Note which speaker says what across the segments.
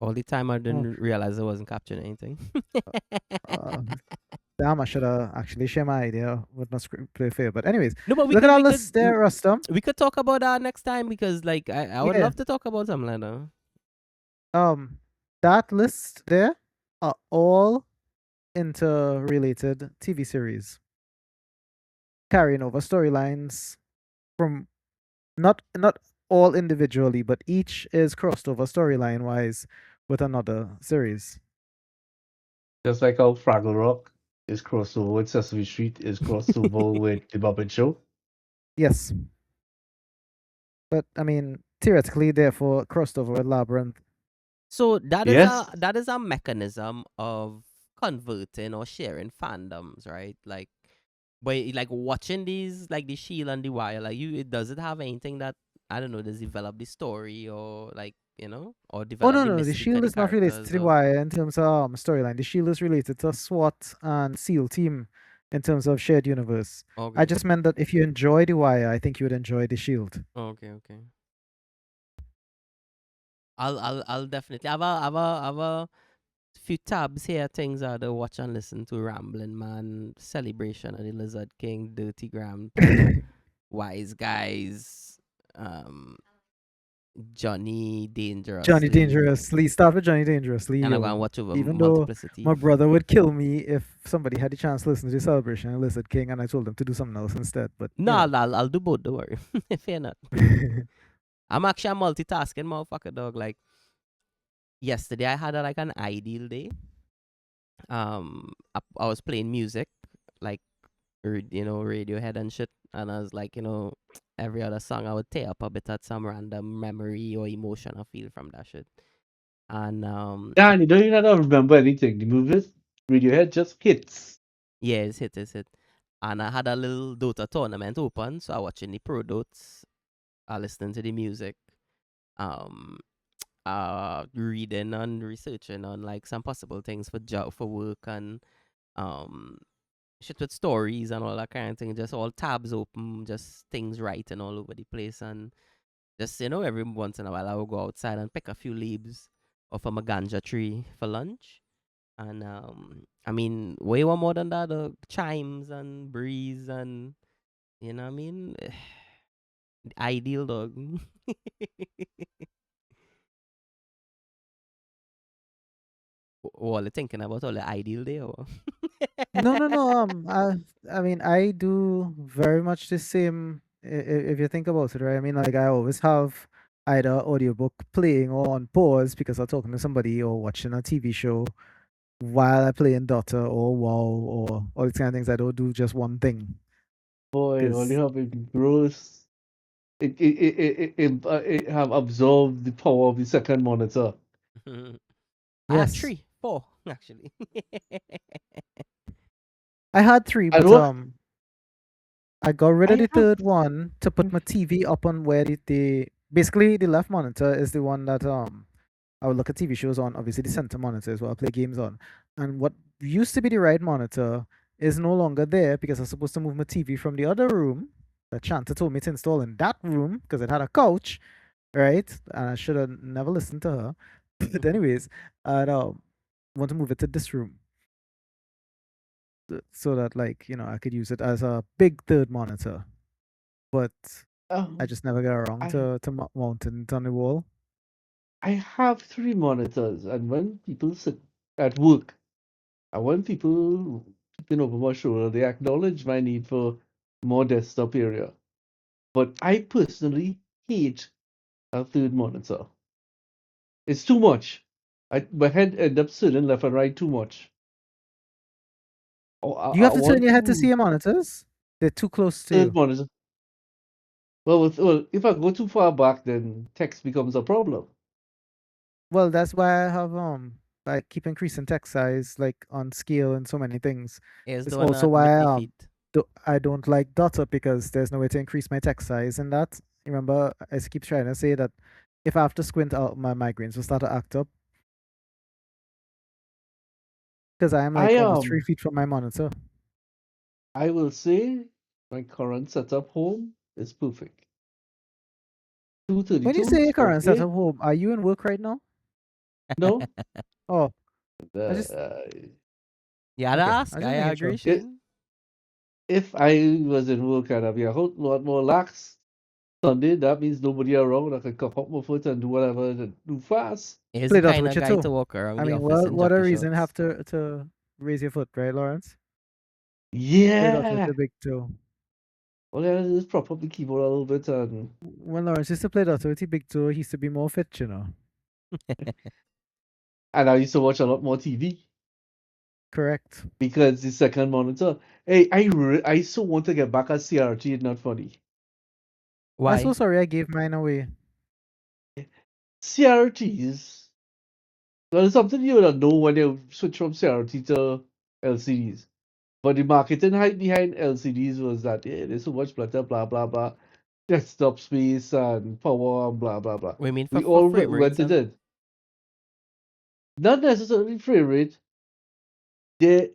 Speaker 1: All the time I
Speaker 2: Oh,
Speaker 1: didn't realize I wasn't capturing anything.
Speaker 2: uh, damn, I should have actually share my idea with my screenplay for you. But anyways,
Speaker 1: No, but we
Speaker 2: look at
Speaker 1: could
Speaker 2: all
Speaker 1: we
Speaker 2: this
Speaker 1: could
Speaker 2: there, Rustam.
Speaker 1: we could talk about that next time because like I would
Speaker 2: Yeah.
Speaker 1: love to talk about something like that.
Speaker 2: Um, that list there are all interrelated TV series carrying over storylines from not all individually, but each is crossed over storyline wise with another series.
Speaker 3: Just like how Fraggle Rock is crossover with Sesame Street is crossover with the Muppet Show.
Speaker 2: Yes, but I mean theoretically, therefore, crossed over with Labyrinth.
Speaker 1: So
Speaker 3: Yes.
Speaker 1: that is a mechanism of converting or sharing fandoms, right? Like, but like watching these, like the Shield and the Wire, like does it have anything that I don't know, does develop the story or like or
Speaker 2: Oh
Speaker 1: develop
Speaker 2: no,
Speaker 1: the
Speaker 2: no, the
Speaker 1: mystique of
Speaker 2: Shield
Speaker 1: the
Speaker 2: is not related
Speaker 1: characters
Speaker 2: to the
Speaker 1: or
Speaker 2: Wire in terms of storyline. The Shield is related to SWAT and SEAL team in terms of shared universe. I
Speaker 1: okay,
Speaker 2: just meant that if you enjoy the Wire, I think you would enjoy the Shield.
Speaker 1: okay. I'll definitely have a few tabs here. Things are to watch and listen to: Rambling Man, Celebration of the Lizard King, Dirty Grandpa, Wise Guys, um, Johnny
Speaker 2: Johnny
Speaker 1: Dangerously,
Speaker 2: Dangerously. Start with Johnny Dangerously,
Speaker 1: and I'm gonna
Speaker 2: yo.
Speaker 1: watch over
Speaker 2: Even though
Speaker 1: Multiplicity.
Speaker 2: my brother would kill me if somebody had the chance to listen to the celebration of Lizard King and I told them to do something else instead. But
Speaker 1: No,
Speaker 2: you know.
Speaker 1: I'll do both. Don't worry. Fear not. I'm actually a multitasking motherfucker, dog. Like yesterday, I had like an ideal day. I was playing music, like Radiohead and shit, and I was like, every other song I would tear up a bit at some random memory or emotion I feel from that shit. And
Speaker 3: Dan, you don't even have to remember anything. The movies, Radiohead just hits.
Speaker 1: yeah, it's hit. And I had a little Dota tournament open, so I watching the pro dots, I listening to the music, um, reading and researching on like some possible things for job for work and um shit with stories and all that kind of thing. Just all tabs open, just things writing all over the place, and just every once in a while I will go outside and pick a few leaves off of my ganja tree for lunch. And I mean, way more than that, chimes and breeze and what I mean, ideal dog. All thinking about all the ideal day or
Speaker 2: No, no, no. I mean, I do very much the same. If you think about it, right? I mean, like I always have either audiobook playing or on pause because I'm talking to somebody or watching a TV show while I play in Dota or WoW or all these kind of things. I don't do just one thing
Speaker 3: Boy, all you
Speaker 2: because
Speaker 3: have is gross. It have absorbed the power of the second monitor.
Speaker 1: I have
Speaker 2: yes,
Speaker 1: 3, 4 actually.
Speaker 2: I had three,
Speaker 3: And
Speaker 2: but
Speaker 3: what
Speaker 2: I got rid of
Speaker 3: I
Speaker 2: the
Speaker 3: have,
Speaker 2: third one to put my TV up on where the basically the left monitor is the one that I would look at TV shows on. Obviously, the center monitor is what I play games on. And what used to be the right monitor is no longer there because I was supposed to move my TV from the other room that Shanta told me to install in that room because it had a couch, right? And I should have never listened to her. But anyways, I want to move it to this room so that I could use it as a big third monitor. But I
Speaker 3: um,
Speaker 2: just never got around
Speaker 3: I
Speaker 2: to mounting it on the wall.
Speaker 3: I have three monitors, and when people sit at work, and when people looking over my shoulder, they acknowledge my need for more desktop area. But I personally hate a third monitor. It's too much. My head ends up turning left and right too much. Oh,
Speaker 2: You
Speaker 3: I
Speaker 2: have to turn
Speaker 3: want
Speaker 2: your head to see
Speaker 3: to
Speaker 2: your monitors. They're too close to
Speaker 3: third
Speaker 2: you.
Speaker 3: monitor. Well, if I go too far back, then text becomes a problem.
Speaker 2: Well, that's why I have I keep increasing text size like on scale and so many things.
Speaker 1: Is
Speaker 2: It's
Speaker 1: doing
Speaker 2: also
Speaker 1: that
Speaker 2: why
Speaker 1: lick the feet.
Speaker 2: I don't like Dota because there's no way to increase my text size and that. Remember, I keep trying to say that if I have to squint out, my migraines will start to act up because I am
Speaker 3: I
Speaker 2: like almost 3 feet from my monitor.
Speaker 3: I will say my current setup home is perfect.
Speaker 2: When you say
Speaker 3: 232s,
Speaker 2: your current
Speaker 3: okay.
Speaker 2: setup home, are you in work right now?
Speaker 3: No?
Speaker 2: Oh, I just
Speaker 3: Uh,
Speaker 1: Yeah,
Speaker 2: okay.
Speaker 1: ask.
Speaker 2: I
Speaker 1: I
Speaker 2: just making
Speaker 1: agree,
Speaker 2: sure.
Speaker 1: Shane.
Speaker 3: if I was in work and I'd be a whole lot more lax Sunday, that means nobody around. I can cock up my foot and do whatever I do fast.
Speaker 1: He's the
Speaker 2: Play Dota
Speaker 1: kind
Speaker 2: with
Speaker 1: of
Speaker 2: you
Speaker 1: guy
Speaker 2: too.
Speaker 1: to walk around
Speaker 2: I
Speaker 1: the
Speaker 2: mean,
Speaker 1: office
Speaker 2: well,
Speaker 1: in
Speaker 2: what a
Speaker 1: jockey
Speaker 2: reason have
Speaker 1: shorts.
Speaker 2: to raise your foot, right, Lawrence? Play Dota with
Speaker 3: Yeah.
Speaker 2: the big toe.
Speaker 3: Well, yeah, just prop up the keyboard a little bit and
Speaker 2: When Lawrence used to play Dota with the big toe, he used to be more fit, you know.
Speaker 3: I used to watch a lot more TV
Speaker 2: Correct.
Speaker 3: because the second monitor. Hey, I so want to get back at CRT. It's not funny.
Speaker 2: I'm so
Speaker 1: Why?
Speaker 2: sorry I gave mine away.
Speaker 3: CRTs. Well, it's something you don't know when you switch from CRT to LCDs. But the marketing hype behind LCDs was that there's so much better, blah blah blah, desktop space and power and blah blah blah.
Speaker 1: We mean
Speaker 3: We
Speaker 1: for
Speaker 3: all
Speaker 1: frame
Speaker 3: went
Speaker 1: rates
Speaker 3: to
Speaker 1: and
Speaker 3: it. Not necessarily frame rate. The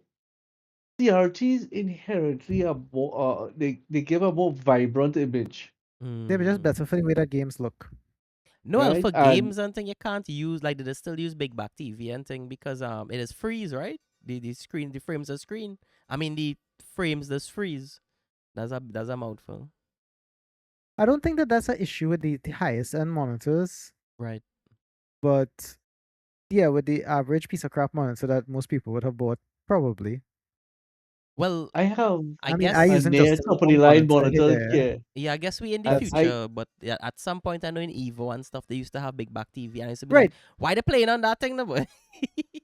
Speaker 3: CRTs inherently are more. They give a more vibrant image,
Speaker 2: They were just
Speaker 1: mm.
Speaker 2: better for the way that games look.
Speaker 1: No, well,
Speaker 3: right?
Speaker 1: for
Speaker 3: And
Speaker 1: games and thing you can't use like they still use big back TV and thing because it is freeze, right? The screen the frames are screen. I mean the frames just freeze. That's a mouthful.
Speaker 2: I don't think that that's an issue with the highest end monitors,
Speaker 1: Right.
Speaker 2: but yeah, with the average piece of crap monitor that most people would have bought, probably.
Speaker 1: Well,
Speaker 3: I have
Speaker 1: I
Speaker 2: I mean, I
Speaker 3: a
Speaker 1: guess
Speaker 2: using just
Speaker 3: near
Speaker 2: a
Speaker 3: top of the
Speaker 2: long
Speaker 3: line
Speaker 2: monitor
Speaker 3: monitor
Speaker 2: here.
Speaker 3: here.
Speaker 1: yeah, I guess we in the
Speaker 3: And
Speaker 2: That's
Speaker 3: I
Speaker 1: future, but yeah, at some point I know in Evo and stuff they used to have big back TV and I used to be like,
Speaker 2: right.
Speaker 1: why they playing on that thing, no boy?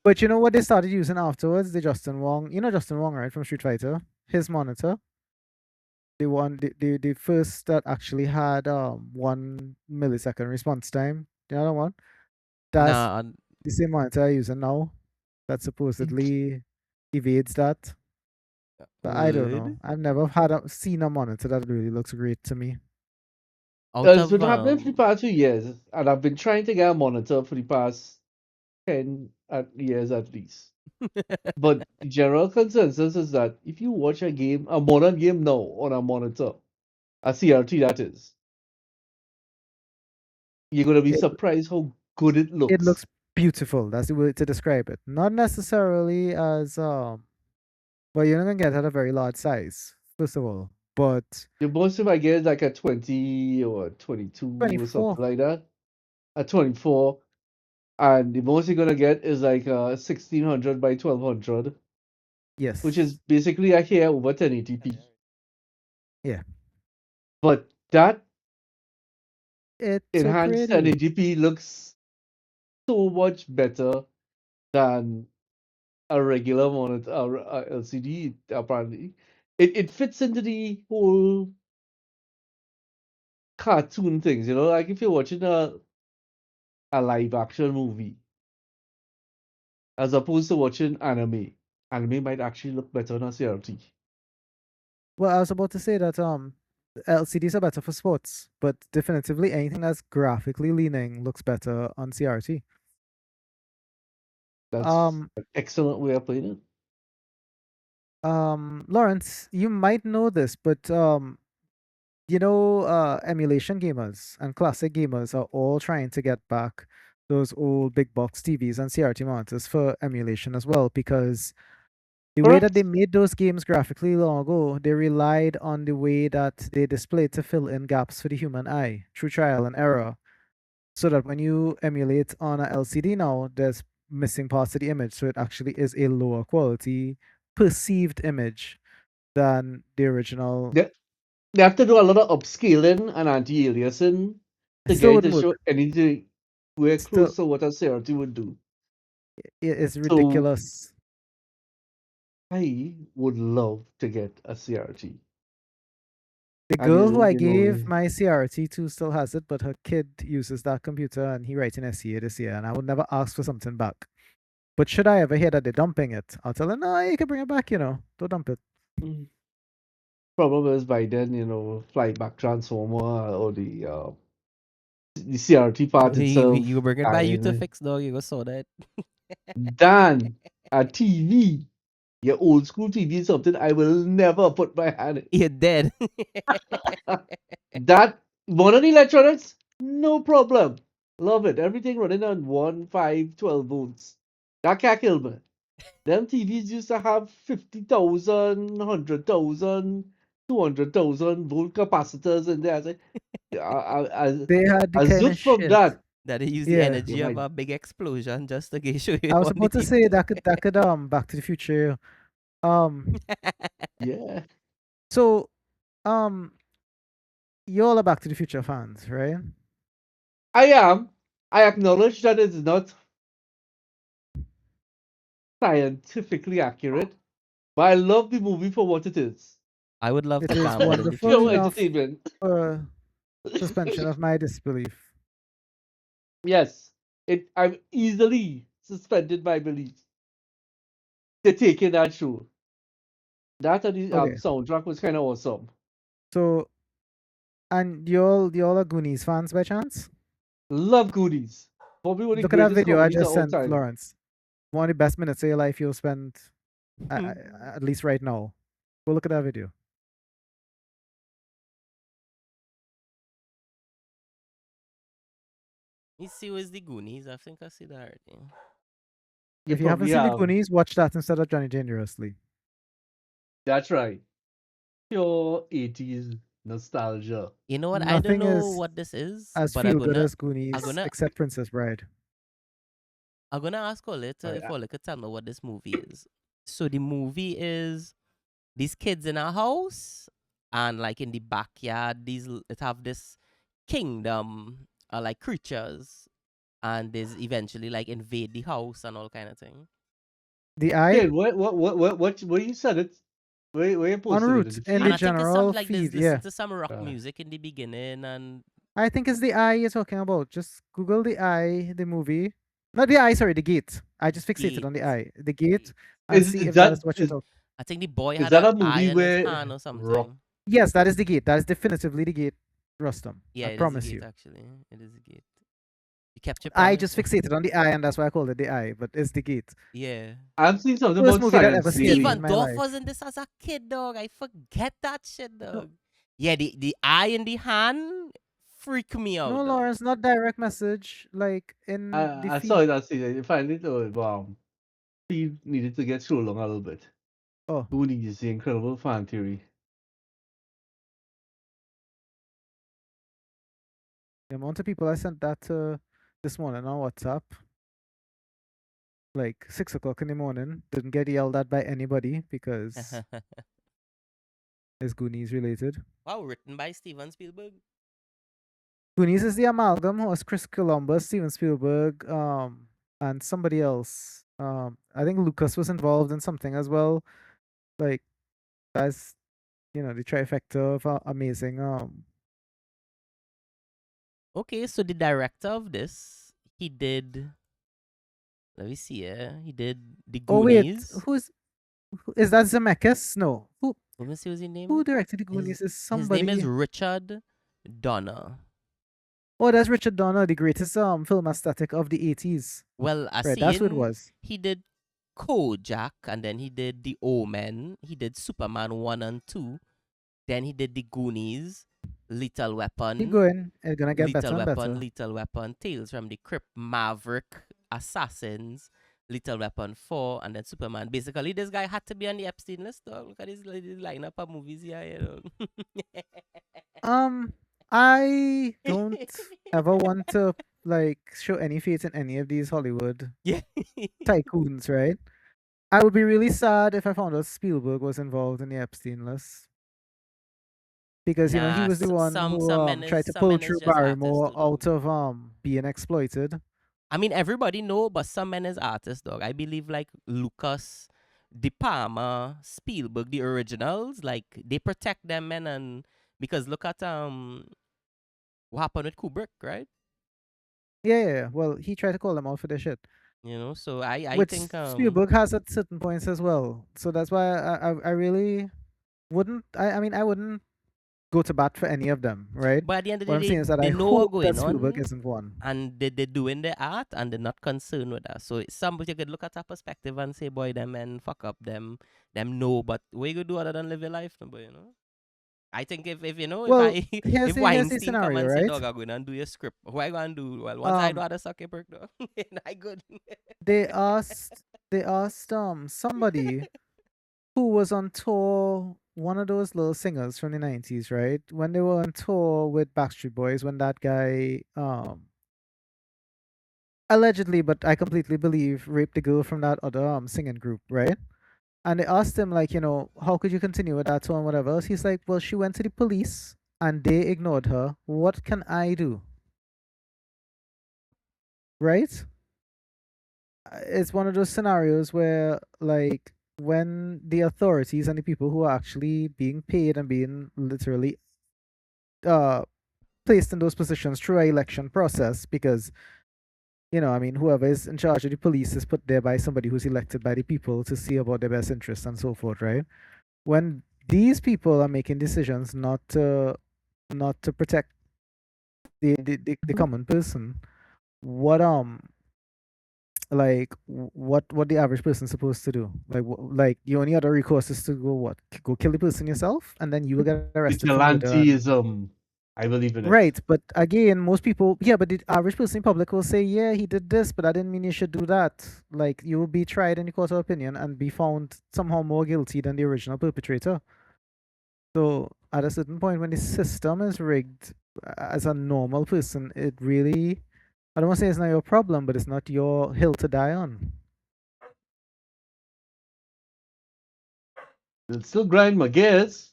Speaker 2: But you know what they started using afterwards? The Justin Wong. You know Justin Wong, right, from Street Fighter? His monitor. The first that actually had 1 millisecond response time. The other one. That's
Speaker 1: Nah,
Speaker 2: the same monitor I'm using now. That supposedly evades that. But I don't know.
Speaker 1: would
Speaker 2: I've never seen a monitor that really looks great to me.
Speaker 1: out
Speaker 3: it's
Speaker 1: of
Speaker 3: been happening for the past 2 years, and I've been trying to get a monitor for the past 10 years at least. But the general consensus is that if you watch a game, a modern game now on a monitor, a CRT that is, you're gonna be
Speaker 2: It
Speaker 3: surprised how good it
Speaker 2: it
Speaker 3: looks.
Speaker 2: looks beautiful. That's the way to describe it. Not necessarily as well, you're not gonna get at a very large size, first of all. But
Speaker 3: The most if I get is like a 20 or 22 or
Speaker 2: 24,
Speaker 3: something like that, a 24, and the most you're gonna get is like a 1600 by 1200, which is
Speaker 2: yes.
Speaker 3: basically a hair over 1080p.
Speaker 2: Yeah.
Speaker 3: But that
Speaker 2: It took
Speaker 3: enhanced
Speaker 2: really.
Speaker 3: 1080p looks so much better than a regular monitor, a LCD. Apparently, it fits into the whole cartoon things. Like if you're watching a live action movie as opposed to watching anime. Anime might actually look better on a CRT.
Speaker 2: Well, I was about to say that LCDs are better for sports, but definitively anything that's graphically leaning looks better on CRT.
Speaker 3: That's
Speaker 2: Um
Speaker 3: an excellent way of playing it.
Speaker 2: Lawrence, you might know this, but emulation gamers and classic gamers are all trying to get back those old big box TVs and CRT monitors for emulation as well, because the way that they
Speaker 3: Correct.
Speaker 2: made those games graphically long ago, they relied on the way that they displayed to fill in gaps for the human eye through trial and error. So that when you emulate on a LCD now, there's missing parts of the image. So it actually is a lower quality perceived image than the original.
Speaker 3: They, they have to do a lot of upscaling and anti-aliasing
Speaker 2: It
Speaker 3: to
Speaker 2: still
Speaker 3: get it to
Speaker 2: wouldn't
Speaker 3: show
Speaker 2: work.
Speaker 3: anything we're
Speaker 2: Still,
Speaker 3: close to what a CRT would do.
Speaker 2: it's
Speaker 3: So
Speaker 2: ridiculous.
Speaker 3: I would love to get a CRT.
Speaker 2: The
Speaker 3: And
Speaker 2: girl who I
Speaker 3: you know,
Speaker 2: gave my CRT to still has it, but her kid uses that computer and he writes an SEA this year, and I would never ask for something back. But should I ever hear that they're dumping it, I'll tell her, no, you can bring it back, don't dump it.
Speaker 3: mm, problem is by then, flyback transformer or the CRT part
Speaker 1: you
Speaker 3: itself
Speaker 1: bring it by you to
Speaker 3: dying.
Speaker 1: fix dog, you go saw that.
Speaker 3: Dan, a TV, your old school TV is something I will never put my hand in.
Speaker 1: You're dead.
Speaker 3: That modern electronics, no problem. Love it. Everything running on 1, 5, 12 volts. That can't kill me. Them TVs used to have 50,000, 100,000, 200,000 volt capacitors in there. I say,
Speaker 2: They had the
Speaker 3: as
Speaker 2: kind of
Speaker 3: just from
Speaker 2: shit.
Speaker 3: that,
Speaker 1: That they use the
Speaker 2: Yeah.
Speaker 1: energy
Speaker 3: you
Speaker 1: of
Speaker 3: might,
Speaker 1: a big explosion just to show you
Speaker 2: I was
Speaker 1: on the
Speaker 2: about to say
Speaker 1: TV.
Speaker 2: that could Back to the Future.
Speaker 3: yeah.
Speaker 2: So um you all are Back to the Future fans, right?
Speaker 3: I am. I acknowledge that it's not scientifically accurate, but I love the movie for what it is.
Speaker 1: I would love
Speaker 2: It
Speaker 1: to
Speaker 2: is
Speaker 1: gamble in the
Speaker 2: wonderful
Speaker 3: Pure
Speaker 1: future.
Speaker 2: enough
Speaker 3: entertainment.
Speaker 2: for suspension of my disbelief.
Speaker 3: Yes, I'm easily suspended my belief to take in that show. That and the
Speaker 2: Okay.
Speaker 3: soundtrack was kind of awesome.
Speaker 2: So and you all are Goonies fans by chance?
Speaker 3: Love Goonies. Probably one of the
Speaker 2: Look at that
Speaker 3: greatest
Speaker 2: video I
Speaker 3: comedies of
Speaker 2: just
Speaker 3: all
Speaker 2: sent
Speaker 3: time.
Speaker 2: Lawrence. One of the best minutes of your life you'll spend at least right now. Go look at that video.
Speaker 1: You see where's the Goonies? I think I see that already.
Speaker 3: You
Speaker 2: If you haven't
Speaker 3: probably
Speaker 2: seen the
Speaker 3: have.
Speaker 2: Goonies, watch that instead of Johnny Dangerously.
Speaker 3: That's right. Pure 80s nostalgia.
Speaker 1: You know what? I don't
Speaker 2: Nothing
Speaker 1: know
Speaker 2: is
Speaker 1: what this is,
Speaker 2: as
Speaker 1: but
Speaker 2: feel good as
Speaker 1: I'm
Speaker 2: Goonies
Speaker 1: gonna
Speaker 2: except Princess Bride.
Speaker 1: I'm gonna ask Ole
Speaker 3: I,
Speaker 1: if
Speaker 3: I,
Speaker 1: Ole could tell me what this movie is. So the movie is these kids in a house, and like in the backyard, it have this kingdom, like creatures, and there's eventually like invade the house and all kind of thing.
Speaker 2: The Eye
Speaker 3: Ken, where you said it? Where you
Speaker 2: en
Speaker 3: posted it? In
Speaker 2: route
Speaker 3: the
Speaker 2: in
Speaker 1: And
Speaker 2: the
Speaker 1: I
Speaker 3: feed?
Speaker 1: think it's
Speaker 2: general
Speaker 1: something like
Speaker 2: feed.
Speaker 1: this.
Speaker 2: Yeah,
Speaker 1: Listen to some rock
Speaker 3: Uh,
Speaker 1: music in the beginning, and
Speaker 2: I think it's The Eye you're talking about. Just Google The Eye, the movie. Not The Eye, sorry, The Gate. I just fixated
Speaker 1: gate,
Speaker 2: on The Eye. The Gate,
Speaker 1: gate.
Speaker 2: and
Speaker 3: is
Speaker 2: see
Speaker 3: is
Speaker 2: if that is
Speaker 3: that
Speaker 2: what you're talking.
Speaker 1: I think the boy
Speaker 3: is
Speaker 1: had
Speaker 3: that
Speaker 1: an
Speaker 3: a
Speaker 1: eye
Speaker 3: movie
Speaker 1: in his
Speaker 3: where
Speaker 1: hand or
Speaker 3: rock?
Speaker 1: something.
Speaker 2: Yes, that is The Gate. That is definitively The Gate, Rustam.
Speaker 1: Yeah,
Speaker 2: I
Speaker 1: it is the
Speaker 2: promise
Speaker 1: gate
Speaker 2: you.
Speaker 1: actually. It is the gate. You kept your
Speaker 2: I
Speaker 1: promise.
Speaker 2: just fixated on The Eye, and that's why I called it The Eye. But it's The Gate.
Speaker 1: Yeah.
Speaker 3: I'm seeing something
Speaker 2: First
Speaker 3: about
Speaker 2: movie that ever
Speaker 3: Silence
Speaker 2: scared me
Speaker 3: Lady.
Speaker 2: in
Speaker 1: Steven
Speaker 2: my
Speaker 1: Dorff
Speaker 2: life.
Speaker 1: was in this as a kid, dog. I forget that shit,
Speaker 2: No,
Speaker 1: dog. Yeah, the eye in the hand freak me
Speaker 2: no,
Speaker 1: out, dog.
Speaker 2: Lawrence, not direct message. Like in the
Speaker 3: I saw
Speaker 2: feed.
Speaker 3: it that scene. I find it feed needed to get through along a little bit.
Speaker 2: Oh,
Speaker 3: Goonies, the incredible fan theory.
Speaker 2: the amount of people I sent that to this morning on WhatsApp, like 6 o'clock in the morning, didn't get yelled at by anybody because it's Goonies related.
Speaker 1: Wow, written by Steven Spielberg.
Speaker 2: Goonies is the amalgam was Chris Columbus, Steven Spielberg, and somebody else. I think Lucas was involved in something as well. Like that's the trifecta of amazing.
Speaker 1: Okay, so the director of this, he did. Let me see. He did the
Speaker 2: Oh wait,
Speaker 1: Goonies.
Speaker 2: is that Zemeckis? No,
Speaker 1: Let me see what's his
Speaker 2: who
Speaker 1: name.
Speaker 2: directed the Goonies is
Speaker 1: His name is
Speaker 2: somebody.
Speaker 1: Richard Donner.
Speaker 2: Oh, that's Richard Donner, the greatest film aesthetic of the 80s.
Speaker 1: Well, I
Speaker 2: Right,
Speaker 1: see
Speaker 2: that's what it was.
Speaker 1: he did Kojak, and then he did The Omen. He did Superman 1 and 2. Then he did The Goonies, Lethal
Speaker 2: Keep
Speaker 1: Weapon,
Speaker 2: going. It's gonna get better and better.
Speaker 1: Lethal Weapon, Tales from the Crypt, Maverick, Assassins, Lethal Weapon 4, and then Superman. Basically, this guy had to be on the Epstein list, dog. Look at his lineup of movies here, you know.
Speaker 2: I don't ever want to like show any faith in any of these Hollywood
Speaker 1: Yeah.
Speaker 2: tycoons, right? I would be really sad if I found out Spielberg was involved in the Epstein list. Because he
Speaker 1: Nah,
Speaker 2: was the one who tried to
Speaker 1: some
Speaker 2: pull
Speaker 1: men is
Speaker 2: through
Speaker 1: just artists
Speaker 2: Barrymore
Speaker 1: too, though.
Speaker 2: out of being exploited.
Speaker 1: I mean, everybody know, but some men is artists, dog. I believe like Lucas, De Palma, Spielberg, the originals, like they protect them men, and because look at what happened with Kubrick, right?
Speaker 2: Yeah. Well, he tried to call them out for their shit,
Speaker 1: You know, so I
Speaker 2: which
Speaker 1: think
Speaker 2: Spielberg has at certain points as well. So that's why I really wouldn't. I mean, I wouldn't go to bat for any of them, right?
Speaker 1: but at the end of
Speaker 2: What
Speaker 1: the
Speaker 2: I'm
Speaker 1: day,
Speaker 2: saying is that
Speaker 1: they
Speaker 2: I
Speaker 1: know what
Speaker 2: hope that
Speaker 1: going
Speaker 2: Spielberg
Speaker 1: on,
Speaker 2: isn't one.
Speaker 1: and they're doing their art, and they're not concerned with that. So it's somebody you could look at a perspective and say, boy, them men fuck up them know, but what you gonna do other than live your life, no, boy, you know? I think if you know if
Speaker 2: Well,
Speaker 1: I
Speaker 2: here's
Speaker 1: if
Speaker 2: the
Speaker 1: Weinstein come
Speaker 2: scenario,
Speaker 1: and say,
Speaker 2: right?
Speaker 1: dog, I'm gonna do your script, what I gonna do? Well, once I do
Speaker 2: Um,
Speaker 1: how to suck your perk, though, I good.
Speaker 2: they asked somebody who was on tour, one of those little singers from the 90s, right? When they were on tour with Backstreet Boys, when that guy allegedly, but I completely believe, raped the girl from that other singing group, right? And they asked him, like, how could you continue with that tour and whatever else? He's like, well, she went to the police and they ignored her. What can I do? Right? It's one of those scenarios where, like, when the authorities and the people who are actually being paid and being literally uh placed in those positions through a election process, because I mean, whoever is in charge of the police is put there by somebody who's elected by the people to see about their best interests and so forth, right? When these people are making decisions not to protect the common person, what like what the average person supposed to do? Like like the only other recourse is to go what? Go kill the person yourself, and then you will get arrested for murder.
Speaker 3: Vigilantism. I believe in it.
Speaker 2: Right, but again, most people, yeah, but the average person in public will say, yeah, he did this, but I didn't mean you should do that. Like, you will be tried in the court of opinion and be found somehow more guilty than the original perpetrator. So, at a certain point, when the system is rigged, as a normal person, it really, I don't want to say it's not your problem, but it's not your hill to die on.
Speaker 3: It'll still grind my gears.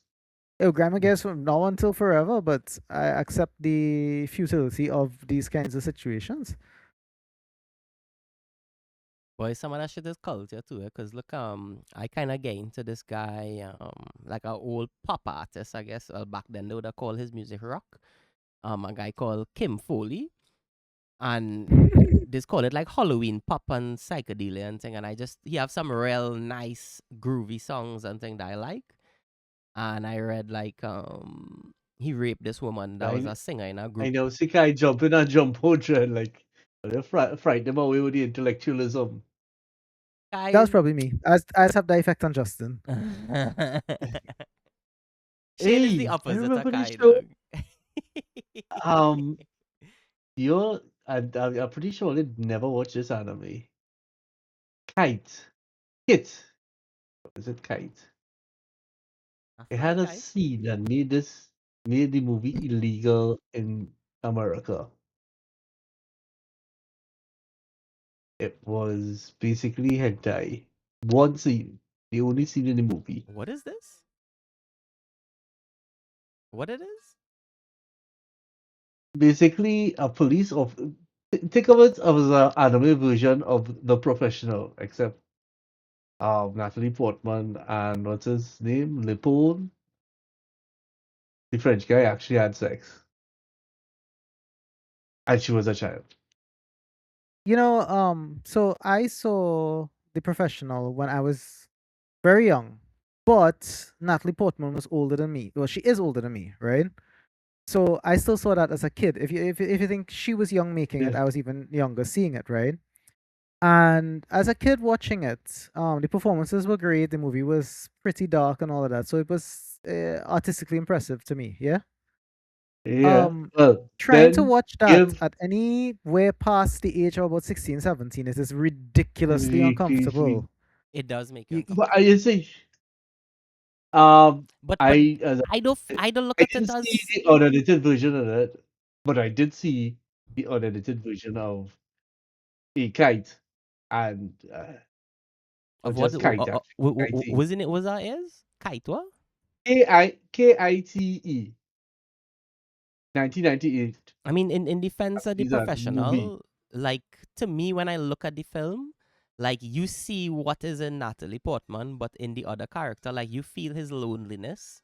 Speaker 2: It'll grind my gears from now until forever, but I accept the futility of these kinds of situations.
Speaker 1: Boy, some of that shit is culture too, because look, I kind of get into this guy, like a old pop artist, I guess. Well, back then they would have called his music rock. A guy called Kim Foley, and they call it like Halloween pop and psychedelia and thing. And he have some real nice groovy songs and thing that I like. And I read like he raped this woman that was
Speaker 3: I
Speaker 1: a singer in a
Speaker 3: I
Speaker 1: group.
Speaker 3: know sick guy jumping and jump poacher and like they're frighten them away with the intellectualism.
Speaker 2: That was
Speaker 1: Guys,
Speaker 2: probably me. As have the effect on Justin.
Speaker 1: Shane is the
Speaker 3: Hey, I
Speaker 1: opposite of
Speaker 3: remember the
Speaker 1: Kai,
Speaker 3: show.
Speaker 1: dog.
Speaker 3: Um, I'm pretty sure I never watched this anime. Kite. Kit. Is it Kite?
Speaker 1: A
Speaker 3: It
Speaker 1: fly
Speaker 3: had a
Speaker 1: guy?
Speaker 3: scene that made the movie illegal in America. It was basically hentai. One scene. The only scene in the movie.
Speaker 1: What is this? What it is?
Speaker 3: Basically, a police of think of it as an anime version of The Professional, except Natalie Portman and what's his name? Lipone. The French guy actually had sex. And she was a child.
Speaker 2: So I saw The Professional when I was very young, but Natalie Portman was older than me. Well, she is older than me, right? So I still saw that as a kid. If you think she was young making it,
Speaker 3: Yeah.
Speaker 2: I was even younger seeing it, right? And as a kid watching it, the performances were great. The movie was pretty dark and all of that, so it was artistically impressive to me. Yeah.
Speaker 3: Yeah.
Speaker 2: Um,
Speaker 3: Well,
Speaker 2: Trying to
Speaker 3: then
Speaker 2: watch that
Speaker 3: give
Speaker 2: at anywhere past the age of about 16, 17, it is ridiculously uncomfortable.
Speaker 1: It does make you
Speaker 2: You,
Speaker 3: but
Speaker 1: uncomfortable.
Speaker 3: I say
Speaker 1: But
Speaker 3: I as
Speaker 1: I don't look
Speaker 3: I
Speaker 1: at it
Speaker 3: didn't see
Speaker 1: as
Speaker 3: the unedited version of it, but I did see the unedited version of a kite and or
Speaker 1: of what
Speaker 3: just kite actually. Kite.
Speaker 1: wasn't it was that is? Kite what?
Speaker 3: KITE 1998.
Speaker 1: I mean in defense of the
Speaker 3: These are movie.
Speaker 1: professional, like to me when I look at the film, like you see what is in Natalie Portman, but in the other character, like you feel his loneliness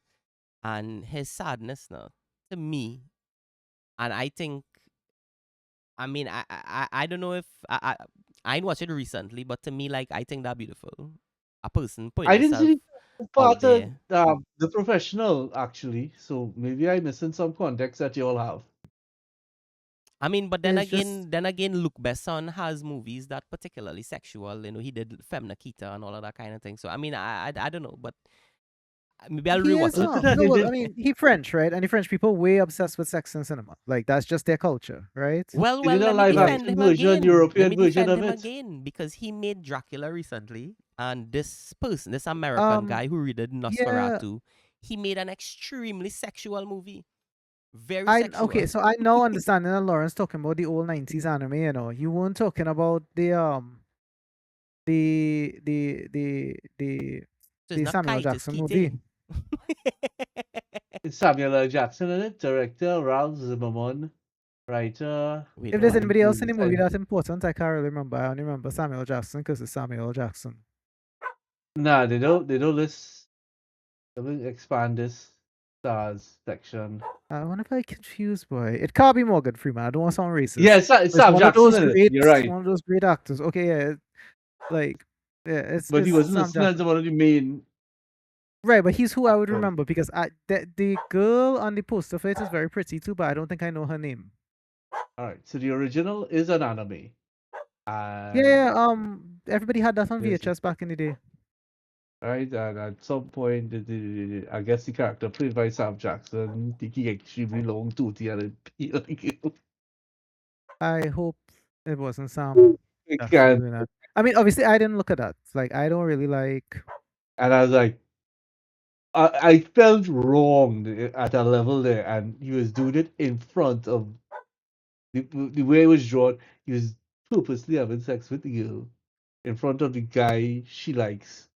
Speaker 1: and his sadness now. To me. And I think I mean I don't know if I watched it recently, but to me like I think that beautiful. A person putting
Speaker 3: I didn't
Speaker 1: yourself
Speaker 3: see the
Speaker 1: out
Speaker 3: part of
Speaker 1: there.
Speaker 3: the professional actually, so maybe I'm missing some context that you all have.
Speaker 1: I mean, but
Speaker 2: it's just
Speaker 1: then again, Luc Besson has movies that particularly sexual. You know, he did Femme Nikita and all of that kind of thing. So I mean, I don't know, but Maybe I'll
Speaker 2: He
Speaker 1: rewatch
Speaker 2: is
Speaker 1: it.
Speaker 2: no, well, I mean, he French, right? And the French people way obsessed with sex in cinema. Like that's just their culture, right?
Speaker 1: Well,
Speaker 3: They did a
Speaker 1: let me
Speaker 3: live
Speaker 1: defend
Speaker 3: action
Speaker 1: him
Speaker 3: version,
Speaker 1: again. Let
Speaker 3: European
Speaker 1: me
Speaker 3: version
Speaker 1: defend
Speaker 3: of
Speaker 1: him
Speaker 3: it.
Speaker 1: again because he made Dracula recently, and this person, this American
Speaker 2: Um,
Speaker 1: guy who redid
Speaker 2: yeah,
Speaker 1: Nosferatu, he made an extremely sexual movie. Very
Speaker 2: I okay.
Speaker 1: sexual.
Speaker 2: So I now understand that Lawrence talking about the old '90s anime. You know, you weren't talking about the the the the
Speaker 1: So it's
Speaker 2: the
Speaker 1: not
Speaker 2: Samuel
Speaker 1: kite, it's
Speaker 2: Jackson
Speaker 1: kite.
Speaker 2: movie.
Speaker 3: It's Samuel L. Jackson in it, director Ralph Zimmerman, writer.
Speaker 1: Wait,
Speaker 2: If
Speaker 1: hold
Speaker 2: there's
Speaker 1: on.
Speaker 2: anybody else in the movie that's important, I can't really remember. I only remember Samuel Jackson because it's Samuel Jackson.
Speaker 3: Nah, they don't. They don't list. Let me expand this stars section.
Speaker 2: I wonder if I confused boy. It can't be Morgan Freeman. I don't want to sound racist.
Speaker 3: Yeah, it's
Speaker 2: It's
Speaker 3: Sam
Speaker 2: one of
Speaker 3: Jackson
Speaker 2: those
Speaker 3: in it.
Speaker 2: great,
Speaker 3: You're right,
Speaker 2: one of those great actors. Okay, yeah, like yeah,
Speaker 3: but he
Speaker 2: it's
Speaker 3: wasn't
Speaker 2: Sam
Speaker 3: listed as
Speaker 2: Jackson.
Speaker 3: one of the main
Speaker 2: Right, but he's who I would
Speaker 3: actors.
Speaker 2: remember because the girl on the poster for it is very pretty too, but I don't think I know her name.
Speaker 3: All right, so the original is an anime,
Speaker 2: Yeah,
Speaker 3: and
Speaker 2: yeah, everybody had that on
Speaker 3: there's
Speaker 2: VHS back in the day.
Speaker 3: right, and at some point, I guess the character played by Sam Jackson, thinking extremely long toothy and appealing.
Speaker 2: I hope it wasn't Sam
Speaker 3: It
Speaker 2: Jackson
Speaker 3: can,
Speaker 2: doing that. I mean, obviously, I didn't look at that. Like, I don't really like.
Speaker 3: and I was like, I felt wrong at a level there, and he was doing it in front of the way it was drawn. He was purposely having sex with the girl in front of the guy she likes,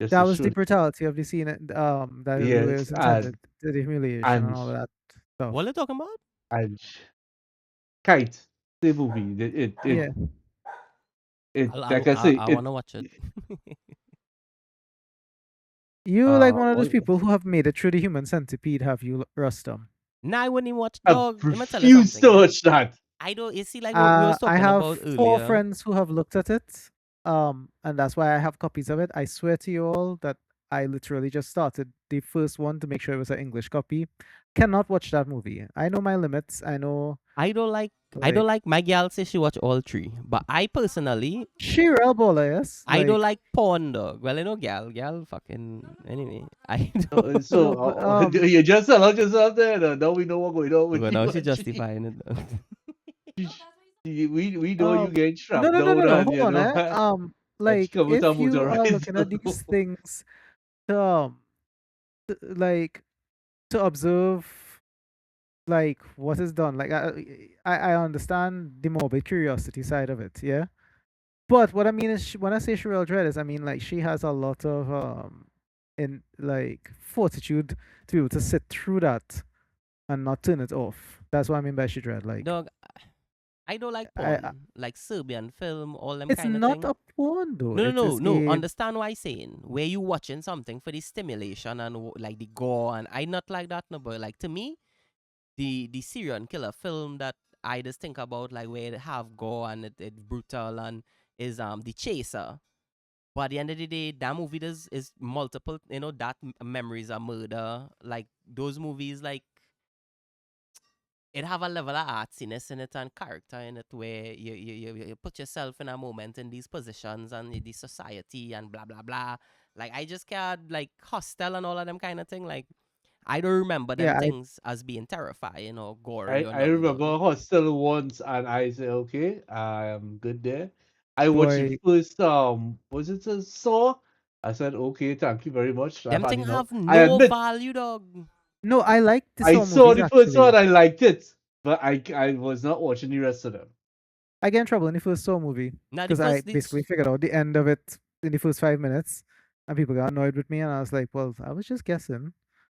Speaker 3: just
Speaker 2: That
Speaker 3: to
Speaker 2: was
Speaker 3: show.
Speaker 2: the brutality of the scene. That the way it
Speaker 3: Yes,
Speaker 2: was intended, the humiliation and
Speaker 3: and
Speaker 2: all of that
Speaker 1: What are
Speaker 2: stuff.
Speaker 1: you talking about?
Speaker 3: and Kite, the movie,
Speaker 2: Yeah,
Speaker 3: like I say,
Speaker 1: I wanna watch it.
Speaker 2: you like one of those
Speaker 3: what
Speaker 2: people who have made it through the Human Centipede, have you, Rustam?
Speaker 1: Nah, I wouldn't even watch
Speaker 3: I
Speaker 1: dog. Let me tell you
Speaker 3: refuse
Speaker 1: something,
Speaker 3: to
Speaker 1: yeah.
Speaker 3: watch that.
Speaker 1: I don't you see like what we was
Speaker 2: I
Speaker 1: talking
Speaker 2: have
Speaker 1: about
Speaker 2: 4
Speaker 1: earlier.
Speaker 2: friends who have looked at it, and that's why I have copies of it. I swear to you all that I literally just started the first one to make sure it was an English copy. Cannot watch that movie. I know my limits. I know,
Speaker 1: I don't
Speaker 2: like,
Speaker 1: like my gal says she watch all three. But I personally
Speaker 2: she real baller, yes.
Speaker 1: I don't
Speaker 2: Like,
Speaker 1: like porn dog. Well, gal fucking anyway. I don't
Speaker 2: no, but
Speaker 3: You just allowed yourself there. Now we know what's going on with
Speaker 1: well,
Speaker 3: you.
Speaker 1: now she justifying it. Though.
Speaker 3: We know you
Speaker 2: um,
Speaker 3: getting
Speaker 2: no,
Speaker 3: strapped
Speaker 2: no, no, no,
Speaker 3: down
Speaker 2: no.
Speaker 3: and
Speaker 2: Hold on,
Speaker 3: and she
Speaker 2: like
Speaker 3: come with a
Speaker 2: if you are
Speaker 3: motorized
Speaker 2: looking at these things, um, like to observe like what is done. Like I understand the morbid curiosity side of it, yeah. But what I mean is, when I say Sherelle Dread is, I mean like she has a lot of in like fortitude to be able to sit through that and not turn it off. That's what I mean by she dread. Like
Speaker 1: Dog, I don't like
Speaker 2: I
Speaker 1: porn. Like Serbian film, all them
Speaker 2: it's
Speaker 1: kind of
Speaker 2: not
Speaker 1: thing.
Speaker 2: a porn though.
Speaker 1: No, no,
Speaker 2: It
Speaker 1: no,
Speaker 2: is
Speaker 1: no.
Speaker 2: a
Speaker 1: Understand what I saying? Where you watching something for the stimulation and like the gore, and I not like that no. But like to me, the serial killer film that I just think about, like where it have gore and it brutal and is the chaser. But at the end of the day, that movie is multiple. You know that memories are murder. Like those movies, like it have a level of artsiness in it and character in it where you put yourself in a moment in these positions and in the society and blah blah blah. Like I just can't like hostel and all of them kind of thing. Like I don't remember them
Speaker 2: yeah. I
Speaker 1: things as being terrifying or gory or
Speaker 3: I
Speaker 1: nothing, dog.
Speaker 3: remember hostel once and I said, okay, I am good there. I watched the
Speaker 2: boy.
Speaker 3: first was it a Saw? I said, okay, thank you very much. I've
Speaker 1: Them
Speaker 3: had
Speaker 1: thing
Speaker 3: enough.
Speaker 1: have
Speaker 3: I
Speaker 1: no
Speaker 3: admit
Speaker 1: value, dog.
Speaker 2: No, I like the
Speaker 3: I
Speaker 2: Saw
Speaker 3: saw
Speaker 2: movies
Speaker 3: the first one,
Speaker 2: actually.
Speaker 3: I liked it, but I was not watching the rest of them.
Speaker 2: I get in trouble in the first Saw movie
Speaker 1: Now the
Speaker 2: because I
Speaker 1: first the
Speaker 2: basically figured out the end of it in the first 5 minutes, and people got annoyed with me, and I was like, well, I was just guessing.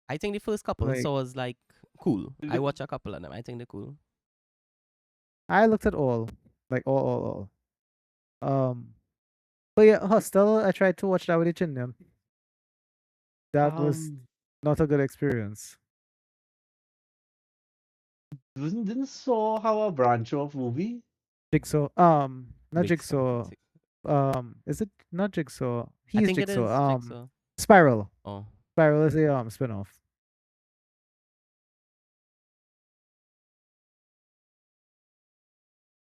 Speaker 1: I think the first couple
Speaker 2: Like
Speaker 1: saw was like cool. I watch a couple of them. I think they're cool.
Speaker 2: I looked at all, like all. But yeah, Hostel. I tried to watch that with the Chindian. That was
Speaker 3: Um,
Speaker 2: not a good experience.
Speaker 3: didn't Saw have a branch off movie?
Speaker 2: Jigsaw. Not
Speaker 1: Big Saw.
Speaker 2: Jigsaw. Is it not Jigsaw?
Speaker 1: I
Speaker 2: He's
Speaker 1: think it
Speaker 2: Jigsaw.
Speaker 1: is Jigsaw.
Speaker 2: Spiral.
Speaker 1: Oh.
Speaker 2: Spiral is a spin-off.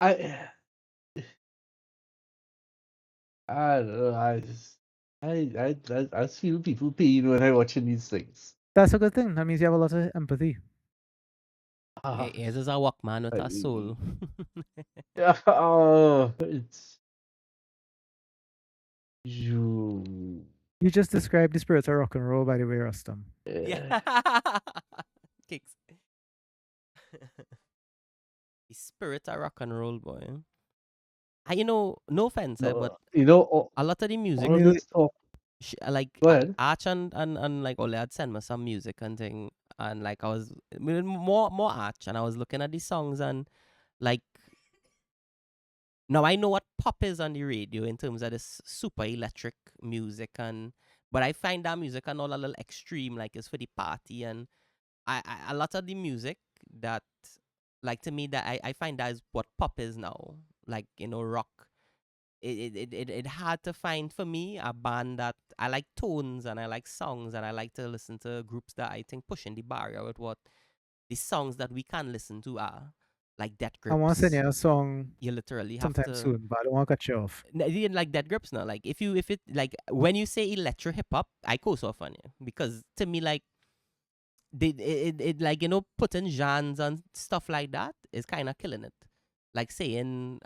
Speaker 3: I I don't know. I just I feel people pain when I watching these things.
Speaker 2: That's a good thing. That means you have a lot of empathy.
Speaker 3: Ah,
Speaker 1: His is a Walkman with a
Speaker 3: I-
Speaker 1: soul.
Speaker 3: it's you.
Speaker 2: You just described the spirit of rock and roll, by the way, Rustam.
Speaker 1: Yeah. Kicks. The spirit of rock and roll, boy. And no offense, but
Speaker 3: You know, all,
Speaker 1: a lot of the music,
Speaker 3: all of this talk.
Speaker 1: like
Speaker 3: Go ahead.
Speaker 1: Arch and like Ole had sent me some music and thing, and like I was more Arch, and I was looking at the songs and like now I know what pop is on the radio in terms of this super electric music, but I find that music and all a little extreme, like it's for the party, and a lot of the music that like to me that I find that is what pop is now, like rock. It hard to find for me a band that I like tones and I like songs and I like to listen to groups that I think pushing the barrier with what the songs that we can listen to are, like Death
Speaker 2: I want to send
Speaker 1: Grips.
Speaker 2: you a song
Speaker 1: You literally have
Speaker 2: sometime
Speaker 1: to
Speaker 2: soon, but I don't want to cut you off.
Speaker 1: like Death Grips now. Like if it like when you say electro hip hop, I goes off on you because to me like it like putting genres and stuff like that is kind of killing it. Like saying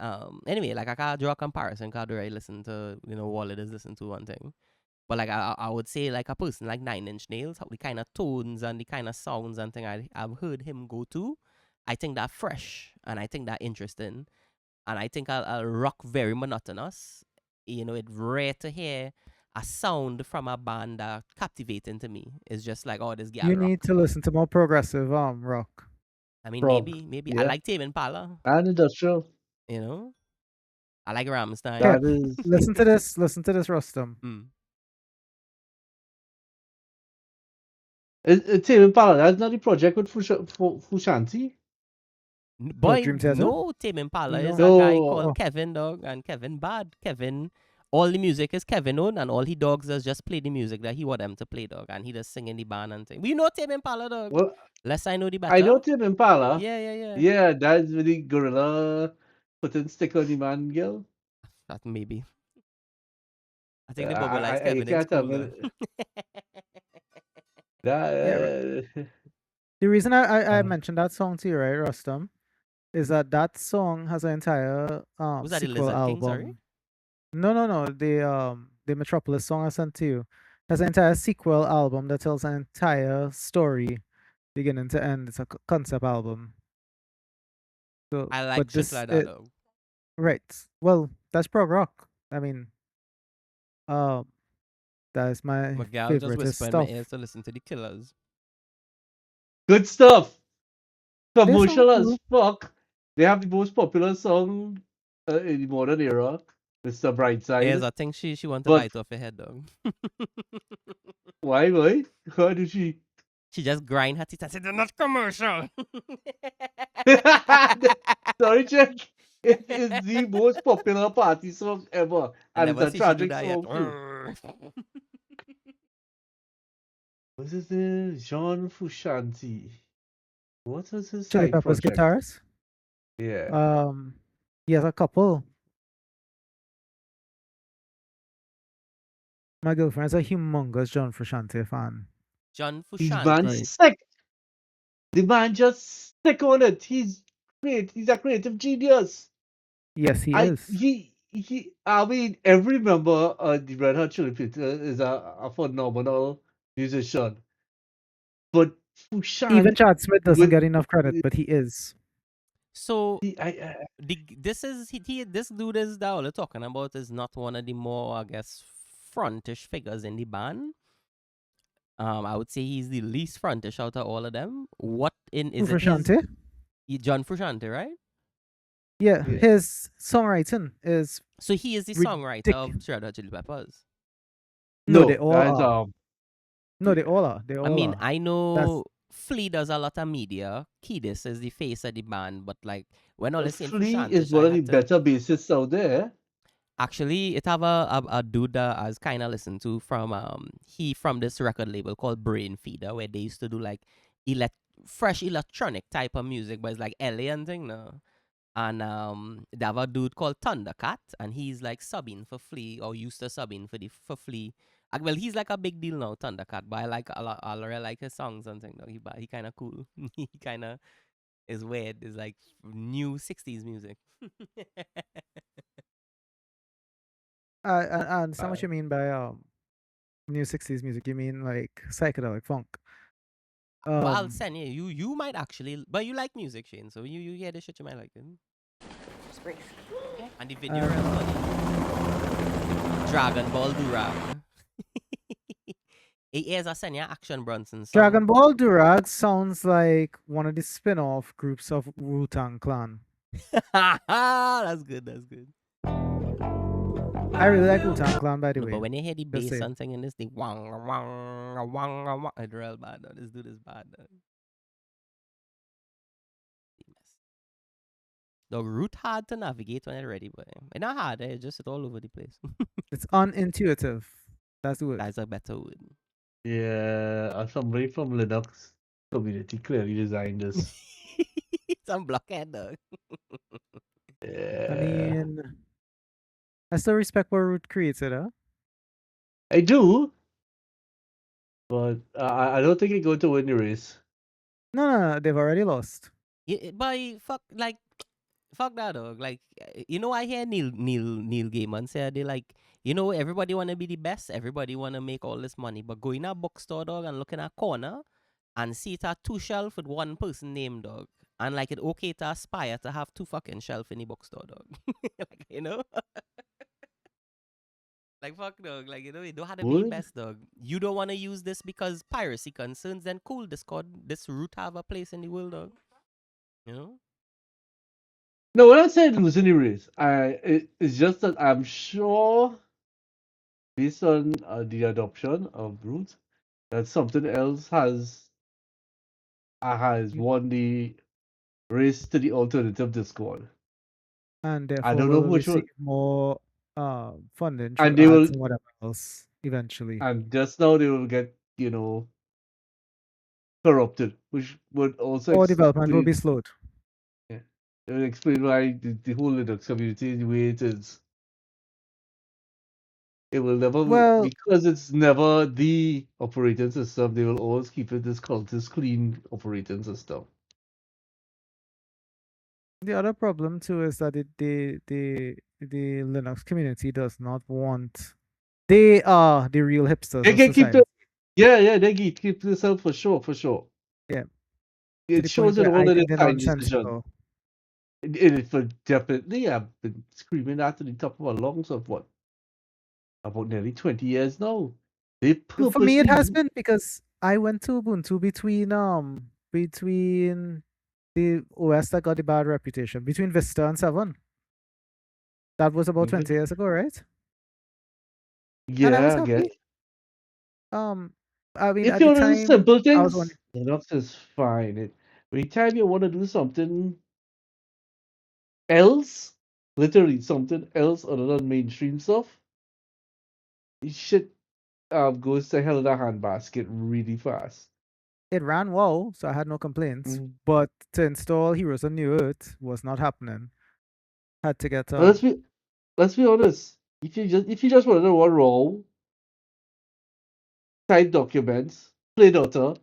Speaker 1: anyway, like I can't draw a comparison because I listen to Wallet is listen to one thing, but like I would say like a person like Nine Inch Nails, how the kind of tones and the kind of sounds and thing I've heard him go to, I think that fresh and I think that interesting, and I think I'll rock very monotonous. It's rare to hear a sound from a band that captivating to me. It's just like, oh, this guy
Speaker 2: You
Speaker 1: rock.
Speaker 2: need to listen to more progressive rock.
Speaker 1: I mean,
Speaker 3: Prog.
Speaker 1: maybe I
Speaker 3: Yeah.
Speaker 1: like Tame Impala.
Speaker 3: And industrial.
Speaker 1: I like Rammstein.
Speaker 2: Yeah,
Speaker 3: That is.
Speaker 2: listen to this. Listen to this, Rustam.
Speaker 1: Mm.
Speaker 3: Tame Impala, that's not the project with Fushanti?
Speaker 2: What,
Speaker 1: Boy,
Speaker 2: Dream Theater?
Speaker 1: no, Tame Impala is
Speaker 2: No.
Speaker 1: a guy
Speaker 3: No.
Speaker 1: called Kevin, dog, and Kevin bad. Kevin, all the music is Kevin own, and all he dogs does just play the music that he want them to play, dog, and he just sing in the band and thing. We know Tame Impala, dog.
Speaker 3: Well,
Speaker 1: Less I know the
Speaker 3: I know
Speaker 1: better.
Speaker 3: Tame Impala.
Speaker 1: Yeah.
Speaker 3: Yeah, that's really gorilla putting stick on the man, girl.
Speaker 1: That maybe. I think the bubble
Speaker 3: I
Speaker 1: likes Kevin in
Speaker 3: can't tell
Speaker 1: school,
Speaker 3: me
Speaker 1: though.
Speaker 2: Yeah,
Speaker 3: that.
Speaker 2: the reason I
Speaker 3: Uh,
Speaker 2: mentioned that song to you, right, Rustam, is that song has an entire
Speaker 1: Was that the
Speaker 2: sequel
Speaker 1: Lizard King, sorry?
Speaker 2: album. No. The Metropolis song I sent to you has an entire sequel album that tells an entire story, beginning to end. It's a concept album. So,
Speaker 1: I like
Speaker 2: but
Speaker 1: shit
Speaker 2: this
Speaker 1: like that, though.
Speaker 2: right. Well, that's prog rock. I mean, um, that is my
Speaker 1: Miguel just
Speaker 2: favorite
Speaker 1: whisper in my
Speaker 2: stuff.
Speaker 1: ears to listen to the Killers.
Speaker 3: good stuff.
Speaker 2: They sound
Speaker 3: Commercial as
Speaker 2: cool.
Speaker 3: fuck. They have the most popular song in the modern era, Mr.
Speaker 1: Yes,
Speaker 3: Brightside.
Speaker 1: I think she want to
Speaker 3: But
Speaker 1: bite off your head, dog.
Speaker 3: why, boy? How did she?
Speaker 1: She just grind her teeth and said, "They're not commercial."
Speaker 3: Sorry, Jack. It is the most popular party song ever,
Speaker 1: I
Speaker 3: and it's
Speaker 1: never
Speaker 3: a
Speaker 1: see she do
Speaker 3: tragic
Speaker 1: that yet.
Speaker 3: song too. What is this? Jean Fushanti. What was his
Speaker 2: Chili
Speaker 3: side
Speaker 2: Peppers
Speaker 3: project?
Speaker 2: guitars.
Speaker 3: Yeah.
Speaker 2: He has a couple. My girlfriend's a humongous John Frusciante fan.
Speaker 1: John
Speaker 3: The man
Speaker 1: Fushanti.
Speaker 3: sick. The man just sick on it. He's great. He's a creative genius.
Speaker 2: Yes, he
Speaker 3: I
Speaker 2: is.
Speaker 3: he. I mean, every member of the Red Hot Chili Peppers is a phenomenal musician. But
Speaker 2: Even
Speaker 3: Fushan
Speaker 2: Chad Smith doesn't
Speaker 3: with
Speaker 2: get enough credit, but he is.
Speaker 1: So
Speaker 3: I
Speaker 1: this is this dude is that all we're talking about is not one of the more, I guess, frontish figures in the band. I would say he's the least frontish out of all of them. What in
Speaker 2: Who,
Speaker 1: is it his
Speaker 2: Frusciante?
Speaker 1: John Frusciante, right?
Speaker 2: Yeah,
Speaker 3: yeah.
Speaker 2: his songwriting is
Speaker 1: So he is the songwriter of
Speaker 2: ridiculous.
Speaker 1: Red Hot Chili Peppers.
Speaker 2: No, they
Speaker 3: No,
Speaker 2: all
Speaker 3: that's
Speaker 2: are. No, they all are. They
Speaker 1: I
Speaker 2: all
Speaker 1: mean,
Speaker 2: are.
Speaker 1: I
Speaker 2: That's
Speaker 1: know Flea does a lot of media. Kiedis is the face of the band, but like when all is saying
Speaker 3: Flea is
Speaker 1: Frusciante,
Speaker 3: one
Speaker 1: I
Speaker 3: of the
Speaker 1: had to
Speaker 3: better bassists out there.
Speaker 1: actually it have a dude that I was kind of listened to from he from this record label called Brain Feeder, where they used to do like fresh electronic type of music, but it's like LA and thing no. And they have a dude called Thundercat, and he's like subbing for Flea, or used to subbing for Flea. Well, he's like a big deal now, Thundercat, but I like a lot. I really like his songs and things. He kind of cool. He kind of is weird. It's like new '60s music.
Speaker 2: I understand what you mean by new 60s music. You mean like psychedelic funk?
Speaker 1: Well, I'll send you. You might actually, but you like music, Shane. So you hear this shit, you might like it. And the video real funny. Dragon Ball Durag. Here's a send you Action Bronson song.
Speaker 2: Dragon Ball Durag sounds like one of the spin-off groups of Wu-Tang Clan.
Speaker 1: That's good. That's good.
Speaker 2: I really like Wu-Tang Clan, by the
Speaker 1: No,
Speaker 2: way.
Speaker 1: but when you hear the
Speaker 2: Just
Speaker 1: bass
Speaker 2: saying.
Speaker 1: and singing this thing, wang, wang, wang, wang, it's real bad. Though. This dude is bad. The route hard to navigate when you're ready, but it's not hard. It's just all over the place.
Speaker 2: It's unintuitive. That's the word.
Speaker 1: That's a better word.
Speaker 3: Yeah, somebody from Linux community clearly designed this.
Speaker 1: Some blockhead, dog.
Speaker 3: Yeah.
Speaker 2: I mean, I still respect what Root created, huh?
Speaker 3: I do, but I don't think he's going to win the race.
Speaker 2: No, they've already lost.
Speaker 1: But fuck that, dog. Like, I hear Neil Gaiman say they like, everybody wanna be the best, everybody wanna make all this money, but go in a bookstore, dog, and look in a corner and see it a two shelf with one person named, dog. And like, it okay to aspire to have two fucking shelf in the bookstore, dog. Like, like, fuck, dog. Like, you don't have to be the
Speaker 3: Would?
Speaker 1: best, dog. You don't want to use this because piracy concerns, then cool, this root have a place in the world, dog. You know?
Speaker 3: No, when I said losing the race, it's just that I'm sure, based on the adoption of Root, that something else has won the race to the alternative Discord.
Speaker 2: And
Speaker 3: I
Speaker 2: therefore
Speaker 3: don't know
Speaker 2: will
Speaker 3: which one.
Speaker 2: receive more funding
Speaker 3: And
Speaker 2: through
Speaker 3: they will,
Speaker 2: ads and whatever else eventually.
Speaker 3: and just now they will get, corrupted, which would also
Speaker 2: Or development will
Speaker 3: explain,
Speaker 2: be slowed.
Speaker 3: yeah, it would explain why the whole Linux community is the way it is. It will never,
Speaker 2: Well,
Speaker 3: because it's never the operating system, they will always keep it this cultist clean operating system.
Speaker 2: the other problem too is that the Linux community does not want. They are the real hipsters
Speaker 3: They
Speaker 2: of
Speaker 3: can keep
Speaker 2: society.
Speaker 3: they can keep themselves for sure.
Speaker 2: Yeah. To
Speaker 3: It
Speaker 2: the
Speaker 3: shows
Speaker 2: point
Speaker 3: in
Speaker 2: where
Speaker 3: all
Speaker 2: I
Speaker 3: of their
Speaker 2: think they're
Speaker 3: tiny decisions.
Speaker 2: nonsensical.
Speaker 3: And for definitely, I've been screaming that to the top of our lungs of what? About nearly 20 years now. They
Speaker 2: For me, it
Speaker 3: purposely
Speaker 2: has
Speaker 3: do.
Speaker 2: been because I went to Ubuntu between the OS that got the bad reputation, between Vista and 7. That was about 20 years ago, right? And I was
Speaker 3: Yeah, I guess.
Speaker 2: happy. I mean,
Speaker 3: If
Speaker 2: at
Speaker 3: you
Speaker 2: the
Speaker 3: want to do
Speaker 2: time,
Speaker 3: simple
Speaker 2: I was only
Speaker 3: things, Linux is fine. Anytime you want to do something else, literally something else other than mainstream stuff, shit goes to hell in a handbasket really fast.
Speaker 2: it ran well, so I had no complaints.
Speaker 3: Mm.
Speaker 2: But to install Heroes of New Earth was not happening. Had to get
Speaker 3: But let's be honest. If you just want to know what raw, type documents, play Dota,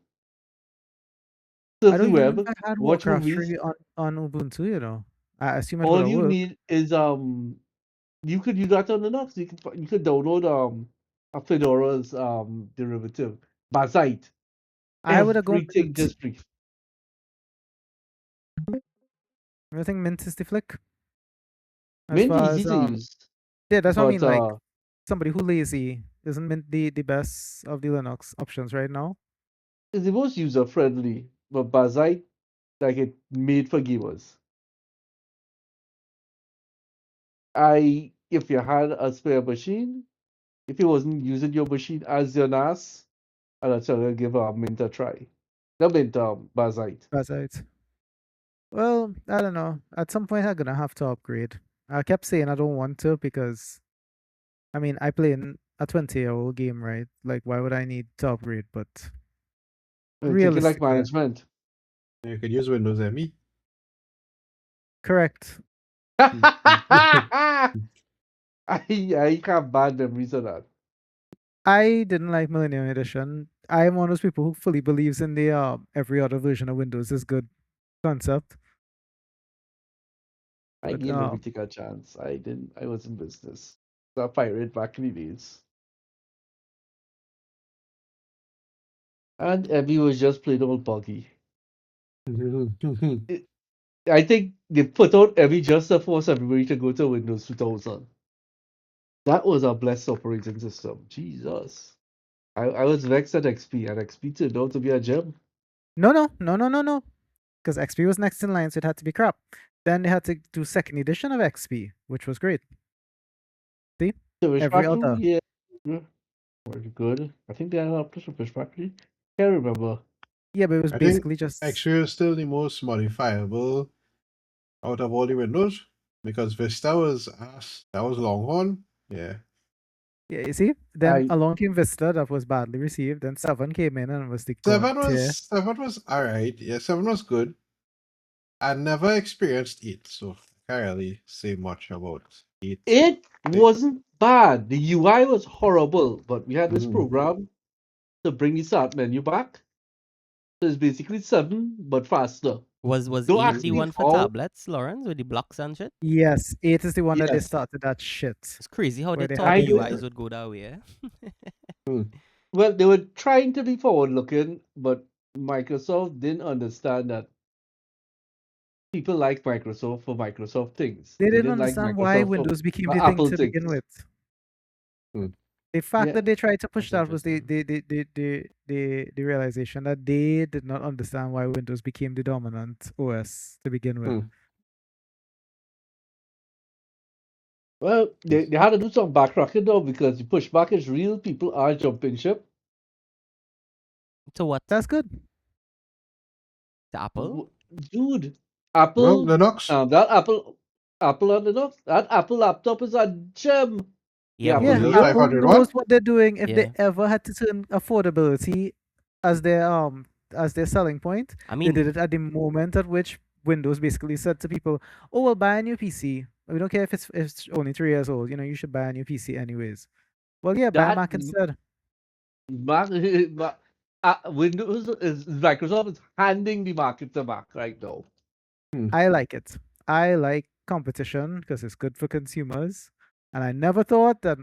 Speaker 2: I
Speaker 3: surf the
Speaker 2: don't even know if
Speaker 3: web,
Speaker 2: I had
Speaker 3: watch
Speaker 2: Warcraft
Speaker 3: movies.
Speaker 2: 3 on Ubuntu, I assume it would
Speaker 3: All
Speaker 2: have
Speaker 3: you
Speaker 2: worked.
Speaker 3: need is you could use that on Linux. You could download a Fedora's derivative, Bazite.
Speaker 2: I would have gone
Speaker 3: Everything
Speaker 2: Mint.
Speaker 3: just free.
Speaker 2: I think Mint is the flick. As
Speaker 3: Mint
Speaker 2: far
Speaker 3: easy
Speaker 2: as
Speaker 3: to use,
Speaker 2: yeah, that's what I
Speaker 3: but
Speaker 2: mean. Like somebody who lazy, isn't Mint the best of the Linux options right now?
Speaker 3: it's the most user friendly. But Bazite, like it made for gamers. If you had a spare machine, if you wasn't using your machine as your NAS, I'd tell you give Mint a try. Not Mint, Bazite.
Speaker 2: Besides, well, I don't know. At some point, I'm gonna have to upgrade. I kept saying I don't want to because, I mean, I play in a 20-year-old game, right? Like, why would I need to upgrade? But
Speaker 3: Taking like
Speaker 2: realistically,
Speaker 3: management.
Speaker 4: You could use Windows ME.
Speaker 2: correct.
Speaker 3: I have bad memories of that.
Speaker 2: I didn't like Millennium Edition. I'm one of those people who fully believes in the every other version of Windows is good concept.
Speaker 3: I
Speaker 2: But
Speaker 3: gave everything a chance. I didn't. I was in business. So I pirate back in the days. And Abby was just plain old buggy. I think they put out Abby just to force everybody to go to Windows 2000. That was our blessed operating system. Jesus. I was vexed at XP, and XP turned out to be a gem.
Speaker 2: no. Because XP was next in line, so it had to be crap. Then they had to do second edition of XP, which was great. See?
Speaker 3: Fish
Speaker 2: Every
Speaker 3: Factory?
Speaker 2: other.
Speaker 3: Yeah. Very good. I think they are up to Fish Factory. Can't remember.
Speaker 2: Yeah, but it was
Speaker 4: I think
Speaker 2: basically just
Speaker 4: XP is still the most modifiable out of all the windows because Vista was ass. That was Longhorn. Yeah.
Speaker 2: yeah, you see? Then
Speaker 3: I
Speaker 2: along came Vista that was badly received. Then 7 came in and was the god tier.
Speaker 4: Seven was alright. Yeah, 7 was good. I never experienced 8, so I can't really say much about 8.
Speaker 3: It wasn't bad. The UI was horrible, but we had this
Speaker 4: Mhm.
Speaker 3: program to bring the start menu back. So it's basically 7, but faster.
Speaker 1: Was
Speaker 3: Don't
Speaker 1: 8
Speaker 3: ask
Speaker 1: the
Speaker 3: me
Speaker 1: one for
Speaker 3: how.
Speaker 1: tablets, Lawrence, with the blocks and shit?
Speaker 2: Yes, 8 is the one that they
Speaker 3: Yes.
Speaker 2: started that shit.
Speaker 1: It's crazy how
Speaker 2: Where
Speaker 1: they
Speaker 2: they
Speaker 1: thought
Speaker 2: had
Speaker 1: the
Speaker 3: to-
Speaker 1: UIs would go that way. Eh?
Speaker 3: Well, they were trying to be forward looking, but Microsoft didn't understand that people like Microsoft for Microsoft things.
Speaker 2: They didn't
Speaker 3: didn't like
Speaker 2: understand why
Speaker 3: Microsoft for
Speaker 2: Windows became the thing
Speaker 3: Apple
Speaker 2: to begin
Speaker 3: things.
Speaker 2: with.
Speaker 4: Hmm.
Speaker 2: The fact
Speaker 3: Yeah.
Speaker 2: that they tried to push
Speaker 1: That's
Speaker 2: that was the realization that they did not understand why Windows became the dominant OS to begin with.
Speaker 4: Hmm.
Speaker 3: Well, they had to do some backtracking though because the pushback is real. People are jumping ship.
Speaker 1: To what?
Speaker 2: That's good.
Speaker 1: To Apple?
Speaker 3: Dude,
Speaker 4: Well,
Speaker 3: Apple,
Speaker 4: Linux.
Speaker 3: that Apple on Linux, that Apple laptop is a gem.
Speaker 1: Yeah,
Speaker 3: The
Speaker 1: but
Speaker 2: Yeah,
Speaker 4: Windows
Speaker 1: look,
Speaker 2: Apple
Speaker 4: 500 one?
Speaker 2: knows what they're doing. If they
Speaker 1: yeah.
Speaker 2: ever had to turn affordability as their selling point,
Speaker 1: I
Speaker 2: they did
Speaker 1: mean,
Speaker 2: it at the moment at which Windows basically said to people, "Oh, well, buy a new PC. We don't care if it's only 3 years old. You know, you should buy a new PC anyways." Well, yeah, buy a
Speaker 3: That
Speaker 2: Mac instead.
Speaker 3: Mac, Windows is Microsoft is handing the market to Mac right now.
Speaker 2: I like it. I like competition because it's good for consumers, and I never thought that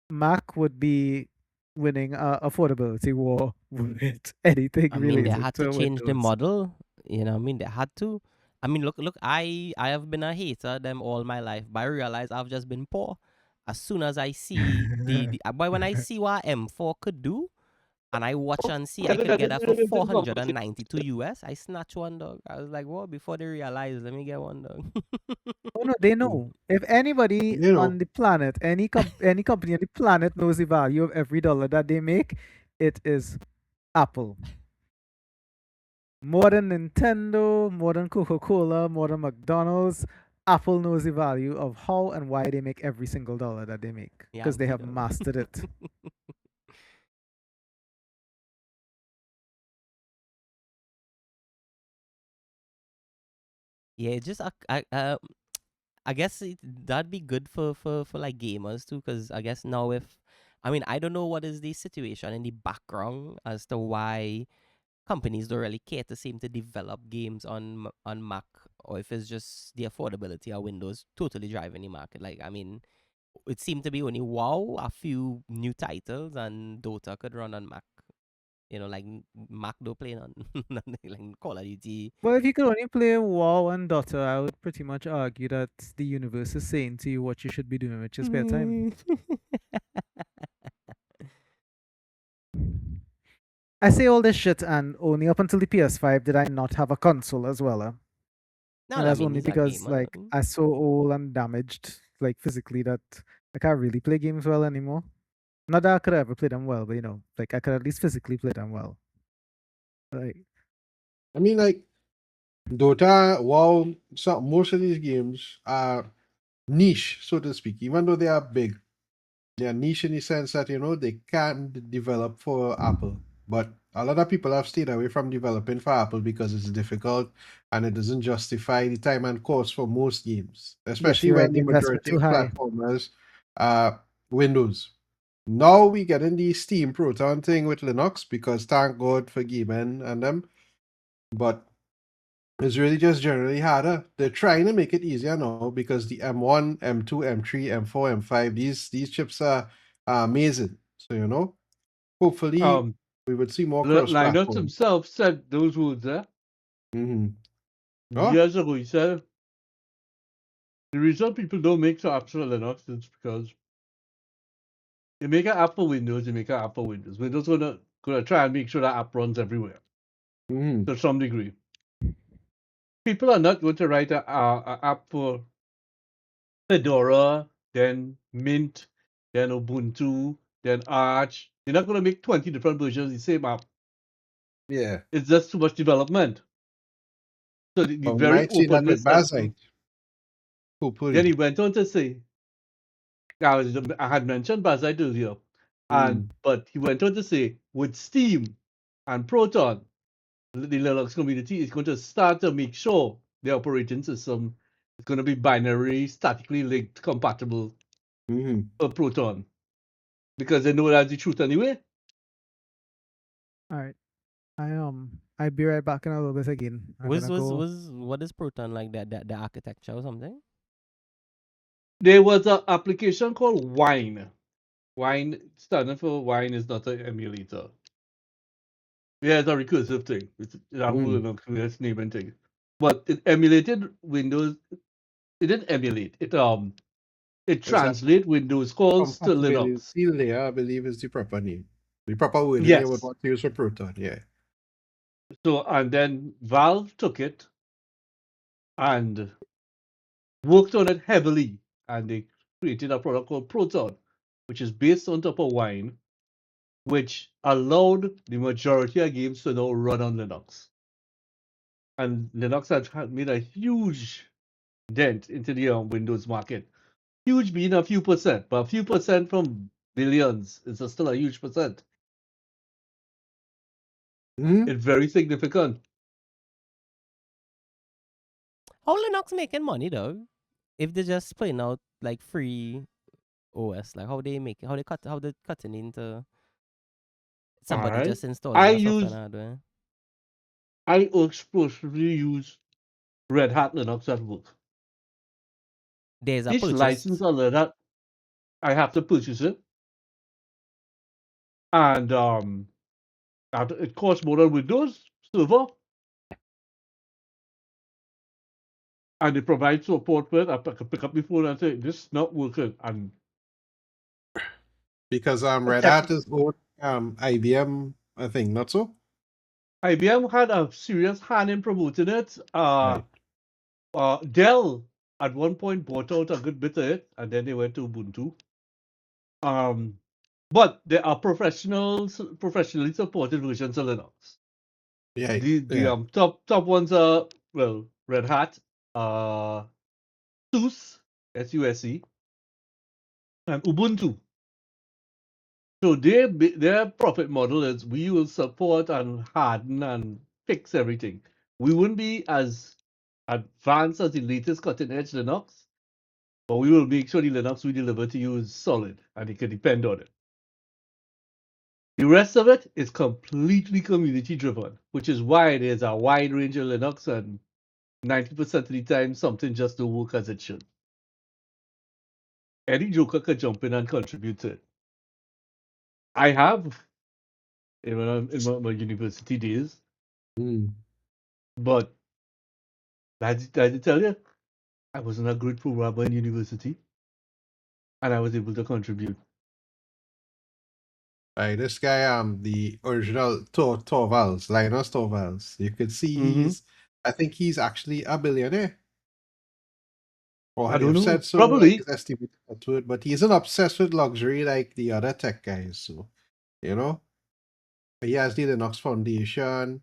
Speaker 2: Mac would be winning a affordability war with anything
Speaker 1: I mean, they
Speaker 2: related
Speaker 1: had to
Speaker 2: to
Speaker 1: change the
Speaker 2: Windows.
Speaker 1: model. You know, what I mean, they had to. I mean, look. I have been a hater of them all my life, but I realize I've just been poor. As soon as I see boy, when I see what M4 could do, and I watch and see I could get that for 492 US, I snatch one dog. I was like, what? Before they realize, let me get one dog.
Speaker 2: Oh no, they know. If anybody
Speaker 4: You know.
Speaker 2: on the planet, any company on the planet knows the value of every dollar that they make, it is Apple. More than Nintendo, more than Coca-Cola, more than McDonald's, Apple knows the value of how and why they make every single dollar that they make because they have
Speaker 1: Yankee dog.
Speaker 2: mastered it.
Speaker 1: Yeah, it just I guess that'd be good for like gamers too, because I guess now if I mean I don't know what is the situation in the background as to why companies don't really care to seem to develop games on Mac, or if it's just the affordability of Windows totally driving the market. Like I mean, it seemed to be only WoW, a few new titles, and Dota could run on Mac. You know, like Mac don't play on like Call of Duty.
Speaker 2: Well, if you could only play WoW and Dota, I would pretty much argue that the universe is saying to you what you should be doing with your spare time. I say all this shit, and only up until the PS5 did I not have a console as well.
Speaker 1: No,
Speaker 2: And
Speaker 1: I
Speaker 2: that's
Speaker 1: mean
Speaker 2: only
Speaker 1: he's a
Speaker 2: because
Speaker 1: gamer.
Speaker 2: like
Speaker 1: No?
Speaker 2: I'm so old and damaged, like physically, that I can't really play games well anymore. Not that I could ever play them well, but you know, like I could at least physically play them well. Like
Speaker 4: I mean, like Dota, WoW, most of these games are niche, so to speak, even though they are big. They are niche in the sense that, you know, they can't develop for Apple. But a lot of people have stayed away from developing for Apple because it's difficult and it doesn't justify the time and cost for most games,
Speaker 2: Yes,
Speaker 4: especially
Speaker 2: you're right.
Speaker 4: when
Speaker 2: The
Speaker 4: the
Speaker 2: investment
Speaker 4: majority
Speaker 2: too
Speaker 4: of
Speaker 2: high.
Speaker 4: platformers are Windows. Now we get in the Steam Proton thing with Linux because thank God for gaming and them. But it's really just generally harder. They're trying to make it easier now because the M1, M2, M3, M4, M5, these chips are amazing. So hopefully we would see more
Speaker 3: Linus
Speaker 4: cross-platform.
Speaker 3: himself said those words there
Speaker 4: Mm-hmm. Oh,
Speaker 3: years ago. He said the reason people don't make apps for Linux is because you make an app for Windows, you make an app for Windows. Windows gonna try and make sure that app runs everywhere
Speaker 4: mm-hmm.
Speaker 3: to some degree. People are not going to write a app for Fedora, then Mint, then Ubuntu, then Arch. You're not going to make 20 different versions of the same app.
Speaker 4: Yeah.
Speaker 3: It's just too much development. So the
Speaker 4: Well, we
Speaker 3: very
Speaker 4: might see that with
Speaker 3: openness that
Speaker 4: Bazite.
Speaker 3: then
Speaker 4: Hopefully.
Speaker 3: he went on to say, I had mentioned Bazite earlier, but he went on to say, with Steam and Proton, the Linux community is going to start to make sure the operating system is going to be binary, statically linked, compatible for Proton, because they know that's the truth anyway.
Speaker 2: All right. I'll be right back in a little bit again. I'm
Speaker 1: Was
Speaker 2: gonna go.
Speaker 1: what is Proton like that the architecture or something?
Speaker 3: There was an application called Wine. Wine, standing for Wine, is not an emulator. Yeah, it's a recursive thing. It's a whole Linux naming thing. But it emulated Windows. It didn't emulate. It
Speaker 4: Is that
Speaker 3: translate Windows calls to
Speaker 4: compatibility
Speaker 3: Linux.
Speaker 4: layer, I believe, is the proper name. The proper wording you would
Speaker 3: Yes.
Speaker 4: want to use for Proton, yeah.
Speaker 3: So and then Valve took it and worked on it heavily, and they created a product called Proton, which is based on top of Wine, which allowed the majority of games to now run on Linux. And Linux had made a huge dent into the Windows market. Huge being a few percent, but a few percent from billions is still a huge percent. It's very significant.
Speaker 1: How Linux making money though? If they're just putting out like free OS, like how they make it, how they cutting into somebody
Speaker 3: I
Speaker 1: just installing
Speaker 3: I
Speaker 1: a software and
Speaker 3: use
Speaker 1: hardware.
Speaker 3: I exclusively use Red Hat Linux at work.
Speaker 1: There's a
Speaker 3: Each license
Speaker 1: purchase.
Speaker 3: on Red Hat, I have to purchase it, and it costs more than Windows Server, and they provide support for it. I can pick up the phone and say this is not working, and
Speaker 4: Because Red Hat is own IBM, I think, not so?
Speaker 3: IBM had a serious hand in promoting it.
Speaker 4: Right.
Speaker 3: Dell at one point bought out a good bit of it, and then they went to Ubuntu. But there are professionally supported versions of Linux.
Speaker 4: Yeah.
Speaker 3: The top ones are Red Hat, SUSE, SUSE, and Ubuntu. So their profit model is we will support and harden and fix everything. We wouldn't be as advanced as the latest cutting edge Linux, but we will make sure the Linux we deliver to you is solid and you can depend on it. The rest of it is completely community driven, which is why there's a wide range of Linux, and 90% of the time something just don't work as it should. Any joker could jump in and contribute to it. I have in my university days, but I tell you, I wasn't a good programmer in university, and I was able to contribute.
Speaker 4: Right, this guy, the original Torvalds, Linus Torvalds. You could see I think he's actually a billionaire. Or
Speaker 3: I
Speaker 4: they
Speaker 3: don't
Speaker 4: have
Speaker 3: know,
Speaker 4: said so, like
Speaker 3: probably.
Speaker 4: his estimated net worth, but he isn't obsessed with luxury like the other tech guys. So, you know, he has the Linux Foundation.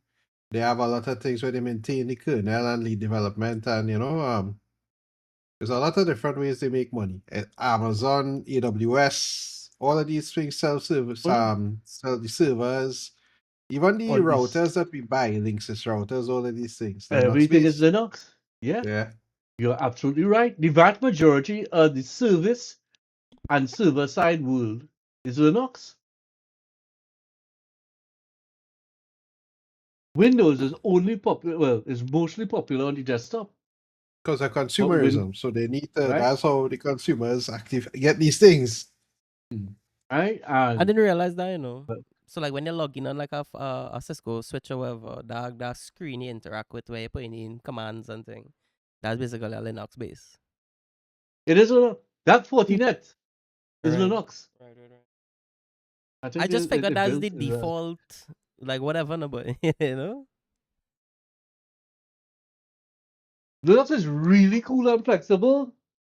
Speaker 4: They have a lot of things where they maintain the kernel and lead development, and there's a lot of different ways they make money. Amazon, AWS, all of these things sell service,
Speaker 3: Oh, yeah.
Speaker 4: sell the servers. Even the
Speaker 3: on this.
Speaker 4: routers that we buy, Linksys routers, all of these things,
Speaker 3: Everything is
Speaker 4: Linux-based.
Speaker 3: Linux. Yeah,
Speaker 4: Yeah.
Speaker 3: you're absolutely right. The vast majority of the service and server-side world is Linux. Windows is only popular, well, is mostly popular on the desktop.
Speaker 4: Because of
Speaker 3: But
Speaker 4: consumerism. So they need to,
Speaker 3: right,
Speaker 4: that's how the consumers get these things.
Speaker 3: right,
Speaker 1: I
Speaker 3: and
Speaker 1: didn't realize that, you know.
Speaker 3: but
Speaker 1: So like when you're logging on like a Cisco switch or whatever, that screen you interact with where you're putting in commands and thing, that's basically a Linux base.
Speaker 3: it is Linux. That Fortinet is
Speaker 1: Right.
Speaker 3: Linux.
Speaker 1: Right, right, right.
Speaker 3: I
Speaker 1: I
Speaker 3: think
Speaker 1: just figured
Speaker 3: it
Speaker 1: that's
Speaker 3: built
Speaker 1: the default, like whatever, no, but you know.
Speaker 3: Linux is really cool and flexible,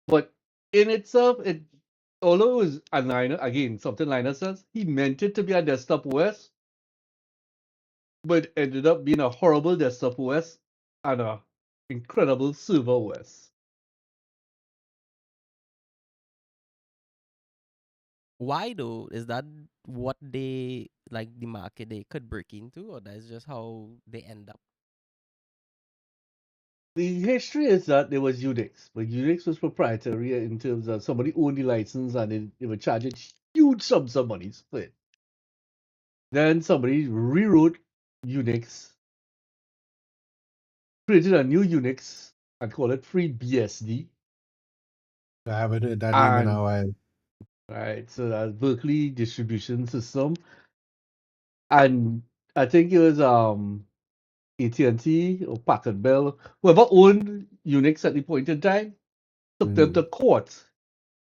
Speaker 3: but in itself, although it was a Linus, again, something Linus says, he meant it to be a desktop OS, but ended up being a horrible desktop OS and a incredible server OS.
Speaker 1: Why though? Is that what they like the market they could break into, or that's just how they end up?
Speaker 3: The history is that there was Unix, but Unix was proprietary in terms of somebody owned the license and they were charging huge sums of money for it. Then somebody rewrote Unix, created a new Unix and called it FreeBSD.
Speaker 4: I haven't heard that name in a
Speaker 3: And
Speaker 4: while.
Speaker 3: right, so that's Berkeley distribution system. And I think it was AT&T or Packard Bell, whoever owned Unix at the point in time, took them to court.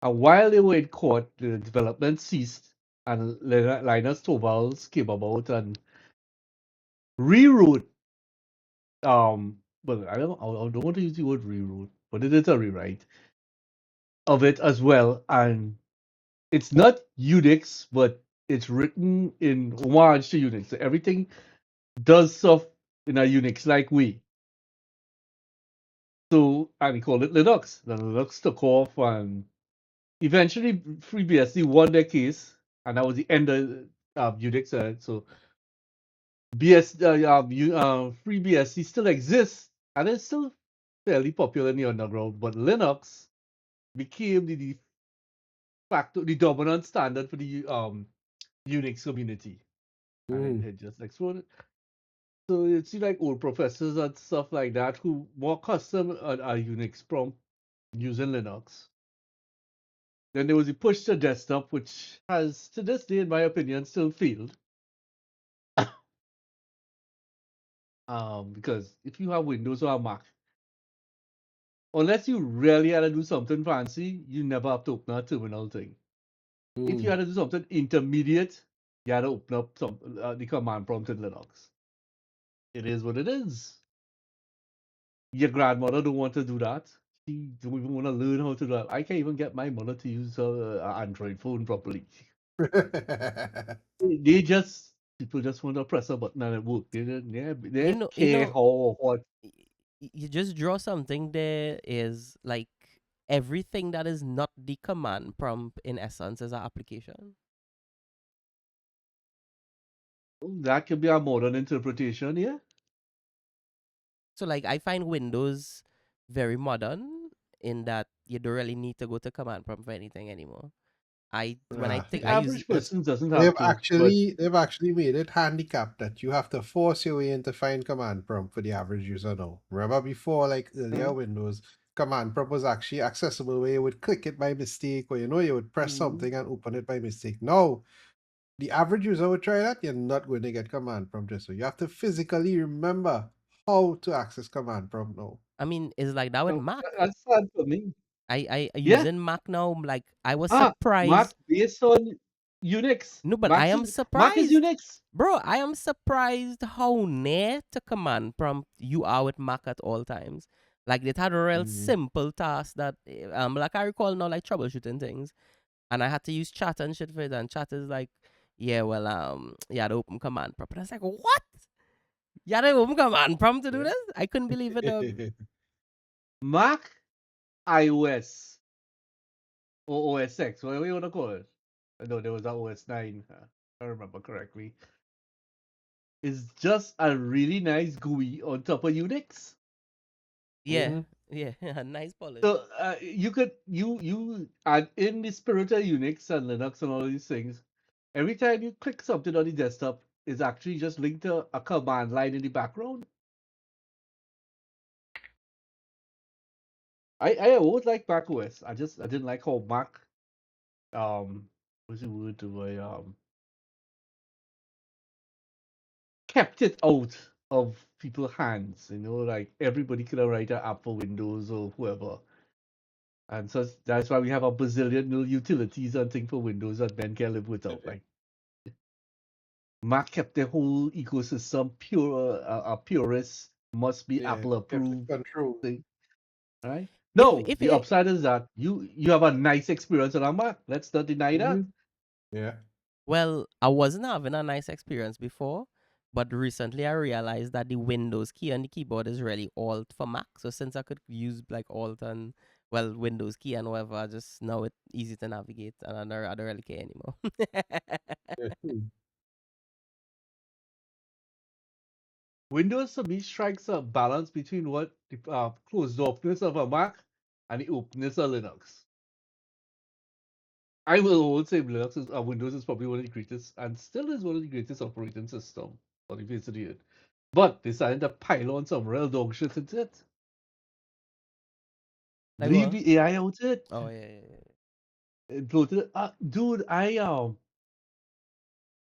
Speaker 3: And while they were in court, the development ceased, and Linus Torvalds came about and rewrote. Well, I don't want to use the word rewrote, but it is a rewrite of it as well. And it's not Unix, but it's written in homage to Unix. So everything does stuff in a Unix-like way. So, and he called it Linux. Then Linux took off, and eventually FreeBSD won their case, and that was the end of Unix. So FreeBSD still exists, and it's still fairly popular in the underground. But Linux became the de facto, the dominant standard for the Unix community, and it just exploded. So you see, like old professors and stuff like that who more custom a Unix prompt using Linux. Then there was the push to desktop, which has, to this day, in my opinion, still failed. Because if you have Windows or a Mac, unless you really had to do something fancy, you never have to open a terminal thing. If you had to do something intermediate, you had to open up the command prompt in Linux. It is what it is. Your grandmother don't want to do that. She don't even want to learn how to do that. I can't even get my mother to use an Android phone properly. They just people just want to press a button and it works. They don't
Speaker 1: You
Speaker 3: care
Speaker 1: know,
Speaker 3: how what.
Speaker 1: you just draw something there is like everything that is not the command prompt in essence is an application.
Speaker 3: That could be a modern interpretation, yeah.
Speaker 1: So like I find Windows very modern in that you don't really need to go to command prompt for anything anymore. When I
Speaker 4: Yeah,
Speaker 1: think
Speaker 3: The
Speaker 1: I use
Speaker 3: average person doesn't have
Speaker 4: they've
Speaker 3: to, but
Speaker 4: actually made it handicapped that you have to force your way into find command prompt for the average user now. Remember before, like earlier Windows, command prompt was actually accessible where you would click it by mistake, or you would press something and open it by mistake. Now, the average user would try that, you're not going to get command prompt just so. You have to physically remember how to access command prompt now.
Speaker 1: I mean it's like that with Mac.
Speaker 3: that's sad for me.
Speaker 1: I
Speaker 3: Yeah.
Speaker 1: using Mac now. Like I was
Speaker 3: Mac
Speaker 1: surprised.
Speaker 3: based on Unix.
Speaker 1: No, but I am
Speaker 3: Mac is
Speaker 1: surprised.
Speaker 3: Unix.
Speaker 1: Bro, I am surprised how near to command prompt you are with Mac at all times. Like they had a real simple task that like I recall now like troubleshooting things. And I had to use chat and shit for it, and chat is like, yeah, well, you had to open command prompt. And I was like, what? You had to open command prompt to do this? I couldn't believe it, dog.
Speaker 3: Mac, iOS, or OS X, whatever you want to call it. I know there was a OS 9, if I remember correctly. is just a really nice GUI on top of Unix.
Speaker 1: Yeah,
Speaker 4: Mm-hmm.
Speaker 1: yeah, a nice polish.
Speaker 3: So you could you and in the spirit of Unix and Linux and all these things, every time you click something on the desktop, is actually just linked to a command line in the background. I always like Mac OS. I didn't like how Mac what's the word to kept it out of people's hands. You know, like everybody could write an app for Windows or whoever. And so that's why we have a bazillion little utilities and things for Windows that men can live without. Like Mac kept the whole ecosystem pure, purist, must be
Speaker 4: Yeah,
Speaker 3: Apple
Speaker 4: kept it
Speaker 3: approved
Speaker 4: control.
Speaker 3: thing, right?
Speaker 1: If
Speaker 3: No,
Speaker 1: if
Speaker 3: the
Speaker 1: it
Speaker 3: upside is that you have a nice experience on a Mac. Let's not deny that.
Speaker 4: Mm-hmm. Yeah.
Speaker 1: well, I wasn't having a nice experience before, but recently I realized that the Windows key on the keyboard is really Alt for Mac. So since I could use like Alt and well Windows key and whatever, I just now it's easy to navigate, and I don't really care anymore.
Speaker 4: Yeah.
Speaker 3: Windows to me strikes a balance between what the closed offness of a Mac and the openness of Linux. I will always say Linux is Windows is probably one of the greatest and still is one of the greatest operating system on the face of the earth. But they decided to pile on some real dog shit into it.
Speaker 1: Like
Speaker 3: Leave
Speaker 1: what?
Speaker 3: the AI out of it.
Speaker 1: Oh yeah, yeah, yeah.
Speaker 3: It bloated it. Dude,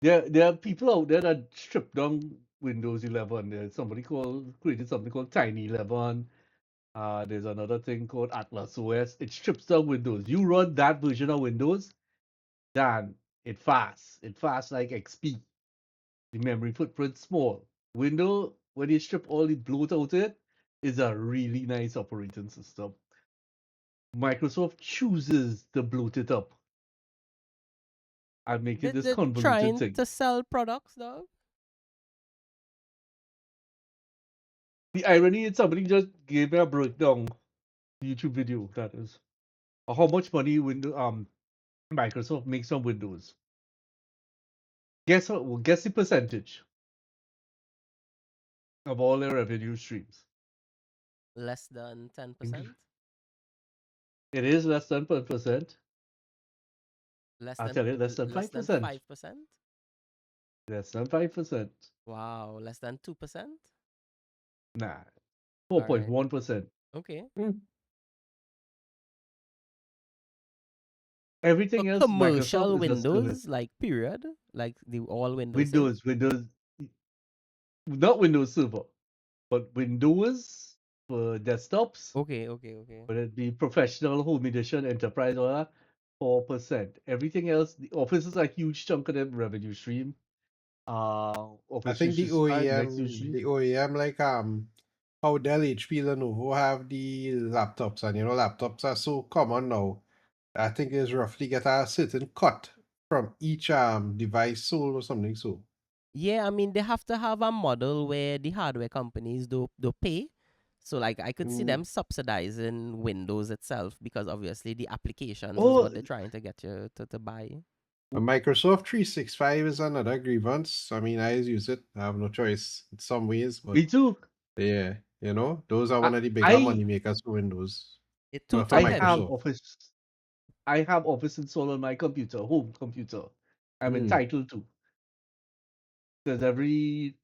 Speaker 3: there are people out there that strip down Windows 11. There's somebody created something called Tiny 11. There's another thing called Atlas OS. It strips down Windows. You run that version of Windows, then it fast. It fast like XP. The memory footprint small. Windows, when you strip all the bloat out of it, is a really nice operating system. Microsoft chooses to bloat it up and make it this
Speaker 1: They're
Speaker 3: convoluted
Speaker 1: trying
Speaker 3: thing.
Speaker 1: to sell products, though.
Speaker 3: The irony is somebody just gave me a breakdown YouTube video that is how much money Microsoft makes on Windows. Guess what? Well, guess the percentage of all their revenue streams.
Speaker 1: Less than
Speaker 3: It
Speaker 1: 10%,
Speaker 3: is less than 10%.
Speaker 1: less
Speaker 3: I'll
Speaker 1: than
Speaker 3: tell you, less than
Speaker 1: less than
Speaker 3: 5%.
Speaker 1: 5%.
Speaker 3: Less than 5%.
Speaker 1: Wow, less than 2%.
Speaker 3: Nah,
Speaker 1: All right.
Speaker 3: 4.1%.
Speaker 1: Okay. For
Speaker 3: Everything else,
Speaker 1: commercial
Speaker 3: Microsoft is just gonna
Speaker 1: Windows, like period, like the all Windows thing.
Speaker 3: Windows, not Windows Server, but Windows for desktops.
Speaker 1: Okay, okay, okay.
Speaker 3: Whether it be professional, home edition, enterprise, or that, 4%. Everything else, the Office is a huge chunk of the revenue stream.
Speaker 4: I
Speaker 3: Office
Speaker 4: think
Speaker 3: 365, next new stream.
Speaker 4: The OEM like how Dell, HP, Lenovo have the laptops, and laptops are so common now. I think is roughly get a certain cut from each device sold or something so.
Speaker 1: Yeah, I mean they have to have a model where the hardware companies do pay. So like I could see
Speaker 4: Mm.
Speaker 1: them subsidizing Windows itself because obviously the applications is
Speaker 3: Oh,
Speaker 1: what they're trying to get you to buy.
Speaker 4: Microsoft 365 is another grievance. I mean, I use it. I have no choice in some ways, but
Speaker 3: me too.
Speaker 4: yeah, those are
Speaker 3: I
Speaker 4: one of the bigger
Speaker 3: I,
Speaker 4: money makers for Windows.
Speaker 1: It's too
Speaker 4: Well, for
Speaker 3: I
Speaker 1: top
Speaker 3: have
Speaker 1: heavy.
Speaker 4: Microsoft.
Speaker 3: Office. I have Office installed on my computer, home computer. I'm
Speaker 4: Mm.
Speaker 3: entitled to because every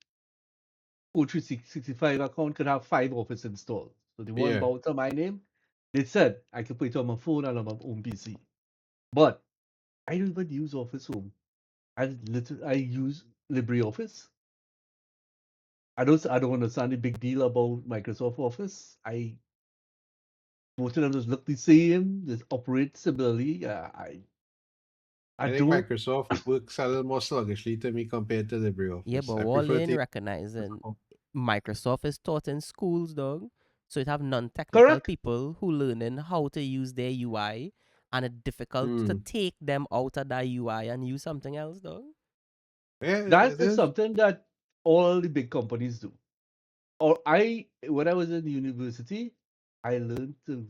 Speaker 3: O365 account could have 5 Office installed. So the one
Speaker 4: Yeah.
Speaker 3: bought on my name, they said I could put it on my phone and on my own PC. But I don't even use Office Home. I use LibreOffice. I don't understand the big deal about Microsoft Office. Both of them just look the same, just operate similarly. I
Speaker 4: I think
Speaker 3: don't.
Speaker 4: Microsoft works a little more sluggishly to me compared to
Speaker 1: Yeah,
Speaker 4: LibreOffice.
Speaker 1: but
Speaker 4: I
Speaker 1: all
Speaker 4: prefer
Speaker 1: in
Speaker 4: to
Speaker 1: recognizing Microsoft is taught in schools, dog. So it have non-technical
Speaker 3: Correct.
Speaker 1: people who learning how to use their UI, and it's difficult to
Speaker 4: Mm.
Speaker 1: take them out of that UI and use something else, dog.
Speaker 4: Yeah,
Speaker 3: That
Speaker 4: it
Speaker 3: is
Speaker 4: is.
Speaker 3: something that all the big companies do. When I was in university, I learned to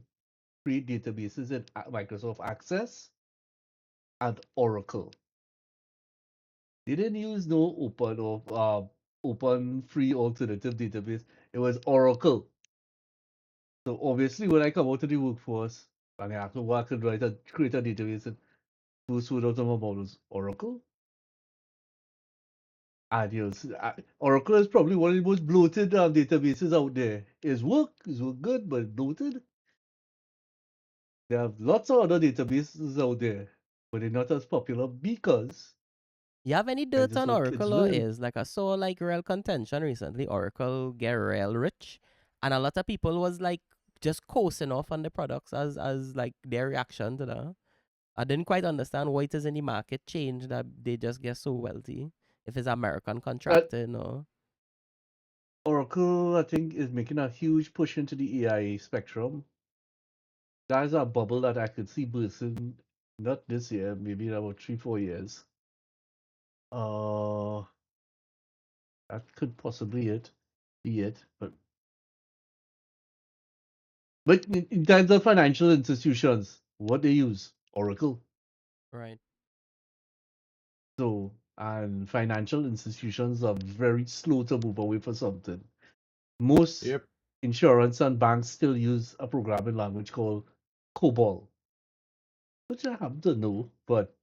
Speaker 3: create databases in Microsoft Access and Oracle. They didn't use no Open or open, free, alternative database. It was Oracle. So obviously, when I come out to the workforce, and I have to work and create a database, and first word out of my mouth was Oracle. And Oracle is probably one of the most bloated databases out there. It's work good, but bloated. There are lots of other databases out there, but they're not as popular because
Speaker 1: You have any
Speaker 3: I
Speaker 1: dirt
Speaker 3: just
Speaker 1: on
Speaker 3: want kids
Speaker 1: Oracle or
Speaker 3: learn.
Speaker 1: is? Like I saw like real contention recently. Oracle get real rich, and a lot of people was like just coasting off on the products as like their reaction to that. I didn't quite understand why it is in the market change that they just get so wealthy. If it's American
Speaker 3: But
Speaker 1: contracting or
Speaker 3: Oracle, I think, is making a huge push into the AI spectrum. That's a bubble that I could see bursting, not this year, maybe in about 3, 4 years. Uh, that could possibly be it. But in terms of financial institutions, what they use, Oracle.
Speaker 1: right.
Speaker 3: So, and financial institutions are very slow to move away from something. Most
Speaker 4: Yep.
Speaker 3: insurance and banks still use a programming language called COBOL, which I happen to know, but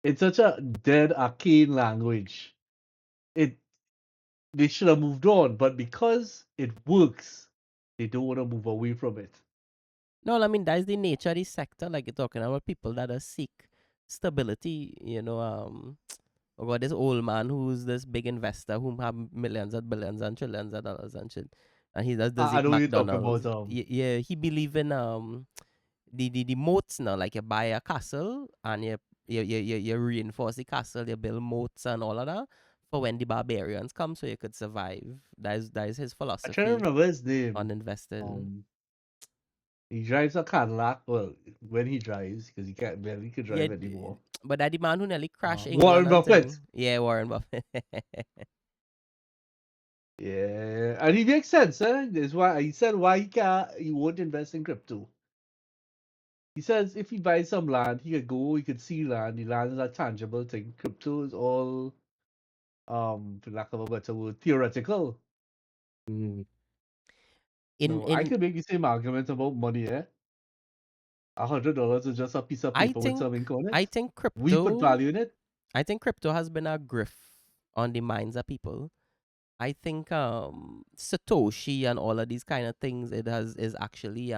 Speaker 3: it's such a dead arcane language. It They should have moved on, but because it works, they don't want to move away from it.
Speaker 1: No, I mean that's the nature of the sector. Like you're talking about people that are seek stability. Oh God, this old man who's this big investor who have millions and billions and trillions of dollars and shit, and he does
Speaker 3: I
Speaker 1: it
Speaker 3: know what you're talking about.
Speaker 1: McDonald's. Yeah, he believe in the moats now. Like you buy a castle and you reinforce the castle, you build moats and all of that for when the barbarians come, so you could survive. That is his
Speaker 3: I try to
Speaker 1: philosophy
Speaker 3: remember his
Speaker 1: on
Speaker 3: name.
Speaker 1: investing.
Speaker 3: He drives a Cadillac. Well, when he drives, because he can't barely could
Speaker 1: Yeah,
Speaker 3: drive anymore.
Speaker 1: but that the man who nearly crashed
Speaker 3: Warren
Speaker 1: England and
Speaker 3: Buffett.
Speaker 1: thing. Yeah, Warren Buffett.
Speaker 3: Yeah, and he makes sense, eh? That's why he said why he won't invest in crypto. He says if he buys some land, he could see land. The land is a tangible thing. Crypto is all, for lack of a better word, theoretical.
Speaker 4: Mm.
Speaker 1: in
Speaker 3: No, I
Speaker 1: in
Speaker 3: could make the same argument about money, eh? $100 is just a piece of
Speaker 1: I
Speaker 3: paper with
Speaker 1: think
Speaker 3: some ink on
Speaker 1: I
Speaker 3: it.
Speaker 1: think
Speaker 3: We put
Speaker 1: crypto
Speaker 3: value in it.
Speaker 1: I think crypto has been a grift on the minds of people. I think Satoshi and all of these kind of things it has is actually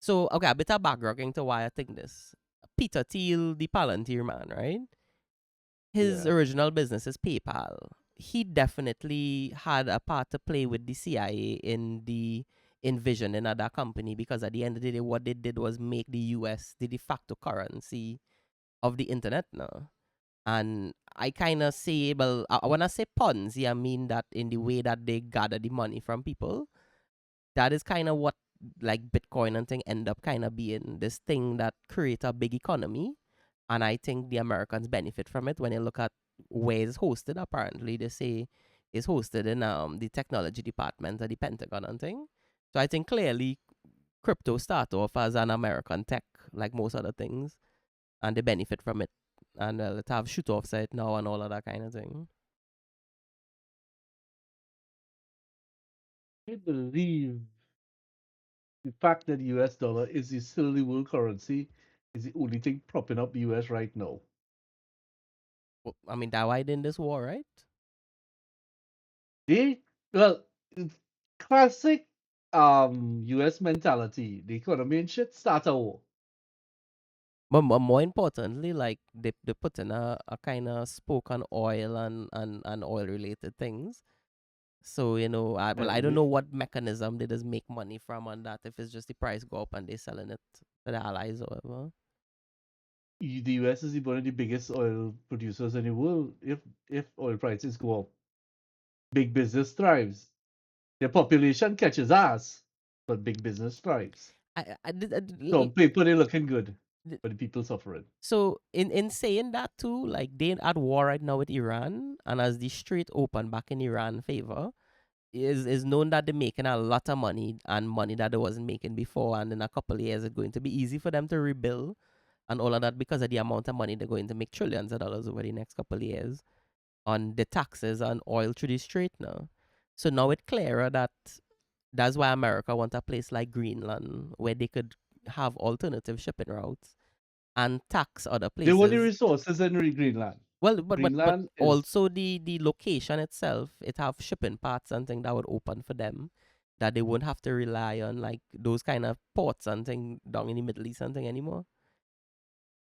Speaker 1: so okay, a bit of background into why I think this. Peter Thiel, the Palantir man, right? His
Speaker 3: Yeah.
Speaker 1: original business is PayPal. He definitely had a part to play with the CIA in the envisioning of that company because at the end of the day, what they did was make the US the de facto currency of the internet now. And I kind of say, well, when I say Ponzi, I mean that in the way that they gather the money from people. That is kind of what like Bitcoin and thing end up kind of being this thing that create a big economy. And I think the Americans benefit from it when you look at where it's hosted. Apparently, they say it's hosted in the technology department of the Pentagon and thing. So I think clearly crypto start off as an American tech, like most other things, and they benefit from it. And it have shoot off site now and all of that kind of thing.
Speaker 3: I believe the fact that the US dollar still the world currency is the only thing propping up the US right now.
Speaker 1: Well, I mean, that why in this war, right?
Speaker 3: They well, it's classic US mentality. The economy and shit start a war.
Speaker 1: But more importantly, like they put in a kind of spoke on oil and oil related things. So I
Speaker 3: And
Speaker 1: don't know what mechanism they just make money from on that. If it's just the price go up and they selling it to the allies or whatever.
Speaker 3: the US is one of the biggest oil producers in the world. If oil prices go up, big business thrives. The population catches ass, but big business thrives. So on paper they're looking good,
Speaker 1: did-
Speaker 3: but the people suffering.
Speaker 1: so in saying that too, like they at war right now with Iran, and as the Strait open back in Iran favor, is known that they're making a lot of money and money that they wasn't making before, and in a couple of years it's going to be easy for them to rebuild and all of that because of the amount of money they're going to make trillions of dollars over the next couple of years. on the taxes on oil through the strait now. So now it's clearer that that's why America want a place like Greenland where they could have alternative shipping routes and tax other
Speaker 3: They want the
Speaker 1: places.
Speaker 3: resources in Greenland.
Speaker 1: Well, but
Speaker 3: Greenland is
Speaker 1: also the location itself, it have shipping paths and thing that would open for them, that they won't have to rely on like those kind of ports and thing down in the Middle East and thing anymore.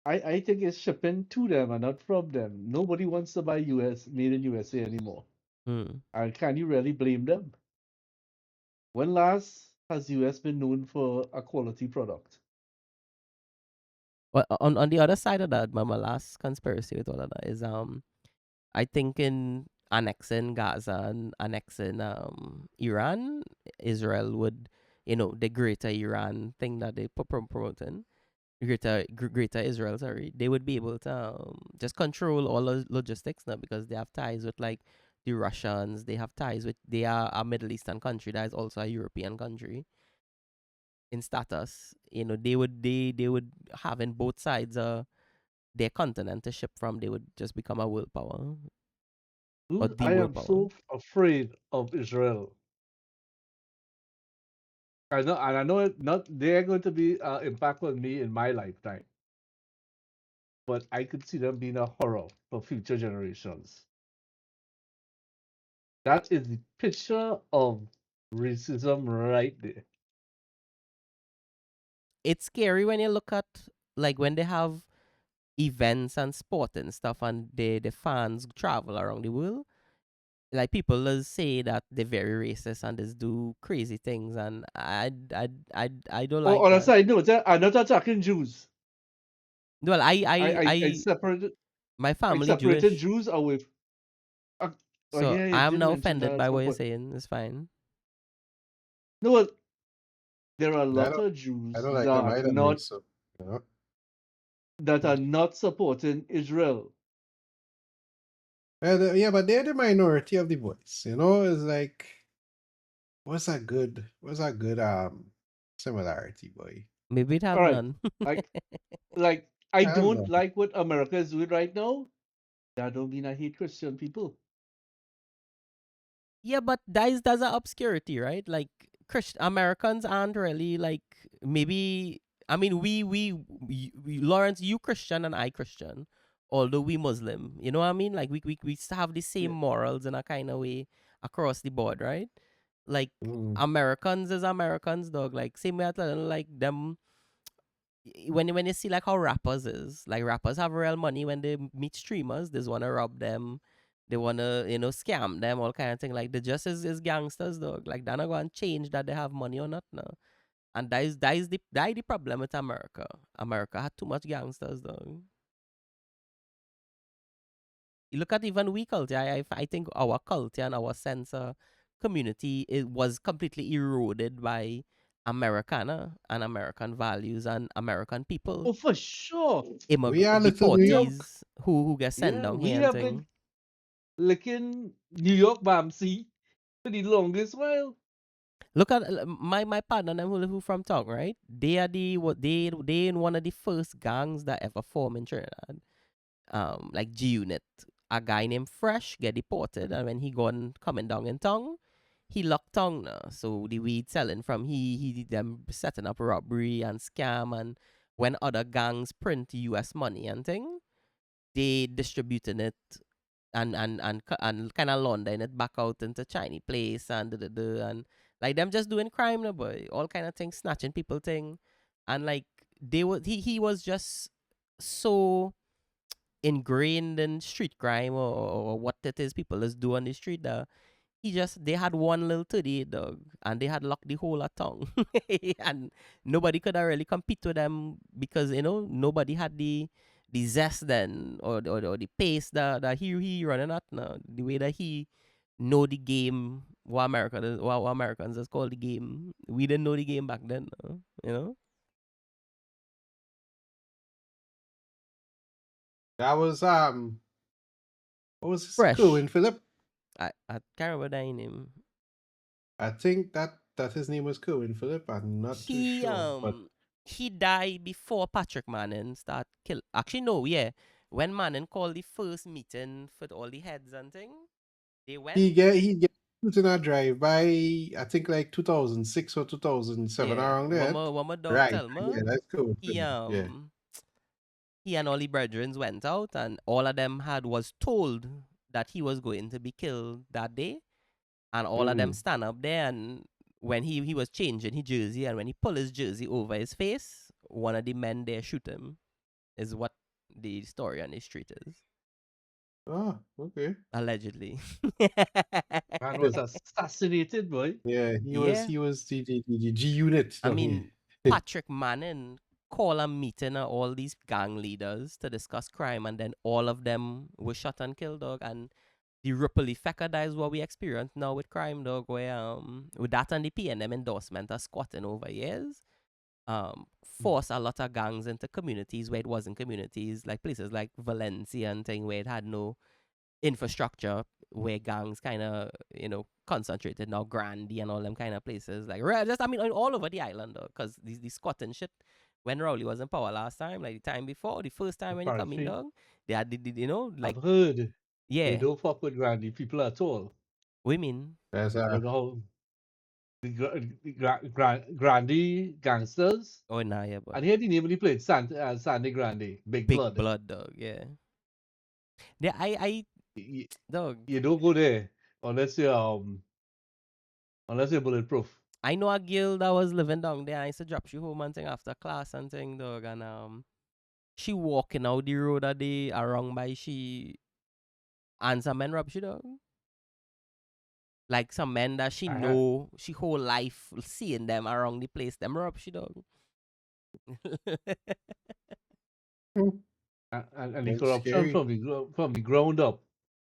Speaker 3: I think it's shipping to them and not from them. Nobody wants to buy US made in USA anymore.
Speaker 1: Hmm.
Speaker 3: And can you really blame them? When last has US been known for a quality product?
Speaker 1: Well, on the other side of that, my last conspiracy with all of that is I think in annexing Gaza and annexing Iran, Israel would, the greater Iran thing that they promoting, greater Israel, sorry, they would be able to just control all logistics now because they have ties with like the Russians, they are a Middle Eastern country that is also a European country in status. They would have in both sides their continent to ship from. They would just become a world power or
Speaker 3: Dude,
Speaker 1: the
Speaker 3: I
Speaker 1: world
Speaker 3: am
Speaker 1: power.
Speaker 3: so afraid of Israel. I know it not they're going to be impact on me in my lifetime, but I could see them being a horror for future generations. That is the picture of racism right there.
Speaker 1: It's scary when you look at like when they have events and sport and stuff and the fans travel around the world. Like people will say that they're very racist and just do crazy things, and I don't
Speaker 3: Oh,
Speaker 1: like
Speaker 3: on a
Speaker 1: that.
Speaker 3: side note, I'm not attacking Jews.
Speaker 1: Well,
Speaker 3: I
Speaker 1: I
Speaker 3: separated
Speaker 1: my
Speaker 3: I
Speaker 1: family
Speaker 3: separated
Speaker 1: Jewish,
Speaker 3: Jews away. Uh, oh
Speaker 1: so
Speaker 3: yeah, you
Speaker 1: I am
Speaker 3: did
Speaker 1: now
Speaker 3: mention that
Speaker 1: offended
Speaker 3: at
Speaker 1: by
Speaker 3: some
Speaker 1: what you're
Speaker 3: point.
Speaker 1: saying. It's fine.
Speaker 3: No, well, there are a
Speaker 4: I
Speaker 3: lot
Speaker 4: don't
Speaker 3: of
Speaker 4: I
Speaker 3: Jews
Speaker 4: don't like them either, me, so you know.
Speaker 3: that are not supporting Israel.
Speaker 4: Yeah, but they're the minority of the voice. It's like what's a good similarity, boy?
Speaker 1: Maybe it
Speaker 3: All
Speaker 1: have
Speaker 3: right,
Speaker 1: none.
Speaker 3: like I
Speaker 4: I don't
Speaker 3: don't
Speaker 4: know.
Speaker 3: like what America is doing right now. That don't mean I hate Christian people.
Speaker 1: Yeah, but that's an obscurity, right? Like Christian Americans aren't really like maybe. I mean, we Lawrence, you Christian and I Christian, although we Muslim. You know what I mean? Like we still have the same
Speaker 3: Yeah.
Speaker 1: morals in a kind of way across the board, right? Like
Speaker 4: Mm.
Speaker 1: Americans is Americans, dog. Like same way I tell them, like them when you see like how rappers is, like rappers have real money when they meet streamers, they just wanna rob them, they wanna, scam them, all kind of thing. Like the just is gangsters, dog. Like they're not gonna change that they have money or not now. And that is the problem with America. America had too much gangsters, dog. You look at even we culture. I think our culture and our sense of community, it was completely eroded by Americana and American values and American people.
Speaker 3: Oh, for sure.
Speaker 4: We are little New
Speaker 3: We have,
Speaker 4: York.
Speaker 1: Deportees who get sent
Speaker 3: yeah,
Speaker 1: down
Speaker 3: we
Speaker 1: here and
Speaker 3: have been
Speaker 1: thing.
Speaker 3: licking New York Bamsi for the longest while.
Speaker 1: Look at my partner them who from town, right? They are they in one of the first gangs that ever formed in Trinidad. Like G Unit. A guy named Fresh get deported, and when he gone coming down in town, he locked tongue now. So the weed selling from he them setting up robbery and scam, and when other gangs print US money and thing, they distributing it and kind of laundering it back out into Chinese place and and like them just doing crime now, boy. All kind of things, snatching people thing, and like he was just so ingrained in street crime or what it is people just do on the street. They had one little 38 dog and they had locked the whole of town, and nobody could have really compete with them because nobody had the zest then or the pace that he running at now, the way that he know the game. What Americans just call the game, we didn't know the game back then, you know.
Speaker 4: That was what was this?
Speaker 1: Fresh.
Speaker 4: Kerwin Phillip?
Speaker 1: I can't remember that name.
Speaker 4: I think that his name was Kerwin Phillip. I'm not too
Speaker 1: he
Speaker 4: sure, but
Speaker 1: um he died before Patrick Manning start kill. Actually, no, yeah. when Manning called the first meeting for all the heads and thing, they went.
Speaker 4: He get put in a drive by I think like 2006 or 2007
Speaker 1: Yeah,
Speaker 4: around there.
Speaker 1: one more dog
Speaker 4: Right.
Speaker 1: tell me
Speaker 4: Yeah, that's cool.
Speaker 1: he
Speaker 4: Yeah.
Speaker 1: he and all the brethren went out, and all of them was told that he was going to be killed that day, and all of them stand up there, and when he was changing his jersey, and when he pulled his jersey over his face, one of the men there shoot him, is what the story on the street is.
Speaker 4: Oh, okay.
Speaker 1: Allegedly.
Speaker 3: Man was assassinated, boy.
Speaker 4: Yeah,
Speaker 1: Yeah.
Speaker 4: he was the G unit
Speaker 1: I
Speaker 4: down here.
Speaker 1: mean, Patrick Manning called a meeting of all these gang leaders to discuss crime, and then all of them were shot and killed, dog. And the ripple effect of that is what we experience now with crime, dog, where with that and the PNM endorsement are squatting over years, force a lot of gangs into communities where it wasn't communities, like places like Valencia and thing where it had no infrastructure, where gangs kind of concentrated now, Grandy and all them kind of places, like just all over the island, because these squatting shit, when Rowley was in power last time, like the time before, the first time when you come in,
Speaker 3: Apparently,
Speaker 1: dog, they had like,
Speaker 3: I've heard they
Speaker 1: yeah,
Speaker 3: don't fuck with Grandy people at all.
Speaker 1: women.
Speaker 4: There's
Speaker 3: I don't know how the Grandy gangsters.
Speaker 1: Oh nah, yeah, but
Speaker 3: And here the name of the place, Sandy Grande, Big
Speaker 1: big
Speaker 3: Blood.
Speaker 1: blood, dog, yeah. Yeah, I
Speaker 3: You,
Speaker 1: dog,
Speaker 3: you don't go there unless you're bulletproof.
Speaker 1: I know a girl that was living down there. I used to drop she home and thing after class and thing, dog, and she walking out the road that day around by she, and some men rob she, dog. Like some men that she
Speaker 3: Uh-huh.
Speaker 1: know she whole life seeing them around the place, them rob she, dog.
Speaker 3: And the
Speaker 4: That's
Speaker 3: corruption
Speaker 4: scary.
Speaker 3: from the ground up.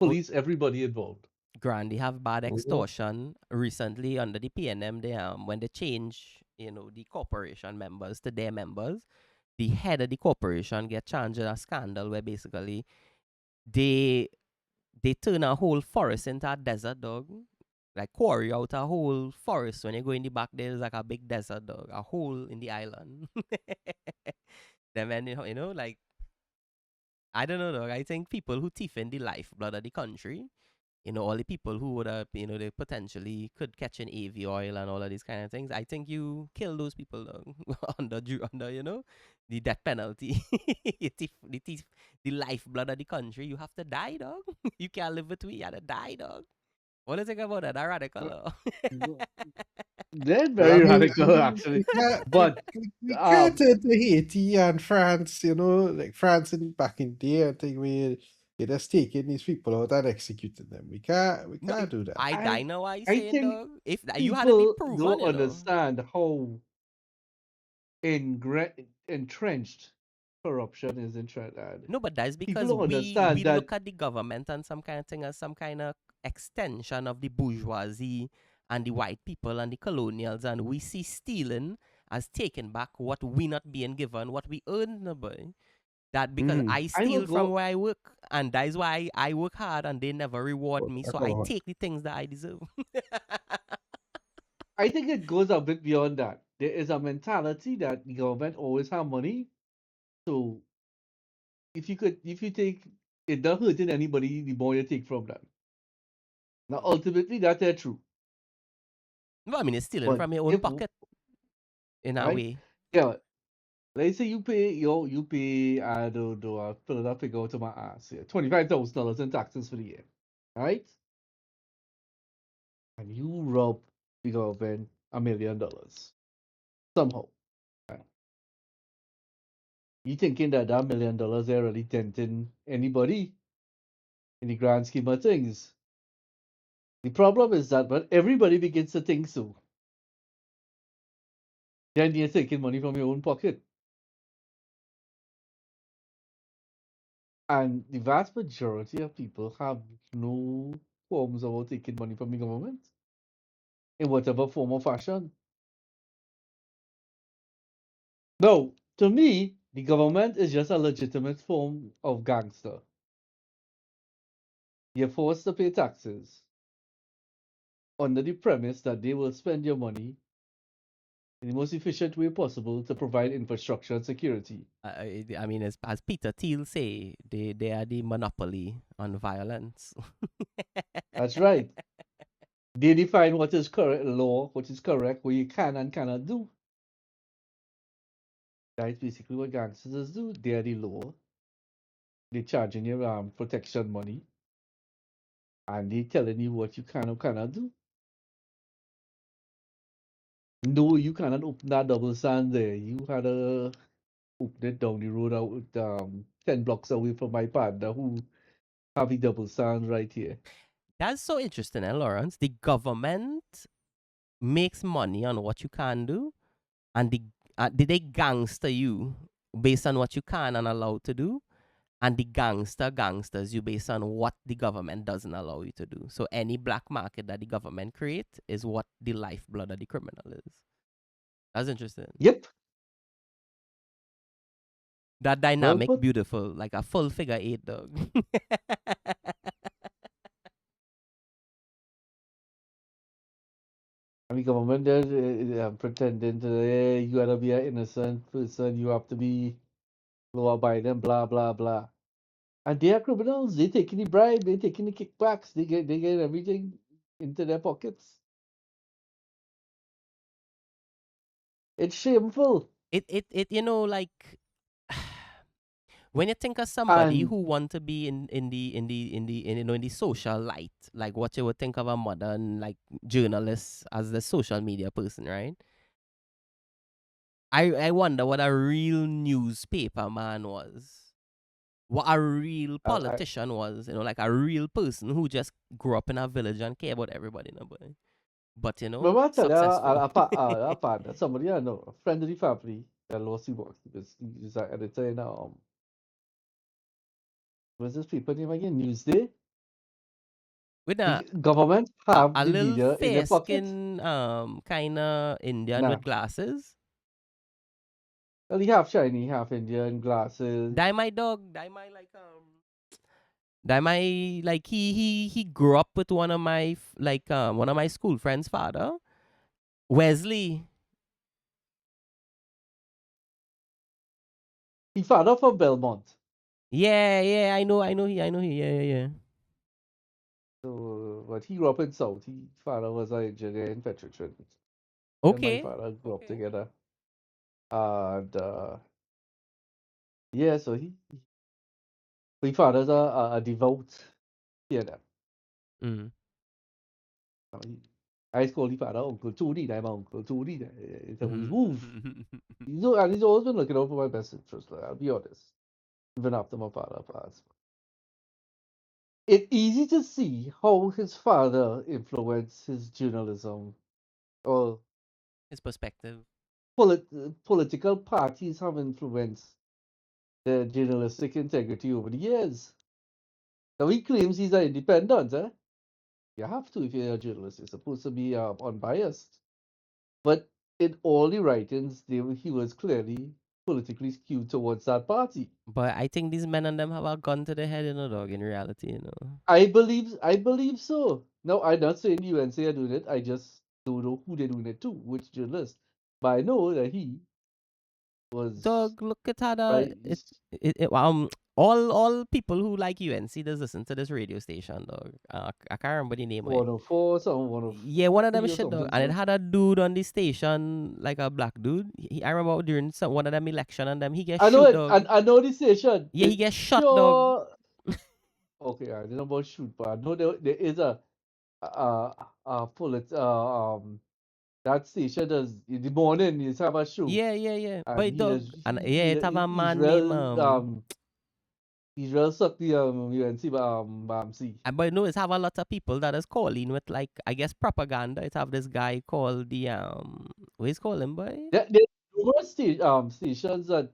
Speaker 3: Police, everybody involved.
Speaker 1: Grand, they have bad
Speaker 4: Oh,
Speaker 1: extortion recently under the PNM. They when they change, the corporation members to their members, the head of the corporation get charged in a scandal where basically they turn a whole forest into a desert, dog. Like quarry out a whole forest. When you go in the back, there's like a big desert, dog, a hole in the island. Then when like, I don't know, dog. I think people who thief in the lifeblood of the country, all the people who would have, they potentially could catch an AV oil and all of these kind of things. I think you kill those people, dog, under the death penalty. You thief the lifeblood of the country. You have to die, dog. You can't live with we. You have to die, dog. What do you think about that? That radical.
Speaker 3: They're
Speaker 4: well,
Speaker 3: very radical, actually.
Speaker 4: we can't,
Speaker 3: But
Speaker 4: we can't turn to Haiti and France, like France back in the day, I think we're just taking these people out and executing them. We can't do that.
Speaker 1: I know what you're
Speaker 3: I
Speaker 1: saying,
Speaker 3: think
Speaker 1: dog. If you had to be
Speaker 3: people
Speaker 1: proven,
Speaker 3: don't understand how entrenched corruption is in Trinidad.
Speaker 1: No, but that's
Speaker 3: People
Speaker 1: because
Speaker 3: don't
Speaker 1: we
Speaker 3: understand that.
Speaker 1: look at the government and some kind of thing as some kind of extension of the bourgeoisie and the white people and the colonials, and we see stealing as taking back what we not being given, what we earned, no boy. That because I
Speaker 3: I will
Speaker 1: steal from
Speaker 3: go.
Speaker 1: where I work, and that is why I work hard, and they never reward me, so I
Speaker 4: Alcohol.
Speaker 1: take the things that I deserve.
Speaker 3: I think it goes a bit beyond that. There is a mentality that the government always have money. So if you take it not hurting anybody, the more you take from them. Now ultimately that's true.
Speaker 1: No, I mean, it's stealing
Speaker 3: But
Speaker 1: from your own
Speaker 3: if
Speaker 1: pocket in a
Speaker 3: right,
Speaker 1: way.
Speaker 3: yeah, let's say you pay I don't know, I fill it up and go to my ass here, $25,000 in taxes for the year. Right? And you rob the government $1 million somehow. Right? You thinking that $1 million are really denting anybody in the grand scheme of things? The problem is that when everybody begins to think so, then you're taking money from your own pocket. And the vast majority of people have no qualms about taking money from the government in whatever form or fashion. No, to me, the government is just a legitimate form of gangster. You're forced to pay taxes under the premise that they will spend your money in the most efficient way possible to provide infrastructure and security.
Speaker 1: I mean, as Peter Thiel say, they are the monopoly on violence.
Speaker 3: That's right. They define what is correct law, what is correct, what you can and cannot do. That's basically what gangsters do. They are the law. They're charging you protection money, and they telling you what you can or cannot do. No, you cannot open that double stand there. You had to open it down the road out 10 blocks away from my partner who have a double stand right here.
Speaker 1: That's so interesting, Lawrence. The government makes money on what you can do, and they gangster you based on what you can and allowed to do, and the gangsters you based on what the government doesn't allow you to do. So any black market that the government create is what the lifeblood of the criminal is. That's interesting.
Speaker 3: Yep.
Speaker 1: That
Speaker 3: Well
Speaker 1: dynamic,
Speaker 3: put.
Speaker 1: beautiful, like a full figure eight, dog.
Speaker 3: I mean, government they're pretending to you gotta be an innocent person. You have to be law abiding, blah blah blah. And they are criminals. They taking the bribe. They taking the kickbacks. They get everything into their pockets. It's shameful.
Speaker 1: it like when you think of somebody
Speaker 3: And
Speaker 1: who want to be in the social light, like what you would think of a modern like journalist as the social media person, right? I wonder what a real newspaper man was. What a real
Speaker 3: I
Speaker 1: politician was, like a real person who just grew up in a village and care about everybody, but
Speaker 3: remember I tell you
Speaker 1: successful.
Speaker 3: a partner, somebody I know, a friend of the family that lost his work because he's an editor in what's this paper name again? Newsday.
Speaker 1: With
Speaker 3: The
Speaker 1: a
Speaker 3: government
Speaker 1: a,
Speaker 3: have
Speaker 1: a
Speaker 3: the
Speaker 1: little
Speaker 3: media in their
Speaker 1: fair
Speaker 3: pocket.
Speaker 1: skin kind of Indian
Speaker 3: Nah.
Speaker 1: with glasses.
Speaker 3: Well, he half shiny, half Indian, glasses.
Speaker 1: Die my dog. Die my like he grew up with one of my one of my school friends' father, Wesley.
Speaker 3: He father from Belmont.
Speaker 1: Yeah, I know he, yeah.
Speaker 3: So, but he grew up in South. His father was an engineer in Petrotrin. And my
Speaker 1: Okay,
Speaker 3: father grew up
Speaker 1: okay.
Speaker 3: together. And yeah, so my father's a devout theater.
Speaker 1: Mm.
Speaker 3: I call his father Uncle Tony, my Uncle Tony. It's a move. And he's always been looking out for my best interest, like, I'll be honest. Even after my father passed. It's easy to see how his father influenced his journalism or
Speaker 1: His perspective.
Speaker 3: political parties have influenced their journalistic integrity over the years. Now he claims he's an independent, eh? You have to if you're a journalist. You're supposed to be unbiased. But in all the writings, he was clearly politically skewed towards that party.
Speaker 1: But I think these men and them have a gun to the head, dog. In reality,
Speaker 3: I believe so. No, I'm not saying the UNC are doing it. I just don't know who they're doing it to, which journalist. But I know that he was
Speaker 1: Dog, look at how
Speaker 3: right.
Speaker 1: all people who like UNC does listen to this radio station, dog. I can't remember the name of it.
Speaker 3: 104, some
Speaker 1: Yeah, one of them
Speaker 3: 103 or
Speaker 1: shit, dog.
Speaker 3: something.
Speaker 1: And it
Speaker 3: So
Speaker 1: had a dude on the station, like a black dude. I remember during one of them election and them, he gets
Speaker 3: I know
Speaker 1: shoot,
Speaker 3: it.
Speaker 1: dog.
Speaker 3: I know the station.
Speaker 1: Yeah, he
Speaker 3: It's
Speaker 1: gets shot, dog.
Speaker 3: pure. Okay, I don't know about shoot, but I know there is that station does in the morning. You have a show,
Speaker 1: Yeah.
Speaker 3: and
Speaker 1: But
Speaker 3: he
Speaker 1: dog,
Speaker 3: does
Speaker 1: and yeah, it have a
Speaker 3: he's
Speaker 1: man named
Speaker 3: he's real suck the UNC see.
Speaker 1: but no, it's have a lot of people that is calling with like I guess propaganda. It have this guy called the what is call him, boy?
Speaker 3: There's numerous stations that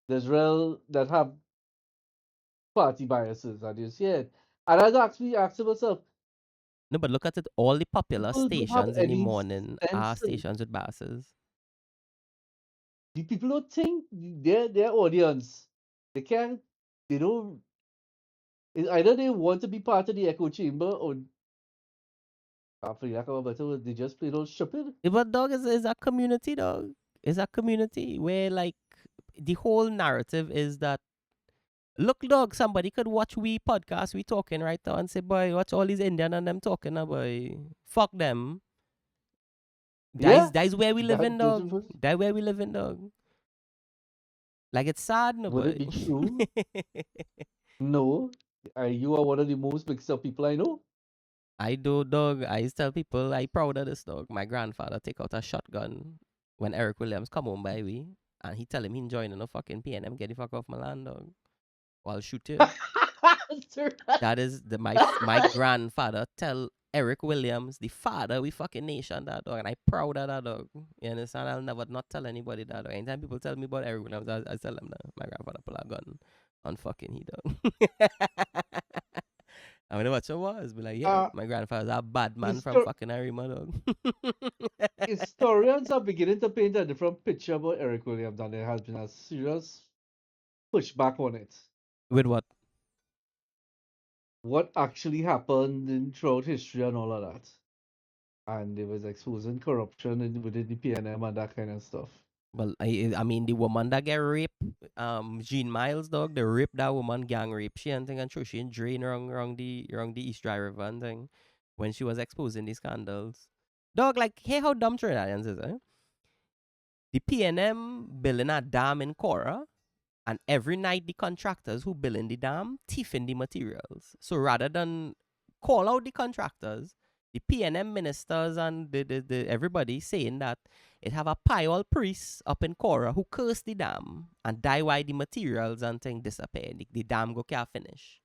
Speaker 3: there's real that have party biases, and you see it. And I was actually asking myself,
Speaker 1: No, but look at it. All the popular
Speaker 3: people don't have
Speaker 1: stations in the
Speaker 3: any
Speaker 1: morning are
Speaker 3: sense.
Speaker 1: stations with buses.
Speaker 3: The people don't think their audience. They can't. They don't. It's either they want to be part of the echo chamber or For lack of a better word, they just plain old stupid.
Speaker 1: But dog is a community, dog. It's a community where like the whole narrative is that look, dog, somebody could watch we podcast, we talking right now and say, boy, watch all these Indian and them talking now, boy. Fuck them.
Speaker 3: Yeah,
Speaker 1: That is where we live in,
Speaker 3: that this
Speaker 1: dog.
Speaker 3: was.
Speaker 1: That where we live in, dog. Like it's sad, no,
Speaker 3: Would it
Speaker 1: boy.
Speaker 3: be true? No. You are one of the most mixed up people I know.
Speaker 1: I do, dog. I used to tell people I proud of this, dog. My grandfather take out a shotgun when Eric Williams come home by we, and he tell him he joining a fucking PNM, get the fuck off my land, dog. While shoot you.
Speaker 3: Sir.
Speaker 1: That is my grandfather tell Eric Williams, the father we fucking nation, that dog, and I proud of that, dog. You understand? I'll never not tell anybody that, dog. Anytime people tell me about Eric Williams, I tell them that my grandfather pull a gun on fucking he, dog. I mean, what it was, be like, yeah,
Speaker 3: uh,
Speaker 1: my grandfather's a bad man from
Speaker 3: Histor-
Speaker 1: fucking Arima, dog.
Speaker 3: Historians are beginning to paint a different picture about Eric Williams, and there has been a serious pushback on it.
Speaker 1: With what?
Speaker 3: What actually happened throughout history and all of that. And it was exposing corruption within the PNM and that kind of stuff.
Speaker 1: Well, I mean, the woman that get raped, Jean Miles, dog, they raped that woman, gang rape she and thing, and throw she in drain around the East Dry River and thing, when she was exposing the scandals. Dog, like, hey, how dumb Trinidadians is, eh? The PNM building a dam in Cora, and every night the contractors who build in the dam thieving the materials. So rather than call out the contractors, the PNM ministers and the everybody saying that it have a pious priest up in Cora who curse the dam and die why the materials and thing disappear. The dam go can't finish.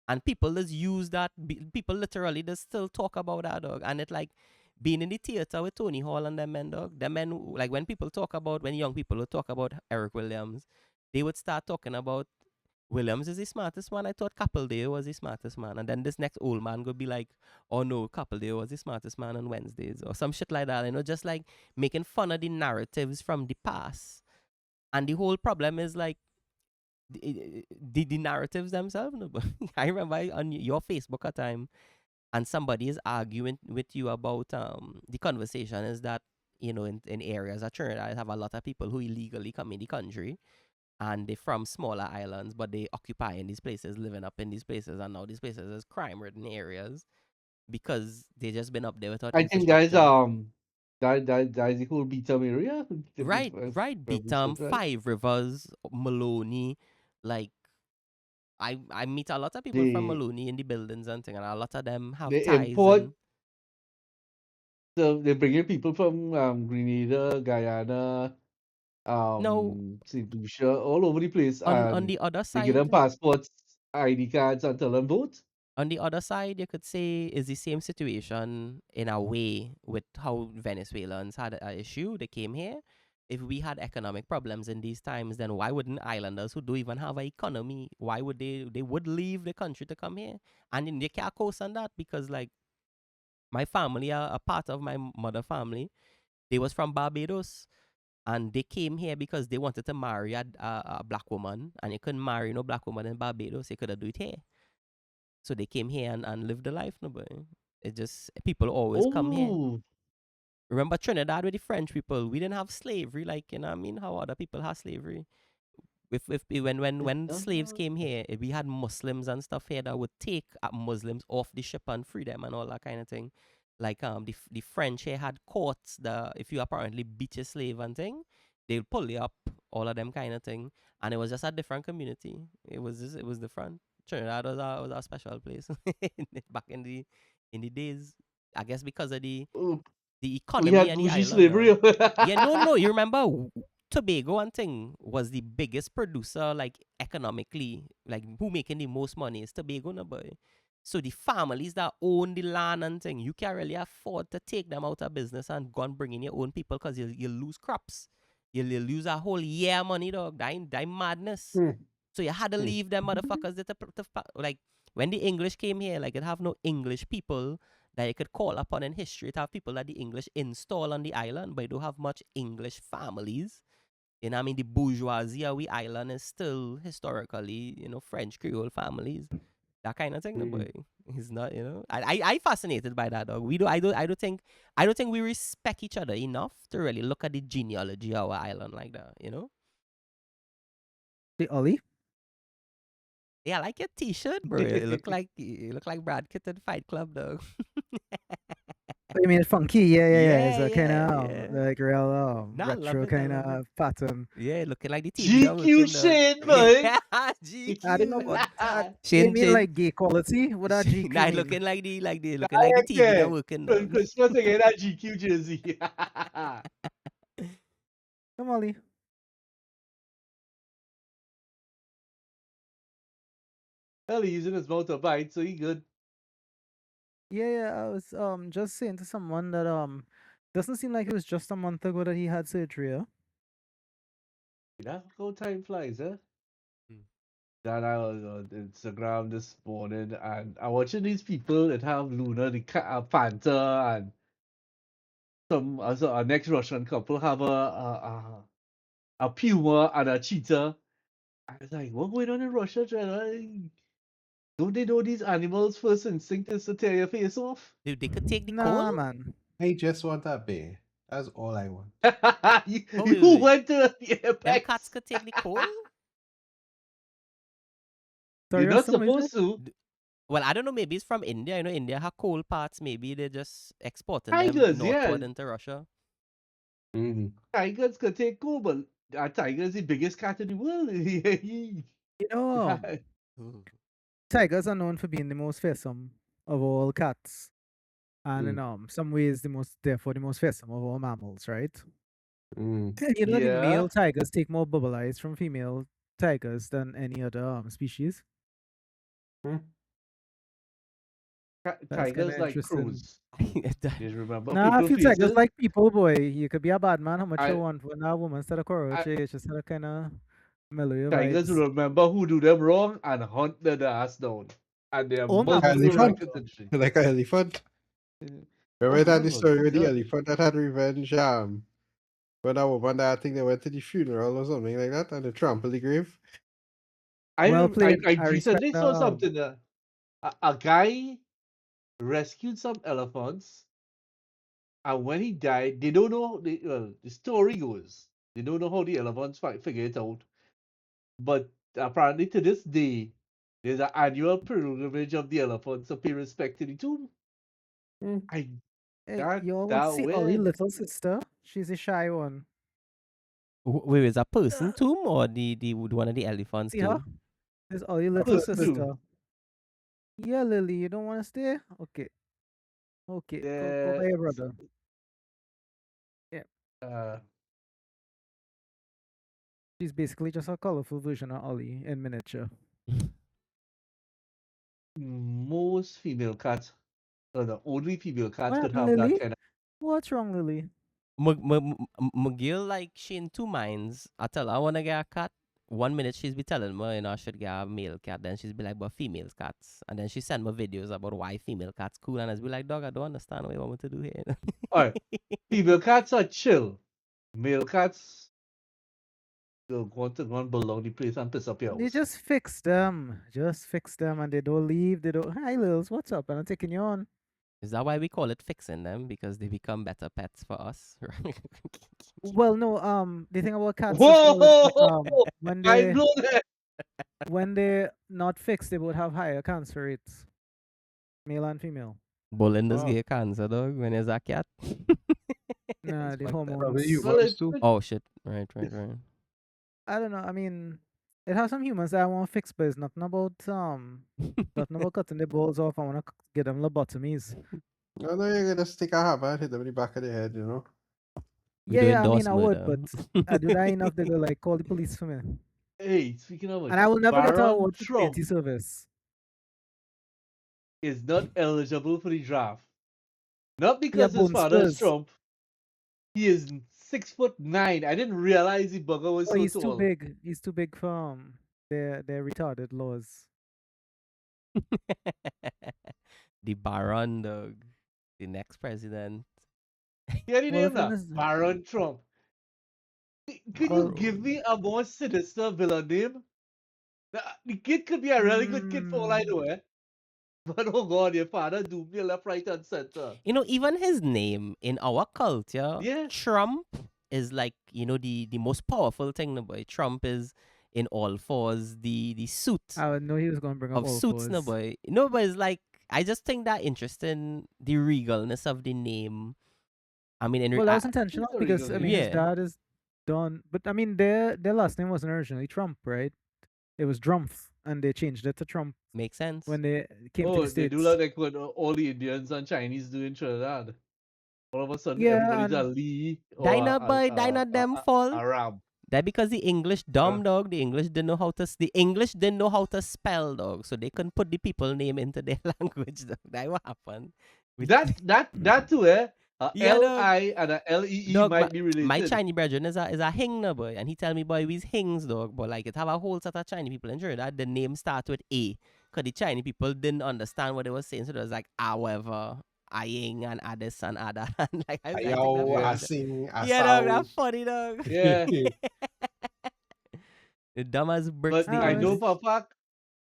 Speaker 1: And people just use that. People literally just still talk about that, dog. And it like being in the theater with Tony Hall and them men, dog. Them men, like when people talk about, when young people would talk about Eric Williams, they would start talking about Williams is the smartest man. I thought Capelday was the smartest man. And then this next old man would be like, oh no, Capelday was the smartest man on Wednesdays. Or some shit like that. You know, just like making fun of the narratives from the past. And the whole problem is like, the narratives themselves. No? I remember on your Facebook at time, and somebody is arguing with you about the conversation is that, you know, in areas of Trinidad have a lot of people who illegally come in the country, and they're from smaller islands, but they occupy in these places, living up in these places, and now these places is crime-ridden areas because they just been up there without
Speaker 3: I think that is
Speaker 1: infrastructure.
Speaker 3: that is the whole Beatum area.
Speaker 1: Right, right. Beatum, Five Rivers, Maloney, like I meet a lot of people from
Speaker 3: They
Speaker 1: Maloney in the buildings and thing, and a lot of them have
Speaker 3: they
Speaker 1: ties
Speaker 3: import,
Speaker 1: and
Speaker 3: so they bring in people from Grenada, Guyana,
Speaker 1: no,
Speaker 3: Saint Lucia, all over the place,
Speaker 1: on
Speaker 3: and
Speaker 1: the other
Speaker 3: they give them
Speaker 1: side,
Speaker 3: passports, ID cards, and tell them vote.
Speaker 1: on the other side, you could say is the same situation in a way with how Venezuelans had an issue. They came here. If we had economic problems in these times, then why wouldn't islanders who don't even have an economy, why would they would leave the country to come here? And then they can't coast on that because like my family, a part of my mother family, they was from Barbados. And they came here because they wanted to marry a black woman, and you couldn't marry no black woman in Barbados. You could have do it here. So they came here and lived the life, no boy. It just people always come here.
Speaker 3: Oh,
Speaker 1: Remember Trinidad with the French people? We didn't have slavery, like you know what I mean? How other people have slavery. If when slaves came here, we had Muslims and stuff here that would take Muslims off the ship and free them and all that kind of thing. Like the French here had courts that if you apparently beat your slave and thing, they'll pull you up, all of them kind of thing. And it was just a different community. It was different. Trinidad was a special place back in the days. I guess because of
Speaker 3: oh,
Speaker 1: the
Speaker 3: we
Speaker 1: economy
Speaker 3: had
Speaker 1: and the
Speaker 3: bougie
Speaker 1: island.
Speaker 3: slavery.
Speaker 1: Yeah, no. You remember Tobago and thing was the biggest producer, like economically, like who making the most money is Tobago, no boy. So the families that own the land and thing, you can't really afford to take them out of business and go and bring in your own people because you'll lose crops. You'll lose a whole year money, dog. That madness.
Speaker 4: Hmm.
Speaker 1: So you had to leave them motherfuckers like when the English came here, like it have no English people that you could call upon in history. It have people that the English install on the island, but you don't have much English families. You know what I mean? The bourgeoisie of we island is still historically, you know, French Creole families. That kind of thing, no
Speaker 4: Mm.
Speaker 1: boy. He's not, you know. I fascinated by that, dog. I don't think we respect each other enough to really look at the genealogy of our island like that, you know.
Speaker 2: The Ollie.
Speaker 1: Yeah, I like your T-shirt, bro. You look like Brad Pitt in Fight Club, dog.
Speaker 2: Oh, you mean funky? Yeah. It's
Speaker 1: Yeah,
Speaker 2: a kind
Speaker 1: yeah,
Speaker 2: of
Speaker 1: yeah.
Speaker 2: like real
Speaker 1: Nah, I love
Speaker 2: retro
Speaker 1: it. I
Speaker 2: kind
Speaker 1: love it.
Speaker 2: of pattern.
Speaker 1: Yeah, looking like the TV I'm
Speaker 3: GQ
Speaker 1: looking, dog.
Speaker 3: Shane, boy.
Speaker 1: Yeah,
Speaker 2: I don't know
Speaker 1: GQ.
Speaker 2: what. You
Speaker 1: Shin,
Speaker 2: mean
Speaker 1: Shin.
Speaker 2: like gay quality? What that GQ
Speaker 1: Nah,
Speaker 2: mean?
Speaker 1: looking like the TV that
Speaker 3: Okay.
Speaker 1: working,
Speaker 3: For
Speaker 1: dog.
Speaker 3: Christmas again, that GQ jersey.
Speaker 2: Come Ollie.
Speaker 3: Hell, he's using his mouth to bite, so he good.
Speaker 2: Yeah. I was just saying to someone that doesn't seem like it was just a month ago that he had surgery. Yeah?
Speaker 3: That's how time flies, huh?
Speaker 1: Hmm.
Speaker 3: That I was on Instagram this morning, and I'm watching these people that have Luna, the Panther, and some also our next Russian couple have a puma and a cheetah. I was like, what going on in Russia, Trevor? Don't they know these animals' first instinct is to tear your face off?
Speaker 1: Dude, they could take the coal.
Speaker 2: Nah, man.
Speaker 4: I just want a bear. That's all I want.
Speaker 3: you
Speaker 1: Oh,
Speaker 3: you
Speaker 1: wait.
Speaker 3: went to the
Speaker 1: Them cats
Speaker 3: apex.
Speaker 1: could take the coal.
Speaker 2: Sorry,
Speaker 3: You're not
Speaker 2: Rustam, what you said?
Speaker 3: supposed to.
Speaker 1: Well, I don't know. Maybe it's from India. You know, India have coal parts. Maybe they're just exporting them
Speaker 3: Tigers, yeah.
Speaker 1: northward into Russia.
Speaker 4: Mm-hmm.
Speaker 3: Tigers could take cool, but a tiger is the biggest cat in the world.
Speaker 2: You know,
Speaker 3: Yeah.
Speaker 1: Hmm.
Speaker 2: tigers are known for being the most fearsome of all cats, and in some ways therefore the most fearsome of all mammals, right?
Speaker 4: Mm.
Speaker 2: You know, the
Speaker 3: Yeah.
Speaker 2: male tigers take more bubble eyes from female tigers than any other species.
Speaker 4: Mm.
Speaker 2: That's kind
Speaker 3: Tigers
Speaker 2: of
Speaker 3: like
Speaker 2: interesting.
Speaker 3: crows. Just remember
Speaker 2: Nah, I
Speaker 3: people
Speaker 2: feel tigers
Speaker 3: faces.
Speaker 2: like people, boy. You could be a bad man, how much you
Speaker 3: I,
Speaker 2: want. When a woman said a cockroach,
Speaker 3: I
Speaker 2: you just had a kind of mellow your
Speaker 3: tigers
Speaker 2: vibes.
Speaker 3: remember who do them wrong and hunt their ass down. And there are
Speaker 2: All
Speaker 4: Like an
Speaker 2: mammals
Speaker 3: multiple
Speaker 2: do that,
Speaker 4: elephant.
Speaker 3: records
Speaker 2: though.
Speaker 3: and shit.
Speaker 4: Like an elephant.
Speaker 3: Oh,
Speaker 4: Remember that the
Speaker 3: hell,
Speaker 4: story with the
Speaker 3: God.
Speaker 4: elephant that had revenge? When that woman that I think they went to the funeral or something like that and they trampled the grave.
Speaker 2: Well played.
Speaker 3: I
Speaker 2: I respect
Speaker 3: recently
Speaker 2: the
Speaker 3: saw something. A guy rescued some elephants, and when he died, they don't know. The story goes, they don't know how the elephants figure it out. But apparently, to this day, there's an annual pilgrimage of the elephants to pay respect to the tomb.
Speaker 4: Mm.
Speaker 3: I
Speaker 2: Hey,
Speaker 3: got
Speaker 2: you all want to
Speaker 3: that
Speaker 2: see Ollie,
Speaker 3: weird.
Speaker 2: little sister? She's a shy one.
Speaker 1: Wait, is a person tomb or the one of the elephants
Speaker 2: See her?
Speaker 1: tomb?
Speaker 2: This Ollie,
Speaker 3: A
Speaker 2: little
Speaker 3: person
Speaker 2: sister.
Speaker 3: too.
Speaker 2: Yeah, Lily, you don't want to stay? Okay. Okay, go by your brother. Yeah,
Speaker 3: Uh,
Speaker 2: she's basically just a colorful version of Ollie in miniature.
Speaker 3: most female cats, or the only female cats
Speaker 2: What
Speaker 3: could
Speaker 2: happened,
Speaker 3: have that
Speaker 2: Lily?
Speaker 3: kind of.
Speaker 2: What's wrong, Lily?
Speaker 1: McGill, like, she in two minds. I tell her I want to get a cat. 1 minute she's be telling me, you know, I should get a male cat. Then she's be like, but female cats. And then she send me videos about why female cats cool. And I be like, dog, I don't understand what you want me to do here.
Speaker 3: Alright, female cats are chill. Male cats will want to run below the place and piss up your
Speaker 2: They
Speaker 3: house.
Speaker 2: just fix them. Just fix them and they don't leave. They don't. Hi, Lils, what's up? And I'm taking you on.
Speaker 1: Is that why we call it fixing them? Because they become better pets for us?
Speaker 2: Well, no, the thing about cats as well is that
Speaker 3: Whoa!
Speaker 2: when
Speaker 3: Mind
Speaker 2: they
Speaker 3: blown there.
Speaker 2: when they're not fixed, they would have higher cancer rates, male and female.
Speaker 1: Belinda's
Speaker 4: Wow.
Speaker 1: gay cancer, dog, when there's a cat.
Speaker 2: Nah,
Speaker 1: It's
Speaker 2: the
Speaker 1: fucked up.
Speaker 2: hormones.
Speaker 4: Probably
Speaker 3: Well,
Speaker 4: humans too.
Speaker 1: Oh, shit. Right.
Speaker 2: I don't know. I mean, it has some humans that I want to fix, but it's nothing about cutting the balls off. I want to get them lobotomies.
Speaker 4: No, no, you're gonna stick a hammer and hit them in the back of the head, you know?
Speaker 1: We do
Speaker 2: Yeah, I mean,
Speaker 1: endorse
Speaker 2: I would,
Speaker 1: murder.
Speaker 2: but I do that enough. They go like call the police for me,
Speaker 3: hey, speaking of
Speaker 2: and
Speaker 3: which,
Speaker 2: I will never get an
Speaker 3: Baron
Speaker 2: award for
Speaker 3: Trump
Speaker 2: community service.
Speaker 3: is not eligible for the draft. Not
Speaker 2: Yeah,
Speaker 3: because his
Speaker 2: bone
Speaker 3: father is
Speaker 2: spurs.
Speaker 3: Trump. He is 6'9". I didn't realize the bugger was
Speaker 2: Oh,
Speaker 3: so
Speaker 2: he's too
Speaker 3: tall.
Speaker 2: big. He's too big for their retarded laws.
Speaker 1: The Baron, dog. The next president.
Speaker 3: Hear the
Speaker 2: Well, the
Speaker 3: name
Speaker 2: thing
Speaker 3: now?
Speaker 2: is,
Speaker 3: Baron Trump. Could you
Speaker 2: well,
Speaker 3: give me a more sinister villain name? The kid could be a really good kid for all I know, eh? But oh God, your father do me left, right, and center.
Speaker 1: You know, even his name in our culture,
Speaker 3: Yeah.
Speaker 1: Trump is like, you know, the most powerful thing, no boy. Trump is in all fours, the suit
Speaker 2: I would know he was going to bring up
Speaker 1: of
Speaker 2: all
Speaker 1: suits, no
Speaker 2: fours.
Speaker 1: boy. No, but it's like, I just think that interesting, the regalness of the name. I mean,
Speaker 2: Well, that was intentional
Speaker 3: It's a
Speaker 2: because
Speaker 3: regal
Speaker 2: I
Speaker 3: name.
Speaker 2: mean his
Speaker 1: yeah,
Speaker 2: dad is Don, but I mean their last name wasn't originally Trump, right? It was Drumpf, and they changed it to Trump
Speaker 1: makes sense.
Speaker 2: when they came to
Speaker 3: Oh,
Speaker 2: the
Speaker 3: they do
Speaker 2: States.
Speaker 3: like what all the Indians and Chinese do in Trinidad. All of a sudden,
Speaker 2: Yeah,
Speaker 3: everybody's a
Speaker 2: and
Speaker 3: Lee or
Speaker 1: Dina boy, Dina them fault.
Speaker 3: a Ram.
Speaker 1: That because the English
Speaker 3: Uh,
Speaker 1: dumb dog, the English didn't know how to the English didn't know how to spell dog, so they couldn't put the people name into their language. Dog. That what happened.
Speaker 3: that too, eh? A
Speaker 1: Yeah, dog.
Speaker 3: L-I and a L-E-E
Speaker 1: Dog,
Speaker 3: might be
Speaker 1: my
Speaker 3: related.
Speaker 1: Chinese brethren is a hing no boy, and he tell me boy we's hings dog, but like it have a whole set of Chinese people in Trinidad. The name start with A, cause the Chinese people didn't understand what they were saying, so it was like however, Aying and Addis and Ada, and like I think that
Speaker 4: Ayaw,
Speaker 1: funny.
Speaker 3: Yeah.
Speaker 4: asing,
Speaker 1: Yeah, dog,
Speaker 4: asaw.
Speaker 1: that's funny dog.
Speaker 3: Yeah.
Speaker 1: The dumb as bricks
Speaker 3: But
Speaker 1: the
Speaker 3: I
Speaker 2: was
Speaker 3: know
Speaker 1: English.
Speaker 3: for a fact,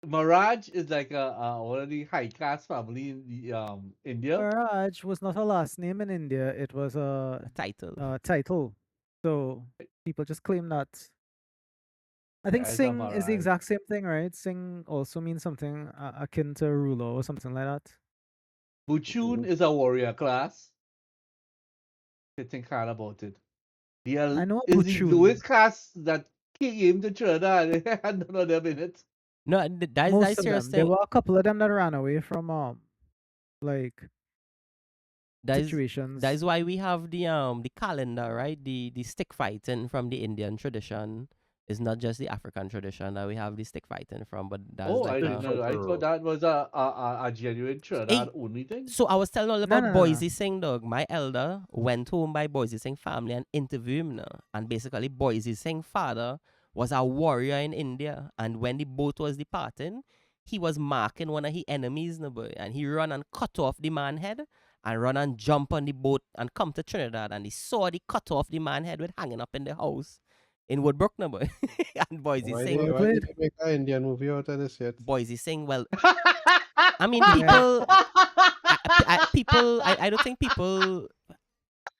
Speaker 3: Maraj is like one of the high caste family in the India.
Speaker 2: Faraj was not a last name in India. It was
Speaker 1: A title.
Speaker 2: a title. So people just claim that. I think
Speaker 3: Yeah, it's a
Speaker 2: Singh is the
Speaker 3: Maraj.
Speaker 2: exact same thing, right? Singh also means something akin to ruler or something like that.
Speaker 3: Buchun is a warrior class. I think hard about it.
Speaker 2: I know
Speaker 3: Is the
Speaker 2: Buchun.
Speaker 3: lowest caste that came to Trinidad and none of them in it.
Speaker 1: No, that's
Speaker 2: Most of
Speaker 1: serious
Speaker 2: them. There
Speaker 1: thing.
Speaker 2: were a couple of them that ran away from like
Speaker 1: That
Speaker 2: situations.
Speaker 1: is why we have the calendar, right? The stick fighting from the Indian tradition is not just the African tradition that we have the stick fighting from, but that's
Speaker 3: Oh, I
Speaker 1: like
Speaker 3: didn't know. I thought that was a genuine Trinidad
Speaker 1: hey.
Speaker 3: only thing.
Speaker 1: So I was telling all
Speaker 2: No,
Speaker 1: about
Speaker 2: no, no, no.
Speaker 1: Boysie Singh, dog. My elder went home by Boysie Singh family and interviewed him now. And basically, Boysie Singh father was a warrior in India. And when the boat was departing, he was marking one of his enemies, no boy. And he run and cut off the man head and run and jump on the boat and come to Trinidad. And he saw the cut off the man head with hanging up in the house in Woodbrook, no boy. And Boysie Singh,
Speaker 2: Well
Speaker 4: Why did
Speaker 2: played.
Speaker 4: they make an Indian movie out of this yet?
Speaker 1: Boysie Singh, well, I mean,
Speaker 2: Yeah.
Speaker 1: I don't think people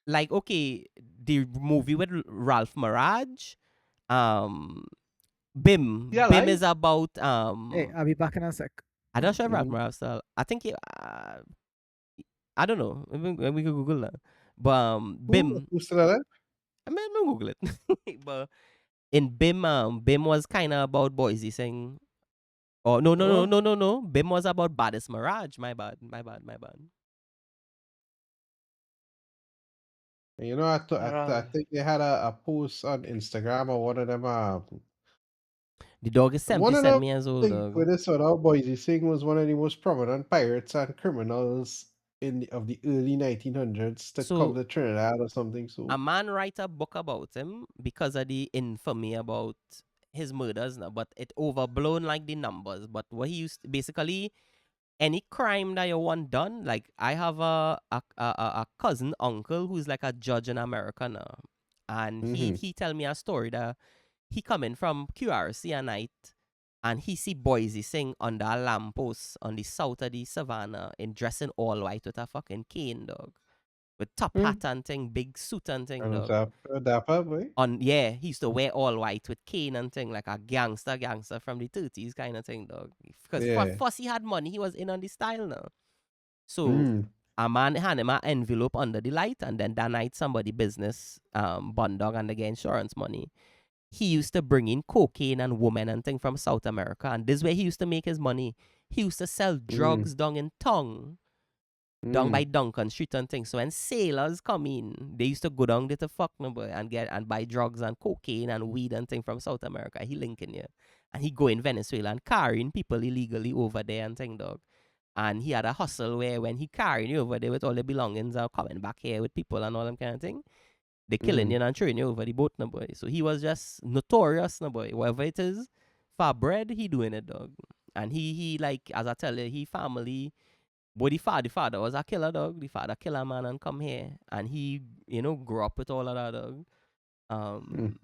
Speaker 1: like okay the movie with Ralph Maraj, um,
Speaker 3: Yeah,
Speaker 1: Bim
Speaker 3: like
Speaker 1: is about
Speaker 2: Hey, I'll be back in a sec.
Speaker 1: I don't sure Ralph
Speaker 4: Mhm.
Speaker 1: Maraj style. I think I don't know. Maybe we could Google that. But Bim,
Speaker 4: Who's still alive?
Speaker 1: I mean, don't Google it. But in Bim, Bim was kind of about Boise saying, oh
Speaker 3: oh,
Speaker 1: no. Bim was about Badis Maraj. My bad, my bad, my bad.
Speaker 4: You know, I
Speaker 3: alright.
Speaker 4: think they had a post on Instagram or one of them.
Speaker 1: The dog is
Speaker 4: One of
Speaker 1: 77
Speaker 4: them
Speaker 1: years old,
Speaker 4: think
Speaker 1: dog.
Speaker 4: with this sort of Boise Singh was one of the most prominent pirates and criminals of the early 1900s to come
Speaker 1: So
Speaker 4: to Trinidad or something.
Speaker 1: a
Speaker 4: So,
Speaker 1: man write a book about him because of the infamy about his murders now, but it overblown like the numbers. But what he used basically any crime that you want done, like I have a cousin uncle who's like a judge in America now, and
Speaker 4: mm-hmm.
Speaker 1: he tell me a story that he coming from QRC at night and he see Boise Singh under a lamppost on the south of the savannah in dressing all white with a fucking cane dog. With top hat and thing, big suit and thing,
Speaker 4: And was
Speaker 1: dog.
Speaker 4: a dapper boy.
Speaker 1: On yeah, he used to wear all white with cane and thing, like a gangster from the 30s kind of thing, dog. Because
Speaker 4: Yeah.
Speaker 1: first he had money, he was in on the style now. So
Speaker 4: Mm.
Speaker 1: a man hand him an envelope under the light, and then that night somebody business bond dog and they get insurance money. He used to bring in cocaine and women and thing from South America, and this way he used to make his money. He used to sell
Speaker 4: Mm.
Speaker 1: drugs down in Tongue down by
Speaker 4: Mm.
Speaker 1: Duncan Street and things. So when sailors come in, they used to go down there to fuck number and get and buy drugs and cocaine and weed and thing from South America. He linking here. And he go in Venezuela and carrying people illegally over there and thing dog. And he had a hustle where when he carrying you over there with all the belongings are coming back here with people and all them kind of thing, they killing you and throwing you over the boat no boy. So he was just notorious no boy. Whatever it is, for bread, he doing it dog. And he like as I tell you, he family but the father was a killer dog. The father kill a man and come here, and he, you know, grew up with all of that dog. Um,
Speaker 4: Mm.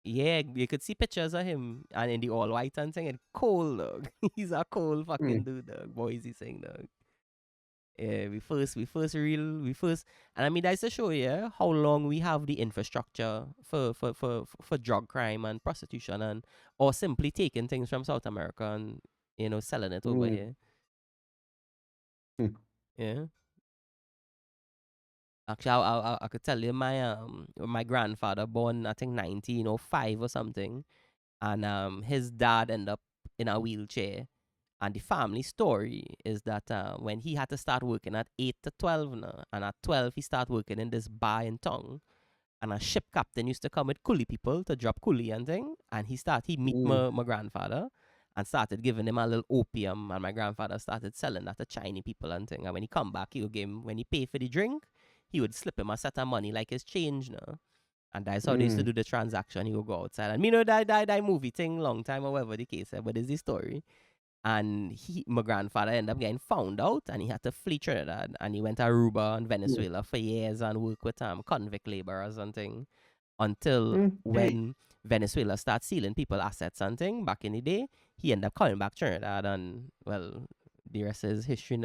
Speaker 1: Yeah, you could see pictures of him and in the all white and thing. And cool, dog. He's a cool fucking dude, dog. Boysie Singh, dog. Yeah, and I mean that's to show you how long we have the infrastructure for drug crime and prostitution and or simply taking things from South America and selling it over here.
Speaker 4: Mm.
Speaker 1: Yeah. Actually, I could tell you my grandfather born I think 1905 or something, and his dad ended up in a wheelchair. And the family story is that when he had to start working at 8 to 12 now, and at 12 he started working in this bar in town, and a ship captain used to come with coolie people to drop coolie and thing, and he meet my grandfather and started giving him a little opium, and my grandfather started selling that to Chinese people and thing. And when he come back, he would give him, when he pay for the drink, he would slip him a set of money like his change now. And that's how they used to do the transaction. He would go outside. And me know that movie thing long time or whatever the case, but it's the story. And my grandfather ended up getting found out, and he had to flee Trinidad, and he went to Aruba and Venezuela for years and worked with convict laborers and thing until when Venezuela started stealing people assets and thing back in the day, he ended up coming back Trinidad, and well, the rest is history.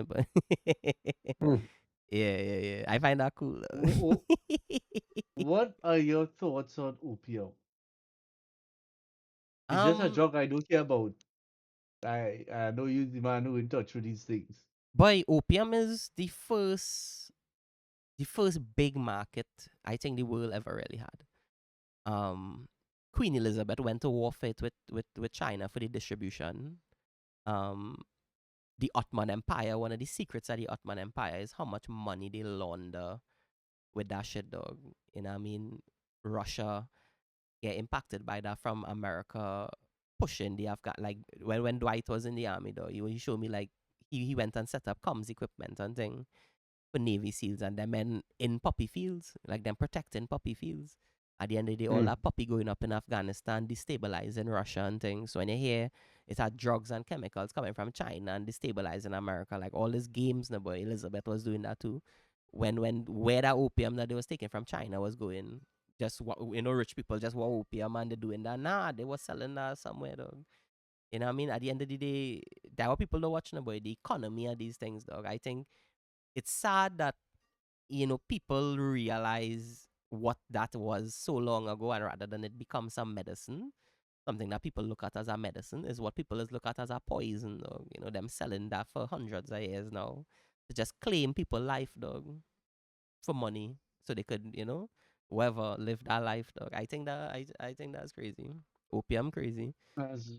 Speaker 1: Yeah. I find that cool.
Speaker 3: What are your thoughts on opium? It's just a drug I don't care about. I know you the man who in touch with these things.
Speaker 1: Boy, opium is the first big market I think the world ever really had. Queen Elizabeth went to war for it with China for the distribution. The Ottoman Empire, one of the secrets of the Ottoman Empire is how much money they launder with that shit, dog. You know what I mean? Russia get impacted by that from America pushing the Afghan, like when Dwight was in the army, though, he showed me like he went and set up comms equipment and thing for Navy SEALs and them men in poppy fields, like them protecting poppy fields. At the end of the day, all that poppy going up in Afghanistan, destabilizing Russia and things. So when you hear it had drugs and chemicals coming from China and destabilizing America, like all these games, no boy, Elizabeth was doing that too. When where that opium that they was taking from China was going, just rich people just want opium and they doing that. Nah, they was selling that somewhere, dog. You know what I mean? At the end of the day, that what people don't watch, no boy. The economy of these things, dog. I think it's sad that people realize what that was so long ago, and rather than it become some medicine, something that people look at as a medicine is what people is look at as a poison, dog. Them selling that for hundreds of years now to just claim people life, dog, for money, so they could, whoever live that life, dog. I think I think that's crazy. Opium crazy.
Speaker 3: As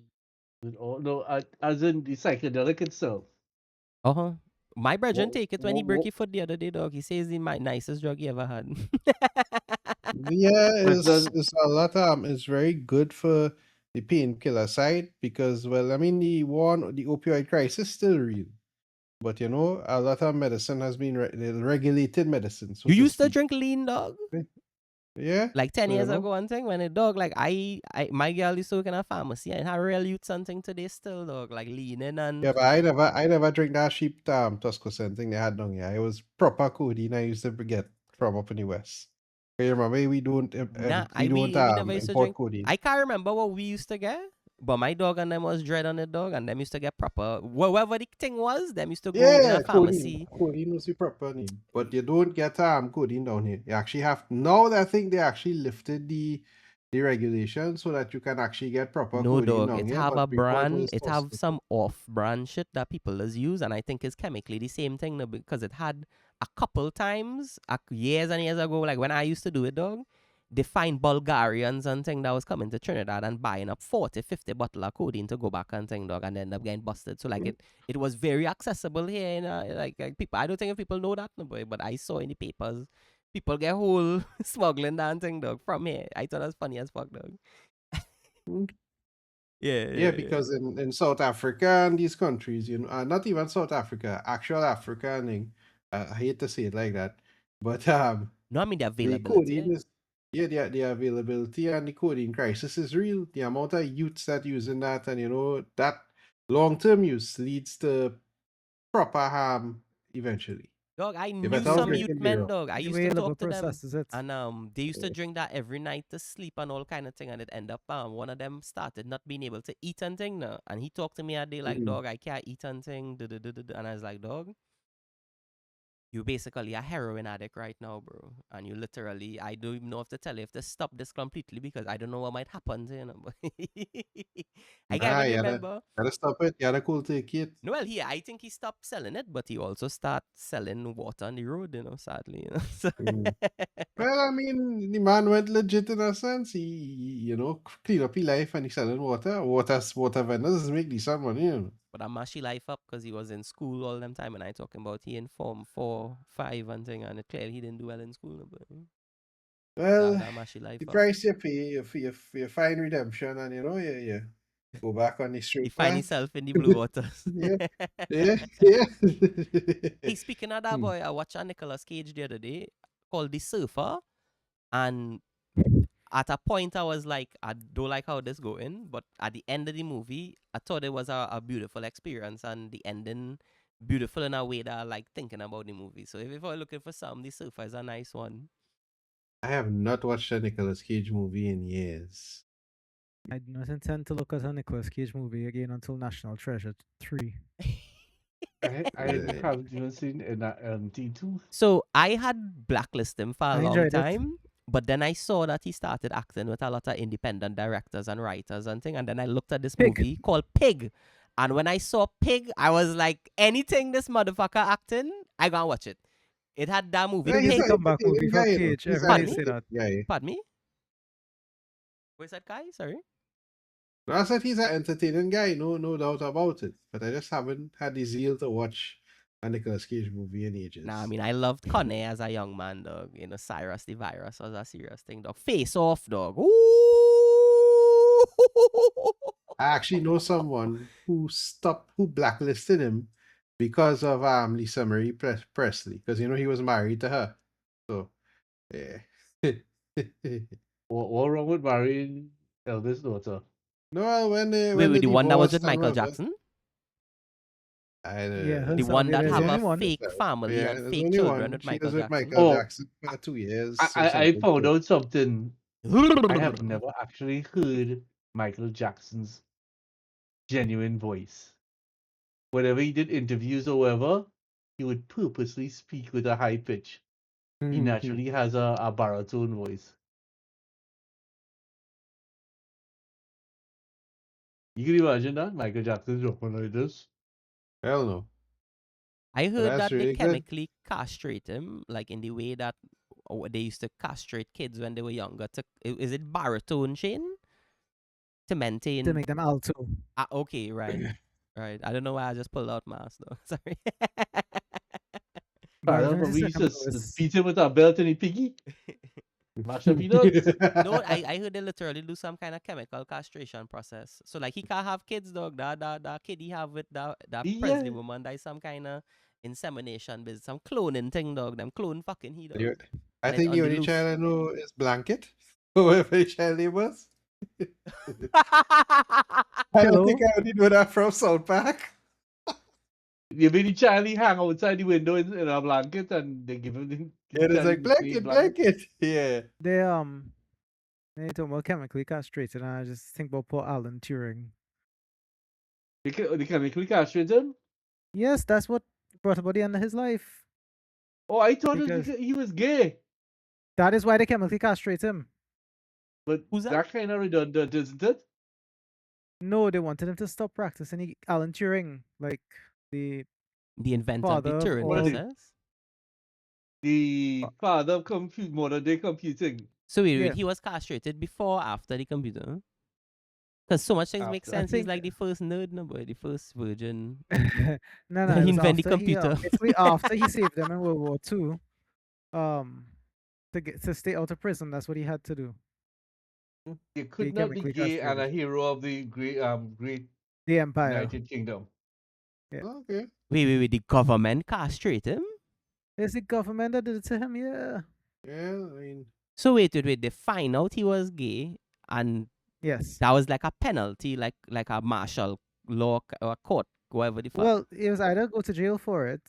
Speaker 3: with all no, as in the psychedelic itself.
Speaker 1: Uh-huh. My brethren
Speaker 3: What
Speaker 1: take it when he broke
Speaker 3: what
Speaker 1: his foot the other day, dog. He says the nicest drug he ever had.
Speaker 4: Yeah,
Speaker 3: but does
Speaker 4: it's a lot. It's very good for the painkiller side because, well, I mean, the opioid crisis is still real, but a lot of medicine has been regulated medicine, so
Speaker 1: You
Speaker 4: to
Speaker 1: used to
Speaker 4: speak.
Speaker 1: drink lean, dog?
Speaker 4: Yeah,
Speaker 1: Like 10
Speaker 4: so
Speaker 1: years ago and thing, when a dog, like my girl used to work in a pharmacy and her real youth something today still, dog, like leaning and
Speaker 4: yeah, but I never drink that cheap Tuscaloosa thing they had down here. It was proper codeine I used to get from up in the west. You remember
Speaker 1: nah,
Speaker 4: we don't
Speaker 1: we never used to
Speaker 4: import
Speaker 1: drink.
Speaker 4: codeine.
Speaker 1: I can't remember what we used to get, but my dog and them was dread on the dog, and them used to get proper whatever the thing was, them used to go in a
Speaker 4: Yeah, codeine.
Speaker 1: pharmacy.
Speaker 4: Codeine was the proper name. But you don't get codeine down here. You actually have now that I think they actually lifted the regulation so that you can actually get proper
Speaker 1: No,
Speaker 4: codeine
Speaker 1: dog.
Speaker 4: down
Speaker 1: It
Speaker 4: here.
Speaker 1: have
Speaker 4: But
Speaker 1: a
Speaker 4: before it
Speaker 1: brand.
Speaker 4: was
Speaker 1: It have
Speaker 4: Tosco.
Speaker 1: some off-brand shit that people is use, and I think it's chemically the same thing now because it had a couple times, years and years ago, like when I used to do it, dog. They find Bulgarians and thing that was coming to Trinidad and buying up 40, 50 bottle of codeine to go back and thing, dog, and end up getting busted. So like it was very accessible here, like people. I don't think if people know that, no boy, but I saw in the papers people get whole smuggling that thing, dog, from here. I thought that was funny as fuck, dog.
Speaker 4: Mm.
Speaker 1: Yeah,
Speaker 4: Yeah,
Speaker 1: yeah, yeah.
Speaker 4: because in South Africa and these countries, not even South Africa, actual Africa, and I hate to say it like that, but
Speaker 1: No, I mean the
Speaker 4: the
Speaker 1: availability.
Speaker 4: codeine is the availability and the codeine crisis is real. The amount of youths that using that, and that long term use leads to proper harm eventually.
Speaker 1: Dog, I
Speaker 4: You
Speaker 1: knew
Speaker 4: better
Speaker 1: some
Speaker 4: make
Speaker 1: youth
Speaker 4: it
Speaker 1: men,
Speaker 4: zero.
Speaker 1: dog. I
Speaker 2: The
Speaker 1: used
Speaker 2: way
Speaker 1: to
Speaker 2: your liver
Speaker 1: talk to them.
Speaker 2: processes it.
Speaker 1: And they used to drink that every night to sleep and all kind of thing. And it end up one of them started not being able to eat and thing now. And he talked to me a day like,
Speaker 4: Mm.
Speaker 1: dog, I can't eat and thing. And I was like, dog, you basically a heroin addict right now, bro. And you literally, I don't even know if to tell you if to stop this completely because I don't know what might happen to you. Know? I can't
Speaker 4: Nah,
Speaker 1: even
Speaker 4: you
Speaker 1: remember.
Speaker 4: gotta stop it. You gotta cool take it.
Speaker 1: No, well, I think he stopped selling it, but he also start selling water on the road, sadly. So
Speaker 4: Mm. Well, I mean, the man went legit in a sense. He clean up his life and he selling water. Water vendors make decent money.
Speaker 1: But I mash his life up because he was in school all them time, and I talking about he in form 4, 5 and thing, and it clearly he didn't do well in school. But
Speaker 4: Well,
Speaker 1: that mash his life
Speaker 4: the
Speaker 1: up.
Speaker 4: price you pay for your fine redemption and you go back on the straight
Speaker 1: He find
Speaker 4: path.
Speaker 1: himself in the blue waters.
Speaker 4: Yeah. Yeah.
Speaker 1: Hey, speaking of that boy, I watched a Nicolas Cage the other day called The Surfer, and at a point I was like, I don't like how this going, but at the end of the movie, I thought it was a beautiful experience, and the ending beautiful in a way that I like thinking about the movie. So if you're looking for some, The Surfer is a nice one.
Speaker 4: I have not watched a Nicolas Cage movie in years.
Speaker 2: I do not intend to look at a Nicolas Cage movie again until National Treasure 3.
Speaker 3: I
Speaker 4: Yeah.
Speaker 3: haven't even seen T2.
Speaker 1: So I had blacklisted him for a
Speaker 2: I
Speaker 1: long
Speaker 2: enjoyed it.
Speaker 1: time, but then I saw that he started acting with a lot of independent directors and writers and thing, and then I looked at this
Speaker 2: Pig.
Speaker 1: movie called Pig, and when I saw Pig, I was like, anything this motherfucker acting, I gonna watch it. It had that movie
Speaker 4: Yeah, he's
Speaker 2: Biggest
Speaker 1: Pig.
Speaker 4: an
Speaker 2: comeback movie
Speaker 4: entertaining
Speaker 2: for
Speaker 4: guy,
Speaker 2: Cage.
Speaker 4: He's an
Speaker 1: Pardon
Speaker 2: Everybody
Speaker 1: me?
Speaker 2: say that.
Speaker 4: entertaining guy.
Speaker 1: Pardon me? Where's that guy? Sorry.
Speaker 4: No, I said he's an entertaining guy, no doubt about it. But I just haven't had the zeal to watch a Nicolas Cage movie in ages.
Speaker 1: Nah, I mean, I loved Conne as a young man, dog. Cyrus the Virus was a serious thing, dog. Face Off, dog. Ooh!
Speaker 4: I actually know someone who blacklisted him because of Lisa Marie Presley, because he was married to her. So yeah.
Speaker 3: What wrong with marrying Elvis' daughter?
Speaker 4: No, when they
Speaker 1: Wait, the one that was with
Speaker 4: divorced and
Speaker 1: Michael
Speaker 4: whatever,
Speaker 1: Jackson?
Speaker 2: Yeah,
Speaker 1: The
Speaker 2: her
Speaker 1: one that
Speaker 2: Salvia is the
Speaker 1: have a
Speaker 2: only one.
Speaker 1: fake family
Speaker 4: yeah,
Speaker 1: and
Speaker 4: there's
Speaker 1: fake
Speaker 4: only
Speaker 1: children
Speaker 4: one.
Speaker 1: with
Speaker 4: She
Speaker 1: Michael
Speaker 4: was with
Speaker 1: Jackson?
Speaker 4: Michael
Speaker 3: Oh,
Speaker 4: Jackson for 2 years.
Speaker 3: I
Speaker 4: something
Speaker 3: found
Speaker 4: good.
Speaker 3: out something. I have never actually heard Michael Jackson's genuine voice. Whenever he did interviews or whatever, he would purposely speak with a high pitch. He naturally has a baritone voice. You can imagine that? Michael Jackson's talking like this.
Speaker 4: Hell no.
Speaker 1: I
Speaker 4: But
Speaker 1: heard
Speaker 4: that's
Speaker 1: that they
Speaker 4: really good.
Speaker 1: chemically castrate him, like in the way that they used to castrate kids when they were younger. Is it baritone, Shane? To maintain.
Speaker 2: To make them alto.
Speaker 1: Okay, right. Right. I don't know why I just pulled out mask though. Sorry.
Speaker 3: Father
Speaker 2: Baritone is
Speaker 3: probably
Speaker 2: the
Speaker 3: used
Speaker 2: second
Speaker 3: to
Speaker 2: lowest.
Speaker 3: beat him with a belt and he piggy. Mash up his nuts.
Speaker 1: No, I heard they literally do some kind of chemical castration process. So like he can't have kids, dog. That kid he have with that Presley
Speaker 3: Yeah.
Speaker 1: woman, that is some kind of insemination business, some cloning thing, dog. Them clone fucking he dog.
Speaker 4: You- I
Speaker 1: And it's
Speaker 4: think
Speaker 1: on
Speaker 4: the
Speaker 1: the
Speaker 4: only
Speaker 1: loose.
Speaker 4: child I know is Blanket. Whoever the child name was. I don't think I only know that from South Park.
Speaker 3: You mean Charlie hang outside the window in a blanket and they give him
Speaker 4: It is like
Speaker 3: Charlie
Speaker 4: Blanket. Yeah.
Speaker 2: They talk about chemically castrated, and I just think about poor Alan Turing.
Speaker 3: They chemically castrate him?
Speaker 2: Yes, that's what brought about the end of his life.
Speaker 3: Oh, I thought
Speaker 2: Because
Speaker 3: he was gay.
Speaker 2: that is why they chemically castrate him.
Speaker 3: But
Speaker 1: Who's that?
Speaker 3: that kind of redundant, isn't it?
Speaker 2: No, they wanted him to stop practicing. Alan Turing, like the
Speaker 1: inventor of the
Speaker 2: father of
Speaker 1: Turing
Speaker 2: all-
Speaker 1: process.
Speaker 3: The father of modern day computing.
Speaker 1: So wait,
Speaker 2: Yeah.
Speaker 1: he was castrated before or after the computer? Because so much things make
Speaker 3: After.
Speaker 1: sense.
Speaker 2: I
Speaker 1: He's
Speaker 2: think-
Speaker 1: like the first nerd, no boy, the first virgin.
Speaker 2: no,
Speaker 1: Then
Speaker 2: it
Speaker 1: he
Speaker 2: was
Speaker 1: invent the
Speaker 2: after he,
Speaker 1: computer.
Speaker 2: basically after he saved them in World War II, to stay out of prison. That's what he had to do.
Speaker 3: You could
Speaker 2: They
Speaker 3: not be
Speaker 2: chemically
Speaker 3: gay and a
Speaker 2: castrated.
Speaker 3: hero of the great
Speaker 2: The Empire.
Speaker 3: United Kingdom.
Speaker 2: Yeah.
Speaker 4: Okay.
Speaker 1: Wait, the government castrate him?
Speaker 2: It's the government that did it to him. Yeah.
Speaker 4: Yeah, I mean,
Speaker 1: So wait, they find out he was gay, and
Speaker 2: Yes.
Speaker 1: that was like a penalty, like a martial law or court, whatever the fuck.
Speaker 2: Well, it was either go to jail for it,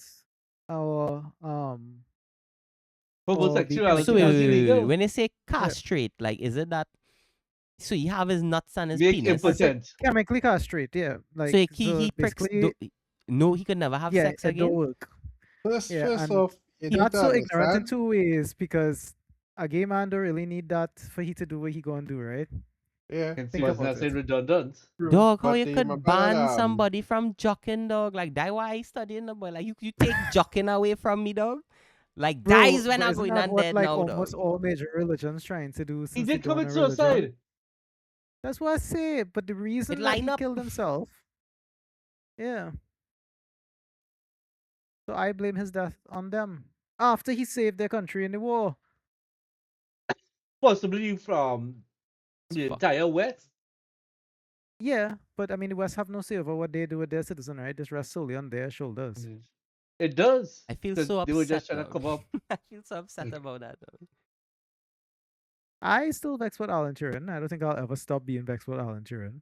Speaker 2: our or the
Speaker 3: Homosexuality
Speaker 1: So
Speaker 2: chemically
Speaker 3: is
Speaker 1: wait.
Speaker 3: illegal.
Speaker 1: When they say
Speaker 2: yeah,
Speaker 1: castrate, like, is it that? So you have his nuts and his
Speaker 3: Make
Speaker 1: penis.
Speaker 2: that's like
Speaker 3: impotent.
Speaker 2: chemically castrate. Yeah,
Speaker 1: So
Speaker 2: like
Speaker 1: he
Speaker 2: so
Speaker 1: pricks.
Speaker 2: basically,
Speaker 1: No, he could never have
Speaker 2: yeah,
Speaker 1: sex
Speaker 2: it don't
Speaker 1: again.
Speaker 2: work. Yeah,
Speaker 4: First
Speaker 2: and
Speaker 4: off, you
Speaker 1: He
Speaker 4: need
Speaker 2: not
Speaker 4: to
Speaker 2: so ignorant in
Speaker 4: understand.
Speaker 2: 2 ways because a gay man don't really need that for he to do what he gonna do, right?
Speaker 4: Yeah,
Speaker 3: And
Speaker 2: Think
Speaker 3: serious,
Speaker 4: but
Speaker 2: about
Speaker 3: not
Speaker 2: it.
Speaker 3: saying redundant.
Speaker 2: True.
Speaker 1: Dog, how
Speaker 4: but
Speaker 1: you
Speaker 4: you
Speaker 1: could
Speaker 4: remember that
Speaker 1: ban somebody from jockeying, dog? Like, die why I studying the boy. Like, you take jockeying away from me, dog. Like,
Speaker 2: Bro,
Speaker 1: dies when
Speaker 2: but
Speaker 1: I
Speaker 2: isn't
Speaker 1: going
Speaker 2: that
Speaker 1: on
Speaker 2: what
Speaker 1: dead
Speaker 2: like
Speaker 1: now, dog.
Speaker 2: almost all major religions trying to do
Speaker 3: He
Speaker 2: since the
Speaker 3: did
Speaker 2: dawn
Speaker 3: commit
Speaker 2: of religion?
Speaker 3: suicide.
Speaker 2: That's what I say. But the
Speaker 1: It
Speaker 2: reason that
Speaker 1: line
Speaker 2: he
Speaker 1: up.
Speaker 2: killed himself, yeah. So I blame his death on them. After he saved their country in the war.
Speaker 3: Possibly from the
Speaker 1: Fuck.
Speaker 3: entire West.
Speaker 2: Yeah, but I mean the West have no say over what they do with their citizen, right? This rests solely on their shoulders.
Speaker 3: It does.
Speaker 1: I feel
Speaker 3: 'Cause
Speaker 1: so
Speaker 3: they were
Speaker 1: upset,
Speaker 3: just trying to
Speaker 1: dog.
Speaker 3: come up.
Speaker 1: I feel so upset about that, dog.
Speaker 2: I still vexed with Alan Turing. I don't think I'll ever stop being vexed with Alan Turing.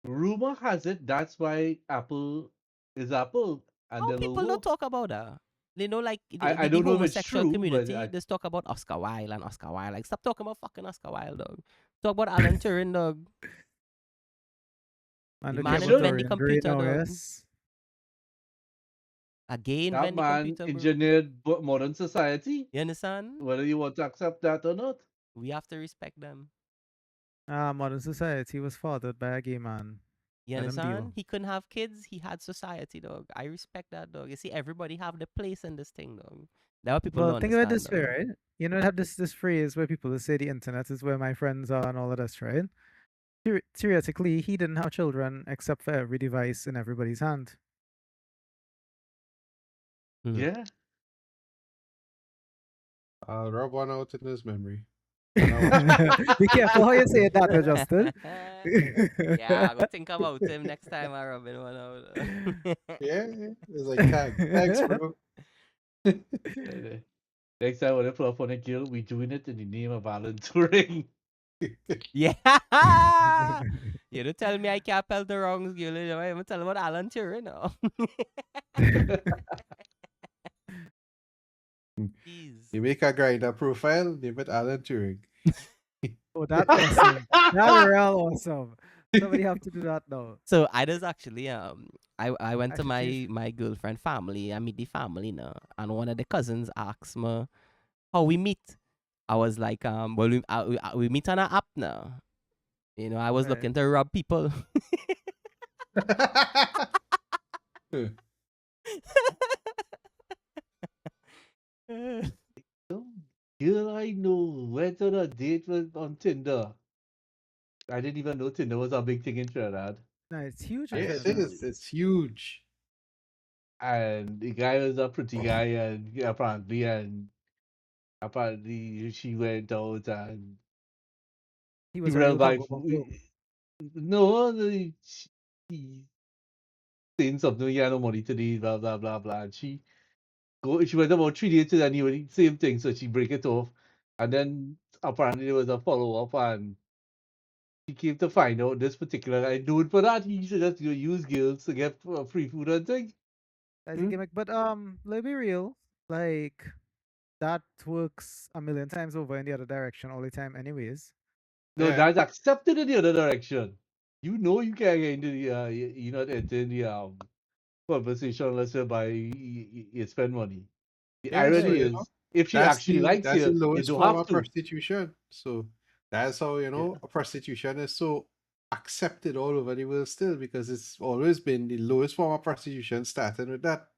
Speaker 3: Rumor has it that's why Apple is Apple and
Speaker 1: How
Speaker 3: their
Speaker 1: people don't
Speaker 3: logo.
Speaker 1: talk about that? You know, like
Speaker 3: I
Speaker 1: the
Speaker 3: don't know if it's
Speaker 1: homosexual
Speaker 3: true, but
Speaker 1: community, just talk about Oscar Wilde and Oscar Wilde. Like, stop talking about fucking Oscar Wilde, dog. Talk about Alan Turing, dog.
Speaker 2: And
Speaker 1: The
Speaker 2: the
Speaker 3: you
Speaker 1: man
Speaker 2: came
Speaker 3: should.
Speaker 1: invent the
Speaker 2: Dorian great
Speaker 1: computer,
Speaker 2: now,
Speaker 1: dog.
Speaker 2: yes.
Speaker 1: A gay
Speaker 3: That
Speaker 1: invent the
Speaker 3: man
Speaker 1: computer, bro.
Speaker 3: engineered modern society,
Speaker 1: You understand?
Speaker 3: whether you want to accept that or not.
Speaker 1: We have to respect them.
Speaker 2: Modern society was fathered by a gay man.
Speaker 1: You
Speaker 2: Let him deal.
Speaker 1: understand? He couldn't have kids. He had society, dog. I respect that, dog. You see, everybody have the place in this thing, dog. That what people
Speaker 2: Well,
Speaker 1: don't
Speaker 2: think of it
Speaker 1: understand,
Speaker 2: this way,
Speaker 1: dog.
Speaker 2: right? You know, have this phrase where people say the internet is where my friends are and all of this, right? Theoretically, he didn't have children except for every device in everybody's hand.
Speaker 3: Yeah.
Speaker 4: I'll rub one out in his memory.
Speaker 2: Be careful how you say that, Justin.
Speaker 1: Yeah, I go think about him next time I rub in one out.
Speaker 4: Yeah, it's like thanks, bro.
Speaker 3: Next time when I pull up on a girl, we doing it in the name of Alan Turing.
Speaker 1: Yeah. You don't tell me I can't spell the wrongs, girl. You know, I'm gonna tell about Alan Turing now. Jeez.
Speaker 4: You make a grinder profile, name it Alan Turing.
Speaker 2: Oh, that's awesome. That's real awesome. Somebody have to do that now.
Speaker 1: So I just actually I went
Speaker 2: I
Speaker 1: to
Speaker 2: should change.
Speaker 1: my girlfriend family. I meet the family now, and one of the cousins asked me how we meet. I was like, well, we meet on an app now. You know, I was
Speaker 2: Right.
Speaker 1: looking to rob people.
Speaker 3: Girl I know went on a date on Tinder. I didn't even know Tinder was a big thing in Trinidad.
Speaker 2: No, it's huge
Speaker 4: Yeah,
Speaker 2: in
Speaker 4: it
Speaker 2: Trinidad.
Speaker 4: is. It's huge.
Speaker 3: And the guy was a pretty guy, and apparently she went out and
Speaker 2: He
Speaker 3: he
Speaker 2: was a
Speaker 3: real
Speaker 2: real
Speaker 3: guy.
Speaker 2: bumbo bumbo.
Speaker 3: No, he saying something. He had no money today. Blah blah blah blah. And she went about 3 days and he went same thing. So she break it off, and then apparently there was a follow up, and she came to find out this particular guy known for that. He used to just use girls to get free food and things.
Speaker 2: That's a gimmick. But let's be real. Like that works a million times over in the other direction all the time, anyways.
Speaker 3: No,
Speaker 4: Yeah.
Speaker 3: that's accepted in the other direction. You know you can't get into the you not enter in the conversation unless you spend money. The
Speaker 4: Yeah, so
Speaker 3: irony
Speaker 2: Right.
Speaker 3: is, if she actually likes
Speaker 4: that's the
Speaker 3: you, you
Speaker 4: lowest
Speaker 3: don't
Speaker 4: form
Speaker 3: have
Speaker 4: of
Speaker 3: to.
Speaker 4: prostitution. So that's how
Speaker 3: Yeah.
Speaker 4: prostitution is so accepted all over the world still, because it's always been the lowest form of prostitution, starting with that.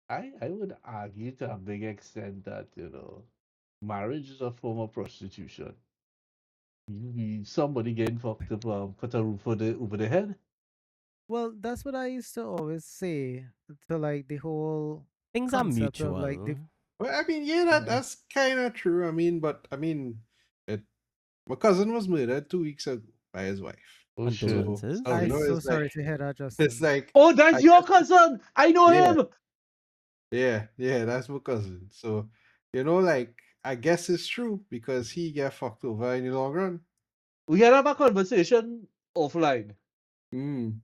Speaker 3: I would argue to a big extent that marriage is a form of prostitution. Somebody getting fucked up, put a roof over the head.
Speaker 2: Well, that's what I used to always say to like the whole
Speaker 1: Things are
Speaker 2: concept of like the
Speaker 1: mutual.
Speaker 4: Well, I mean, yeah,
Speaker 2: Yeah.
Speaker 4: that's kind of true. It, my cousin was murdered 2 weeks ago by his wife.
Speaker 3: Oh shit!
Speaker 1: Condolences.
Speaker 4: So, you
Speaker 2: I'm
Speaker 4: know,
Speaker 2: so
Speaker 4: it's
Speaker 2: sorry
Speaker 4: like
Speaker 2: to hear that, Justin.
Speaker 4: it's like
Speaker 3: Oh, that's
Speaker 4: I
Speaker 3: your
Speaker 4: guess,
Speaker 3: cousin. I know
Speaker 4: yeah,
Speaker 3: him.
Speaker 4: yeah, that's my cousin. So, like I guess it's true because he get fucked over in the long run.
Speaker 3: We can have a conversation offline.
Speaker 4: Mm.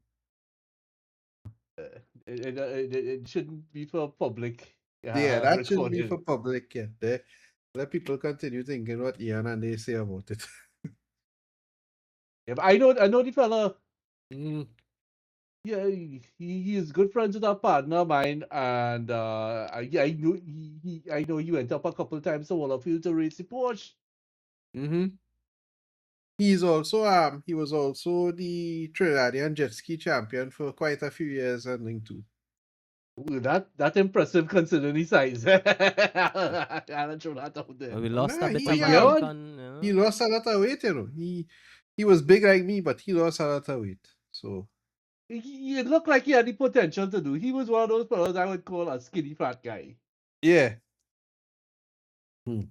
Speaker 3: It shouldn't be for public
Speaker 4: Yeah, that shouldn't be for
Speaker 3: recording.
Speaker 4: public. Yeah, let people continue thinking what Ian and they say about it.
Speaker 3: Yeah, but I know the fella.
Speaker 4: Mm,
Speaker 3: Yeah, he is good friends with our partner of mine, and I know I know he went up a couple of times to Wallafield to race the Porsche.
Speaker 4: mm-hmm. He was also the Trinidadian jet ski champion for quite a few years, I think too.
Speaker 3: Ooh, that impressive considering his size. I'll throw that out there.
Speaker 1: Well, we lost
Speaker 4: Nah,
Speaker 1: a bit
Speaker 3: But
Speaker 1: of a
Speaker 3: yeah,
Speaker 1: rank
Speaker 3: man,
Speaker 1: on, you
Speaker 4: he
Speaker 1: know.
Speaker 4: lost a lot of weight, you know. He was big like me, but he lost a lot of weight. So
Speaker 3: he looked like he had the potential to do. He was one of those fellas I would call a skinny fat guy.
Speaker 4: yeah. Hmm.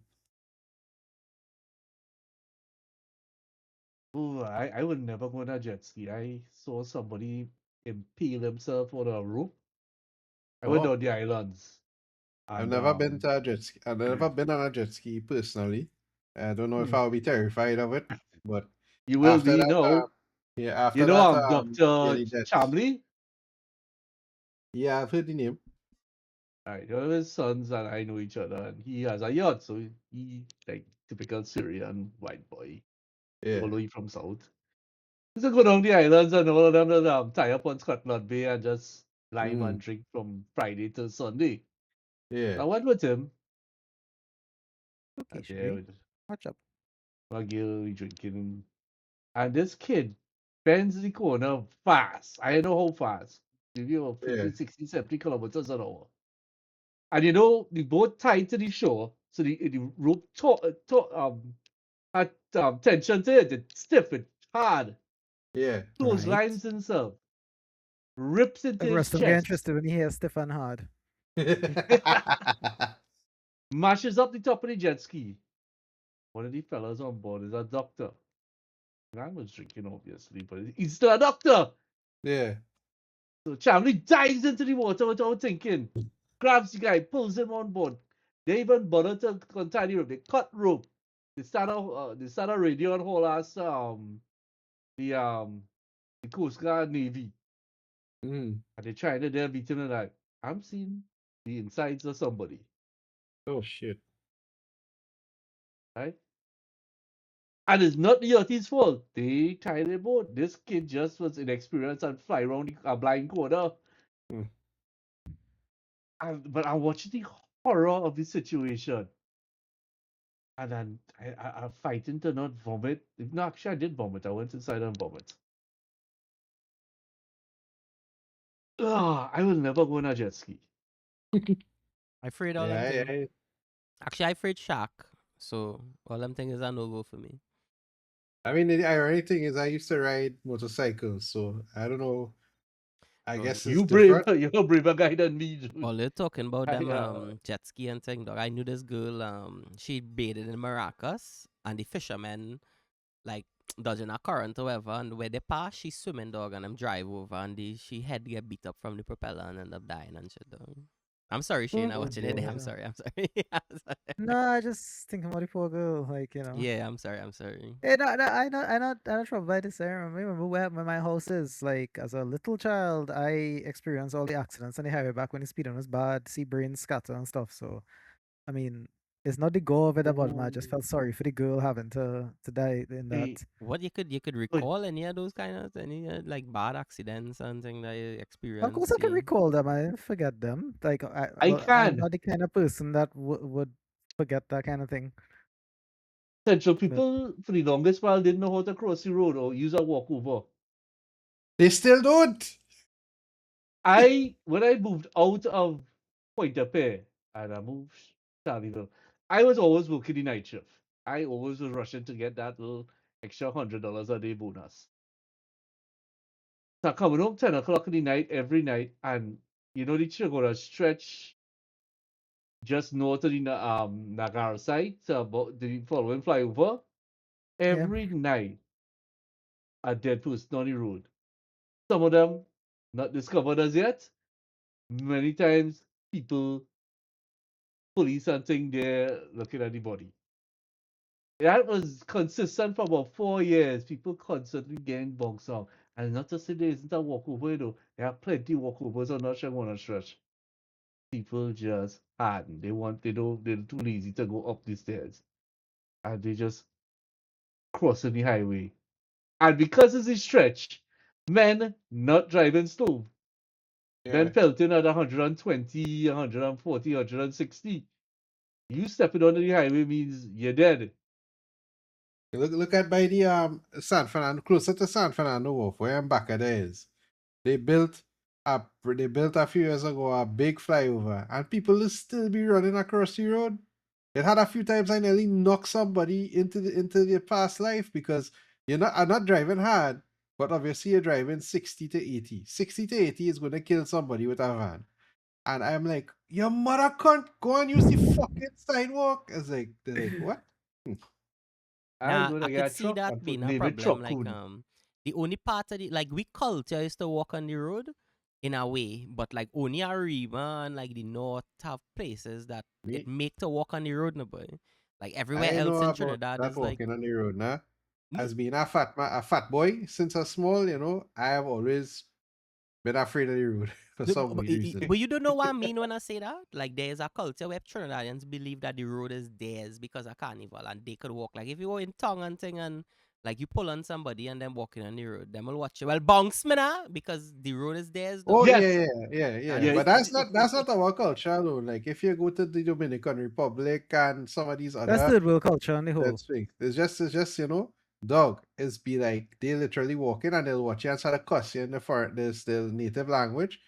Speaker 3: Ooh, I would never go on a jet ski. I saw somebody impale himself on a rope. I went
Speaker 4: Oh,
Speaker 3: on the islands.
Speaker 4: I've
Speaker 3: And
Speaker 4: never been to a jet ski. I've never been on a jet ski personally. I don't know if I'll be terrified of it, but
Speaker 3: you will
Speaker 4: after
Speaker 3: be
Speaker 4: that,
Speaker 3: no.
Speaker 4: yeah,
Speaker 3: You
Speaker 4: after
Speaker 3: know
Speaker 4: that,
Speaker 3: Dr.
Speaker 4: yeah, that's
Speaker 3: Chamley?
Speaker 4: yeah, I've heard the name.
Speaker 3: Right, one of his sons and I know each other, and he has a yacht, so he like typical Syrian white boy,
Speaker 4: Yeah.
Speaker 3: although he from South. He's to go down the islands and all of them just tie up on Scotland Bay and just lime
Speaker 4: Mm,
Speaker 3: and drink from Friday till Sunday.
Speaker 4: yeah.
Speaker 3: I went with him,
Speaker 2: Okay,
Speaker 3: and there
Speaker 2: Shree.
Speaker 3: with
Speaker 2: Watch up.
Speaker 3: my girl we drinking, and this kid bends the corner fast. I don't know how fast, maybe about
Speaker 4: Yeah.
Speaker 3: 50, 60, 70 kilometers an hour. And you know, the boat tied to the shore, so the rope had tension to it, it's stiff, it's hard.
Speaker 4: Yeah.
Speaker 3: Close
Speaker 2: Right.
Speaker 3: lines himself, rips into
Speaker 2: Like
Speaker 3: his
Speaker 2: Rustam get
Speaker 3: chest,
Speaker 2: interested when he hears Stefan Hard.
Speaker 3: mashes up the top of the jet ski. One of the fellas on board is a doctor. And I was drinking, obviously, but he's still a doctor.
Speaker 4: Yeah.
Speaker 3: So Chamley dives into the water without thinking, grabs the guy, pulls him on board. They even bother to untie the rope. They cut rope. They start a radio and whole ass the Coast Guard Navy.
Speaker 4: Mm.
Speaker 3: And they trying to then beat him and like, I'm seeing the insides of somebody.
Speaker 4: Oh shit.
Speaker 3: Right? And it's not the Yachty's fault. They tied their boat. This kid just was inexperienced and fly around a blind corner.
Speaker 4: Mm.
Speaker 3: But I'm watching the horror of the situation. And then I'm fighting to not vomit. No, actually, I did vomit. I went inside and vomit. Ugh, I will never go on a jet ski.
Speaker 1: I afraid all them
Speaker 4: Yeah,
Speaker 1: thing.
Speaker 4: yeah.
Speaker 1: Actually, I afraid shark. So all them thing is a no-go for me.
Speaker 4: I mean, the ironic thing is I used to ride motorcycles, so I don't know. I
Speaker 1: Well,
Speaker 4: guess it's different.
Speaker 3: You're a braver guy than me, dude.
Speaker 1: all you're talking about
Speaker 3: I,
Speaker 1: them jet ski and thing, dog. I knew this girl, she bathed in Maracas and the fishermen like dodging a current or whatever, and where they pass, she swimming, dog, and them drive over and she head get beat up from the propeller and end up dying and shit, dog. I'm sorry, Shane, I
Speaker 2: Oh
Speaker 1: watching it.
Speaker 2: boy.
Speaker 1: I'm sorry, I'm sorry. I'm sorry.
Speaker 2: No, I just thinking about the poor girl, like, you know.
Speaker 1: Yeah, I'm sorry, I'm sorry.
Speaker 2: No, I not troubled by this. I remember where my house is. Like, as a little child, I experienced all the accidents on the highway back when the speeding was bad, see brains scatter and stuff. So, I mean, it's not the gore of it about me. I just felt sorry for the girl having to die in
Speaker 3: hey,
Speaker 2: that.
Speaker 1: What you could
Speaker 3: but
Speaker 1: recall any of those kind of any like bad accidents and thing that you
Speaker 2: Of course, I
Speaker 1: experienced?
Speaker 2: can
Speaker 1: Yeah?
Speaker 2: recall them. I didn't forget them. Like,
Speaker 3: I
Speaker 2: I'm
Speaker 3: can.
Speaker 2: not the kind of person that would forget that kind of thing.
Speaker 3: Central
Speaker 2: But
Speaker 3: people, for the longest while, didn't know how to cross the road or use a walkover.
Speaker 4: They still don't.
Speaker 3: When I moved out of Pointe-a-Pierre and I moved to Charleville, I was always working the night shift. I always was rushing to get that little extra $100 a day bonus. So coming home 10 o'clock in the night every night, and you know the Chigora stretch just north of the Nagar side, so about the following flyover.
Speaker 2: yeah,
Speaker 3: Every night, a dead person on the road. Some of them not discovered as yet. Many times, people, police and thing there looking at the body. That was consistent for about 4 years. People constantly getting bonked on. And not to say there isn't a walkover, you know. There are plenty of walkovers on that Shagona stretch. People just harden. They're too lazy to go up the stairs. And they just crossing the highway. And because it's a stretch, men not driving slow. Men
Speaker 4: Yeah.
Speaker 3: pelting at 120, 140, 160. You stepping onto the highway means you're dead.
Speaker 4: Look at by the San Fernando, closer to San Fernando Wharf, where Mbaka there is. They built a few years ago a big flyover, and people will still be running across the road. It had a few times I nearly knocked somebody into the past life because I'm not driving hard, but obviously you're driving 60 to 80. 60 to 80 is gonna kill somebody with a van. And I'm like, your mother can't go and use the fucking sidewalk. It's like they're like, what?
Speaker 3: I
Speaker 1: Nah,
Speaker 3: go
Speaker 1: I
Speaker 3: to
Speaker 1: could
Speaker 3: get a
Speaker 1: see
Speaker 3: truck
Speaker 1: that
Speaker 3: and
Speaker 1: being a
Speaker 3: name it
Speaker 1: problem.
Speaker 3: truck
Speaker 1: Like
Speaker 3: coon.
Speaker 1: the only part of the like we culture is to walk on the road in a way, but like only Arriba and like the north have places that it
Speaker 4: Me,
Speaker 1: make to walk on the road, no boy. Like everywhere
Speaker 4: I
Speaker 1: else
Speaker 4: know
Speaker 1: in
Speaker 4: about
Speaker 1: Trinidad
Speaker 4: that
Speaker 1: is like
Speaker 4: walking on the road, nah.
Speaker 1: mm,
Speaker 4: As being a fat boy since I small, I have always been afraid of the road for
Speaker 1: no,
Speaker 4: some weird reason.
Speaker 1: but you don't know what I mean when I say that. Like there's a culture where Trinidadians believe that the road is theirs because of carnival and they could walk. Like if you go in tongue and thing and like you pull on somebody and then walking on the road, them will watch you. Well, bounce me now because the road is theirs
Speaker 4: Oh
Speaker 1: though.
Speaker 3: Yes.
Speaker 1: And
Speaker 4: yeah.
Speaker 3: Yeah.
Speaker 4: But that's not our culture though. Like if you go to the Dominican Republic and some of these
Speaker 2: That's
Speaker 4: other
Speaker 2: third world culture on the whole.
Speaker 4: that's things, it's just dog. It's be like they literally walk in and they'll watch you and start to cuss you in the native language.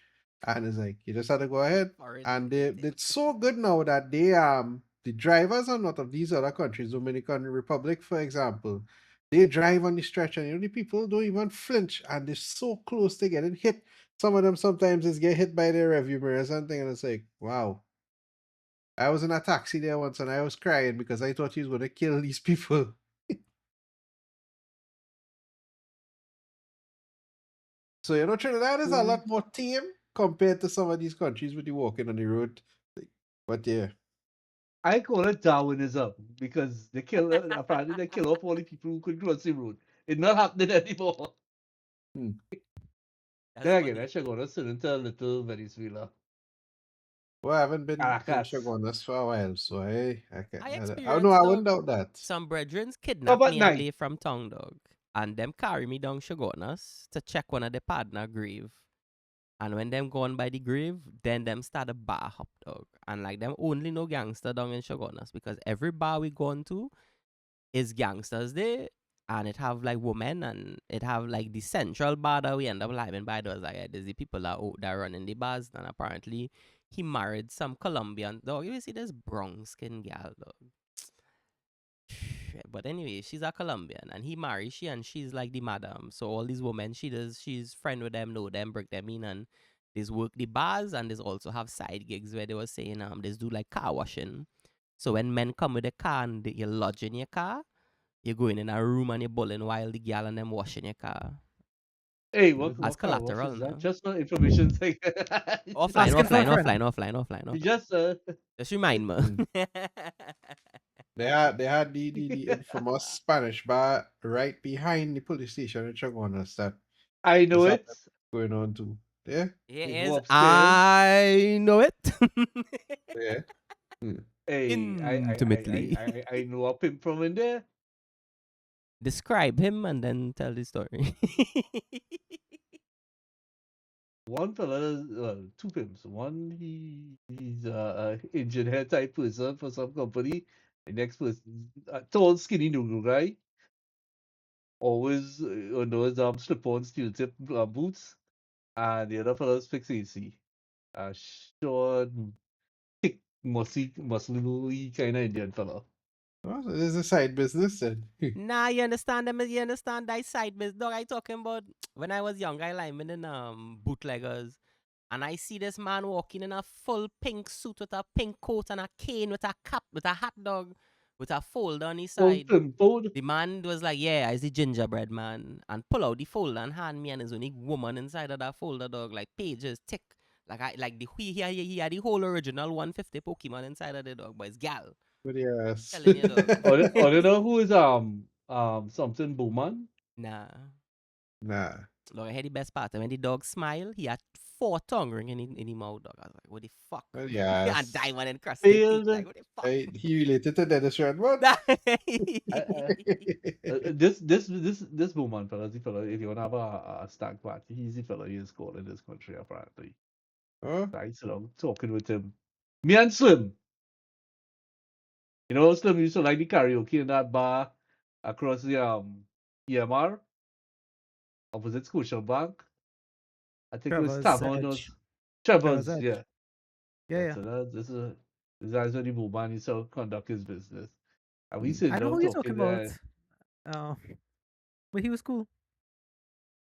Speaker 4: And it's like you just have to go ahead.
Speaker 1: foreign.
Speaker 4: And it's so good now that the drivers are not of these other countries, Dominican Republic, for example. They drive on the stretch and the people don't even flinch and they're so close to getting hit. Some of them sometimes is get hit by their review mirror or something, and it's like, wow. I was in a taxi there once and I was crying because I thought he was gonna kill these people. So Trinidad is a lot more tame compared to some of these countries with you walking on the road. Like, but yeah.
Speaker 3: I call it Darwinism because apparently they kill off all the people who could cross the road. It's not happening anymore.
Speaker 4: Hmm.
Speaker 1: That's
Speaker 3: Then again,
Speaker 1: funny.
Speaker 3: I should go to Senator Little Venezuela.
Speaker 4: Well, I haven't been in
Speaker 3: Caracas.
Speaker 4: Chaguanas for a while, so I
Speaker 1: I
Speaker 4: can't. I know
Speaker 1: experienced
Speaker 4: I
Speaker 1: dog.
Speaker 4: wouldn't doubt that.
Speaker 1: Some brethrens
Speaker 3: Come
Speaker 1: kidnapped
Speaker 3: at
Speaker 1: me a
Speaker 3: night.
Speaker 1: day from town dog. And them carry me down Shogunas to check one of the partner grave. And when them gone by the grave, then them start a bar hop dog. And like them only know gangster down in Shogunas because every bar we gone to is gangsters there. And it have like women and it have like the central bar that we end up living by. There was like there's the people that running the bars. And apparently he married some Colombian dog. You see this brown skin gal dog. But anyway, she's a Colombian and he married she and she's like the madam. So all these women she's friend with them, know them, bring them in and there's work the bars and there's also have side gigs where they were saying there's do like car washing. So when men come with a car and you lodge in your car, you go in a room and you're bowling while the girl and them washing your car.
Speaker 3: Hey,
Speaker 4: Mhm.
Speaker 1: As
Speaker 3: what kind of wash
Speaker 1: collateral
Speaker 3: is that?
Speaker 1: now.
Speaker 3: Just for information sake.
Speaker 1: Offline,
Speaker 2: Asking for a
Speaker 1: offline,
Speaker 2: friend.
Speaker 1: offline, offline, offline,
Speaker 3: You
Speaker 1: offline.
Speaker 3: just
Speaker 1: Just remind me.
Speaker 4: Mm. They had the infamous Spanish bar right behind the police station in Chaguanas that
Speaker 3: I know
Speaker 4: this
Speaker 3: it.
Speaker 4: happened going on too. Yeah,
Speaker 3: You
Speaker 1: Here
Speaker 3: go
Speaker 1: is
Speaker 3: upstairs.
Speaker 1: I know it.
Speaker 4: yeah. Hmm.
Speaker 3: Hey,
Speaker 1: Intimately.
Speaker 3: I know a pimp from in there.
Speaker 1: Describe him and then tell the story.
Speaker 3: One fella, two pimps. One he's a engineer type person for some company. The next person, a tall, skinny noodle guy. Always on those slip-on steel tip boots. And the other fella's fix AC. A short, thick, muscly kind of Indian fella.
Speaker 4: Oh, so there's a side business then.
Speaker 1: Nah, you understand them? You understand that side business? Dog, I talking about when I was young, I lineman in bootleggers. And I see this man walking in a full pink suit with a pink coat and a cane with a cap, with a hot dog, with a folder on his
Speaker 3: Full
Speaker 1: side.
Speaker 3: pimpled.
Speaker 1: The man was like, yeah, I the gingerbread man. And pull out the folder and hand me and his only woman inside of that folder, dog. Like pages, tick. He had the whole original 150 Pokemon inside of the dog, but it's gal.
Speaker 4: But yes.
Speaker 1: Telling you, dog.
Speaker 3: Or you know who is something Bowman?
Speaker 1: Nah.
Speaker 4: Nah.
Speaker 1: Look, I had the best part. When the dog smiled, he had 4 tongue ring in the mouth, dog. I was like, what the fuck?
Speaker 4: Well,
Speaker 1: And
Speaker 4: yes.
Speaker 1: diamond encrusted teeth.
Speaker 3: Failed.
Speaker 1: Like, what the fuck?
Speaker 4: He related to Dennis Rodman.
Speaker 3: This woman, fellas, if you wanna have a stag party, he's the fella he is called in this country apparently.
Speaker 4: Huh?
Speaker 3: I used to talking with him. Me and Slim. You know, Slim used to like the karaoke in that bar across the EMR, opposite Scotiabank. I think it was
Speaker 2: Trevor's
Speaker 3: Tavern or
Speaker 2: Edge. Trevor's
Speaker 3: Trevor's,
Speaker 2: Edge.
Speaker 3: yeah.
Speaker 2: Yeah, yeah.
Speaker 3: So this is where the woman used to conduct his business. And we
Speaker 4: Mm.
Speaker 3: sit
Speaker 2: I know
Speaker 3: down
Speaker 2: who you're talking
Speaker 3: talking
Speaker 2: about.
Speaker 3: there.
Speaker 2: But he was cool.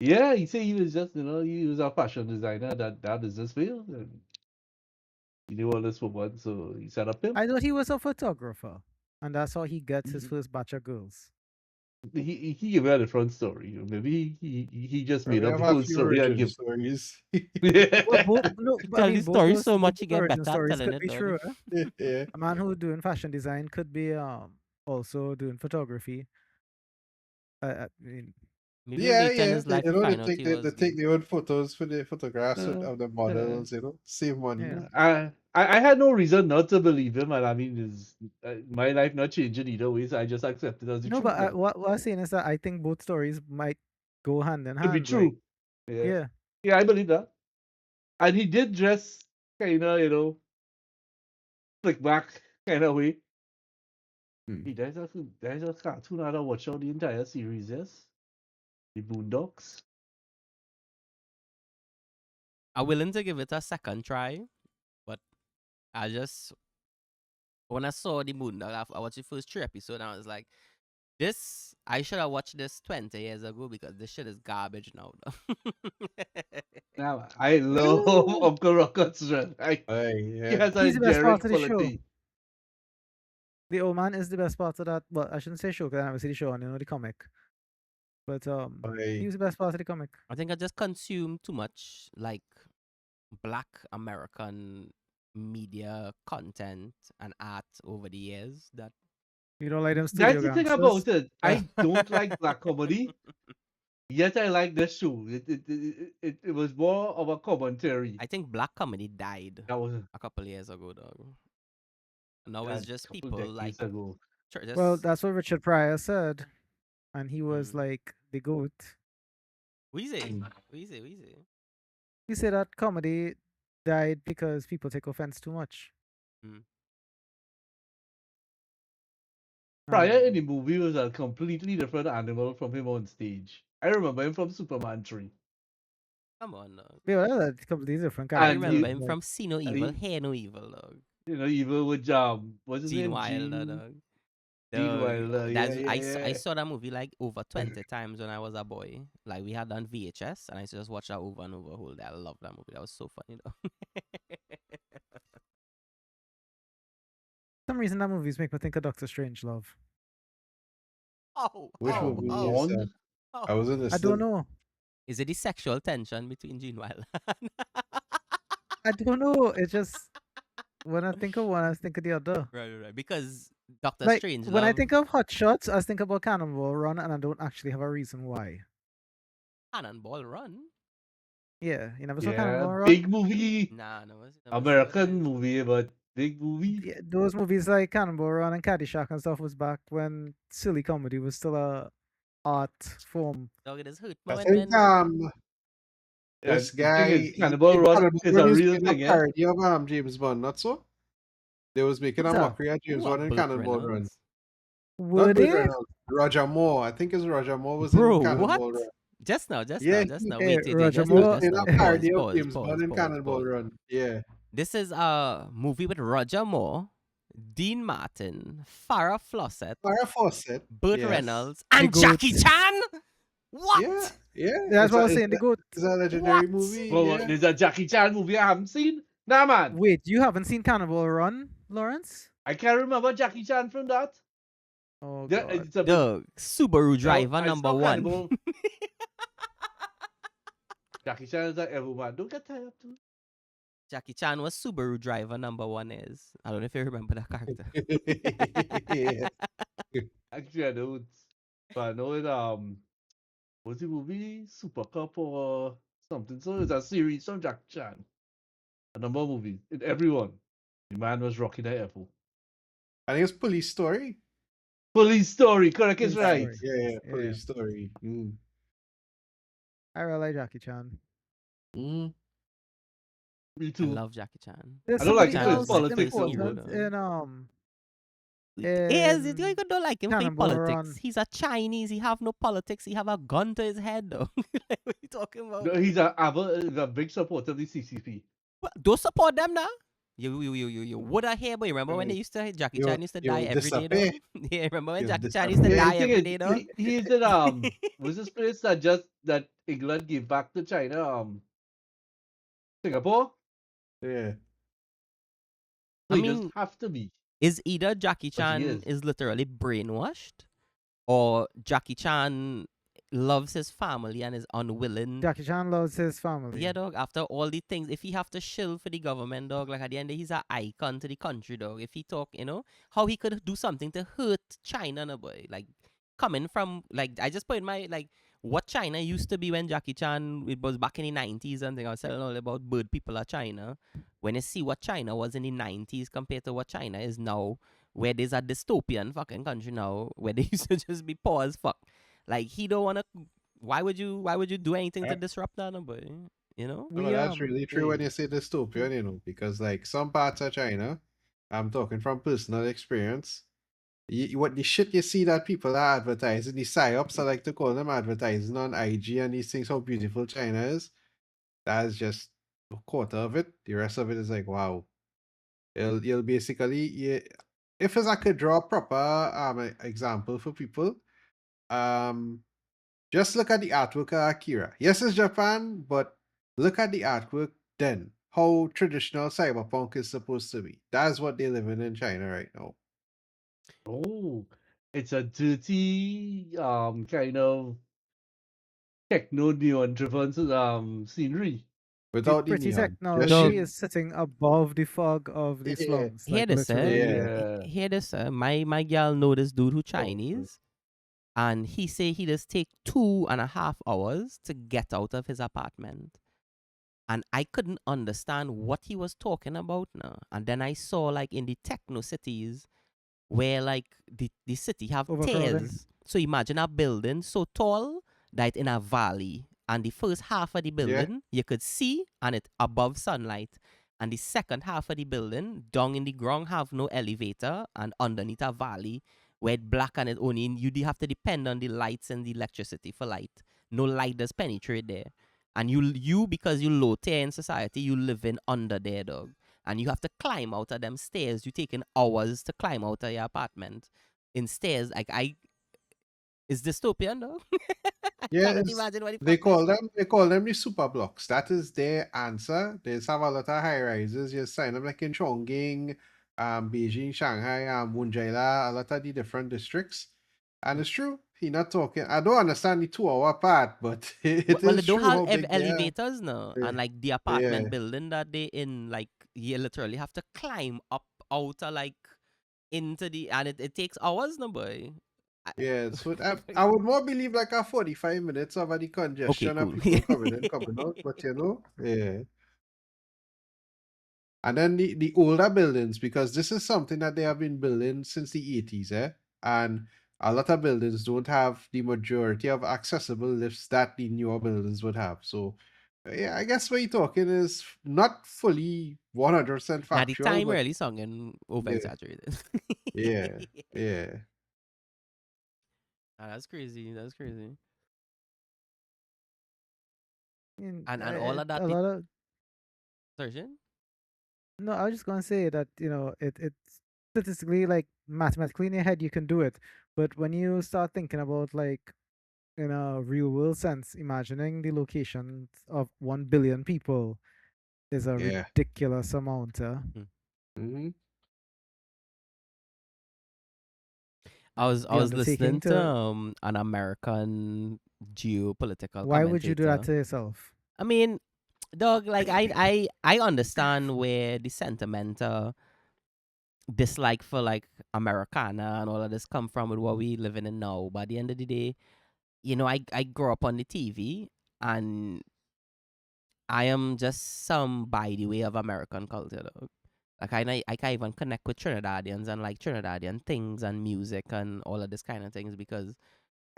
Speaker 3: Yeah, he said he was just, he was a fashion designer that business failed. And he knew all this woman, so he set up him.
Speaker 2: I thought he was a photographer, and that's how he gets his
Speaker 3: He,
Speaker 2: first batch of girls.
Speaker 3: he gave me a different story. Maybe he just
Speaker 4: Well,
Speaker 3: made
Speaker 4: we
Speaker 3: up
Speaker 4: have
Speaker 3: the
Speaker 4: a
Speaker 3: whole
Speaker 4: few
Speaker 3: story and
Speaker 4: origin
Speaker 3: give.
Speaker 4: stories.
Speaker 2: Well, no, but I
Speaker 1: Tell
Speaker 2: mean,
Speaker 1: the story so
Speaker 2: both
Speaker 1: much you
Speaker 2: those
Speaker 1: get
Speaker 2: origin
Speaker 1: better at
Speaker 2: stories
Speaker 1: telling
Speaker 2: could
Speaker 1: it,
Speaker 2: be
Speaker 1: dog.
Speaker 2: true.
Speaker 4: Yeah.
Speaker 2: A man who doing fashion design could be also doing photography. I mean,
Speaker 1: Maybe
Speaker 4: Yeah,
Speaker 1: later in
Speaker 4: yeah.
Speaker 1: his life, we
Speaker 4: They
Speaker 1: find out
Speaker 4: take
Speaker 1: he
Speaker 4: they
Speaker 1: was
Speaker 4: take
Speaker 1: gay.
Speaker 4: their own photos for the photographs
Speaker 3: Uh,
Speaker 4: of the
Speaker 3: uh,
Speaker 4: models, save money.
Speaker 2: yeah.
Speaker 3: I had no reason not to believe him, and I mean, my life not changing either way, so I just accept it as the
Speaker 2: No,
Speaker 3: truth
Speaker 2: but
Speaker 3: now.
Speaker 2: what I'm saying is that I think both stories might go hand in
Speaker 3: Could be
Speaker 2: hand. Like,
Speaker 3: true. Yeah.
Speaker 2: yeah.
Speaker 3: Yeah, I believe that. And he did dress kind of, slick back kind of way.
Speaker 4: Hmm.
Speaker 3: Hey, there's a cartoon I don't watch out the entire series, yes? The Boondocks.
Speaker 1: I'm willing to give it a second try, but I just when I saw the moon, I watched the first 3 episodes, and I was like, this I should have watched this 20 years ago because this shit is garbage now.
Speaker 3: Now, I love Uncle Rocket's run. He
Speaker 4: Yeah.
Speaker 3: has a
Speaker 2: He's the best part
Speaker 3: endearing
Speaker 2: of the show.
Speaker 3: quality.
Speaker 2: The old man is the best part of that. Well, I shouldn't say show because I never see the show and the comic. But he
Speaker 4: Aye.
Speaker 2: was the best part of the comic.
Speaker 1: I think I just consumed too much like Black American media content and art over the years that
Speaker 2: You don't like them
Speaker 3: That's
Speaker 2: studio
Speaker 3: the thing
Speaker 2: gangsters?
Speaker 3: about it. I don't like black comedy, yet I like this show. It was more of a commentary.
Speaker 1: I think black comedy died
Speaker 3: That was
Speaker 1: a couple years ago, dog. Now
Speaker 3: a
Speaker 1: it's just
Speaker 3: couple
Speaker 1: people like
Speaker 3: decades ago.
Speaker 2: Well,
Speaker 1: just
Speaker 2: that's what Richard Pryor said, and he was
Speaker 1: Mm.
Speaker 2: like the goat.
Speaker 1: Wheezy,
Speaker 3: Mm.
Speaker 1: Wheezy.
Speaker 2: He said that comedy died because people take offense too much.
Speaker 1: Mm.
Speaker 3: Pryor in
Speaker 2: And
Speaker 3: the movie was a completely different animal from him on stage. I remember him from Superman 3.
Speaker 1: Come on, dog.
Speaker 2: yeah, well, that's completely different
Speaker 1: I
Speaker 3: And
Speaker 1: remember
Speaker 3: he,
Speaker 2: characters.
Speaker 1: him
Speaker 2: Like,
Speaker 1: from See No
Speaker 3: and
Speaker 1: Evil, Hear No Evil, dog.
Speaker 3: even with what's his
Speaker 1: Gene
Speaker 3: name?
Speaker 1: Wilder, dog.
Speaker 3: Gene
Speaker 1: Dog,
Speaker 3: Wilder.
Speaker 1: that's
Speaker 3: Yeah.
Speaker 1: I saw that movie like over 20 times when I was a boy. Like we had on VHS, and I used to just watch that over and over whole day. I love that movie. That was so funny, though.
Speaker 2: for some reason that movies make me think of Doctor Strangelove.
Speaker 4: Which
Speaker 1: Oh,
Speaker 4: movie is that?
Speaker 3: Bond.
Speaker 4: I wasn't
Speaker 2: I don't
Speaker 4: listening.
Speaker 2: know.
Speaker 1: Is it the sexual tension between Gene Wilder?
Speaker 2: I don't know. It's just when I think of one, I think of the other.
Speaker 1: Right. Because Doctor
Speaker 2: Like
Speaker 1: Strange
Speaker 2: when I
Speaker 1: love
Speaker 2: think of Hot Shots, I think about Cannonball Run, and I don't actually have a reason why.
Speaker 1: Cannonball Run.
Speaker 2: Yeah, you never saw
Speaker 3: Yeah,
Speaker 2: Cannonball Run?
Speaker 3: big movie.
Speaker 1: Nah, no,
Speaker 3: American movie, but big movie.
Speaker 2: Yeah, those movies like Cannonball Run and Caddyshack and stuff was back when silly comedy was still a art form.
Speaker 1: Dog, it is hurt.
Speaker 4: I
Speaker 1: But
Speaker 4: think this
Speaker 3: The thing
Speaker 4: guy
Speaker 3: is, Cannibal Run is a
Speaker 4: was
Speaker 3: real
Speaker 4: making
Speaker 3: thing,
Speaker 4: a
Speaker 3: yeah?
Speaker 4: parody of James Bond, not so? They was making a
Speaker 2: Who's that?
Speaker 4: mockery of James
Speaker 1: Who are
Speaker 4: Bond and
Speaker 1: Burt
Speaker 4: Cannonball Run.
Speaker 1: Reynolds?
Speaker 2: Were
Speaker 4: Not Burt
Speaker 2: they?
Speaker 4: Reynolds. Roger Moore. I think it's Roger Moore was
Speaker 1: Bro,
Speaker 4: in Cannonball
Speaker 1: what?
Speaker 4: Run.
Speaker 1: Just now.
Speaker 4: Yeah,
Speaker 1: Wait,
Speaker 2: Roger
Speaker 1: just
Speaker 4: he
Speaker 1: now,
Speaker 2: Moore.
Speaker 4: was in a
Speaker 1: Pause,
Speaker 4: parody of
Speaker 1: pause,
Speaker 4: James
Speaker 1: pause,
Speaker 4: Bond and
Speaker 1: pause,
Speaker 4: Cannonball
Speaker 1: pause.
Speaker 4: Run. Yeah.
Speaker 1: This is a movie with Roger Moore, Dean Martin, Farrah Fawcett,
Speaker 4: Farrah Fawcett.
Speaker 1: Burt
Speaker 4: yes.
Speaker 1: Reynolds,
Speaker 2: The
Speaker 1: and
Speaker 2: goat.
Speaker 1: Jackie Chan. What?
Speaker 4: Yeah.
Speaker 2: That's
Speaker 4: It's
Speaker 2: what I
Speaker 4: a-
Speaker 2: was saying. The goat.
Speaker 4: It's a legendary
Speaker 1: What?
Speaker 4: movie.
Speaker 3: Well,
Speaker 4: yeah.
Speaker 3: there's a Jackie Chan movie I haven't seen. Nah, man.
Speaker 2: Wait, you haven't seen Cannonball Run, Lawrence?
Speaker 3: I can't remember Jackie Chan from that.
Speaker 2: Oh
Speaker 3: Yeah,
Speaker 2: god.
Speaker 3: it's a
Speaker 1: Dog, Subaru driver
Speaker 3: I
Speaker 1: number
Speaker 3: saw
Speaker 1: 1.
Speaker 3: Cannibal. Jackie Chan is like everyone. Don't get tired too.
Speaker 1: Jackie Chan was Subaru driver number 1 is. I don't know if you remember that character.
Speaker 4: Yeah.
Speaker 3: Actually, I don't. But I know it. Was the movie Super Cup or something? So it's a series from Jack Chan. A number of movies. In everyone. The man was rocking the apple.
Speaker 4: I think it's Police Story.
Speaker 3: Police Story, correct is
Speaker 2: Police
Speaker 3: right.
Speaker 2: Story.
Speaker 4: Yeah,
Speaker 2: Yeah.
Speaker 4: Police Story.
Speaker 2: I really like Jackie Chan.
Speaker 4: Mm.
Speaker 3: Me
Speaker 1: I
Speaker 3: too.
Speaker 1: love Jackie Chan.
Speaker 2: There's
Speaker 3: I don't
Speaker 1: Jackie
Speaker 3: like
Speaker 2: somebody
Speaker 3: him
Speaker 1: Chan
Speaker 3: for his
Speaker 1: is
Speaker 2: else
Speaker 1: my
Speaker 3: politics
Speaker 1: first
Speaker 3: and
Speaker 1: hero,
Speaker 3: shit.
Speaker 2: important
Speaker 1: though.
Speaker 2: in
Speaker 1: Yes, you don't like him for
Speaker 2: Cannonball
Speaker 1: politics.
Speaker 2: Run.
Speaker 1: He's a Chinese. He have no politics. He have a gun to his head, though. Like, what are you talking about?
Speaker 3: No, he's a big supporter of the CCP.
Speaker 1: Well, don't support them now. You would have hear, but you remember when they used to Jackie Chan used to die
Speaker 4: You'll
Speaker 1: every day, though.
Speaker 4: disappear.
Speaker 1: Yeah, remember when
Speaker 4: You'll
Speaker 1: Jackie Chan used to
Speaker 3: Yeah,
Speaker 4: disappear.
Speaker 3: the
Speaker 1: die
Speaker 3: thing
Speaker 1: every
Speaker 3: is,
Speaker 1: day, though.
Speaker 3: he's in was this place that England gave back to China, Singapore?
Speaker 4: Yeah.
Speaker 3: So
Speaker 1: I
Speaker 3: he just
Speaker 1: mean,
Speaker 3: have to be.
Speaker 1: is either Jackie
Speaker 3: But he
Speaker 1: Chan
Speaker 3: is.
Speaker 1: is literally brainwashed, or Jackie Chan loves his family and is unwilling.
Speaker 2: Jackie Chan loves his family.
Speaker 1: Yeah, dog. After all the things, if he have to shill for the government, dog, like at the end, he's an icon to the country, dog. If he talk, how he could do something to hurt China, no boy. Like coming from, like, I just put in my like what China used to be when Jackie Chan it was back in the 90s and thing. I was telling all about bird people of China. When you see what China was in the 90s compared to what China is now, where there's a dystopian fucking country now, where they used to just be poor as fuck. Like he don't wanna. Why would you do anything to disrupt that, no boy? You know?
Speaker 4: No,
Speaker 2: We
Speaker 4: but that's really true when
Speaker 3: yeah.
Speaker 4: you say dystopian, because like some parts of China, I'm talking from personal experience. What the shit you see that people are advertising, the psyops, I like to call them, advertising on IG and these things, how beautiful China is. That's just a quarter of it. The rest of it is like, wow. You'll basically, if I could draw a proper example for people, just look at the artwork of Akira. Yes, it's Japan, but look at the artwork then. How traditional cyberpunk is supposed to be. That's what they're living in China right now.
Speaker 3: Oh, it's a dirty kind of techno neon driven scenery.
Speaker 2: The
Speaker 4: Without the
Speaker 2: pretty
Speaker 4: neon. Just
Speaker 2: technology
Speaker 1: Dog.
Speaker 4: shit.
Speaker 2: is sitting above the fog of the
Speaker 4: Yeah.
Speaker 2: slums.
Speaker 1: Hear
Speaker 2: Like
Speaker 1: this,
Speaker 2: literally.
Speaker 4: Yeah.
Speaker 3: Yeah.
Speaker 1: Hear this, My girl know this dude who
Speaker 3: Oh,
Speaker 1: Chinese, and he say he just take 2.5 hours to get out of his apartment. And I couldn't understand what he was talking about now. And then I saw like in the techno cities where like the city have
Speaker 2: Overcrowding.
Speaker 1: stairs. So imagine a building so tall that in a valley. And the first half of the building you could see and it above sunlight. And the second half of the building down in the ground have no elevator and underneath a valley where it black and it only you have to depend on the lights and the electricity for light. No light does penetrate there. And you because you low tier in society, you living under there, dog. And you have to climb out of them stairs. You taking hours to climb out of your apartment in stairs. Like it's dystopian though. I
Speaker 4: Yeah,
Speaker 1: cannot imagine what the
Speaker 4: they
Speaker 1: fuck
Speaker 4: call them the super blocks. That is their answer. They have a lot of high rises. You sign them like in Chongqing, Beijing, Shanghai, Munjaila, a lot of the different districts. And it's true. He not talking. I don't understand the 2 hour part, but it
Speaker 1: well, they
Speaker 4: is
Speaker 1: don't
Speaker 4: true
Speaker 1: have
Speaker 4: how big they are.
Speaker 1: elevators now,
Speaker 4: Yeah.
Speaker 1: and like the apartment building that they in, like you literally have to climb up out of like into the, and it takes hours, no boy.
Speaker 4: Yeah, so I would more believe like a 45 minutes of the congestion
Speaker 1: cool.
Speaker 4: of people coming in, coming out, but yeah. And then the older buildings, because this is something that they have been building since the 80s, and a lot of buildings don't have the majority of accessible lifts that the newer buildings would have. So, yeah, I guess what you're talking is not fully 100%
Speaker 1: Now the
Speaker 4: factual,
Speaker 1: time
Speaker 4: but
Speaker 1: really sung and over exaggerated.
Speaker 4: yeah.
Speaker 1: That's crazy. That's crazy. And
Speaker 2: A
Speaker 1: all of that.
Speaker 2: lot of
Speaker 1: Surgeon?
Speaker 2: no, I was just gonna say that it's statistically, like mathematically in your head you can do it, but when you start thinking about like in a real world sense, imagining the locations of 1 billion people is a
Speaker 4: Yeah.
Speaker 2: ridiculous amount.
Speaker 4: Mm-hmm.
Speaker 1: I was
Speaker 2: The undertaking
Speaker 1: listening to
Speaker 2: to
Speaker 1: an American geopolitical
Speaker 2: why would you do that
Speaker 1: commentator.
Speaker 2: to yourself?
Speaker 1: I mean, dog, like I understand where the sentimental dislike for like Americana and all of this come from with what we living in now. But at the end of the day, I grew up on the TV, and I am just some by the way of American culture, though. Like I can't even connect with Trinidadians and like Trinidadian things and music and all of this kind of things because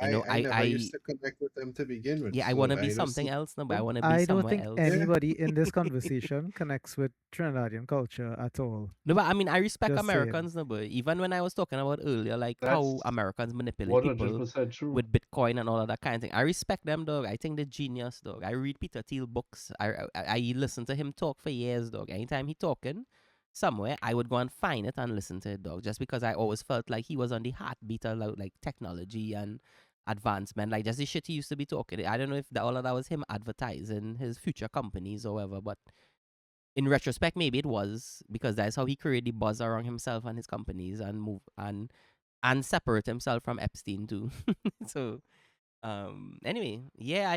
Speaker 4: I never used to connect with them to begin with,
Speaker 1: I want
Speaker 4: so
Speaker 1: to be
Speaker 4: I don't
Speaker 1: something
Speaker 4: see.
Speaker 1: else, no, but I
Speaker 4: them.
Speaker 1: want to be
Speaker 2: I don't
Speaker 1: somewhere
Speaker 2: think
Speaker 1: else.
Speaker 4: Yeah,
Speaker 2: anybody in this conversation connects with Trinidadian culture at all.
Speaker 1: No, but I mean, I respect
Speaker 2: Just saying.
Speaker 1: Americans, no, but even when I was talking about earlier, like how
Speaker 3: That's
Speaker 1: Americans manipulate people
Speaker 3: 100% true.
Speaker 1: with Bitcoin and all of that kind of thing, I respect them, dog. I think they're genius, dog. I read Peter Thiel books. I listen to him talk for years, dog. Anytime he talking somewhere, I would go and find it and listen to it, dog. Just because I always felt like he was on the heartbeat of like technology and advancement, like just the shit he used to be talking. I don't know if all of that was him advertising his future companies or whatever, but in retrospect, maybe it was because that's how he created the buzz around himself and his companies and move and separate himself from Epstein too. So anyway, yeah,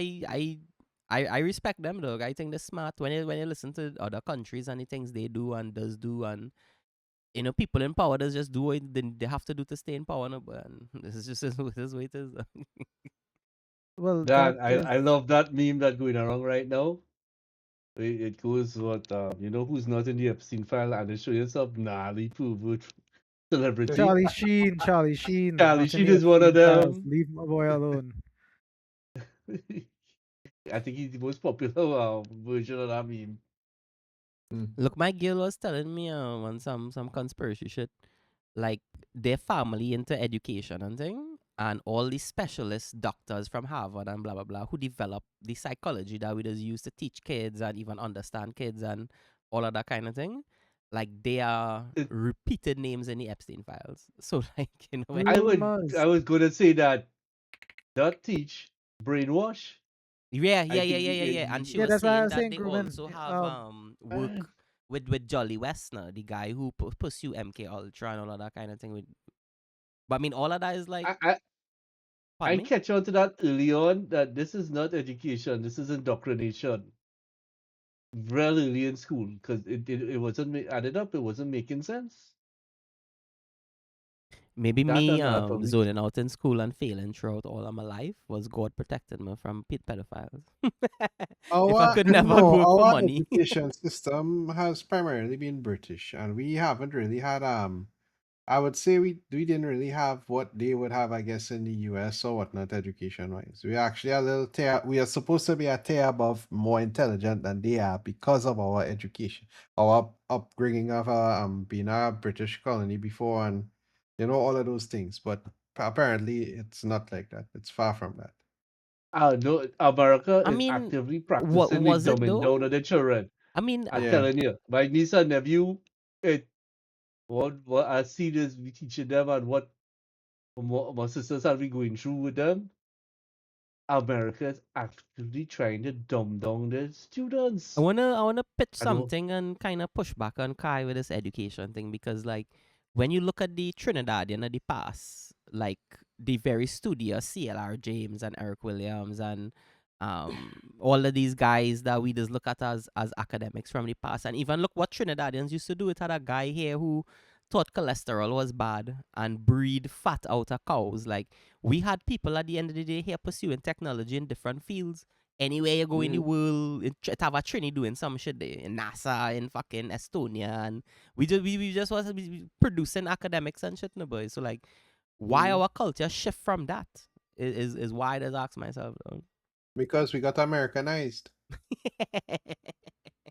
Speaker 1: I respect them, dog. I think they're smart when you listen to other countries and the things they do and does do, and people in power does just do what they have to do to stay in power, no? But this is just this way it is.
Speaker 2: Well, that
Speaker 3: Dan,
Speaker 2: is
Speaker 3: I love that meme that going around right now. It goes what who's not in the Epstein file and they show yourself gnarly pervert celebrity.
Speaker 2: Charlie Sheen. Charlie Sheen,
Speaker 3: Charlie
Speaker 2: not in
Speaker 3: Sheen
Speaker 2: the
Speaker 3: is one of
Speaker 2: Epstein files.
Speaker 3: them.
Speaker 2: Leave my boy alone.
Speaker 3: I think he's the most popular version of that meme.
Speaker 1: Look, my girl was telling me on some conspiracy shit, like their family into education and thing, and all these specialist doctors from Harvard and blah blah blah who develop the psychology that we just use to teach kids and even understand kids and all of that kind of thing. Like they are
Speaker 3: It,
Speaker 1: repeated names in the Epstein files. So like
Speaker 2: Rumors.
Speaker 3: I was gonna say that not teach, brainwash.
Speaker 1: yeah,
Speaker 3: I
Speaker 1: yeah, yeah,
Speaker 3: think
Speaker 1: yeah, yeah, yeah. And she
Speaker 2: Yeah,
Speaker 1: was
Speaker 2: that's why I
Speaker 1: saying
Speaker 2: was
Speaker 1: that
Speaker 2: saying
Speaker 1: they
Speaker 2: grooming.
Speaker 1: also have work with Jolly Westner, the guy who pursue MK Ultra and all of that kind of thing. But I mean, all of that is like,
Speaker 3: I, I
Speaker 1: pardon
Speaker 3: I
Speaker 1: me.
Speaker 3: catch on to that early on that this is not education, this is indoctrination. Real early in school because it wasn't added up, it wasn't making sense.
Speaker 1: Maybe
Speaker 3: That
Speaker 1: me
Speaker 3: and public.
Speaker 1: zoning out in school and failing throughout all of my life was God protected me from pedophiles. If I
Speaker 4: our
Speaker 1: could never
Speaker 4: no,
Speaker 1: work for
Speaker 4: our
Speaker 1: money.
Speaker 4: education system has primarily been British, and we haven't really had I would say we didn't really have what they would have, I guess, in the US or whatnot, education wise. We actually a little tier. We are supposed to be a tier above, more intelligent than they are because of our education, our upbringing of being a British colony before, and all of those things. But apparently, it's not like that. It's far from that.
Speaker 3: No, America
Speaker 1: I
Speaker 3: is
Speaker 1: mean,
Speaker 3: actively
Speaker 1: what
Speaker 3: practicing the
Speaker 1: was it
Speaker 3: dumbing down
Speaker 1: though?
Speaker 3: of their children.
Speaker 1: I mean,
Speaker 3: I'm
Speaker 4: Yeah.
Speaker 3: telling you, my niece and nephew, it what I see this we teaching them and what my sisters have been going through with them. America is actively trying to dumb down their
Speaker 1: I
Speaker 3: students.
Speaker 1: wanna pitch
Speaker 3: I know.
Speaker 1: something and kind of push back on Kai with this education thing because like when you look at the Trinidadian of the past, like the very studious CLR James and Eric Williams and all of these guys that we just look at as academics from the past, and even look what Trinidadians used to do. It had a guy here who thought cholesterol was bad and breed fat out of cows. Like we had people at the end of the day here pursuing technology in different fields. Anywhere you go in the
Speaker 3: Mm.
Speaker 1: world, it have a Trini doing some shit there in NASA, in fucking Estonia, and we just was producing academics and shit, no boy. So like, why
Speaker 3: Mm.
Speaker 1: our culture shift from that is why I just ask myself. Though.
Speaker 4: Because we got Americanized.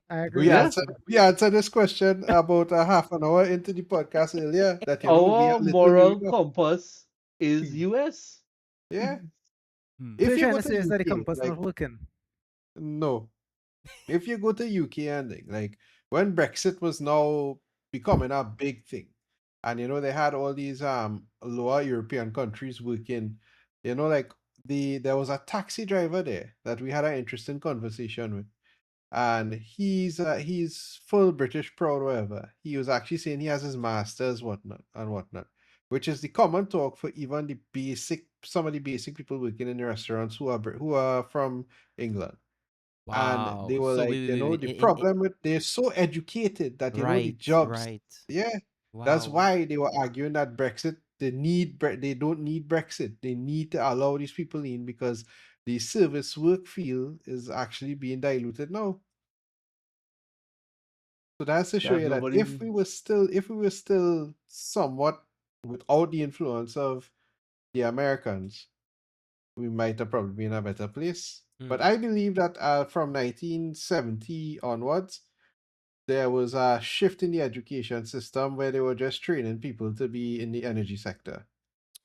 Speaker 2: I
Speaker 4: We
Speaker 2: agree.
Speaker 3: Yeah,
Speaker 4: answered we answered this question about a half an hour into the podcast earlier. That we are
Speaker 3: our
Speaker 4: literally
Speaker 3: moral compass is
Speaker 2: Hmm.
Speaker 3: US.
Speaker 4: yeah.
Speaker 1: Hmm.
Speaker 2: So
Speaker 4: If
Speaker 2: you're
Speaker 4: you
Speaker 2: trying
Speaker 4: go
Speaker 2: to
Speaker 4: to
Speaker 2: say is that the
Speaker 4: UK,
Speaker 2: compass
Speaker 4: like
Speaker 2: not working?
Speaker 4: no, if you go to UK and like when Brexit was now becoming a big thing, and they had all these lower European countries working, like there was a taxi driver there that we had an interesting conversation with, and he's full British proud, whatever. He was actually saying he has his masters, whatnot, which is the common talk for even some of the basic people working in the restaurants who are from England. And
Speaker 1: Wow.
Speaker 4: they were
Speaker 1: So
Speaker 4: like,
Speaker 1: wait,
Speaker 4: the problem with they're so educated that the
Speaker 1: right,
Speaker 4: jobs,
Speaker 1: right.
Speaker 4: yeah, that's
Speaker 1: Wow.
Speaker 4: why they were arguing that Brexit they don't need Brexit. They need to allow these people in because the service work field is actually being diluted now. So that's to show
Speaker 3: That
Speaker 4: you that
Speaker 3: nobody.
Speaker 4: if we were still somewhat without the influence of the Americans, we might have probably been in a better place. But I believe that from 1970 onwards, there was a shift in the education system where they were just training people to be in the energy sector.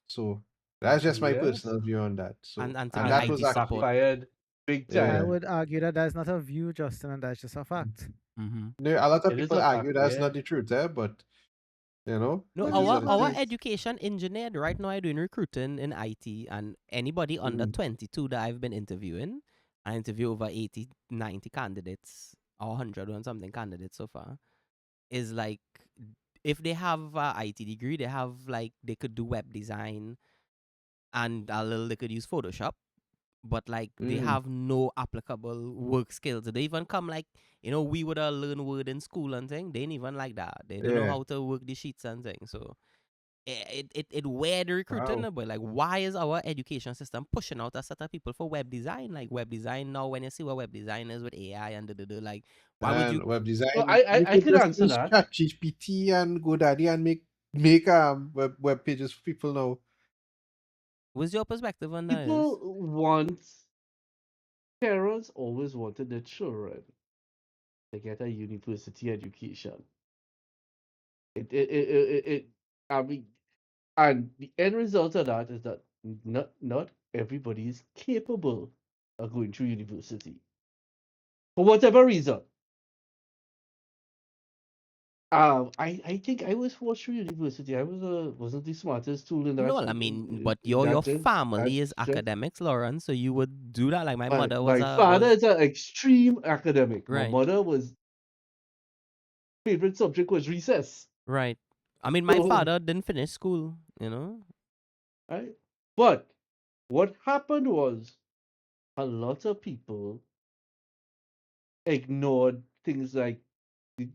Speaker 4: So that's just my
Speaker 3: Yes.
Speaker 4: personal view on that. So
Speaker 1: And to
Speaker 4: and
Speaker 1: be
Speaker 4: that
Speaker 1: IT
Speaker 4: was
Speaker 3: It
Speaker 4: actually
Speaker 1: support.
Speaker 3: backfired big time.
Speaker 2: I
Speaker 4: yeah.
Speaker 2: would argue that that's not a view, Justin, and that's just a fact.
Speaker 4: No, a lot of
Speaker 3: It is
Speaker 4: people
Speaker 3: a
Speaker 4: argue
Speaker 3: fact,
Speaker 4: that's
Speaker 3: yeah.
Speaker 4: not the truth there, but you know,
Speaker 1: No,
Speaker 4: it
Speaker 3: But
Speaker 4: is
Speaker 3: it's a
Speaker 4: what it
Speaker 1: our
Speaker 3: fact.
Speaker 4: is.
Speaker 1: education engineer right now are doing recruiting in IT, and anybody under 22 that I've been interviewing, I interview over 80, 90 candidates or 100 and something candidates so far, is like if they have a IT degree, they have like they could do web design and a little they could use Photoshop, but like they have no applicable work skills. They even come like, we would have learned Word in school and thing. They ain't even like that. They don't know
Speaker 4: Yeah.
Speaker 1: how to work the sheets and thing. So it weird recruiting,
Speaker 4: Wow.
Speaker 1: but like why is our education system pushing out a set of people for web design? Like web design now, when you see what web design is with AI and like why would you?
Speaker 4: And web design,
Speaker 3: So
Speaker 4: you
Speaker 3: I
Speaker 4: could
Speaker 3: could
Speaker 4: just
Speaker 3: answer
Speaker 4: use
Speaker 3: that.
Speaker 4: ChatGPT and GoDaddy and make web pages for people now.
Speaker 1: What's your perspective on that?
Speaker 3: People want, parents always wanted their children to get a university education. I mean, and the end result of that is that not everybody is capable of going through university for whatever reason. I think I was forced through university. I wasn't the smartest tool in
Speaker 1: No,
Speaker 3: that
Speaker 1: I mean,
Speaker 3: in
Speaker 1: but your
Speaker 3: that sense.
Speaker 1: family is
Speaker 3: That's just
Speaker 1: academics, Lawrence, so you would do that. Like my mother was
Speaker 3: my
Speaker 1: a
Speaker 3: father
Speaker 1: was
Speaker 3: is an extreme academic. My
Speaker 1: right,
Speaker 3: mother was favorite subject was recess.
Speaker 1: right. I mean, my
Speaker 3: So
Speaker 1: father didn't finish school,
Speaker 3: right, but what happened was a lot of people ignored things like the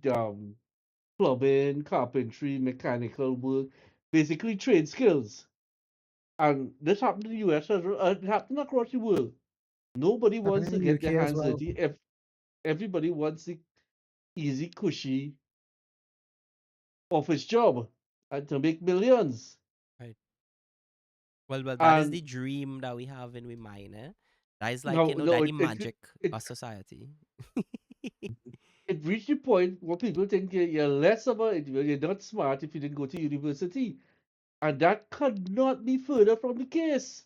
Speaker 3: plumbing, carpentry, mechanical work, basically trade skills. And this happened in the US as well. It happened across the world. Nobody wants
Speaker 2: Happening
Speaker 3: to
Speaker 2: in the
Speaker 3: get their
Speaker 2: UK as
Speaker 3: hands
Speaker 2: well.
Speaker 3: dirty. If everybody wants the easy, cushy office job and to make millions.
Speaker 1: right. Well, that is
Speaker 3: And
Speaker 1: the dream that we have in we mind, eh? That is like,
Speaker 3: no,
Speaker 1: that
Speaker 3: no,
Speaker 1: the magic
Speaker 3: it
Speaker 1: of society.
Speaker 3: it reached the point where people think you're less of a, you're not smart if you didn't go to university. And that could not be further from the case.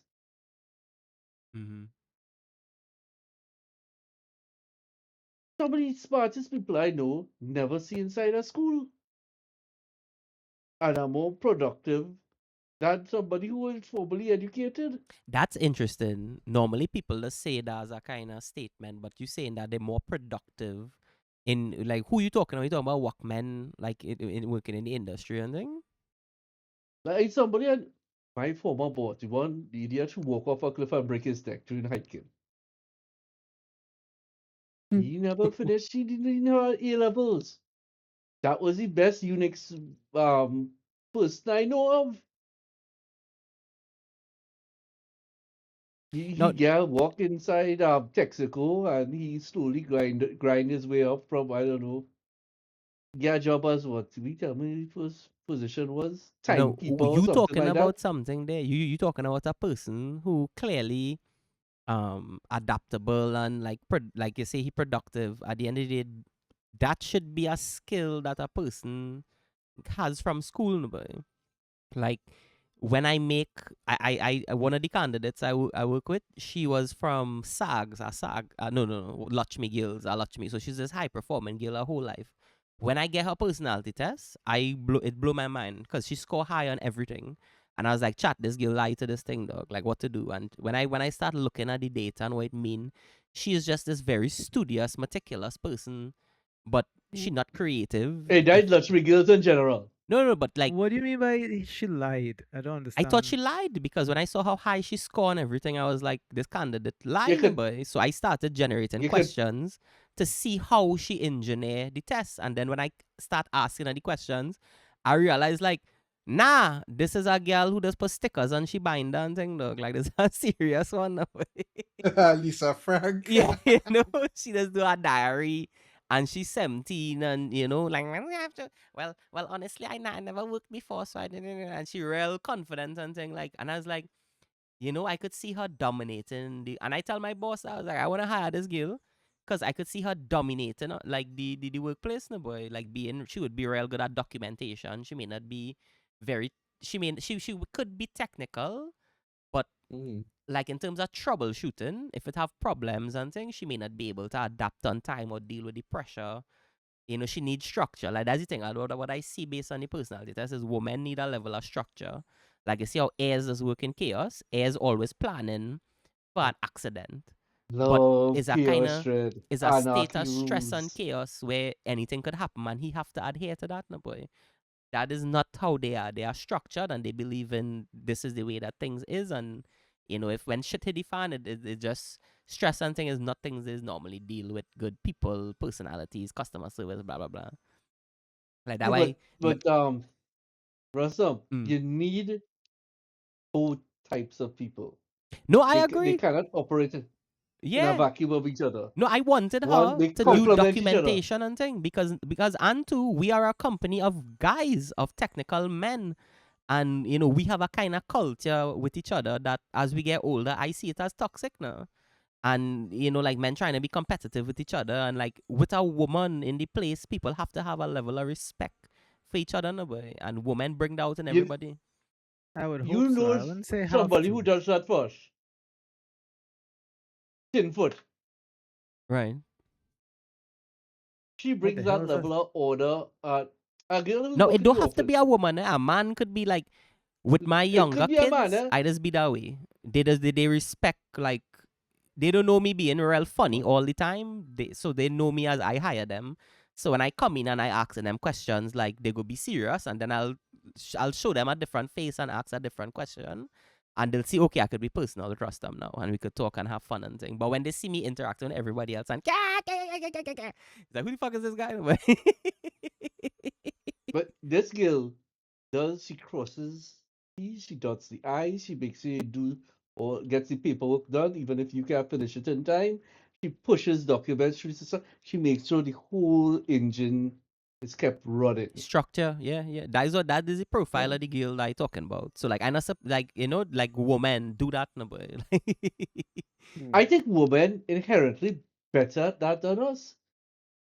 Speaker 1: Mm-hmm.
Speaker 3: Some of the smartest people I know never see inside a school and are more productive than somebody who is formally educated.
Speaker 1: That's interesting. Normally, people just say that as a kind of statement, but you saying that they're more productive in like who you talking about? You talking about workmen like in working in the industry and thing?
Speaker 3: Like somebody, my former boss, the idiot who walk off a cliff and break his neck during hiking. He never finished. He didn't have A levels. That was the best Unix person I know of. He
Speaker 1: No,
Speaker 3: walk inside Texaco and he slowly grind his way up from, I don't know, yeah, job as what? We tell me first position was
Speaker 1: no.
Speaker 3: timekeeper or
Speaker 1: You
Speaker 3: something
Speaker 1: talking
Speaker 3: like that.
Speaker 1: about something there? You talking about a person who clearly adaptable and like like you say he productive. At the end of the day, that should be a skill that a person has from school, no boy. Like when I make one of the candidates I work with, she was from SAGs, a SAG, no, Lakshmi Girls, a Lakshmi. So she's this high performing girl her whole life. When I get her personality test, it blew my mind because she scored high on everything. And I was like, chat, this girl lied to this thing, dog. Like what to do. And when I start looking at the data and what it mean, she is just this very studious, meticulous person, but she not creative.
Speaker 3: Hey, that luxury girls in general.
Speaker 1: No, but like
Speaker 2: What do you mean by she lied? I don't
Speaker 1: I thought
Speaker 2: understand.
Speaker 1: she lied because when I saw how high she scored and everything, I was like, this candidate
Speaker 3: You
Speaker 1: lying,
Speaker 3: could,
Speaker 1: boy. So I started generating
Speaker 3: you could,
Speaker 1: questions to see how she engineered the test. And then when I start asking her the questions, I realized like Nah, this is a girl who just put stickers and she bind and thing, dog. Like, this is a serious one. No way.
Speaker 4: Lisa Frank.
Speaker 1: Yeah, she does do a diary and she's 17 and, like, "Well, we have to, well, honestly, I never worked before, so I didn't, and she real confident and thing, like, and I was like, I could see her dominating and I tell my boss, I was like, I want to hire this girl because I could see her dominating, like, the workplace, no boy, like, she would be real good at documentation. She may not be very, she could be technical, but
Speaker 3: Mm.
Speaker 1: like in terms of troubleshooting, if it have problems and things, she may not be able to adapt on time or deal with the pressure. She needs structure. Like, that's the thing. What I see based on the personality test is women need a level of structure. Like, you see how airs does work in chaos. Airs always planning for an accident, but
Speaker 3: Love,
Speaker 1: is a kind
Speaker 3: chaos,
Speaker 1: of
Speaker 3: shred,
Speaker 1: is a state
Speaker 3: anarchy
Speaker 1: of stress and
Speaker 3: rules.
Speaker 1: chaos where anything could happen, and he have to adhere to that, no boy. That is not how they are. They are structured and they believe in this is the way that things is. And if when shit hit the fan, it just stress and thing is not things they normally deal with good people, personalities, customer service, blah blah blah. Like that
Speaker 3: Yeah,
Speaker 1: way.
Speaker 3: but Russell,
Speaker 1: Mm.
Speaker 3: you need both types of people.
Speaker 1: No, I
Speaker 3: They
Speaker 1: agree.
Speaker 3: cannot operate in a
Speaker 1: Yeah.
Speaker 3: vacuum of each other.
Speaker 1: No, I wanted
Speaker 3: One,
Speaker 1: her
Speaker 3: they
Speaker 1: to do
Speaker 3: complement each other.
Speaker 1: documentation and thing because and two, we are a company of guys, of technical men. And we have a kind of culture with each other that as we get older, I see it as toxic now. And like men trying to be competitive with each other, and like with a woman in the place, people have to have a level of respect for each other, no boy. And women bring that out in
Speaker 3: You
Speaker 1: everybody.
Speaker 2: I would
Speaker 3: you
Speaker 2: hope so.
Speaker 3: know
Speaker 2: I wouldn't say have
Speaker 3: somebody who
Speaker 2: to.
Speaker 3: does that first. Tinfoot.
Speaker 1: Right.
Speaker 3: She
Speaker 2: What the
Speaker 3: brings
Speaker 2: hell
Speaker 3: that
Speaker 2: is that?
Speaker 3: level of order. A girl who
Speaker 1: No,
Speaker 3: work
Speaker 1: it
Speaker 3: in the
Speaker 1: don't have to be
Speaker 3: office.
Speaker 1: a woman. A man could be like, with my
Speaker 3: It
Speaker 1: younger
Speaker 3: could be a man,
Speaker 1: kids,
Speaker 3: eh?
Speaker 1: I just be that way. They respect, like, they don't know me being real funny all the time. So they know me as I hire them. So when I come in and I ask them questions, like, they go be serious, and then I'll show them a different face and ask a different question, and they'll see, okay, I could be personal, trust them now, and we could talk and have fun and thing. But when they see me interacting with everybody else and it's like, who the fuck is this guy?
Speaker 3: But this girl she crosses T's, she dots the I's, she makes you do or gets the paperwork done, even if you can't finish it in time. She pushes documents through the system. She makes sure the whole engine is kept running.
Speaker 1: Structure, yeah. That is the profile
Speaker 3: Yeah.
Speaker 1: of the girl that I talking about. So like, I know, like, like women do that, no boy.
Speaker 3: I think women inherently better at that than us.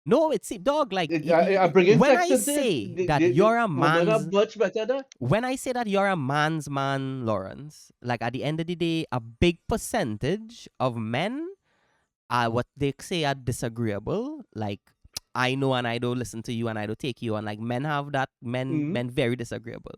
Speaker 1: No, it's dog. Like,
Speaker 3: I bring in
Speaker 1: when
Speaker 3: sex
Speaker 1: I
Speaker 3: into it.
Speaker 1: say that you're a
Speaker 3: Women are
Speaker 1: man's,
Speaker 3: much better at that.
Speaker 1: when I say that you're a man's man, Lawrence, like, at the end of the day, a big percentage of men are what they say are disagreeable. Like, I know and I don't listen to you and I don't take you on. Like, men have that.
Speaker 3: Mm-hmm.
Speaker 1: Men very disagreeable.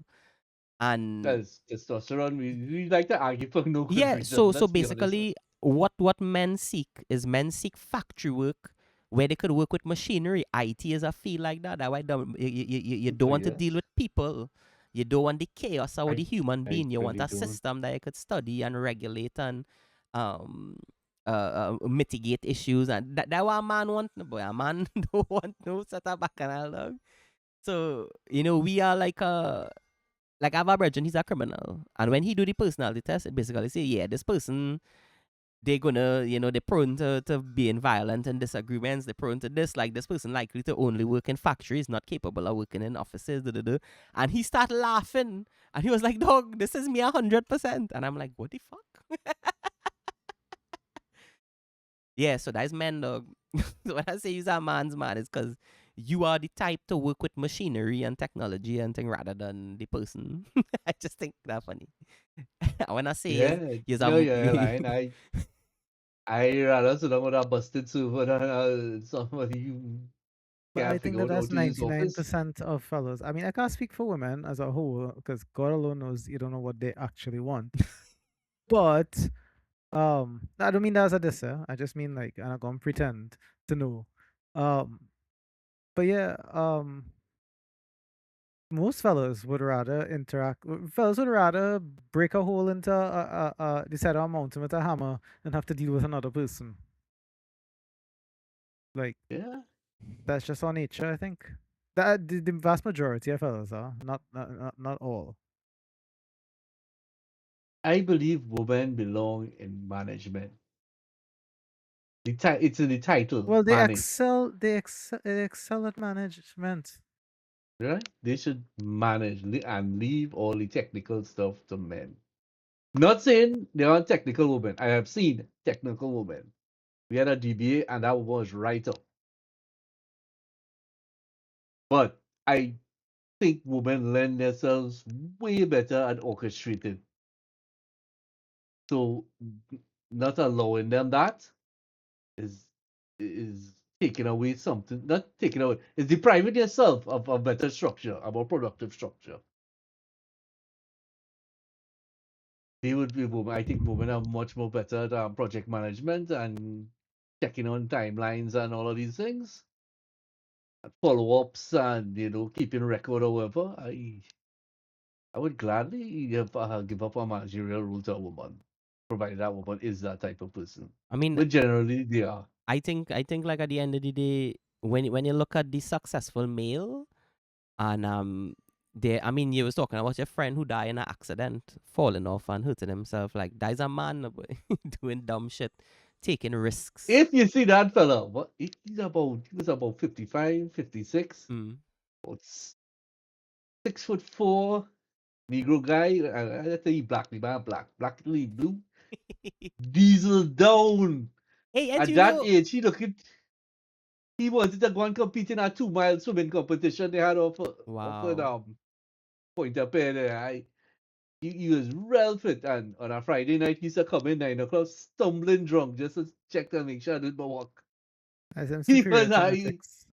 Speaker 1: And
Speaker 3: That's testosterone. We like to argue for no good
Speaker 1: yeah,
Speaker 3: reason.
Speaker 1: so
Speaker 3: Let's be honest.
Speaker 1: basically, what men seek is men seek factory work where they could work with machinery. IT is a field like that. That's why you don't want to deal
Speaker 3: Yes,
Speaker 1: with people. You don't want the chaos of the
Speaker 3: I
Speaker 1: human
Speaker 3: I
Speaker 1: being. You want
Speaker 3: really
Speaker 1: a
Speaker 3: don't.
Speaker 1: system that you could study and regulate and um mitigate issues. And that what a man want, no boy. A man don't want no set of bacchanal dog. So we are like, I have a brethren, he's a criminal. And when he do the personality test, it basically say, yeah, this person, they're gonna, they're prone to being violent and disagreements. They're prone to this. Like, this person likely to only work in factories, not capable of working in offices. Da, da, da. And he started laughing. And he was like, dog, this is me 100%. And I'm like, what the fuck? Yeah, so that's men, dog. So when I say he's a man's man, it's because you are the type to work with machinery and technology and thing rather than the person. I just think that funny. When I say
Speaker 3: Yeah,
Speaker 1: yes,
Speaker 3: no, you're lying. I rather sit down with a busted server than somebody who
Speaker 2: But I
Speaker 3: can't
Speaker 2: think
Speaker 3: figure
Speaker 2: that
Speaker 3: out how
Speaker 2: that's
Speaker 3: to use Office.
Speaker 2: 99% of fellows. I mean, I can't speak for women as a whole because God alone knows you don't know what they actually want. But I don't mean that as a diss. I just mean like I'm not gonna pretend to know. Um, but yeah, most fellas would rather interact. Fellas would rather break a hole into the side of a mountain with a hammer than have to deal with another person. Like
Speaker 3: Yeah.
Speaker 2: that's just our nature, I think. The vast majority of fellas are not all.
Speaker 3: I believe women belong in management. It's in the title,
Speaker 2: Well, they
Speaker 3: manage,
Speaker 2: excel. They excel at management.
Speaker 3: right? They should manage and leave all the technical stuff to men. Not saying they aren't technical women. I have seen technical women. We had a DBA and that was right up. But I think women lend themselves way better at orchestrating. So not allowing them that is taking away something, not taking away, it's depriving yourself of a better structure, a more productive structure. They would be women. I think women are much more better at project management and checking on timelines and all of these things, follow-ups, and keeping record or whatever. I would gladly give up a managerial role to a woman, provided that woman is that type of person.
Speaker 1: I mean,
Speaker 3: But generally, they are.
Speaker 1: I think like at the end of the day, when you look at the successful male, and I mean, you was talking about your friend who died in an accident, falling off and hurting himself. Like, that is a man doing dumb shit, taking risks.
Speaker 3: If you see that fella, he was about 55, 56,
Speaker 1: Mm.
Speaker 3: about 6'4", Negro guy. I tell you, blackly blue, diesel down.
Speaker 1: Hey, and
Speaker 3: At
Speaker 1: you
Speaker 3: that
Speaker 1: know,
Speaker 3: age, he wanted to go and compete in a 2-mile swimming competition they had off at
Speaker 1: wow.
Speaker 3: Point Up there. He was real fit, and on a Friday night, he used to come in 9 o'clock, stumbling drunk, just to check to make sure I didn't walk.
Speaker 2: As in
Speaker 3: He
Speaker 2: superior
Speaker 3: was
Speaker 2: genetics.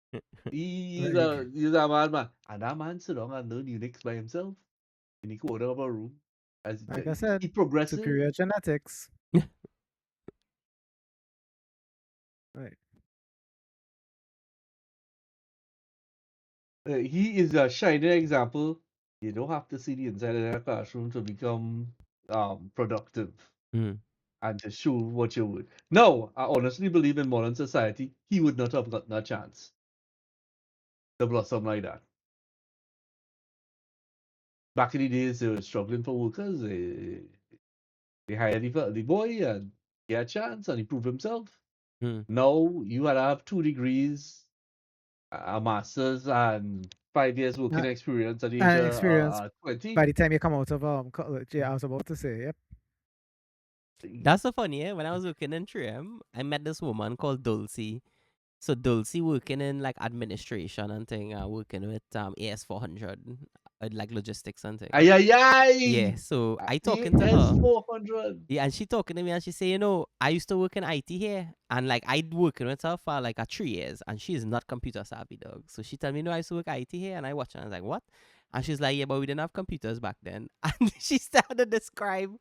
Speaker 3: he's
Speaker 2: Very
Speaker 3: a he's a madman, and that man sit down and learn Unix by himself in the corner of a room. As
Speaker 2: like I said,
Speaker 3: he progresses,
Speaker 2: superior genetics. Right.
Speaker 3: he is a shining example. You don't have to see the inside of that classroom to become productive
Speaker 1: Mm.
Speaker 3: and to show what you would. No, I honestly believe in modern society, he would not have gotten a chance to blossom like that. Back in the days, they were struggling for workers. They hired the boy and he had a chance and he proved himself.
Speaker 1: Mm.
Speaker 3: Now you had to have 2 degrees, a master's, and 5 years working
Speaker 2: Uh,
Speaker 3: experience at the age
Speaker 2: and
Speaker 3: of
Speaker 2: experience
Speaker 3: 20.
Speaker 2: by the time you come out of college. Yeah, I was about to say, yep.
Speaker 1: That's so funny, eh? When I was working in 3M, I met this woman called Dulcie. So Dulcie working in like administration and thing, working with AS400, like logistics and thing.
Speaker 3: Ay, ay,
Speaker 1: Yeah,
Speaker 3: ay!
Speaker 1: so I talking to
Speaker 3: AS
Speaker 1: her.
Speaker 3: 400.
Speaker 1: Yeah, and she talking to me and she say, I used to work in IT here, and like I'd working with her for like 3 years, and she's not computer savvy, dog. So she tell me, no, I used to work IT here, and I watch her, and I was like, what? And she's like, yeah, but we didn't have computers back then. And she started to describe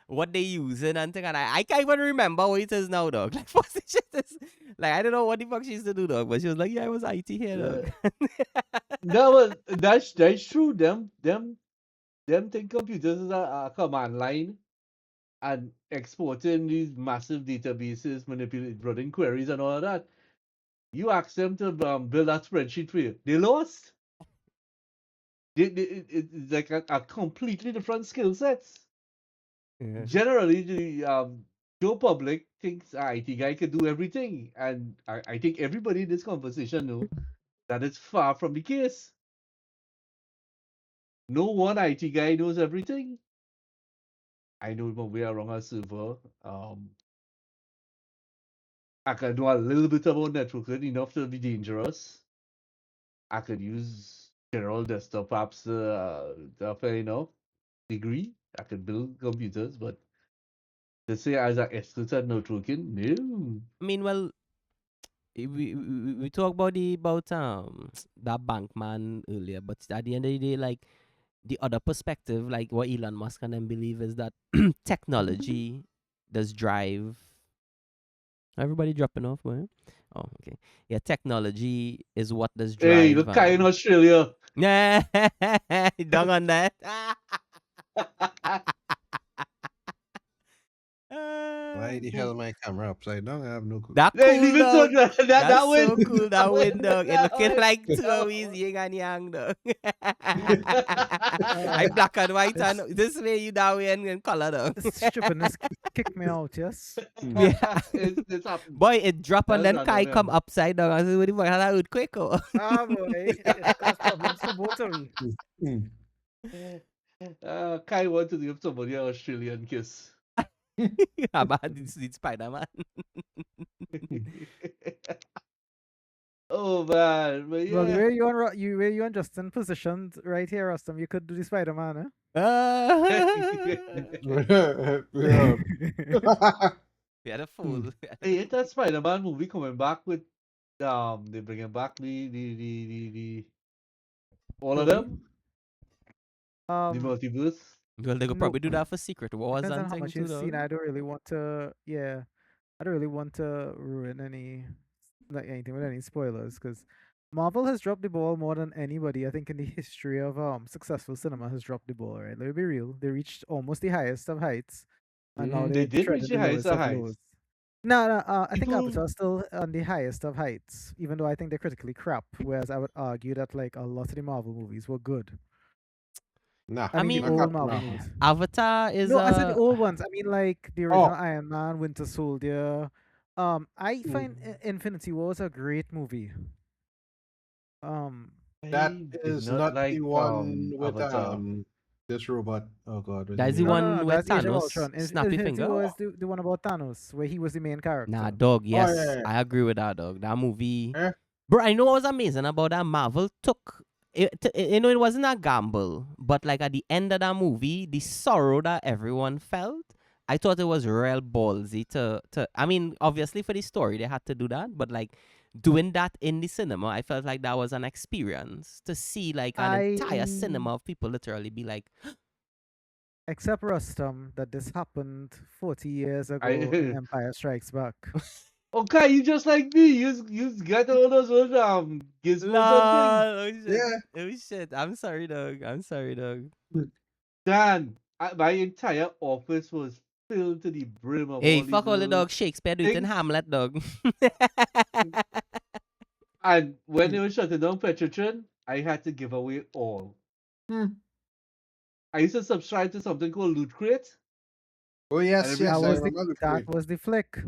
Speaker 1: what they using and thing, and I can't even remember what it is now, dog. Like, what's the shit is, like, I don't know what the fuck she used to do, dog, but she was like, yeah, I was IT here, dog.
Speaker 3: That's true. Them think computers is a command line and exporting these massive databases, manipulating, running queries and all of that. You ask them to build that spreadsheet for you. They lost. It's like a completely different skill sets.
Speaker 1: Yeah.
Speaker 3: Generally, the Joe public thinks an IT guy can do everything, and I think everybody in this conversation know that it's far from the case. No one IT guy knows everything. I know my way around a server. I can do a little bit about networking, enough to be dangerous. I could use general desktop apps to a fair enough degree. I could build computers, but to say as an expert at networking, no.
Speaker 1: I mean, well, we talked about that bank man earlier, but at the end of the day, like the other perspective, like what Elon Musk and them believe is that technology does drive. Everybody dropping off, boy. Oh, okay. Yeah, technology is what does
Speaker 3: Hey,
Speaker 1: drive.
Speaker 3: look, guy in Australia.
Speaker 1: Yeah, done on that.
Speaker 4: Why the hell my camera upside down? I have no clue.
Speaker 1: That
Speaker 3: Hey,
Speaker 1: cool,
Speaker 3: leave it so
Speaker 1: dog.
Speaker 3: that
Speaker 1: That's
Speaker 3: win.
Speaker 1: so cool. That win, dog. It
Speaker 3: That
Speaker 1: looking
Speaker 3: win.
Speaker 1: like two
Speaker 3: That
Speaker 1: of these
Speaker 3: win.
Speaker 1: yin and yang, dog. I black and white and this way you that way and color, dog.
Speaker 2: This stupidness kicked me out, yes.
Speaker 1: Yeah.
Speaker 3: It's happened.
Speaker 1: Boy, it drop and
Speaker 3: That's
Speaker 1: then Kai come
Speaker 3: random.
Speaker 1: upside down. I said, what the fuck? That earthquake, oh.
Speaker 2: Ah, boy. It caused problems for both of we.
Speaker 3: Kai want to give somebody an Australian kiss.
Speaker 1: How about this Spider-Man?
Speaker 3: Oh man, but
Speaker 2: Well, the
Speaker 3: yeah.
Speaker 2: way you and Justin positioned right here, Rustam, you could do the Spider-Man, eh?
Speaker 4: Yeah.
Speaker 1: We had a fool.
Speaker 3: Hey, ain't that Spider-Man movie coming back with they bringing back the all of them? The multiverse?
Speaker 1: Well, they could
Speaker 2: No.
Speaker 1: probably do that for Secret Wars
Speaker 2: Depends on
Speaker 1: and
Speaker 2: how much
Speaker 1: things
Speaker 2: you've
Speaker 1: too,
Speaker 2: seen.
Speaker 1: dog.
Speaker 2: I don't really want to. Yeah, I don't really want to ruin anything with any spoilers because Marvel has dropped the ball more than anybody I think in the history of successful cinema has dropped the ball. Right, let me be real. They reached almost the highest of heights, and now
Speaker 3: They
Speaker 2: they're
Speaker 3: did reach
Speaker 2: treading
Speaker 3: the
Speaker 2: the
Speaker 3: highest
Speaker 2: lowest
Speaker 3: of
Speaker 2: of
Speaker 3: heights.
Speaker 2: lows. No, I think
Speaker 3: People-
Speaker 2: Avatar is still on the highest of heights, even though I think they're critically crap. Whereas I would argue that like a lot of the Marvel movies were good.
Speaker 4: Nah,
Speaker 2: I mean,
Speaker 1: mean,
Speaker 2: the old
Speaker 4: Captain
Speaker 2: Marvel
Speaker 4: Marvel.
Speaker 2: movies.
Speaker 1: Avatar is
Speaker 2: No, I said the old ones. I mean, like the original
Speaker 4: Oh.
Speaker 2: Iron Man, Winter Soldier. I find Infinity War was a great movie.
Speaker 4: That
Speaker 3: I did
Speaker 4: is not
Speaker 3: like
Speaker 4: the one with
Speaker 3: Avatar.
Speaker 4: this robot. Oh god, what's
Speaker 1: That's
Speaker 4: his
Speaker 1: the
Speaker 4: name?
Speaker 1: one where
Speaker 2: that's Age of
Speaker 1: Thanos
Speaker 2: Ultron.
Speaker 1: snap your
Speaker 2: Infinity
Speaker 1: finger.
Speaker 2: War is the one about Thanos, where he was the main character.
Speaker 1: Nah, dog, yes.
Speaker 4: yeah.
Speaker 1: I agree with that, dog. That movie.
Speaker 4: Eh?
Speaker 1: Bro, I know what was amazing about that. Marvel took you know, it wasn't a gamble, but like at the end of that movie, the sorrow that everyone felt, I thought it was real ballsy to I mean, obviously for the story they had to do that, but like doing that in the cinema, I felt like that was an experience to see like an entire cinema of people literally be like,
Speaker 2: Except Rustam, that this happened 40 years ago
Speaker 3: I-
Speaker 2: in Empire Strikes Back.
Speaker 3: Okay, you just like me. You got all those gizmos
Speaker 1: "Lol,
Speaker 3: and things.
Speaker 1: oh shit,
Speaker 4: Yeah.
Speaker 1: oh shit. I'm sorry, dog. I'm sorry, dog."
Speaker 3: Dan, my entire office was filled to the brim of
Speaker 1: Hey,
Speaker 3: all
Speaker 1: fuck
Speaker 3: these
Speaker 1: all the
Speaker 3: little
Speaker 1: dog. Shakespeare do it in
Speaker 3: things.
Speaker 1: Hamlet, dog.
Speaker 3: And when they were shutting down Petrotron, I had to give away all. I used to subscribe to something called Loot Crate.
Speaker 4: Oh yes,
Speaker 3: every-
Speaker 4: yes,
Speaker 2: That
Speaker 4: I
Speaker 2: was
Speaker 4: remember
Speaker 2: that was the flick.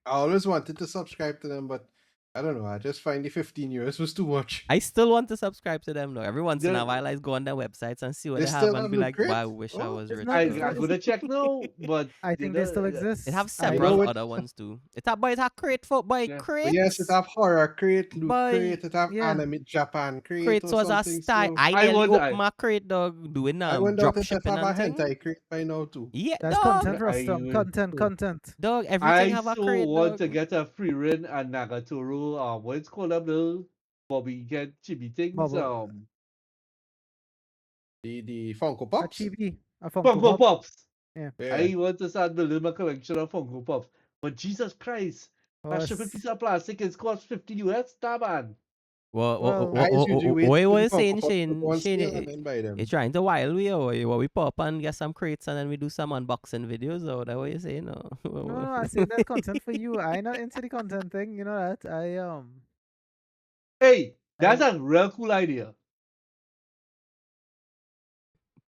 Speaker 4: I always wanted to subscribe to them, but I don't know. I just find the 15 years was too much.
Speaker 1: I still want to subscribe to them, though. Every once in a
Speaker 3: Yeah.
Speaker 1: while, I go on their websites and see what
Speaker 4: They
Speaker 1: they have
Speaker 4: still
Speaker 1: and
Speaker 4: have
Speaker 1: be
Speaker 4: Loot
Speaker 1: like,
Speaker 4: Crate?
Speaker 1: wow, I wish I
Speaker 4: Oh.
Speaker 1: was
Speaker 2: It's
Speaker 1: rich.
Speaker 2: not-
Speaker 3: I'm
Speaker 2: it's
Speaker 3: gonna check now, but
Speaker 2: I think they still exist.
Speaker 1: It have
Speaker 2: I-
Speaker 1: several
Speaker 4: with-
Speaker 1: other ones too. It have, boy, it have crate for boy
Speaker 3: Yeah.
Speaker 1: crates.
Speaker 4: But yes, it have horror crate, loot
Speaker 1: Boy,
Speaker 4: crate, it have
Speaker 2: yeah.
Speaker 4: anime Japan crate
Speaker 1: Crates
Speaker 4: or
Speaker 1: was a
Speaker 4: something.
Speaker 1: style.
Speaker 4: So
Speaker 1: I
Speaker 3: I
Speaker 1: nearly
Speaker 3: wonder-
Speaker 1: opened my crate, dog, doing
Speaker 4: I wonder
Speaker 1: drop
Speaker 4: if it
Speaker 1: shipping
Speaker 4: have a
Speaker 1: and thing.
Speaker 4: hentai crate by now too.
Speaker 1: Yeah,
Speaker 2: That's
Speaker 1: dog.
Speaker 2: content, Rustam. Content.
Speaker 1: Dog, everything
Speaker 3: I
Speaker 1: have a
Speaker 3: so
Speaker 1: crate,
Speaker 3: want
Speaker 1: dog.
Speaker 3: to get a free run and Nagatoro. What it's called up little Bobby get chibi things.
Speaker 2: Bubble.
Speaker 4: The Funko
Speaker 2: A
Speaker 4: Pops.
Speaker 2: chibi. A Funko
Speaker 3: Funko
Speaker 2: Pop.
Speaker 3: Pops.
Speaker 2: Yeah.
Speaker 4: Yeah.
Speaker 3: I want to start building my collection of Funko Pops. But Jesus Christ, that
Speaker 2: Us.
Speaker 3: shipping piece of plastic is cost 50 US. Nah, man.
Speaker 2: Well,
Speaker 4: I usually wait
Speaker 1: What
Speaker 4: till
Speaker 1: you
Speaker 4: the
Speaker 1: saying,
Speaker 4: Funko Pops
Speaker 1: Shane?
Speaker 4: go on
Speaker 1: Shane,
Speaker 4: sale and then buy them.
Speaker 1: you trying to while we or what we pop and get some crates and then we do some unboxing videos or that what you saying? No,
Speaker 2: No, I say that's content for you. I not into the content thing. You know that.
Speaker 3: Hey, that's a real cool idea.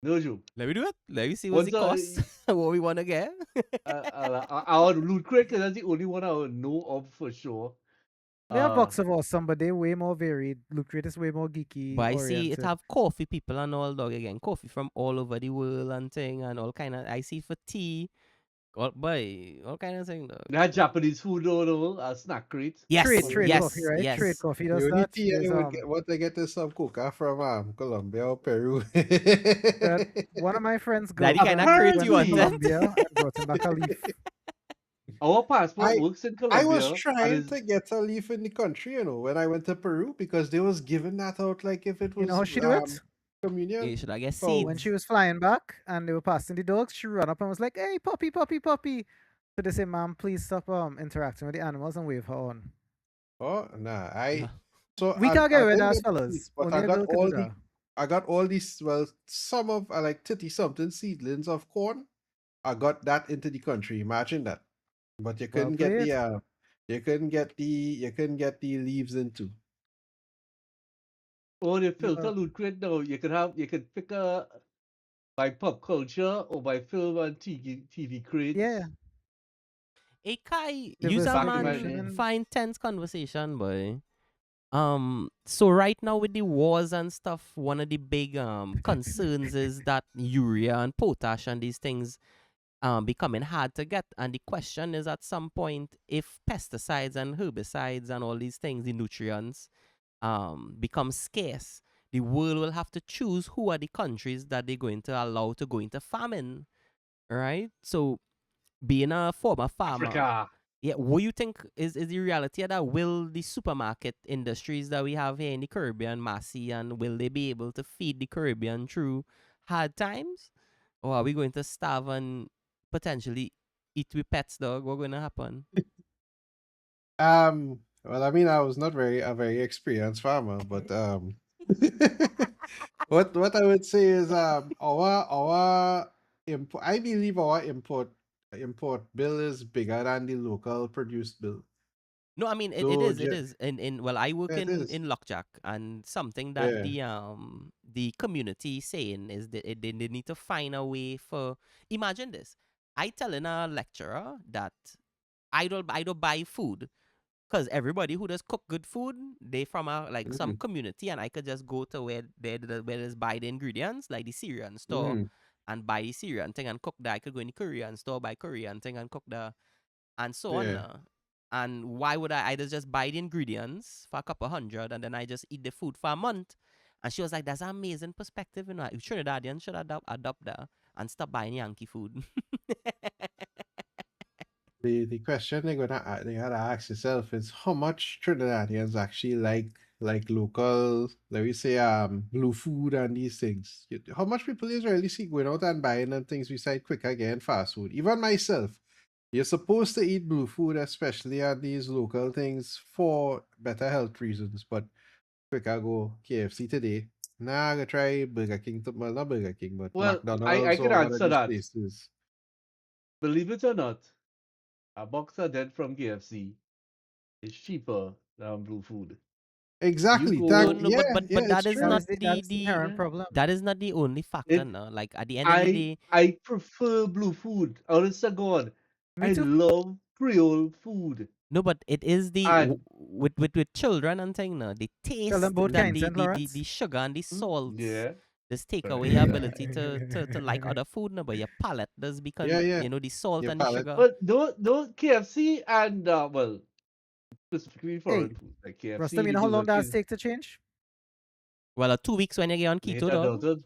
Speaker 3: No joke.
Speaker 1: Let me do it. Let me see what's the
Speaker 3: Once
Speaker 1: cost. What we want to get.
Speaker 3: our loot crate, 'cause that's the only one I would know of for sure.
Speaker 2: They have Box of Awesome, but they're way more varied. Loot Crate is way more geeky.
Speaker 1: But I see it
Speaker 2: oriented.
Speaker 1: have coffee people and all, dog, again. Coffee from all over the world and thing and all kind of. I see for tea. All kind of thing, dog.
Speaker 3: That Japanese food though, a snack crate.
Speaker 1: Yes,
Speaker 2: Trade
Speaker 1: yes,
Speaker 2: coffee, right?
Speaker 1: yes.
Speaker 2: Trade coffee does
Speaker 4: The only
Speaker 2: that.
Speaker 4: tea I
Speaker 2: There's,
Speaker 4: would get, what I get is some coca from Colombia or Peru.
Speaker 2: one of my friends
Speaker 1: That the kind of
Speaker 3: crate
Speaker 2: went
Speaker 3: you
Speaker 2: to
Speaker 3: want, eh?
Speaker 2: Colombia and brought him back a leaf.
Speaker 3: Our passport
Speaker 4: I-
Speaker 3: works in Colombia.
Speaker 4: I was
Speaker 3: and
Speaker 4: trying
Speaker 3: is-
Speaker 4: to get a leaf in the country, when I went to Peru because they was giving that out like if it was
Speaker 2: You know how she do it?
Speaker 1: You
Speaker 4: communion.
Speaker 1: should I guess
Speaker 4: Oh,
Speaker 1: seeds.
Speaker 2: When she was flying back and they were passing the dogs, she ran up and was like, "Hey, puppy, puppy, puppy!" So they say, "Ma'am, please stop interacting with the animals and wave her on."
Speaker 4: Oh nah,
Speaker 1: Nah.
Speaker 4: so
Speaker 2: We
Speaker 4: I-
Speaker 2: can't get
Speaker 4: I
Speaker 2: rid
Speaker 4: didn't
Speaker 2: of
Speaker 4: get the
Speaker 2: fellas.
Speaker 4: seeds, but
Speaker 2: Only
Speaker 4: I
Speaker 2: a
Speaker 4: got
Speaker 2: girl can
Speaker 4: all
Speaker 2: do
Speaker 4: the
Speaker 2: that.
Speaker 4: I got all these some of 30 something seedlings of corn. I got that into the country. Imagine that. But you
Speaker 2: Well
Speaker 4: couldn't get
Speaker 2: played.
Speaker 4: the you couldn't get the leaves into.
Speaker 3: Or the
Speaker 2: You
Speaker 3: filter loot crate now, you could pick a by pop culture or by film and TV
Speaker 2: yeah,
Speaker 3: crates.
Speaker 1: Hey Kai, use a
Speaker 3: Back in my
Speaker 2: diversification
Speaker 1: man
Speaker 3: day.
Speaker 2: and
Speaker 1: find tense conversation, boy. So right now with the wars and stuff, one of the big concerns is that urea and potash and these things becoming hard to get. And the question is, at some point, if pesticides and herbicides and all these things, the nutrients, become scarce, the world will have to choose who are the countries that they're going to allow to go into famine, right? So being a former farmer,
Speaker 3: Africa.
Speaker 1: yeah, what you think is the reality of that? Will the supermarket industries that we have here in the Caribbean, Massey, and will they be able to feed the Caribbean through hard times? Or are we going to starve and potentially eat with pets, dog? What's going to happen?
Speaker 4: Well, I mean, I was not a very experienced farmer, but what I would say is our import. I believe our import bill is bigger than the local produced bill.
Speaker 1: No, I mean it
Speaker 4: So
Speaker 1: is. It is. In well, I work
Speaker 4: it is.
Speaker 1: in Lockjack, and something that
Speaker 4: Yeah.
Speaker 1: the community is saying is that they need to find a way for. Imagine this: I telling a lecturer that I don't buy food because everybody who does cook good food, they from a like some
Speaker 4: Mm,
Speaker 1: community, and I could just go to where there's buy the ingredients like the Syrian store
Speaker 4: mm,
Speaker 1: and buy the Syrian thing and cook that. I could go in the Korean store, buy Korean thing and cook the and so on.
Speaker 4: yeah.
Speaker 1: And why would I either just buy the ingredients for a couple hundred and then I just eat the food for a month? And she was like, "That's an amazing perspective, you know. Trinidadians should adopt that and stop buying Yankee food."
Speaker 4: The question they gotta ask yourself is how much Trinidadians actually like local, let me say blue food and these things. How much people is really see going out and buying and things beside quick again fast food. Even myself, you're supposed to eat blue food, especially at these local things for better health reasons. But quick I go KFC today. Nah, I gotta try Burger King. Well, not Burger King, but
Speaker 3: Well, I
Speaker 4: McDonald's
Speaker 3: can
Speaker 4: or one of
Speaker 3: answer
Speaker 4: these
Speaker 3: that.
Speaker 4: places.
Speaker 3: Believe it or not, a box of dead from KFC is cheaper than blue food. You
Speaker 4: Exactly.
Speaker 1: No,
Speaker 3: go,
Speaker 1: no, but
Speaker 4: It's
Speaker 1: that is
Speaker 2: that
Speaker 4: true.
Speaker 1: not
Speaker 2: is the
Speaker 1: the
Speaker 2: that's the
Speaker 1: the
Speaker 2: inherent
Speaker 3: yeah.
Speaker 2: problem.
Speaker 1: that is not the only factor.
Speaker 3: It
Speaker 1: No, like at the end of the day,
Speaker 3: I prefer blue food. Honest to God,
Speaker 2: Me
Speaker 3: I
Speaker 2: too.
Speaker 3: love Creole food.
Speaker 1: no, but it is
Speaker 3: And
Speaker 1: with children and thing. No, the
Speaker 2: Tell them
Speaker 1: taste
Speaker 2: both
Speaker 1: that
Speaker 2: kinds,
Speaker 3: mm,
Speaker 2: and Lawrence.
Speaker 1: the sugar and the salts.
Speaker 3: yeah,
Speaker 1: This take away your
Speaker 3: yeah.
Speaker 1: ability to like other food. No, but your palate does
Speaker 4: Yeah,
Speaker 1: become
Speaker 4: yeah.
Speaker 1: the salt
Speaker 4: Your
Speaker 1: and the
Speaker 4: palate.
Speaker 1: sugar.
Speaker 3: But don't KFC and well, specifically
Speaker 2: Hey,
Speaker 3: foreign food like KFC,
Speaker 2: Rustam, you
Speaker 3: the
Speaker 2: know how long
Speaker 3: Burger
Speaker 2: that
Speaker 3: King,
Speaker 2: take to change?
Speaker 1: Well, 2 weeks when you get on
Speaker 3: they hit
Speaker 1: keto, dog.
Speaker 3: adulthood.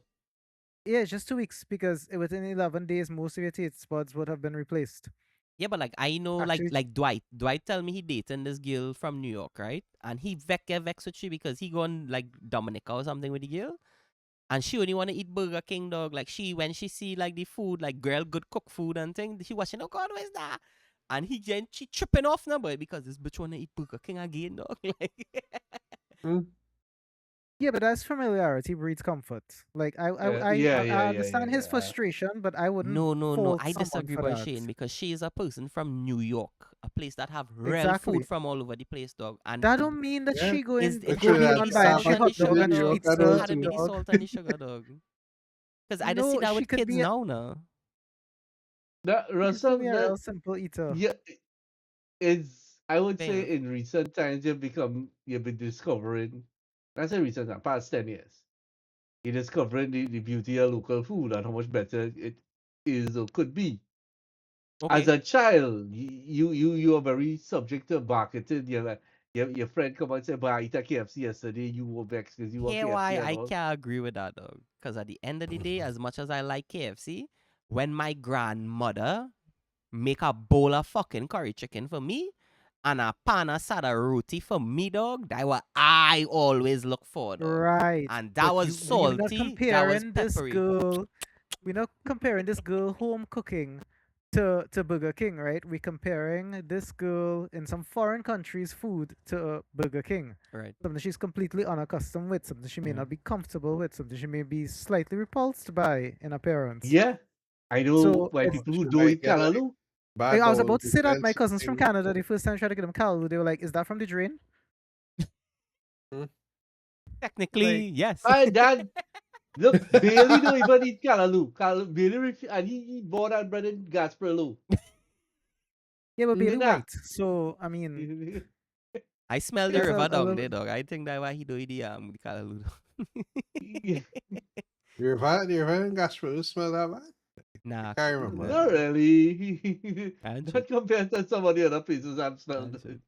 Speaker 2: Yeah, it's just 2 weeks because within 11 days, most of your taste buds would have been replaced.
Speaker 1: Yeah, but like I know,
Speaker 2: Actually,
Speaker 1: like Dwight. Dwight tell me he dating this girl from New York, right? And he get vex with she because he gone like Dominica or something with the girl, and she only wanna eat Burger King, dog. Like she when she see like the food, like girl good cook food and thing, she watching. Oh God, where's that? And she tripping off now, boy, because this bitch wanna eat Burger King again, dog. Like,
Speaker 4: Mm.
Speaker 2: yeah, but that's familiarity breeds comfort. Like
Speaker 3: Yeah, yeah,
Speaker 2: I
Speaker 3: yeah, yeah,
Speaker 2: understand his
Speaker 3: yeah.
Speaker 2: frustration, but I wouldn't
Speaker 1: no, no, no.
Speaker 2: fault
Speaker 1: I
Speaker 2: someone
Speaker 1: disagree,
Speaker 2: for
Speaker 1: by
Speaker 2: that.
Speaker 1: Shane, because she is a person from New York, a place that have real food
Speaker 2: Exactly.
Speaker 1: from all over the place, dog. And
Speaker 2: That don't mean that
Speaker 4: Yeah.
Speaker 2: she
Speaker 1: is
Speaker 2: going
Speaker 1: it
Speaker 4: But
Speaker 2: go
Speaker 1: had to be
Speaker 2: beyond
Speaker 1: the
Speaker 2: buying
Speaker 4: Trinidad,
Speaker 1: salt
Speaker 2: she
Speaker 4: but
Speaker 1: and the
Speaker 2: hot dog
Speaker 1: sugar,
Speaker 2: and
Speaker 4: New
Speaker 2: she
Speaker 1: dog.
Speaker 4: York I
Speaker 2: eats
Speaker 1: It
Speaker 4: know
Speaker 2: the
Speaker 1: had to be
Speaker 4: too.
Speaker 1: the
Speaker 2: dog.
Speaker 1: salt and the sugar, dog. Because I just see
Speaker 2: No,
Speaker 1: that
Speaker 2: she
Speaker 1: with
Speaker 2: could
Speaker 1: kids
Speaker 2: be
Speaker 1: now, no.
Speaker 3: That
Speaker 2: she could still be
Speaker 3: Russell,
Speaker 2: a
Speaker 3: that
Speaker 2: real simple eater.
Speaker 3: yeah is I would
Speaker 1: Fair
Speaker 3: say
Speaker 1: enough.
Speaker 3: in recent times you've been discovering. That's a recent time, past 10 years. You're discovering the beauty of local food and how much better it is or could be. As
Speaker 1: Okay.
Speaker 3: a child, you are very subject to marketing. Your friend come and say, "But I ate a KFC yesterday." You were vexed because you want
Speaker 1: Here why
Speaker 3: KFC and
Speaker 1: I
Speaker 3: all.
Speaker 1: can't agree with that, dog. Because at the end of the day, as much as I like KFC, when my grandmother make a bowl of fucking curry chicken for me and a pan asada roti for me, dog, that what I always look for, dog.
Speaker 2: Right.
Speaker 1: And that
Speaker 2: But
Speaker 1: was
Speaker 2: we're not
Speaker 1: salty, that was
Speaker 2: comparing this
Speaker 1: peppery.
Speaker 2: girl. We're not comparing this girl home cooking to Burger King, right? We're comparing this girl in some foreign country's food to Burger King.
Speaker 1: Right.
Speaker 2: Something she's completely unaccustomed with, something she may
Speaker 1: Mhm.
Speaker 2: not be comfortable with, something she may be slightly repulsed by in appearance.
Speaker 3: Yeah, I know
Speaker 2: So
Speaker 3: why
Speaker 2: it's
Speaker 3: people who
Speaker 4: She
Speaker 3: don't
Speaker 4: might
Speaker 3: eat
Speaker 4: get like
Speaker 3: callaloo.
Speaker 4: bad
Speaker 2: I was
Speaker 4: bowel
Speaker 2: about to say that my
Speaker 4: movements,
Speaker 2: cousins from
Speaker 4: things.
Speaker 2: Canada, the first time I tried to get them Caloo, they were like, "Is that from the drain?"
Speaker 1: Technically,
Speaker 2: Like,
Speaker 1: yes.
Speaker 3: My dad, look, Bailey don't even eat callaloo. Bailey, and he bought that bread in Gasparilla.
Speaker 2: yeah, but Bailey
Speaker 3: Nah.
Speaker 2: white. So I mean,
Speaker 1: I smell the
Speaker 2: that's
Speaker 1: river
Speaker 2: a
Speaker 1: down
Speaker 2: little.
Speaker 1: there, dog. I think that why he do the callaloo.
Speaker 4: Your van Gasper smell that bad? I
Speaker 1: Nah,
Speaker 4: can't remember.
Speaker 3: Not really.
Speaker 1: Angie.
Speaker 3: Not compared to some of the other places I've smelled.
Speaker 1: Angie.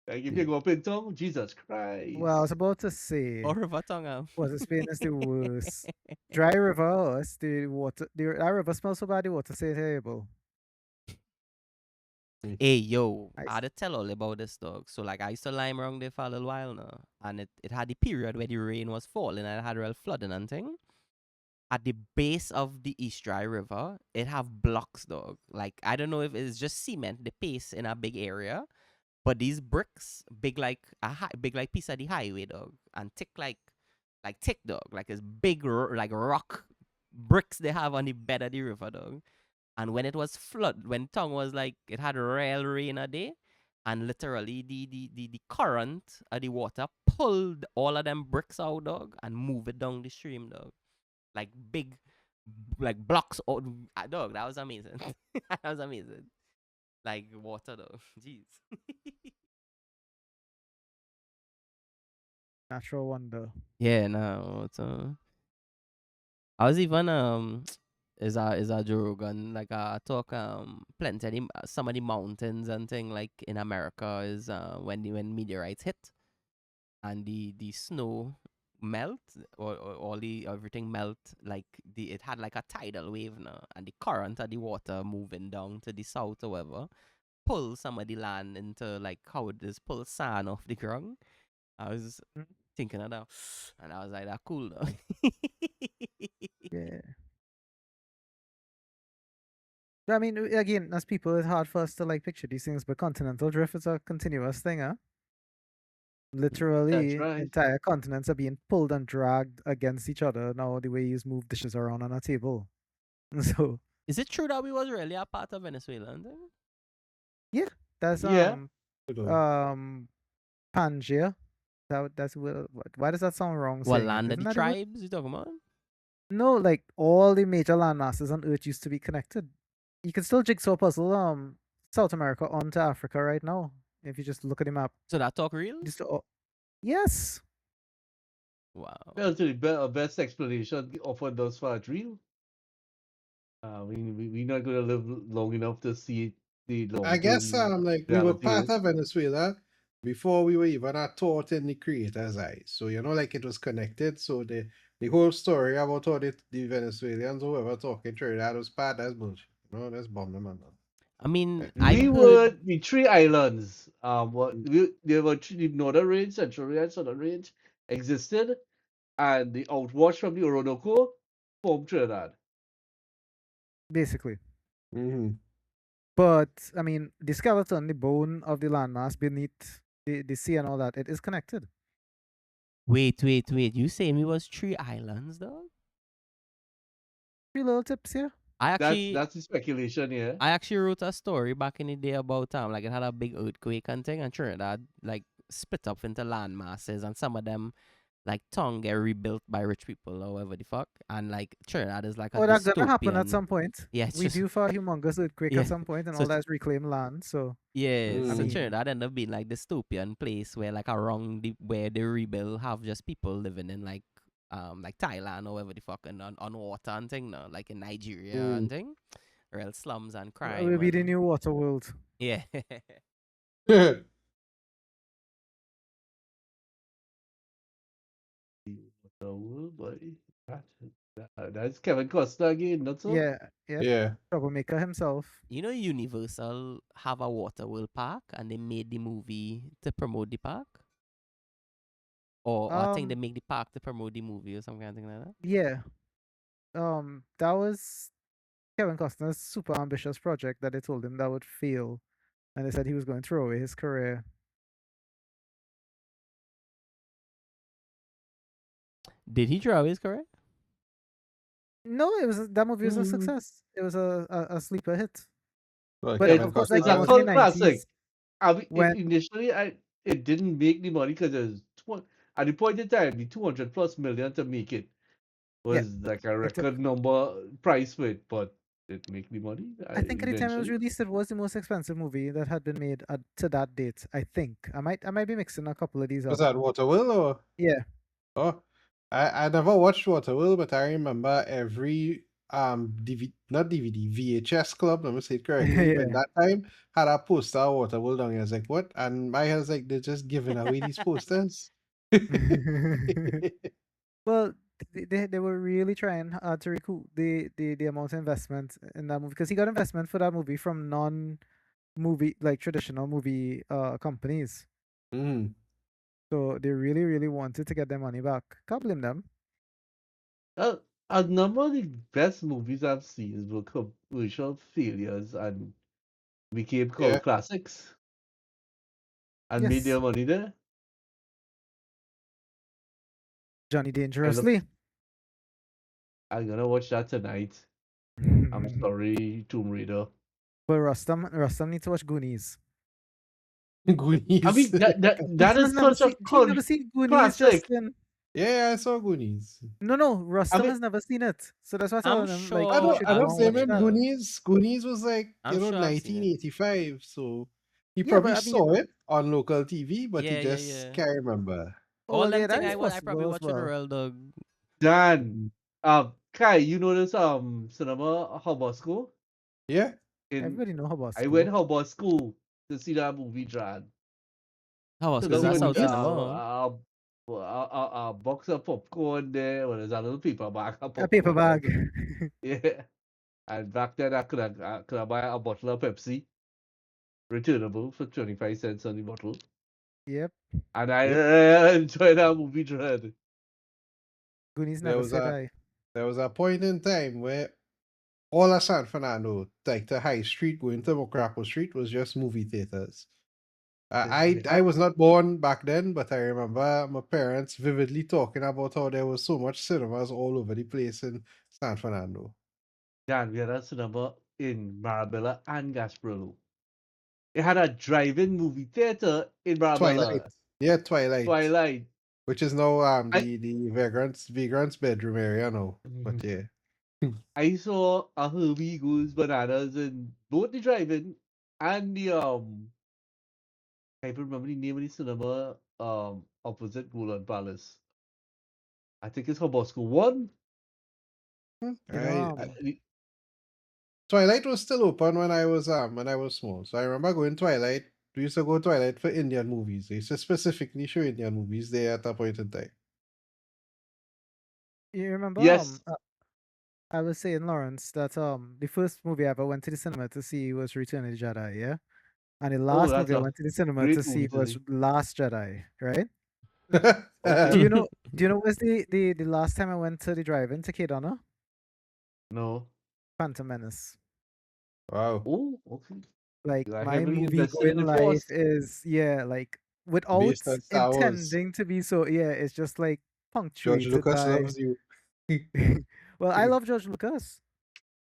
Speaker 3: Like if you go up in town, Jesus Christ.
Speaker 2: Well, I was about to say,
Speaker 1: Or river tongue.
Speaker 2: was Spain is the worst. Dry river, the water. That river smells so bad. The water say terrible.
Speaker 1: Hey, yo,
Speaker 2: I
Speaker 1: I had to tell all about this, dog. So, like, I used to lime around there for a little while now. And it had the period where the rain was falling and it had real flooding and thing. At the base of the East Dry River, it have blocks, dog. Like, I don't know if it's just cement, the pace in a big area. But these bricks, big like big like piece of the highway, dog. And thick like thick, dog. Like it's big like rock bricks they have on the bed of the river, dog. And when it was flood, when tongue was like it had real rain a day, and literally the current of the water pulled all of them bricks out, dog, and move it down the stream, dog. Like big like blocks out, dog. That was amazing. That was amazing. Like water, dog. Jeez.
Speaker 2: natural wonder.
Speaker 1: Yeah, no. It's, I was even is a Joe Rogan, like I talk plenty of some of the mountains and thing like in America is when meteorites hit and the snow melt or all the everything melt, like it had like a tidal wave now, and the current of the water moving down to the south or whatever pull some of the land into like how it is pull sand off the ground. I was
Speaker 2: Mm,
Speaker 1: thinking of that, and I was like, that cool though.
Speaker 2: Yeah. But I mean, again, as people, it's hard for us to like picture these things, but continental drift is a continuous thing, huh?
Speaker 3: That's
Speaker 2: Literally,
Speaker 3: right.
Speaker 2: entire continents are being pulled and dragged against each other now, the way you move dishes around on a table. So,
Speaker 1: Is it true that we was really a part of Venezuela? And thing?
Speaker 2: yeah, that's
Speaker 3: Yeah.
Speaker 2: Pangea. That's why does that sound wrong
Speaker 1: What
Speaker 2: saying it?
Speaker 1: land of
Speaker 2: Isn't
Speaker 1: the
Speaker 2: that the word?
Speaker 1: tribes you talking about?
Speaker 2: No, like all the major land masses on Earth used to be connected. You can still jigsaw puzzle South America onto Africa right now if you just look at the map.
Speaker 1: So that talk real?
Speaker 2: Just yes,
Speaker 1: Wow.
Speaker 3: That's the best explanation offered thus far, real. We're not going to live long enough to see the
Speaker 4: I guess
Speaker 3: long-term
Speaker 4: like we were
Speaker 3: reality
Speaker 4: part
Speaker 3: is.
Speaker 4: of Venezuela before we were even a thought in the creator's eyes. So like it was connected. So the whole story about all the Venezuelans or whoever talking Trinidad was part that's bullshit. That's bomb them man.
Speaker 1: I mean, I
Speaker 3: We
Speaker 1: heard
Speaker 3: were the three islands. There were the northern range, central range, southern range existed, and the outwash from the Orinoco formed Trinidad.
Speaker 2: basically.
Speaker 4: Mm-hmm.
Speaker 2: But I mean, the skeleton, the bone of the landmass beneath the sea and all that, it is connected.
Speaker 1: wait. You say me was 3 islands, though?
Speaker 2: 3 little tips here.
Speaker 1: I
Speaker 3: That's
Speaker 1: actually
Speaker 3: the speculation, yeah.
Speaker 1: I actually wrote a story back in the day about like it had a big earthquake and thing, and Trinidad like split up into land masses, and some of them like tongue get rebuilt by rich people or whatever the fuck, and like Trinidad is like a
Speaker 2: Oh, that's gonna happen at
Speaker 1: dystopian.
Speaker 2: some point.
Speaker 1: Yeah, it's
Speaker 2: We
Speaker 1: just
Speaker 2: due for a humongous earthquake
Speaker 1: yeah.
Speaker 2: at some point, and
Speaker 1: So
Speaker 2: all that's reclaimed land. So
Speaker 1: yeah,
Speaker 2: I
Speaker 1: so
Speaker 4: Mm.
Speaker 2: mean,
Speaker 1: Trinidad ended up being like dystopian place where like around where they rebuild have just people living in like Thailand or whatever the fuck and on water and thing now, like in Nigeria and
Speaker 4: Mm.
Speaker 1: thing. Real slums and
Speaker 2: we'll
Speaker 1: crime
Speaker 2: be the
Speaker 1: and
Speaker 2: new water world.
Speaker 1: yeah.
Speaker 3: So, but that's Kevin Costner again, not so?
Speaker 2: Yeah, yeah.
Speaker 4: Yeah.
Speaker 2: Troublemaker himself.
Speaker 1: You know Universal have a water world park and they made the movie to promote the park? Or I think they
Speaker 2: Um,
Speaker 1: make the park to promote the movie or some kind of thing like that.
Speaker 2: yeah. That was Kevin Costner's super ambitious project that they told him that would fail, and they said he was going to throw away his career.
Speaker 1: Did he draw his correct?
Speaker 2: No, it was that movie was a
Speaker 4: Mm.
Speaker 2: success. It was a sleeper hit.
Speaker 4: Well,
Speaker 2: But
Speaker 4: Kevin
Speaker 2: of course,
Speaker 4: Costner
Speaker 2: like
Speaker 3: It's
Speaker 2: that
Speaker 3: a
Speaker 2: was in the
Speaker 3: cult
Speaker 4: was.
Speaker 3: classic.
Speaker 2: 90s
Speaker 3: I mean,
Speaker 2: when
Speaker 3: initially, it didn't make the money because at the point in time, the 200 plus million to make it
Speaker 2: yeah,
Speaker 3: was like a
Speaker 2: it took.
Speaker 3: record number price for it, but it make the money
Speaker 2: I think at the time it was
Speaker 3: eventually.
Speaker 2: released, it was the most expensive movie that had been made to that date. I think I might be mixing a couple of these
Speaker 4: Was
Speaker 2: up.
Speaker 4: that Waterworld or?
Speaker 2: Yeah,
Speaker 4: Oh, I never watched Waterworld, but I remember every not DVD VHS club. Let me say it correctly. But
Speaker 2: yeah.
Speaker 4: that time had a poster of Waterworld on it. I was like, what? And my head was like, they're just giving away these posters.
Speaker 2: Well, they were really trying to recoup the amount of investment in that movie because he got investment for that movie from non-movie like traditional movie companies.
Speaker 4: Mm.
Speaker 2: So they really wanted to get their money back. Can't blame them.
Speaker 3: A number of the best movies I've seen were commercial failures and became
Speaker 4: Yeah.
Speaker 3: cult classics and made
Speaker 2: Yes,
Speaker 3: their money there.
Speaker 2: Johnny
Speaker 3: I look,
Speaker 2: Dangerously.
Speaker 3: I'm gonna watch that tonight. I'm sorry, Tomb Raider.
Speaker 2: But Rustam needs to watch Goonies.
Speaker 3: I
Speaker 4: Goonies.
Speaker 3: mean, that
Speaker 2: Rustam has
Speaker 3: is
Speaker 2: never
Speaker 3: such a
Speaker 2: seen. Do you
Speaker 3: cult
Speaker 2: never seen Goonies,
Speaker 3: classic.
Speaker 2: Justin?
Speaker 4: Yeah, I saw Goonies.
Speaker 2: No.
Speaker 3: I
Speaker 2: Rustam
Speaker 3: mean,
Speaker 2: has never seen it, so that's why I
Speaker 1: I'm
Speaker 2: told him like
Speaker 4: I
Speaker 2: he
Speaker 1: sure
Speaker 4: don't
Speaker 2: should
Speaker 4: I
Speaker 1: I've
Speaker 4: don't
Speaker 2: go and
Speaker 4: blame
Speaker 2: watch
Speaker 1: seen
Speaker 4: him.
Speaker 2: that.
Speaker 1: it.
Speaker 4: Goonies was like,
Speaker 1: I'm sure I've seen it.
Speaker 4: 1985, so he
Speaker 2: Yeah,
Speaker 4: probably
Speaker 2: but I
Speaker 4: saw
Speaker 2: mean,
Speaker 4: it on local TV, but he
Speaker 1: Yeah, yeah,
Speaker 4: just
Speaker 1: yeah.
Speaker 4: can't remember.
Speaker 2: oh
Speaker 1: All
Speaker 2: well, yeah,
Speaker 1: them
Speaker 2: that
Speaker 1: thing
Speaker 2: is
Speaker 1: I probably
Speaker 2: possible as
Speaker 1: watch on the
Speaker 2: well.
Speaker 1: Royal Dog.
Speaker 3: Dan,
Speaker 4: Mhm.
Speaker 3: Kai, you know this cinema Hobosco?
Speaker 4: Yeah.
Speaker 3: In
Speaker 2: Everybody know
Speaker 3: I went
Speaker 2: Habasco.
Speaker 3: Hobosco to see that movie, Dran.
Speaker 1: How else?
Speaker 3: So
Speaker 1: Because
Speaker 3: now
Speaker 4: See
Speaker 1: that's
Speaker 3: with
Speaker 1: South
Speaker 4: Goonies?
Speaker 1: Cinema.
Speaker 3: a box of popcorn there, well, there's a little paper bag of
Speaker 2: A paper
Speaker 3: popcorn.
Speaker 2: bag.
Speaker 3: Yeah. And back then I could buy a bottle of Pepsi, returnable for 25 cents on the bottle.
Speaker 2: Yep.
Speaker 3: And I
Speaker 4: Yep.
Speaker 3: enjoyed that movie, Dread.
Speaker 2: Goonies
Speaker 4: There
Speaker 2: never
Speaker 4: was
Speaker 2: say
Speaker 4: a
Speaker 2: die.
Speaker 4: there was a point in time where all of San Fernando, like the High Street going to Mocrapo Street, was just movie theaters. I was not born back then, but I remember my parents vividly talking about how there was so much cinemas all over the place in San Fernando.
Speaker 3: Dan, we had a cinema in Marabella and Gasparilla. It had a drive-in movie theater in
Speaker 4: Twilight.
Speaker 3: Marabella.
Speaker 4: Yeah, Twilight.
Speaker 3: Twilight.
Speaker 4: Which is now
Speaker 3: I
Speaker 4: the vagrants bedroom area now. But yeah.
Speaker 3: I saw a Herbie Goes Bananas in both the drive-in and the I can't remember the name of the cinema opposite Golan Palace. I think it's Hobosco One.
Speaker 2: You know,
Speaker 4: I
Speaker 3: The-
Speaker 4: Twilight was still open when I was small. So I remember going Twilight. We used to go Twilight for Indian movies. They used to specifically show Indian movies there at that point in time.
Speaker 2: you remember
Speaker 3: Yes.
Speaker 2: I was saying, Lawrence, that the first movie I ever went to the cinema to see was Return of the Jedi, yeah? And the
Speaker 3: Oh,
Speaker 2: last
Speaker 3: that's
Speaker 2: movie I
Speaker 3: a
Speaker 2: went to the cinema to
Speaker 3: great
Speaker 2: see
Speaker 3: movie to
Speaker 2: was
Speaker 3: see.
Speaker 2: Last Jedi, right? Do
Speaker 3: Okay.
Speaker 2: you know where's the last time I went to the drive-in to Kedona?
Speaker 3: No.
Speaker 2: Phantom Menace.
Speaker 4: Wow.
Speaker 3: Oh, okay.
Speaker 2: Like
Speaker 3: You are
Speaker 2: my
Speaker 3: heavily
Speaker 2: movie
Speaker 3: invested in
Speaker 2: going
Speaker 3: the
Speaker 2: life
Speaker 3: Force.
Speaker 2: is like without
Speaker 4: Based on Star Wars.
Speaker 2: intending to be so, yeah, it's just like
Speaker 4: George
Speaker 2: punctuated
Speaker 4: Lucas
Speaker 2: by
Speaker 4: loves you.
Speaker 2: well, I love George Lucas.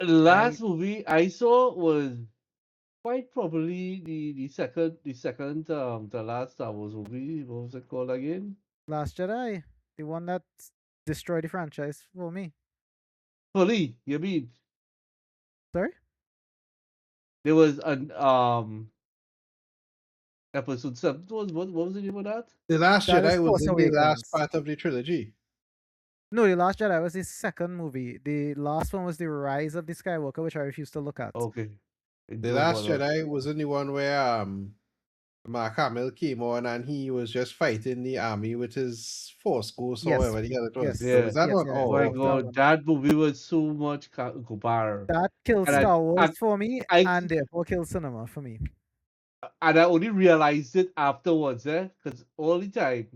Speaker 3: The
Speaker 2: I
Speaker 3: last movie I saw was quite probably the second the last Star Wars movie. What was it called again?
Speaker 2: Last Jedi, the one that destroyed the franchise for me.
Speaker 3: Fully, you mean
Speaker 2: Sorry?
Speaker 3: there was an episode 7 what was the name of that?
Speaker 4: The Last
Speaker 2: That is
Speaker 4: Jedi was
Speaker 2: Force
Speaker 4: in the last
Speaker 2: Awakens.
Speaker 4: part of the trilogy.
Speaker 2: No, the Last Jedi was the second movie. The last one was the Rise of the Skywalker, which I refuse to look at.
Speaker 3: Okay.
Speaker 4: The
Speaker 3: Don't
Speaker 4: Last
Speaker 3: bother.
Speaker 4: Jedi was in the one where Mark Hamill came on and he was just fighting the army with his force ghost or
Speaker 2: Yes,
Speaker 4: whatever the hell it was. So
Speaker 2: yes,
Speaker 3: Yeah.
Speaker 4: was that
Speaker 2: yes,
Speaker 4: one?
Speaker 2: yeah,
Speaker 3: My
Speaker 4: Oh,
Speaker 2: that was that
Speaker 4: okay.
Speaker 3: God,
Speaker 2: one.
Speaker 3: that movie was so much Gobar.
Speaker 2: That killed
Speaker 3: And
Speaker 2: Star Wars
Speaker 3: and
Speaker 2: for me,
Speaker 3: I
Speaker 2: and therefore killed cinema for me.
Speaker 3: and I only realized it afterwards, because all the time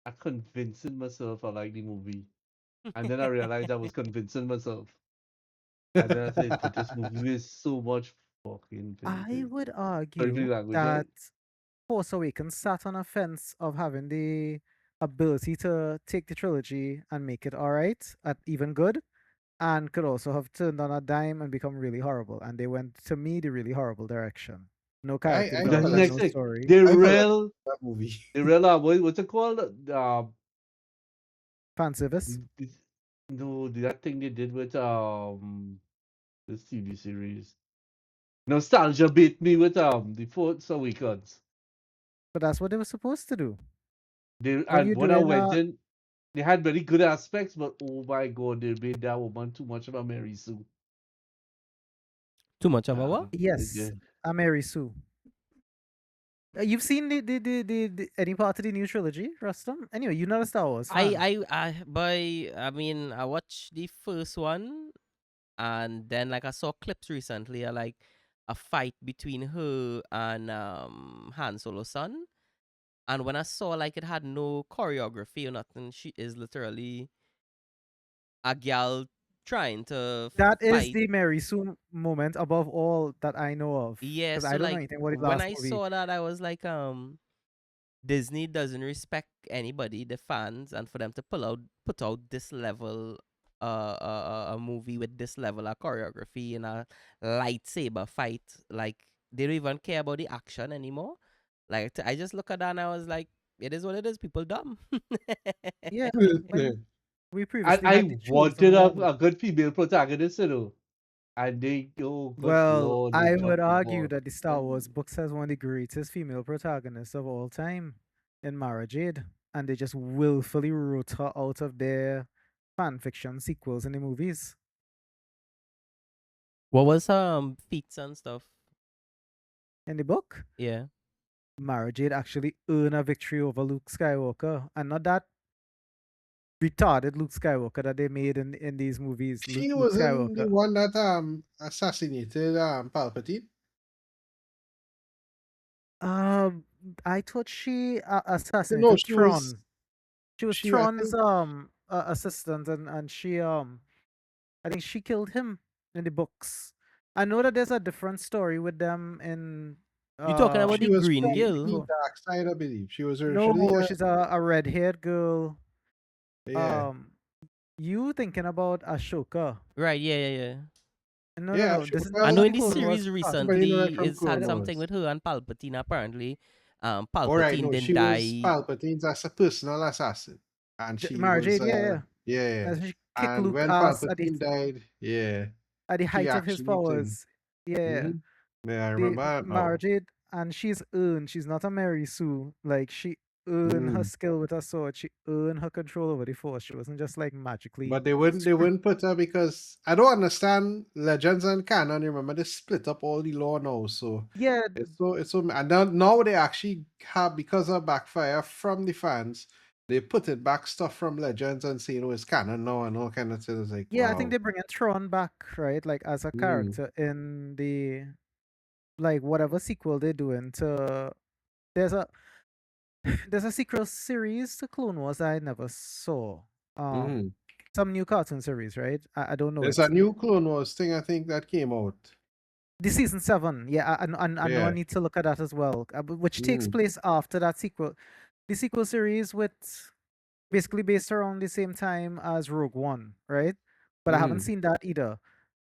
Speaker 3: I convincing myself I like the movie. And then I realized I was convincing myself. And then I said, but this movie is so much fucking
Speaker 2: I
Speaker 3: painted.
Speaker 2: would
Speaker 3: Sorry for the
Speaker 2: argue
Speaker 3: language,
Speaker 2: that Force Awakens sat on a fence of having the ability to take the trilogy and make it all right, at even good, and could also have turned on a dime and become really horrible. And they went, to me, the really horrible direction. No character
Speaker 4: I
Speaker 3: The
Speaker 4: fell
Speaker 2: development,
Speaker 3: next
Speaker 2: no
Speaker 4: asleep.
Speaker 3: thing,
Speaker 2: story.
Speaker 3: the
Speaker 4: I fell asleep
Speaker 3: real,
Speaker 4: in that movie.
Speaker 3: the real, what's it called?
Speaker 2: Fan service.
Speaker 3: This- no, that thing they did with this TV series. Nostalgia beat me with the Force Awakens.
Speaker 2: But that's what they were supposed to do.
Speaker 3: They
Speaker 2: When
Speaker 3: and
Speaker 2: you're
Speaker 3: when I
Speaker 2: doing
Speaker 3: went in, they had very good aspects, but oh my god, they made that woman too much of a Mary Sue.
Speaker 1: Too much of a what?
Speaker 2: yes, a Mary Sue. You've seen the any part of the new trilogy, Rustam? Anyway, you're not a Star Wars fan.
Speaker 1: I mean, I watched the first one, and then like I saw clips recently, like a fight between her and Han Solo's son. And when I saw like it had no choreography or nothing, she is literally a gal trying to
Speaker 2: That is
Speaker 1: fight.
Speaker 2: the Mary Sue moment above all that I know of.
Speaker 1: Yeah,
Speaker 2: Because
Speaker 1: so
Speaker 2: I don't know
Speaker 1: like
Speaker 2: anything about the
Speaker 1: when
Speaker 2: last
Speaker 1: I
Speaker 2: movie.
Speaker 1: saw that, I was like, Disney doesn't respect anybody, the fans, and for them to put out this level a movie with this level of choreography in a lightsaber fight, like they don't even care about the action anymore. Like I just look at that and I was like, it is what it is. People dumb.
Speaker 2: Yeah, when we
Speaker 3: And
Speaker 2: previously
Speaker 3: I
Speaker 2: had the
Speaker 3: wanted
Speaker 2: chosen one.
Speaker 3: a good female protagonist, you know. And they, oh, good
Speaker 2: Well,
Speaker 3: lord, they
Speaker 2: I would
Speaker 3: dropped the
Speaker 2: argue
Speaker 3: ball.
Speaker 2: that the Star Wars books has one of the greatest female protagonists of all time in Mara Jade, and they just willfully wrote her out of their fan fiction sequels in the movies.
Speaker 1: What was feats and stuff?
Speaker 2: In the book,
Speaker 1: Yeah.
Speaker 2: Mara Jade actually earned a victory over Luke Skywalker, and not that retarded Luke Skywalker that they made in these movies.
Speaker 4: She
Speaker 2: Luke
Speaker 4: wasn't the
Speaker 2: Skywalker.
Speaker 4: one that assassinated Palpatine.
Speaker 2: Um, I thought she
Speaker 4: No,
Speaker 2: assassinated
Speaker 4: she was.
Speaker 2: Tron. She was
Speaker 4: She, I
Speaker 2: Tron's
Speaker 4: think
Speaker 2: assistant, and she I think she killed him in the books. I know that there's a different story with them in
Speaker 1: You talking about
Speaker 4: she
Speaker 1: the
Speaker 4: was
Speaker 1: green
Speaker 4: from
Speaker 2: the
Speaker 1: girl?
Speaker 4: the dark side, I believe. She was originally
Speaker 2: no, she's a red haired girl.
Speaker 4: yeah,
Speaker 2: You thinking about Ashoka?
Speaker 1: Right, yeah.
Speaker 2: No, no,
Speaker 4: yeah.
Speaker 2: no. This is
Speaker 1: I
Speaker 2: this
Speaker 1: know
Speaker 2: is
Speaker 4: Well,
Speaker 1: in
Speaker 2: the
Speaker 1: this
Speaker 2: Clone Wars
Speaker 1: series
Speaker 2: cartoon.
Speaker 4: somebody know that
Speaker 1: recently,
Speaker 4: from
Speaker 1: it's had
Speaker 4: Clone
Speaker 1: something
Speaker 4: Wars.
Speaker 1: with her and Palpatine. Apparently,
Speaker 4: All right,
Speaker 1: Palpatine
Speaker 4: no,
Speaker 1: didn't
Speaker 4: she was
Speaker 1: die.
Speaker 4: Palpatine's as a personal assassin, and she
Speaker 2: Mara
Speaker 4: was
Speaker 2: Jade, yeah.
Speaker 4: yeah.
Speaker 2: She kicked
Speaker 4: And
Speaker 2: Luke
Speaker 4: when
Speaker 2: ass
Speaker 4: Palpatine died, yeah,
Speaker 2: at the
Speaker 4: she
Speaker 2: height of his
Speaker 4: actually turned.
Speaker 2: powers. Yeah.
Speaker 4: Yeah, I
Speaker 2: The
Speaker 4: remember that
Speaker 2: Mara
Speaker 4: now.
Speaker 2: Jade, and she's earned. She's not a Mary Sue. Like she earned her
Speaker 4: Mm.
Speaker 2: skill with her sword. She earned her control over the Force. She wasn't just like magically.
Speaker 4: But they wouldn't put her because I don't understand Legends and Canon. Remember they split up all the law now, so
Speaker 2: Yeah,
Speaker 4: it's so and now they actually have, because of backfire from the fans, they put it back stuff from Legends and say it's canon now and all kind of things. It's like
Speaker 2: yeah. I think
Speaker 4: wow.
Speaker 2: they bring in Tron back, right? Like as a
Speaker 4: Mm,
Speaker 2: character in the like whatever sequel they're doing to. There's a there's a sequel series to Clone Wars I never saw.
Speaker 4: mhm.
Speaker 2: Some new cartoon series, right? I don't know
Speaker 4: There's
Speaker 2: it.
Speaker 4: a new Clone Wars thing I think that came out.
Speaker 2: The season 7, yeah, I know I
Speaker 4: Yeah.
Speaker 2: need to look at that as well, which takes
Speaker 4: Mm,
Speaker 2: place after that sequel. The sequel series with basically based around the same time as Rogue One, right? But I haven't
Speaker 4: mm,
Speaker 2: seen that either.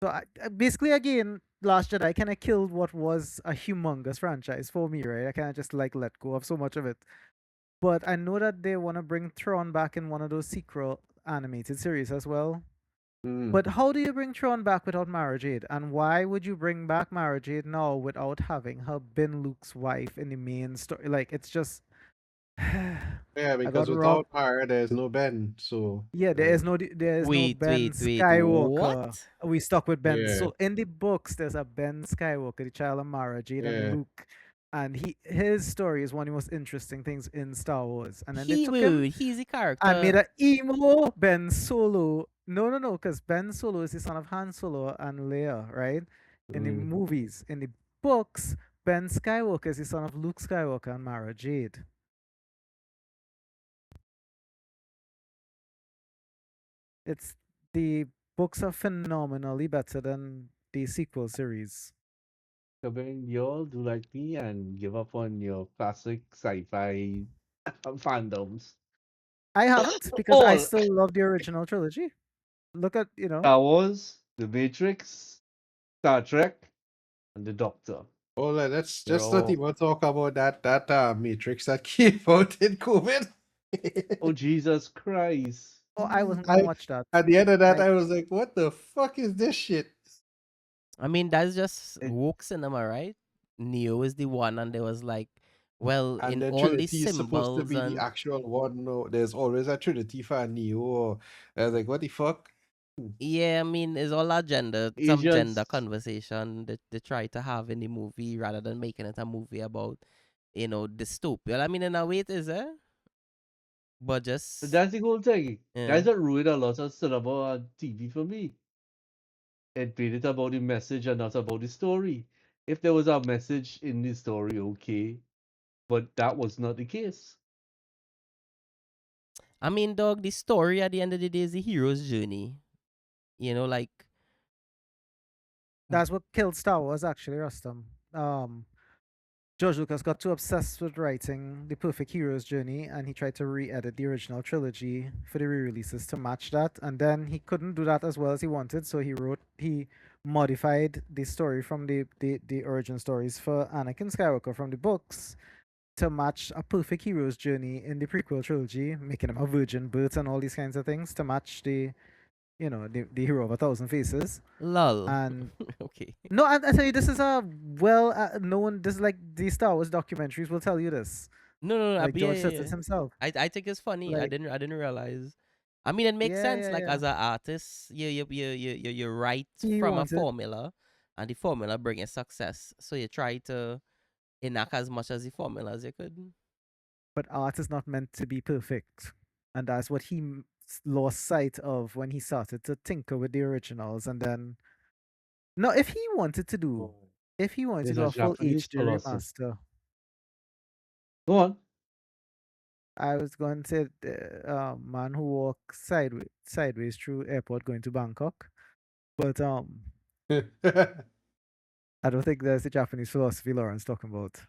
Speaker 2: So basically, again, Last Jedi kind of killed what was a humongous franchise for me, right? I kind of just like let go of so much of it. But I know that they want to bring Tron back in one of those sequel animated series as well.
Speaker 4: mm.
Speaker 2: But how do you bring Tron back without Mara Jade? And why would you bring back Mara Jade now without having her been Luke's wife in the main story? Like, it's just.
Speaker 4: Yeah,
Speaker 2: I
Speaker 4: because
Speaker 2: got wrong.
Speaker 4: without Mara there's no Ben. So
Speaker 2: Yeah, there is no
Speaker 1: Wait,
Speaker 2: Ben
Speaker 1: what?
Speaker 2: Skywalker. We stuck with Ben.
Speaker 4: yeah,
Speaker 2: So in the books, there's a Ben Skywalker, the child of Mara Jade and
Speaker 4: yeah.
Speaker 2: Luke, and his story is one of the most interesting things in Star Wars. And then they
Speaker 1: He
Speaker 2: took him
Speaker 1: would. He's a
Speaker 2: and made
Speaker 1: character.
Speaker 2: a emo Ben Solo. No, because Ben Solo is the son of Han Solo and Leia, right? In the
Speaker 4: Mm.
Speaker 2: movies, in the books, Ben Skywalker is the son of Luke Skywalker and Mara Jade. It's the books are phenomenally better than the sequel series.
Speaker 3: Kevin, you all do like me and give up on your classic sci-fi fandoms.
Speaker 2: I haven't because I
Speaker 3: All.
Speaker 2: still love the original trilogy. Look at, you know,
Speaker 3: Star Wars, The Matrix, Star Trek, and The Doctor.
Speaker 4: Oh, let's
Speaker 3: They're
Speaker 4: just not
Speaker 3: all.
Speaker 4: even talk about that Matrix that came out in COVID.
Speaker 3: Oh Jesus Christ!
Speaker 2: oh, I wasn't gonna
Speaker 4: I
Speaker 2: watch that.
Speaker 4: At the end of that,
Speaker 2: I
Speaker 4: I was like, "What the fuck is this shit?"
Speaker 1: I mean, that's just
Speaker 3: It,
Speaker 1: woke cinema, right? Neo is the one, and there was like, well,
Speaker 4: And
Speaker 1: in
Speaker 4: then
Speaker 1: all these
Speaker 4: Trinity is supposed to
Speaker 1: symbols
Speaker 4: be the
Speaker 1: and
Speaker 4: actual one. No, there's always a Trinity for a Neo. Or, I was like, "What the fuck?"
Speaker 1: yeah, I mean, it's all some gender
Speaker 3: Asians.
Speaker 1: conversation that they try to have in the movie rather than making it a movie about, dystopia. Well, I mean, in a way it is, but
Speaker 3: But
Speaker 1: just
Speaker 3: that's the whole thing.
Speaker 1: yeah.
Speaker 3: That's what ruined a lot of cinema and TV for me. It made it about the message and not about the story. If there was a message in the story, okay, but that was not the case.
Speaker 1: I mean, dog, the story at the end of the day is the hero's journey. Like
Speaker 2: That's what killed Star Wars, actually, Rustam. George Lucas got too obsessed with writing the perfect hero's journey, and he tried to re-edit the original trilogy for the re-releases to match that. And then he couldn't do that as well as he wanted, so he modified the story from the origin stories for Anakin Skywalker from the books to match a perfect hero's journey in the prequel trilogy, making him a virgin birth and all these kinds of things to match the hero of a thousand faces.
Speaker 1: lol.
Speaker 2: And
Speaker 1: Okay.
Speaker 2: no, I tell you, this is a well known. This is like the Star Wars documentaries will tell you this.
Speaker 1: No, no, no.
Speaker 2: Like
Speaker 1: Yeah,
Speaker 2: George
Speaker 1: yeah,
Speaker 2: says this
Speaker 1: yeah.
Speaker 2: himself.
Speaker 1: I think it's funny. I
Speaker 2: Like,
Speaker 1: didn't realize. I mean, it makes
Speaker 2: yeah,
Speaker 1: sense.
Speaker 2: yeah,
Speaker 1: Like
Speaker 2: yeah.
Speaker 1: as an artist, you write
Speaker 2: He
Speaker 1: from a
Speaker 2: wanted,
Speaker 1: formula, and the formula brings success. So you try to enact as much as the formula as you could.
Speaker 2: but art is not meant to be perfect, and that's what he lost sight of when he started to tinker with the originals. And then, no,
Speaker 3: Oh,
Speaker 2: if he wanted to
Speaker 3: there's
Speaker 2: do
Speaker 3: a
Speaker 2: a full
Speaker 3: Japanese
Speaker 2: HD
Speaker 3: philosopher.
Speaker 2: remaster,
Speaker 3: Go on.
Speaker 2: I was going to say the man who walks sideways through airport going to Bangkok, but I don't think there's a Japanese philosophy Lauren's talking about.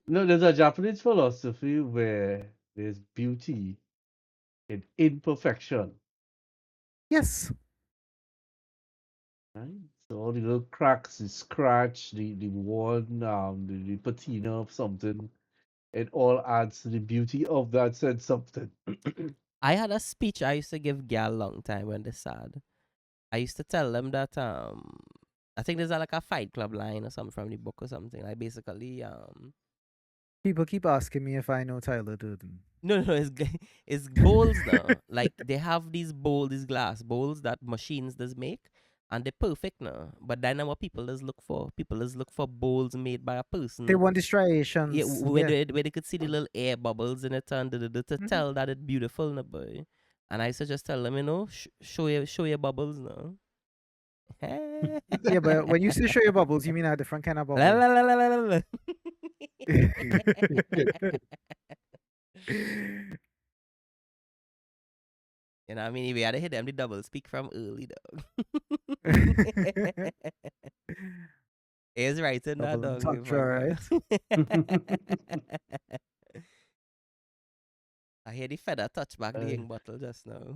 Speaker 3: No, there's a Japanese philosophy where there's beauty in imperfection.
Speaker 2: Yes,
Speaker 3: Right? So all the little cracks, the scratch, the worn, the patina of something, it all adds to the beauty of that said something.
Speaker 1: I had a speech I used to give gal long time when they sad. I used to tell them that I think there's like a Fight Club line or something from the book or something. Like basically
Speaker 2: people keep asking me if I know Tyler Durden.
Speaker 1: no, no, it's bowls now. Like they have these glass bowls that machines does make, and they're perfect now. But then what people does look for? People does look for bowls made by a
Speaker 2: They
Speaker 1: person.
Speaker 2: want the
Speaker 1: Yeah,
Speaker 2: striations. Yeah.
Speaker 1: where they could see the little air bubbles in it and to
Speaker 2: Mhm.
Speaker 1: tell that it's beautiful, no boy. And I used to just tell them, show your bubbles now.
Speaker 2: Yeah, but when you say show your bubbles, you mean a different kind of
Speaker 1: La,
Speaker 2: bubble.
Speaker 1: la, la, la, la, la, la. You know what I mean? We had to hit them the double speak from early, dog. It's right in that,
Speaker 2: Double
Speaker 1: dog. We
Speaker 2: entendre, right?
Speaker 1: I hear the feather touch back the ink bottle just now.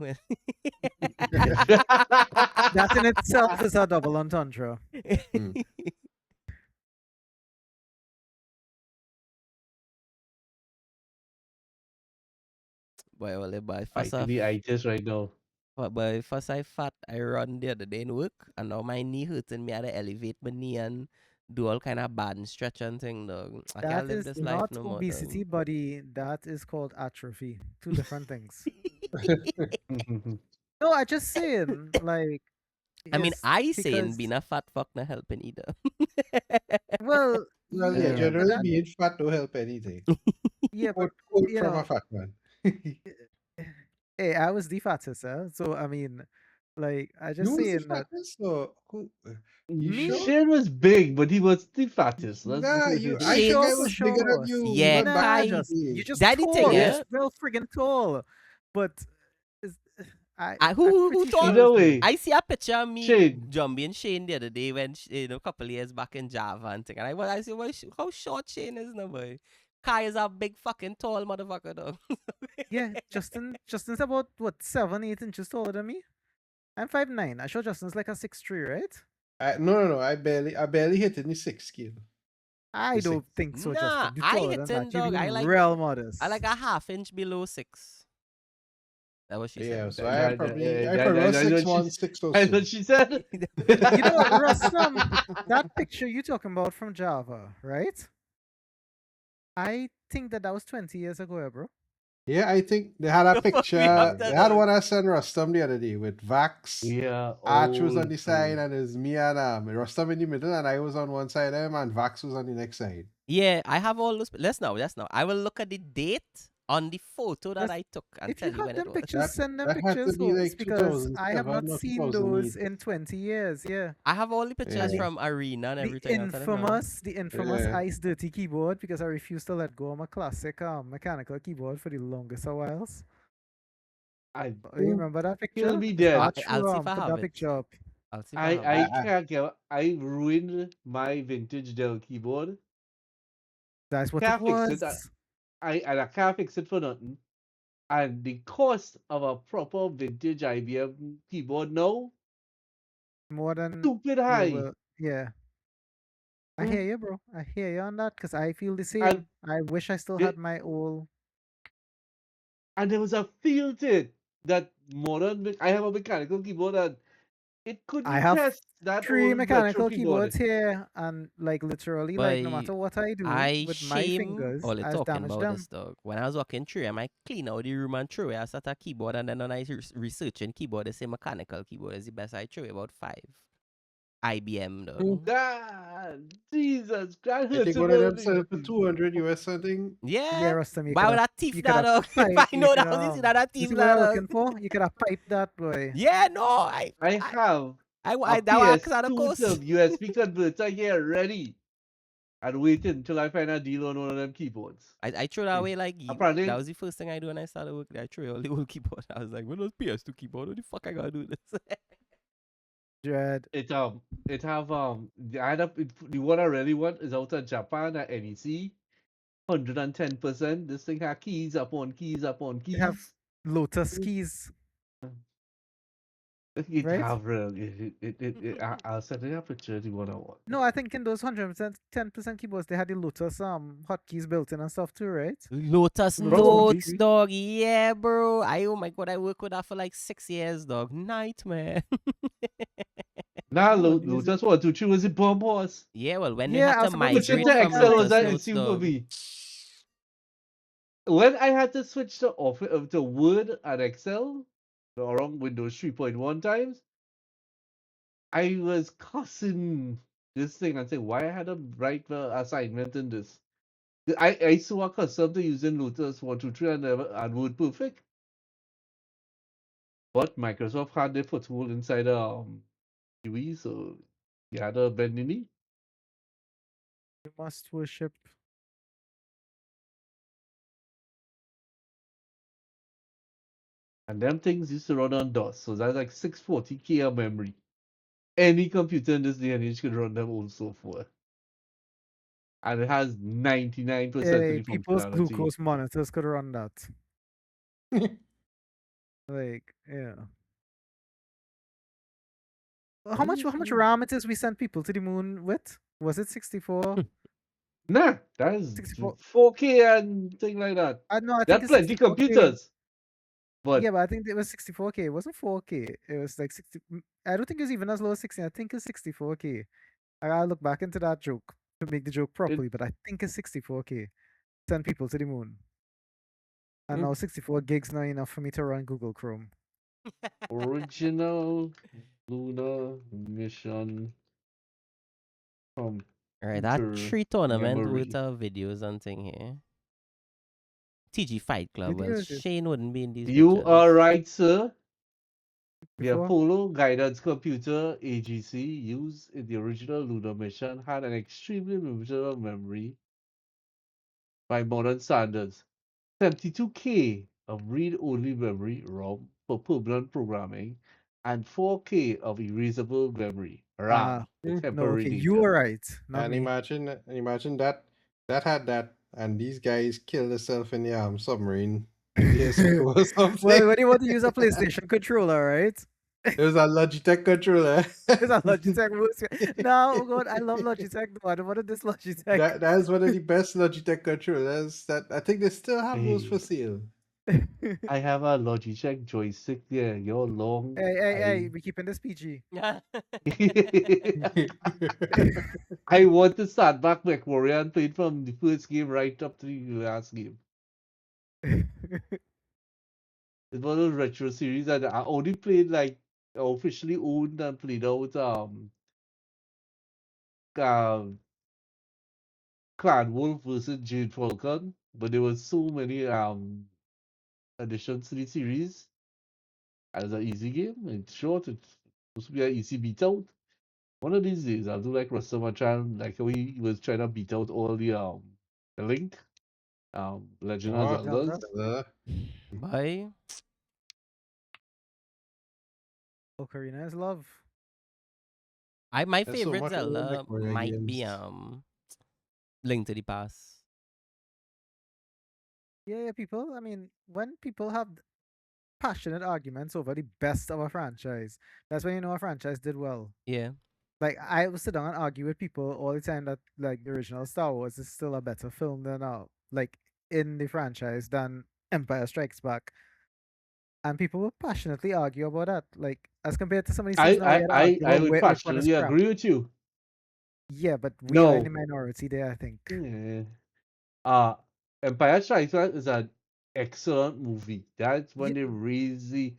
Speaker 2: That in itself is a double entendre.
Speaker 4: Hmm.
Speaker 1: Boy, well, boy, first
Speaker 3: Fighting
Speaker 1: off,
Speaker 3: the itis right now.
Speaker 1: but first I fat, I run the other day in work, and now my knee hurting me. I had to elevate my knee and do all kind of bad stretch and thing, dog. I can't
Speaker 2: That
Speaker 1: live
Speaker 2: is
Speaker 1: this life
Speaker 2: not
Speaker 1: no more, dog.
Speaker 2: obesity, buddy. That is called atrophy. Two different things. No, I just saying, like,
Speaker 1: I mean,
Speaker 2: is
Speaker 1: I saying
Speaker 2: because
Speaker 1: being a fat fuck not helping either.
Speaker 2: well,
Speaker 4: Well, yeah,
Speaker 2: yeah,
Speaker 3: Mm.
Speaker 4: generally
Speaker 2: that
Speaker 4: being fat don't help anything.
Speaker 2: yeah, but
Speaker 4: Quote
Speaker 2: you
Speaker 4: from a
Speaker 2: know,
Speaker 4: fat man.
Speaker 2: hey, I was the fattest, so I mean, like, I
Speaker 4: You
Speaker 2: just
Speaker 4: was the
Speaker 2: saying that
Speaker 4: fattest, so who? You
Speaker 2: me,
Speaker 4: sure?
Speaker 3: Shane was big, but he was the fattest.
Speaker 4: Nah, you. I
Speaker 2: for
Speaker 4: think
Speaker 2: sure,
Speaker 4: I
Speaker 2: for
Speaker 4: was
Speaker 1: Shane's,
Speaker 4: bigger than
Speaker 2: sure.
Speaker 4: you
Speaker 1: yeah,
Speaker 4: even back
Speaker 2: Nah,
Speaker 4: in the
Speaker 1: Kai.
Speaker 2: just you're
Speaker 4: day.
Speaker 2: just
Speaker 1: Daddy thing,
Speaker 2: tall. You're
Speaker 1: yeah.
Speaker 2: just real friggin' tall. But is,
Speaker 1: Who
Speaker 2: I'm
Speaker 1: who
Speaker 2: pretty
Speaker 1: told?
Speaker 2: sure
Speaker 3: Either
Speaker 2: it's me.
Speaker 3: way,
Speaker 1: I see a picture of me,
Speaker 3: Shane,
Speaker 1: Jumbie and Shane the other day when a couple of years back in Java and thing. And I see how short Shane is now, boy. Kai is a big fucking tall motherfucker, though.
Speaker 2: Yeah, Justin's about what 7, 8 inches taller than me. I'm 5'9". I sure Justin's like a 6'3", right?
Speaker 4: No. I barely hit in the 6 scale.
Speaker 2: I
Speaker 4: The
Speaker 2: don't
Speaker 4: six.
Speaker 2: think so,
Speaker 1: Nah,
Speaker 2: Justin. You
Speaker 1: I
Speaker 2: taller than
Speaker 1: hitting
Speaker 2: that. You're
Speaker 1: dog.
Speaker 2: being
Speaker 1: I like
Speaker 2: real modest.
Speaker 1: a half-inch below 6. That's what she
Speaker 4: Yeah,
Speaker 1: said.
Speaker 4: so I
Speaker 3: That,
Speaker 4: probably
Speaker 3: that's what
Speaker 4: 6'1",
Speaker 3: she,
Speaker 4: 6 or
Speaker 3: that's
Speaker 4: so.
Speaker 3: what she said.
Speaker 2: You know, Rustam, that picture you talking about from Java, right? I think that was 20 years ago, bro.
Speaker 4: Yeah, I think they had a
Speaker 1: The fuck
Speaker 4: picture.
Speaker 1: me after,
Speaker 4: They had
Speaker 1: dog.
Speaker 4: one I sent Rustam the other day with Vax.
Speaker 3: Yeah,
Speaker 4: Arch was on
Speaker 3: old
Speaker 4: the
Speaker 3: school.
Speaker 4: side, and it's me and Rustam in the middle, and I was on one side of him, and Vax was on the next side.
Speaker 1: Yeah, I have all those. Let's now. I will look at the date on the photo that
Speaker 2: Yes,
Speaker 1: I took and
Speaker 2: If
Speaker 1: tell
Speaker 2: you
Speaker 1: you
Speaker 2: have
Speaker 1: when it
Speaker 2: them
Speaker 1: was.
Speaker 2: pictures, send them
Speaker 4: That had to
Speaker 2: pictures
Speaker 4: be
Speaker 2: for us
Speaker 4: like
Speaker 2: because I have
Speaker 4: 2007
Speaker 2: not
Speaker 4: or
Speaker 2: seen those
Speaker 4: 2008.
Speaker 2: in 20 years. Yeah.
Speaker 1: I have all the pictures
Speaker 4: Yeah.
Speaker 1: from Arena and
Speaker 2: The
Speaker 1: everything. I'll tell them now.
Speaker 2: infamous
Speaker 4: Yeah.
Speaker 2: Ice Dirty keyboard because I refused to let go of my classic mechanical keyboard for the longest of whiles.
Speaker 3: I
Speaker 2: You remember that
Speaker 3: He'll
Speaker 2: picture?
Speaker 3: be dead.
Speaker 1: I'll see if I
Speaker 2: Put
Speaker 1: have
Speaker 2: that
Speaker 1: it.
Speaker 2: picture up.
Speaker 1: I'll see if I have it.
Speaker 3: I can't get. I ruined my vintage Dell keyboard.
Speaker 2: That's what it
Speaker 3: Can't fix it.
Speaker 2: was.
Speaker 3: I can't fix it for nothing. And the cost of a proper vintage IBM keyboard now,
Speaker 2: More than
Speaker 3: stupid
Speaker 2: you
Speaker 3: high.
Speaker 2: will. Yeah. I
Speaker 3: Mm.
Speaker 2: hear you, bro. I hear you on that because I feel the same.
Speaker 3: And
Speaker 2: I wish I still
Speaker 3: the-
Speaker 2: had my old.
Speaker 3: And there was a feel to it that I have a mechanical keyboard and it
Speaker 2: I
Speaker 3: couldn't
Speaker 2: have
Speaker 3: test that
Speaker 2: 3
Speaker 3: old retro
Speaker 2: mechanical
Speaker 3: keyboard.
Speaker 2: keyboards here, and like literally, like no
Speaker 1: But
Speaker 2: matter what I do
Speaker 1: I
Speaker 2: with my
Speaker 1: shame
Speaker 2: fingers,
Speaker 1: all the
Speaker 2: I've
Speaker 1: talking
Speaker 2: damaged
Speaker 1: about
Speaker 2: them.
Speaker 1: this dog. When I was walking through, I might clean out the room and throw it. I start a keyboard and then when I researching keyboard, they say mechanical keyboard is the best. I throw about 5. IBM dog.
Speaker 3: God, Jesus, that
Speaker 4: I
Speaker 3: hurts
Speaker 4: think
Speaker 3: a
Speaker 4: one of them
Speaker 3: little.
Speaker 4: said for 200 US something.
Speaker 2: Yeah,
Speaker 1: Yeah.
Speaker 2: Rustam,
Speaker 1: Why would I thief
Speaker 2: you could
Speaker 1: that
Speaker 2: have
Speaker 1: dog? If I know that was that
Speaker 2: you
Speaker 1: thief
Speaker 2: see what
Speaker 1: that
Speaker 2: I'm
Speaker 1: dog.
Speaker 2: looking for? You could have piped that, boy.
Speaker 1: Yeah, no,
Speaker 3: I have a
Speaker 1: that was out of
Speaker 3: PS2
Speaker 1: course.
Speaker 3: to USB converter here ready and waiting until I find a deal on one of them keyboards.
Speaker 1: I threw that away like
Speaker 3: Apparently,
Speaker 1: that was the first thing I do when I started working. I threw all the old keyboard. I was like, when was PS2 keyboard? What the fuck I gotta do this?
Speaker 2: Dread.
Speaker 3: it have the one I really want is out of Japan at NEC, 110%. This thing have keys upon keys upon keys.
Speaker 2: You have Lotus keys,
Speaker 3: It
Speaker 2: right?
Speaker 3: have I'll send you a picture of the one I want.
Speaker 2: No, I think in those 100%, 10% keyboards, they had the Lotus hotkeys built in and stuff too, right?
Speaker 1: Lotus
Speaker 2: Probably.
Speaker 1: Notes, dog. Yeah, bro. Oh my god, I worked with that for like 6 years, dog. Nightmare.
Speaker 3: Nah,
Speaker 2: Oh, what is
Speaker 3: Lotus 123 was a bomb horse.
Speaker 1: Yeah, well, when they
Speaker 2: Yeah,
Speaker 1: had
Speaker 2: I
Speaker 1: to
Speaker 2: was supposed to
Speaker 3: Switching
Speaker 2: say
Speaker 1: migrate
Speaker 3: to
Speaker 1: from
Speaker 3: Excel was
Speaker 1: Lotus
Speaker 3: an
Speaker 1: Notes,
Speaker 3: issue for
Speaker 1: dog.
Speaker 3: me. When I had to switch to Word and Excel around Windows 3.1 times, I was cussing this thing and saying why I had to write the assignment in this. I saw accustomed to using Lotus 123 and Word Perfect. But Microsoft had their foothold inside UI, so you had to bend the knee.
Speaker 2: you must worship.
Speaker 3: And them things used to run on DOS, so that's like 640K of memory. Any computer in this day and age could run them old software. And it has 99% of the
Speaker 2: People's
Speaker 3: functionality.
Speaker 2: glucose monitors could run that. Like, yeah. How much RAM it is we sent people to the moon with? Was it 64?
Speaker 3: Nah, that is
Speaker 2: 64.
Speaker 3: 4K and thing like that.
Speaker 2: No, I think
Speaker 3: That's
Speaker 2: it's
Speaker 3: plenty
Speaker 2: 64K.
Speaker 3: computers. But
Speaker 2: Yeah, but I think it was 64K. It wasn't 4K. It was like 60. I don't think it was even as low as 16. I think it's 64K. I gotta look back into that joke to make the joke properly, but I think it's 64K. Send people to the moon. And now 64 gigs not enough for me to run Google Chrome.
Speaker 3: original lunar mission from
Speaker 1: Alright, that 3 tournament
Speaker 3: memory.
Speaker 1: with videos and thing here. TG Fight Club. Well,
Speaker 2: Videos is-
Speaker 1: Shane wouldn't be in these
Speaker 3: You
Speaker 1: pictures.
Speaker 3: are right, sir. The
Speaker 2: Before?
Speaker 3: Apollo guidance computer AGC used in the original lunar mission had an extremely limited amount of memory by modern standards. 72K of read-only memory ROM for permanent programming and 4K of erasable memory RAM for
Speaker 2: No,
Speaker 3: temporary
Speaker 2: okay,
Speaker 3: data.
Speaker 2: you were right. Not
Speaker 4: And
Speaker 2: me.
Speaker 4: imagine that had that, and these guys killed themselves in the submarine years ago or something.
Speaker 2: Well, when you want to use a PlayStation controller, right?
Speaker 4: It was a Logitech controller.
Speaker 2: It's a Logitech mouse. No, oh God, I love Logitech. No, I don't want this Logitech.
Speaker 4: That is one of the best Logitech controllers. That I think they still have those for
Speaker 3: Hey,
Speaker 4: sale.
Speaker 3: I have a Logitech joystick there. You're long.
Speaker 2: Hey, we keeping this PG.
Speaker 3: I want to start back MechWarrior and play it from the first game right up to the last game. It's one of those retro series that I only played like officially owned and played out uh, Clan Wolf versus Jade Falcon, but there was so many additions to the series. And it's an easy game. It's short. It's supposed to be an easy beat out. One of these days, I'll do like Rastaman, like how he was trying to beat out all the Link, Legend of
Speaker 4: Oh,
Speaker 2: Zelda.
Speaker 3: Zeldas.
Speaker 1: Bye.
Speaker 2: Ocarina is love.
Speaker 1: My
Speaker 4: There's so
Speaker 1: favorite
Speaker 4: much other
Speaker 1: Zelda
Speaker 4: MechWarrior
Speaker 1: might be
Speaker 4: games.
Speaker 1: Link to the Past.
Speaker 2: Yeah, people. I mean, when people have passionate arguments over the best of a franchise, that's when you know a franchise did well.
Speaker 1: Yeah.
Speaker 2: Like I would sit down and argue with people all the time that like the original Star Wars is still a better film than like in the franchise than Empire Strikes Back. And people will passionately argue about that. Like as compared to some of these things now we had to argue
Speaker 3: I
Speaker 2: about
Speaker 3: would
Speaker 2: which one is
Speaker 3: passionately
Speaker 2: crap.
Speaker 3: agree with you.
Speaker 2: Yeah, but we are in the
Speaker 3: No.
Speaker 2: minority there, I think.
Speaker 3: Yeah. Uh Empire Strikes Back is an excellent movie. That's when
Speaker 2: Yeah,
Speaker 3: they raise the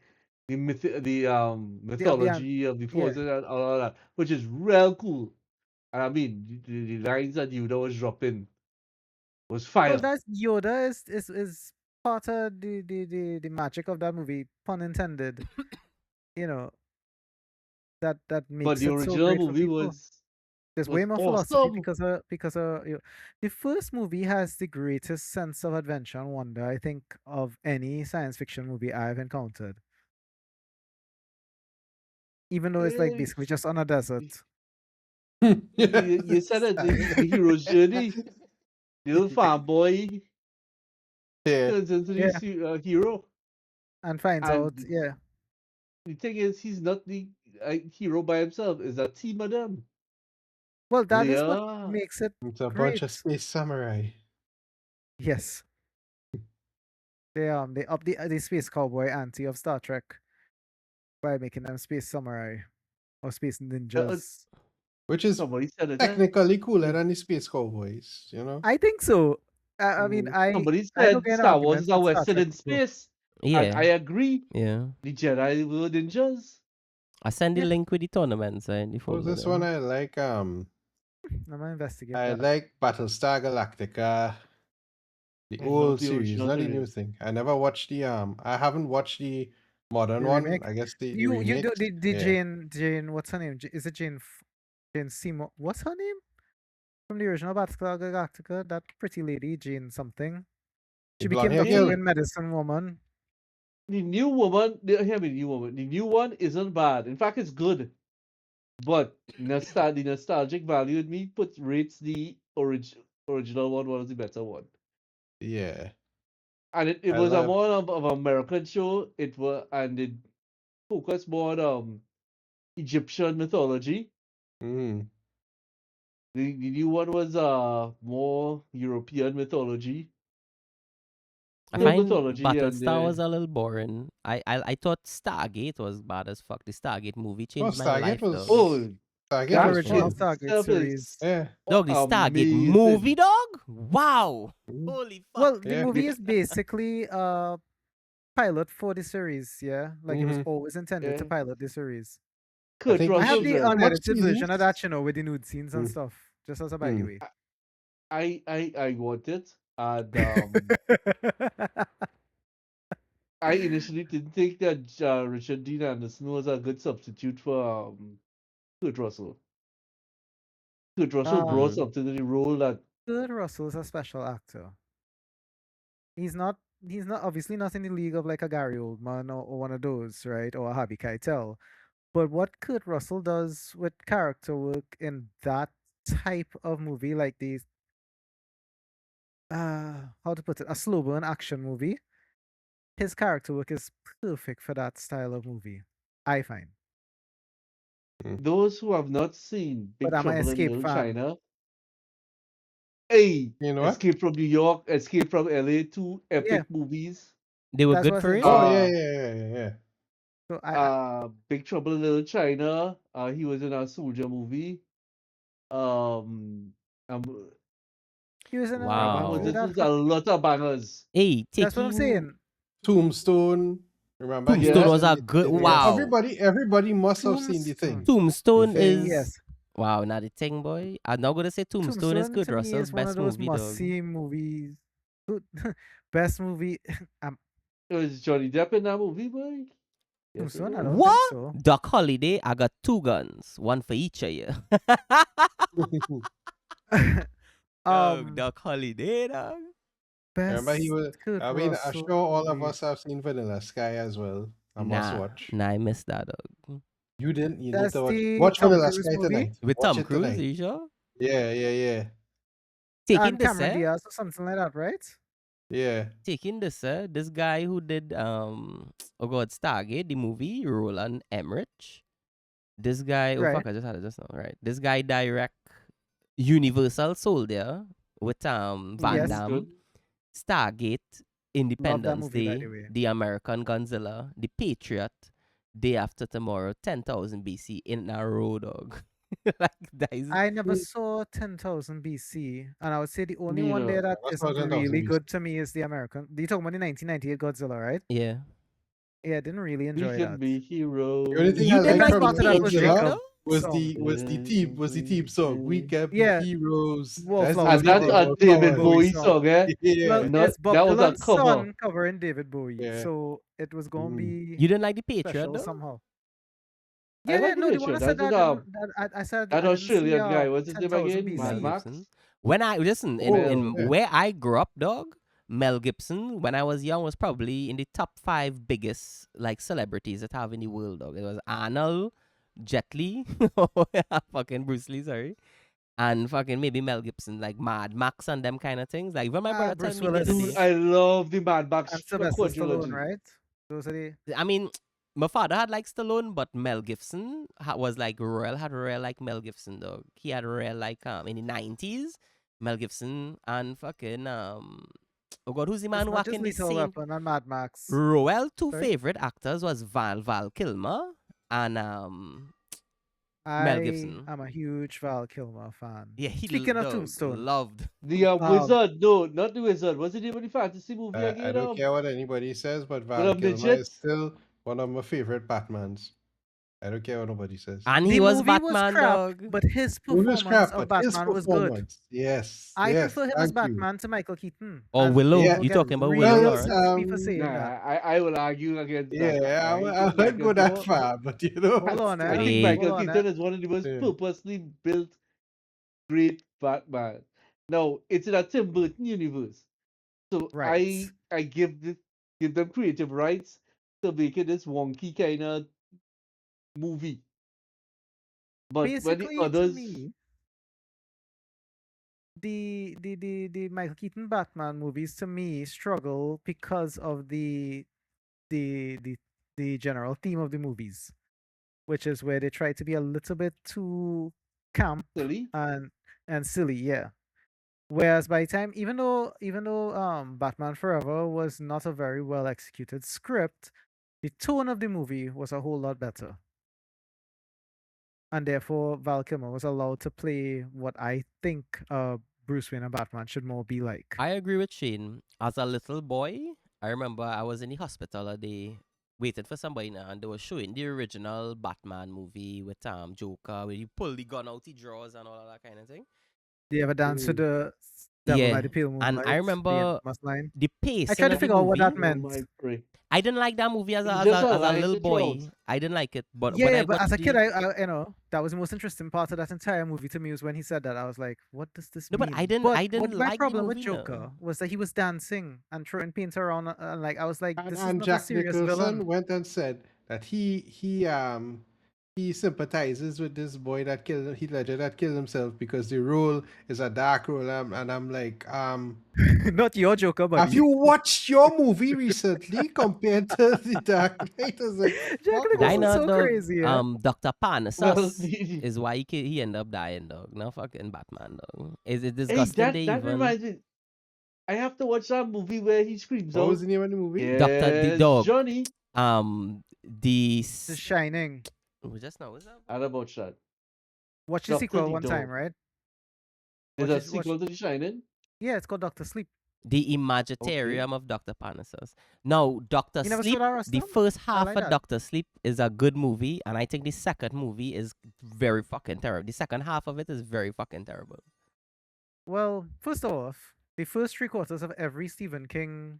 Speaker 3: the
Speaker 2: the
Speaker 3: mythology of the
Speaker 2: yeah.
Speaker 3: forces and all of that, which is real cool. And I mean, the lines that Yoda was dropping was
Speaker 2: Well,
Speaker 3: fire.
Speaker 2: that's Yoda is part of the magic of that movie, pun intended. You know that
Speaker 3: But
Speaker 2: makes
Speaker 3: the
Speaker 2: it so
Speaker 3: original
Speaker 2: great for
Speaker 3: movie
Speaker 2: people. There's way
Speaker 3: was
Speaker 2: more philosophy
Speaker 3: awesome.
Speaker 2: because the first movie has the greatest sense of adventure and wonder I think of any science fiction movie I've encountered. Even though it's like
Speaker 3: Eh,
Speaker 2: basically just on a desert.
Speaker 3: you said it, the hero's journey. The little farm boy
Speaker 4: Yeah.
Speaker 3: turns into
Speaker 2: Yeah,
Speaker 3: the hero,
Speaker 2: and finds out,
Speaker 3: and
Speaker 2: yeah.
Speaker 3: the thing is, he's not the hero by himself. It's a team of them.
Speaker 2: Well, that is what
Speaker 3: Leia,
Speaker 2: makes it
Speaker 4: It's a bunch
Speaker 2: great.
Speaker 4: of space samurai.
Speaker 2: Yes. They up the space cowboy ante of Star Trek by making them space samurai or space ninjas.
Speaker 4: Which is
Speaker 3: somebody said it.
Speaker 4: technically cooler than the Space Cowboys, you know?
Speaker 2: I think so. I mean,
Speaker 3: Somebody
Speaker 2: I don't
Speaker 3: said
Speaker 2: get in
Speaker 3: Star Wars
Speaker 2: arguments
Speaker 3: is a
Speaker 2: with Star
Speaker 3: Western
Speaker 2: Trek
Speaker 3: in
Speaker 2: people.
Speaker 3: space, and
Speaker 1: Yeah.
Speaker 3: I agree.
Speaker 1: Yeah.
Speaker 3: The Jedi were ninjas.
Speaker 1: I send the
Speaker 2: Yeah.
Speaker 1: link with the tournaments in the
Speaker 4: Oh,
Speaker 1: folder.
Speaker 4: this one
Speaker 1: there.
Speaker 4: I like.
Speaker 2: I'm gonna investigate
Speaker 4: I
Speaker 2: that.
Speaker 4: like Battlestar Galactica, the
Speaker 3: I love
Speaker 4: old
Speaker 3: the
Speaker 4: series,
Speaker 3: original
Speaker 4: not the new
Speaker 3: series.
Speaker 4: thing. I never watched the I haven't watched the modern
Speaker 2: The
Speaker 4: one.
Speaker 2: remake.
Speaker 4: I guess the
Speaker 2: You do
Speaker 4: remake.
Speaker 2: the
Speaker 4: Yeah,
Speaker 2: Jane. What's her name? Is it Jane Seymour? What's her name from the original Battlestar Galactica? That pretty lady, Jane something.
Speaker 4: the
Speaker 2: She
Speaker 4: blonde
Speaker 2: became
Speaker 4: hair
Speaker 2: Dr.
Speaker 4: girl.
Speaker 2: Wynn Medicine Woman.
Speaker 3: The new woman, hear me, new woman. The new one isn't bad. In fact, it's good. But the nostalgic value in me rates the original one was the better one.
Speaker 4: Yeah,
Speaker 3: And it
Speaker 4: I
Speaker 3: was a
Speaker 4: love.
Speaker 3: more of American show. It focused more on Egyptian mythology.
Speaker 4: Mm,
Speaker 3: The new one was more European mythology.
Speaker 1: I
Speaker 3: Still
Speaker 1: find
Speaker 3: mythology and
Speaker 1: Battlestar was a little boring. I thought Stargate was bad as fuck. The Stargate movie
Speaker 4: oh,
Speaker 1: changed my life, dog.
Speaker 3: oh,
Speaker 2: The
Speaker 3: that
Speaker 4: Was
Speaker 2: original
Speaker 3: shit
Speaker 4: fun.
Speaker 2: Stargate
Speaker 3: itself
Speaker 2: series.
Speaker 3: is
Speaker 4: Yeah,
Speaker 1: Dog, the Stargate movie,
Speaker 3: amazing.
Speaker 1: dog? Wow.
Speaker 4: mm,
Speaker 1: Holy fuck.
Speaker 2: Well, the
Speaker 4: yeah.
Speaker 2: movie
Speaker 3: The,
Speaker 2: is basically a pilot for the series, yeah? Like it was
Speaker 4: Hmm.
Speaker 2: always intended to
Speaker 3: yeah,
Speaker 2: pilot the series.
Speaker 4: I
Speaker 3: Kurt
Speaker 4: think
Speaker 2: I have
Speaker 3: Russell's
Speaker 2: the
Speaker 3: there.
Speaker 4: how much
Speaker 2: unedited
Speaker 4: seasons?
Speaker 2: version of that, with the nude scenes and
Speaker 4: Mm,
Speaker 2: stuff. Just as a by the
Speaker 4: mm.
Speaker 2: way.
Speaker 3: I want it, and I initially didn't think that Richard Dean Anderson was a good substitute for Kurt Russell. Kurt Russell brought
Speaker 2: um,
Speaker 4: Mm.
Speaker 3: something to the role that
Speaker 2: Kurt Russell is a special actor. He's not obviously not in the league of like a Gary Oldman or one of those, right? Or a Harvey Keitel. But what Kurt Russell does with character work in that type of movie, like these how to put it, a slow burn action movie, his character work is perfect for that style of movie, I find.
Speaker 3: Those who have not seen Big
Speaker 2: But I'm an
Speaker 3: Trouble in
Speaker 2: Escape
Speaker 3: Little
Speaker 2: fan.
Speaker 3: China, hey,
Speaker 4: You know what?
Speaker 3: Escape from New York, Escape from LA, two epic
Speaker 2: Yeah.
Speaker 3: movies.
Speaker 1: They were
Speaker 2: That's
Speaker 1: good
Speaker 2: what I
Speaker 1: for
Speaker 2: said.
Speaker 1: real?
Speaker 4: Oh,
Speaker 3: Uh,
Speaker 4: yeah.
Speaker 2: So I
Speaker 3: Big Trouble in Little China. He was in a soldier movie. Um,
Speaker 2: he was in a
Speaker 3: what
Speaker 2: movie
Speaker 3: was
Speaker 1: Wow.
Speaker 2: with
Speaker 3: it?
Speaker 2: that.
Speaker 3: There's a lot of bangers.
Speaker 1: Hey,
Speaker 2: That's what I'm
Speaker 1: taking
Speaker 2: saying.
Speaker 4: Tombstone. Remember, he
Speaker 1: Tombstone
Speaker 3: Yeah.
Speaker 4: was
Speaker 1: was
Speaker 4: in
Speaker 1: a
Speaker 4: the
Speaker 1: good.
Speaker 4: thing. Yeah.
Speaker 1: Wow.
Speaker 4: Everybody must have seen the
Speaker 2: Tombstone.
Speaker 4: thing. The
Speaker 1: Tombstone
Speaker 4: thing.
Speaker 1: is
Speaker 2: Yes.
Speaker 1: wow, not the thing, boy. I'm not gonna say Tombstone is
Speaker 2: Tombstone
Speaker 1: Kurt
Speaker 2: to me
Speaker 1: Russell's
Speaker 2: is one of
Speaker 1: best
Speaker 2: those
Speaker 1: movie,
Speaker 2: must
Speaker 1: dog.
Speaker 2: see movies. Best movie.
Speaker 3: It was Johnny Depp in that movie, boy. Yes, it
Speaker 2: Tombstone? I
Speaker 3: was.
Speaker 2: don't think
Speaker 1: What?
Speaker 2: so.
Speaker 1: Doc Holiday, I got 2 guns, one for each of you. Dog, Doc Holiday, dog.
Speaker 4: Remember, he
Speaker 2: Best
Speaker 4: was.
Speaker 2: Kurt
Speaker 4: I mean, I'm
Speaker 2: Russell
Speaker 4: sure all of
Speaker 2: movie.
Speaker 4: us have seen Vanilla Sky as well. I must
Speaker 1: Nah,
Speaker 4: watch.
Speaker 1: I missed that, dog.
Speaker 4: You didn't. You need
Speaker 2: That's
Speaker 4: to watch.
Speaker 2: the
Speaker 4: Watch
Speaker 2: Tom
Speaker 4: Vanilla
Speaker 2: Cruise
Speaker 4: Sky
Speaker 2: movie.
Speaker 4: tonight.
Speaker 1: With
Speaker 4: Watch
Speaker 1: Tom
Speaker 4: it
Speaker 1: Cruise, are
Speaker 4: tonight.
Speaker 1: you sure?
Speaker 4: Yeah.
Speaker 1: Taking
Speaker 2: And
Speaker 1: this,
Speaker 2: Cameron Diaz or something like that, right?
Speaker 4: Yeah.
Speaker 1: taking this guy who did oh god, Stargate, the movie, Roland Emmerich. This guy, oh
Speaker 2: Right.
Speaker 1: fuck, I just had it just now, right? This guy direct Universal Soldier with Van
Speaker 2: Yes.
Speaker 1: Damme,
Speaker 3: Good.
Speaker 1: Stargate,
Speaker 2: Love that
Speaker 1: Independence
Speaker 2: movie, by the
Speaker 1: Day,
Speaker 2: way.
Speaker 1: The American Godzilla, The Patriot, Day After Tomorrow, 10,000 BC in a row, dog. Like that is
Speaker 2: I never saw 10,000 BC, and I would say the only
Speaker 3: Me
Speaker 2: one there
Speaker 3: either.
Speaker 2: that
Speaker 4: That's
Speaker 2: isn't
Speaker 4: 10,000
Speaker 2: really
Speaker 4: BC.
Speaker 2: good to me is the American. You talking about the 1998 Godzilla, right?
Speaker 1: yeah.
Speaker 2: Yeah, I didn't really
Speaker 3: We
Speaker 2: enjoy
Speaker 3: can
Speaker 2: that.
Speaker 3: be heroes.
Speaker 4: The only thing
Speaker 1: You
Speaker 4: I
Speaker 2: The
Speaker 1: didn't
Speaker 4: liked
Speaker 1: like
Speaker 2: best
Speaker 4: from
Speaker 1: The
Speaker 2: part
Speaker 4: the
Speaker 2: of that was
Speaker 1: Patriot,
Speaker 4: Godzilla
Speaker 2: Jacob
Speaker 1: though?
Speaker 2: song.
Speaker 4: was the theme song. We can be
Speaker 2: Yeah,
Speaker 4: heroes. That's the
Speaker 2: Wallflowers
Speaker 3: And
Speaker 4: only
Speaker 2: by
Speaker 3: that's
Speaker 4: thing
Speaker 3: a
Speaker 2: David
Speaker 4: about
Speaker 3: David
Speaker 4: Power.
Speaker 2: Bowie
Speaker 3: Bowie
Speaker 2: song.
Speaker 3: song, eh?
Speaker 2: Well,
Speaker 4: Yeah.
Speaker 3: Not
Speaker 2: it's Bob
Speaker 3: that was a
Speaker 2: Dylan's
Speaker 3: cover.
Speaker 2: son covering David Bowie,
Speaker 4: Yeah.
Speaker 2: so it was gonna be
Speaker 1: You didn't like The Patriot,
Speaker 2: special
Speaker 1: though?
Speaker 2: somehow.
Speaker 3: I
Speaker 2: Yeah,
Speaker 3: like the
Speaker 2: no, the one
Speaker 3: picture.
Speaker 2: I said
Speaker 3: That's
Speaker 2: that
Speaker 3: with
Speaker 2: I didn't. That I said
Speaker 3: that
Speaker 2: I didn't see
Speaker 3: Australian guy. What's his name
Speaker 2: 10,000
Speaker 3: again? Mad
Speaker 1: Mel
Speaker 2: BC.
Speaker 3: Max.
Speaker 1: Gibson. When I listen in
Speaker 3: Mel.
Speaker 4: Yeah.
Speaker 1: where I grew up, dog, Mel Gibson, when I was young, was probably in the top 5 biggest like celebrities that have in the world, dog. It was Arnold, Jet Li, fucking Bruce Lee, sorry, and fucking maybe Mel Gibson, like Mad Max and them kind of things. Like, even my brother tell
Speaker 2: Bruce
Speaker 1: me the other
Speaker 3: Dude,
Speaker 1: day.
Speaker 2: Willis
Speaker 3: I love the Mad
Speaker 2: and
Speaker 3: Max
Speaker 2: Sylvester Stallone,
Speaker 3: quadrilogy.
Speaker 2: right? Those are the
Speaker 1: I mean, my father had like Stallone, but Mel Gibson was like royal, had royal like Mel Gibson, dog. He had royal like in the 90s, Mel Gibson and fucking oh god, who's the man
Speaker 2: It's
Speaker 1: who
Speaker 2: not
Speaker 1: walk
Speaker 2: just
Speaker 1: in the
Speaker 2: Lethal
Speaker 1: scene?
Speaker 2: Weapon and Mad Max.
Speaker 1: Royal two
Speaker 2: Sorry,
Speaker 1: favorite actors was Val Kilmer and Mel
Speaker 2: I
Speaker 1: Gibson.
Speaker 2: am a huge Val Kilmer fan.
Speaker 1: Yeah, he
Speaker 2: Speaking of
Speaker 1: dog
Speaker 2: Tombstone,
Speaker 1: loved.
Speaker 3: The
Speaker 2: um,
Speaker 3: Wizard. No, not the Wizard. What's the name of the fantasy movie
Speaker 4: I
Speaker 3: again?
Speaker 4: don't care what anybody says, but
Speaker 3: With
Speaker 4: Val
Speaker 3: them
Speaker 4: Kilmer is
Speaker 3: midgets.
Speaker 4: still one of my favorite Batmans. I don't care what nobody says.
Speaker 1: And he
Speaker 2: the
Speaker 1: was
Speaker 2: movie was
Speaker 1: Batman,
Speaker 2: crap,
Speaker 1: dog.
Speaker 2: but his
Speaker 4: It was
Speaker 2: performance
Speaker 4: crap,
Speaker 2: of
Speaker 4: but his
Speaker 2: Batman was good.
Speaker 4: performance, yes,
Speaker 2: I prefer him as
Speaker 4: thank you.
Speaker 2: Batman to Michael Keaton.
Speaker 1: Or
Speaker 2: And
Speaker 1: Willow.
Speaker 4: Yeah,
Speaker 2: people
Speaker 1: You
Speaker 2: get
Speaker 1: talking about Willow
Speaker 2: really
Speaker 4: well,
Speaker 1: Lawrence?
Speaker 2: upset with me for
Speaker 3: Nah,
Speaker 2: saying that.
Speaker 3: I will argue against that.
Speaker 4: yeah,
Speaker 3: I
Speaker 4: I
Speaker 3: think
Speaker 4: wouldn't
Speaker 3: Michael
Speaker 4: go that
Speaker 2: Hold,
Speaker 3: Keaton.
Speaker 4: far, but you know,
Speaker 2: hold on,
Speaker 3: I
Speaker 2: eh?
Speaker 3: think
Speaker 1: Hey,
Speaker 2: Hold
Speaker 3: Michael
Speaker 2: on, eh?
Speaker 3: Keaton is one of the most
Speaker 4: yeah.
Speaker 3: purposely built great Batman. Now it's in a Tim Burton universe, so
Speaker 2: Right.
Speaker 3: I give them creative rights to make it this wonky kind of movie. But when the
Speaker 2: Basically, to
Speaker 3: others,
Speaker 2: me, the Michael Keaton Batman movies to me struggle because of the the the general theme of the movies, which is where they try to be a little bit too camp
Speaker 3: silly,
Speaker 2: and silly, yeah. Whereas by the time, even though Batman Forever was not a very well executed script, the tone of the movie was a whole lot better, and therefore Val Kilmer was allowed to play what I think Bruce Wayne and Batman should more be like.
Speaker 1: I agree with Shane. As a little boy, I remember I was in the hospital a day waiting for somebody now, and they were showing the original Batman movie with Joker, where you pull the gun out the drawers and all of that kind of thing.
Speaker 2: Do you ever dance to
Speaker 3: mm,
Speaker 2: the Devil by
Speaker 1: Yeah,
Speaker 2: the Pale
Speaker 1: and I
Speaker 2: Moonlight? The
Speaker 1: remember
Speaker 2: infamous line.
Speaker 1: the
Speaker 2: I
Speaker 1: pacing
Speaker 2: tried to
Speaker 1: of the
Speaker 2: figure out what that
Speaker 1: movie.
Speaker 3: oh
Speaker 2: meant.
Speaker 3: my pray.
Speaker 1: I didn't like that movie
Speaker 3: It's just a
Speaker 1: as a
Speaker 3: line
Speaker 1: little
Speaker 3: to throw
Speaker 1: boy.
Speaker 3: out.
Speaker 1: I didn't like it, but
Speaker 2: Yeah,
Speaker 1: when
Speaker 2: yeah,
Speaker 1: I
Speaker 2: but
Speaker 1: got
Speaker 2: as
Speaker 1: to
Speaker 2: a kid,
Speaker 1: the
Speaker 2: that was the most interesting part of that entire movie to me was when he said that. I was like, what does this
Speaker 1: no, but
Speaker 2: mean?
Speaker 1: I
Speaker 2: But
Speaker 1: didn't
Speaker 2: what my
Speaker 1: like the
Speaker 2: problem with
Speaker 1: movie. No,
Speaker 2: Joker was that he was dancing and throwing paint around, and like I was like, this is
Speaker 4: And
Speaker 2: not a
Speaker 4: Jack
Speaker 2: serious
Speaker 4: Nicholson
Speaker 2: villain.
Speaker 4: went and said that he he sympathizes with this boy that killed Heath Ledger that killed himself because the role is a dark role, and I'm like,
Speaker 2: Not your Joker,
Speaker 4: have
Speaker 2: buddy.
Speaker 4: you watched your movie recently compared to the Dark Knight? I was like,
Speaker 2: Jack
Speaker 4: fuck
Speaker 1: I
Speaker 2: Nicholson's
Speaker 4: off.
Speaker 1: know,
Speaker 2: so
Speaker 1: dog.
Speaker 2: crazy, yeah.
Speaker 1: Dr.
Speaker 3: Well,
Speaker 1: Parnassus is why he ended up dying, dog. No fucking Batman, dog. Is it
Speaker 3: hey,
Speaker 1: disgusting? They
Speaker 3: that
Speaker 1: even
Speaker 3: reminds me. I have to watch that movie where he screams
Speaker 4: What was
Speaker 3: out,
Speaker 4: the name of the movie?
Speaker 1: Doctor the
Speaker 3: "Yes,
Speaker 1: dog.
Speaker 3: Johnny!"
Speaker 1: The
Speaker 2: The Shining.
Speaker 1: just now was that?
Speaker 3: I don't watch that.
Speaker 2: Watch the
Speaker 3: Doctor
Speaker 2: sequel
Speaker 3: the
Speaker 2: one time,
Speaker 3: Dog.
Speaker 2: right?
Speaker 3: Is
Speaker 2: Watch
Speaker 3: a
Speaker 2: it, watch.
Speaker 3: sequel to The Shining?
Speaker 2: Yeah, it's called Doctor Sleep.
Speaker 1: The
Speaker 3: Okay.
Speaker 1: Imaginarium of Dr. Parnassus. Now, Dr.
Speaker 2: You never saw
Speaker 1: Sleep,
Speaker 2: that,
Speaker 1: the
Speaker 2: Rustam?
Speaker 1: first
Speaker 2: I
Speaker 1: half
Speaker 2: like
Speaker 1: of
Speaker 2: that.
Speaker 1: Dr. Sleep is a good movie, and I think the second movie is very fucking terrible. The second half of it is very fucking terrible.
Speaker 2: Well, first off, the first 3/4 of every Stephen King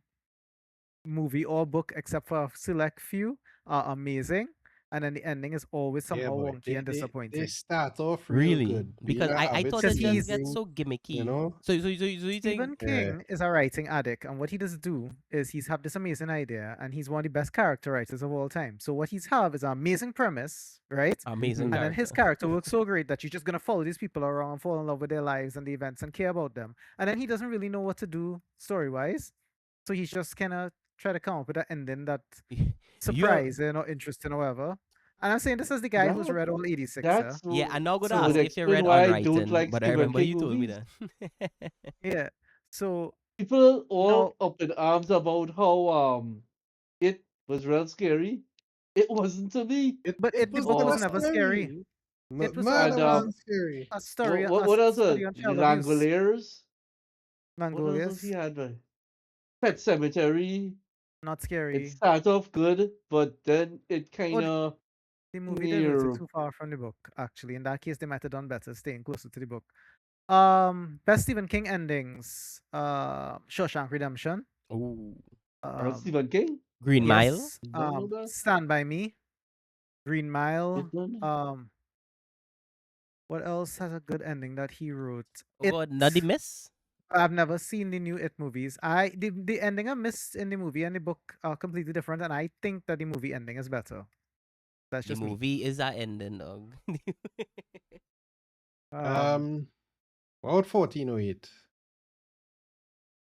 Speaker 2: movie or book, except for a select few, are amazing, and then the ending is always
Speaker 4: Yeah,
Speaker 2: somehow
Speaker 4: boy.
Speaker 2: wonky and
Speaker 4: They
Speaker 2: disappointing.
Speaker 4: start off real
Speaker 1: Really?
Speaker 4: good.
Speaker 1: Because
Speaker 4: Being a
Speaker 1: I
Speaker 4: avid
Speaker 1: thought
Speaker 2: Because
Speaker 1: it just
Speaker 2: he's
Speaker 1: gets
Speaker 4: Stephen
Speaker 1: so
Speaker 4: King,
Speaker 1: gimmicky.
Speaker 4: you know?
Speaker 1: So you think
Speaker 2: Stephen King is a writing addict, and what he does do is he's have this amazing idea, and he's one of the best character writers of all time. So what he's have is an amazing premise, right?
Speaker 1: amazing
Speaker 2: And then his character works so great that you're just gonna follow these people around and fall in love with their lives and the events and care about them. And then he doesn't really know what to do story wise, so he's just kind of try to come up with an ending that
Speaker 1: You're,
Speaker 2: surprising or interesting or whatever. And I'm saying this is the guy who's read all 86.
Speaker 3: That's
Speaker 1: yeah, I'm not gonna
Speaker 3: so would
Speaker 1: ask if you
Speaker 3: explain
Speaker 1: read
Speaker 3: why
Speaker 1: on
Speaker 3: I don't
Speaker 1: writing,
Speaker 3: like
Speaker 1: but I
Speaker 3: Stephen
Speaker 1: remember
Speaker 3: King
Speaker 1: you told me
Speaker 3: movies.
Speaker 1: that.
Speaker 2: Yeah. So
Speaker 3: People all
Speaker 2: now,
Speaker 3: up in arms about how it was real scary. It wasn't to me.
Speaker 2: but
Speaker 4: It
Speaker 2: the
Speaker 4: was
Speaker 2: book was
Speaker 4: never
Speaker 2: never
Speaker 4: scary.
Speaker 2: scary.
Speaker 4: No,
Speaker 2: It was
Speaker 4: man,
Speaker 3: And
Speaker 4: it wasn't scary.
Speaker 2: a story, a
Speaker 3: what else?
Speaker 2: study on
Speaker 3: The
Speaker 2: child abuse.
Speaker 3: Langoliers. What else was
Speaker 2: Mangolias,
Speaker 3: he had? Pet Cemetery.
Speaker 2: not
Speaker 3: It
Speaker 2: scary.
Speaker 3: started off good, but then it kind
Speaker 2: Oh,
Speaker 3: of
Speaker 2: the movie diverted
Speaker 3: near.
Speaker 2: too far from the book. Actually, in that case, they might have done better staying closer to the book. Best Stephen King endings. Shawshank Redemption.
Speaker 1: Ooh.
Speaker 3: Stephen King.
Speaker 1: Green Mile.
Speaker 2: Yes.
Speaker 3: Don't know that.
Speaker 2: Stand by Me. Green Mile.
Speaker 3: Didn't know.
Speaker 2: What else has a good ending that he wrote?
Speaker 1: Oh God, not the miss.
Speaker 2: I've never seen the new It movies. The ending I missed in the movie and the book are completely different, and I think that the movie ending is better. That's
Speaker 1: The
Speaker 2: just me.
Speaker 1: movie is a ending, dog.
Speaker 4: What about 1408?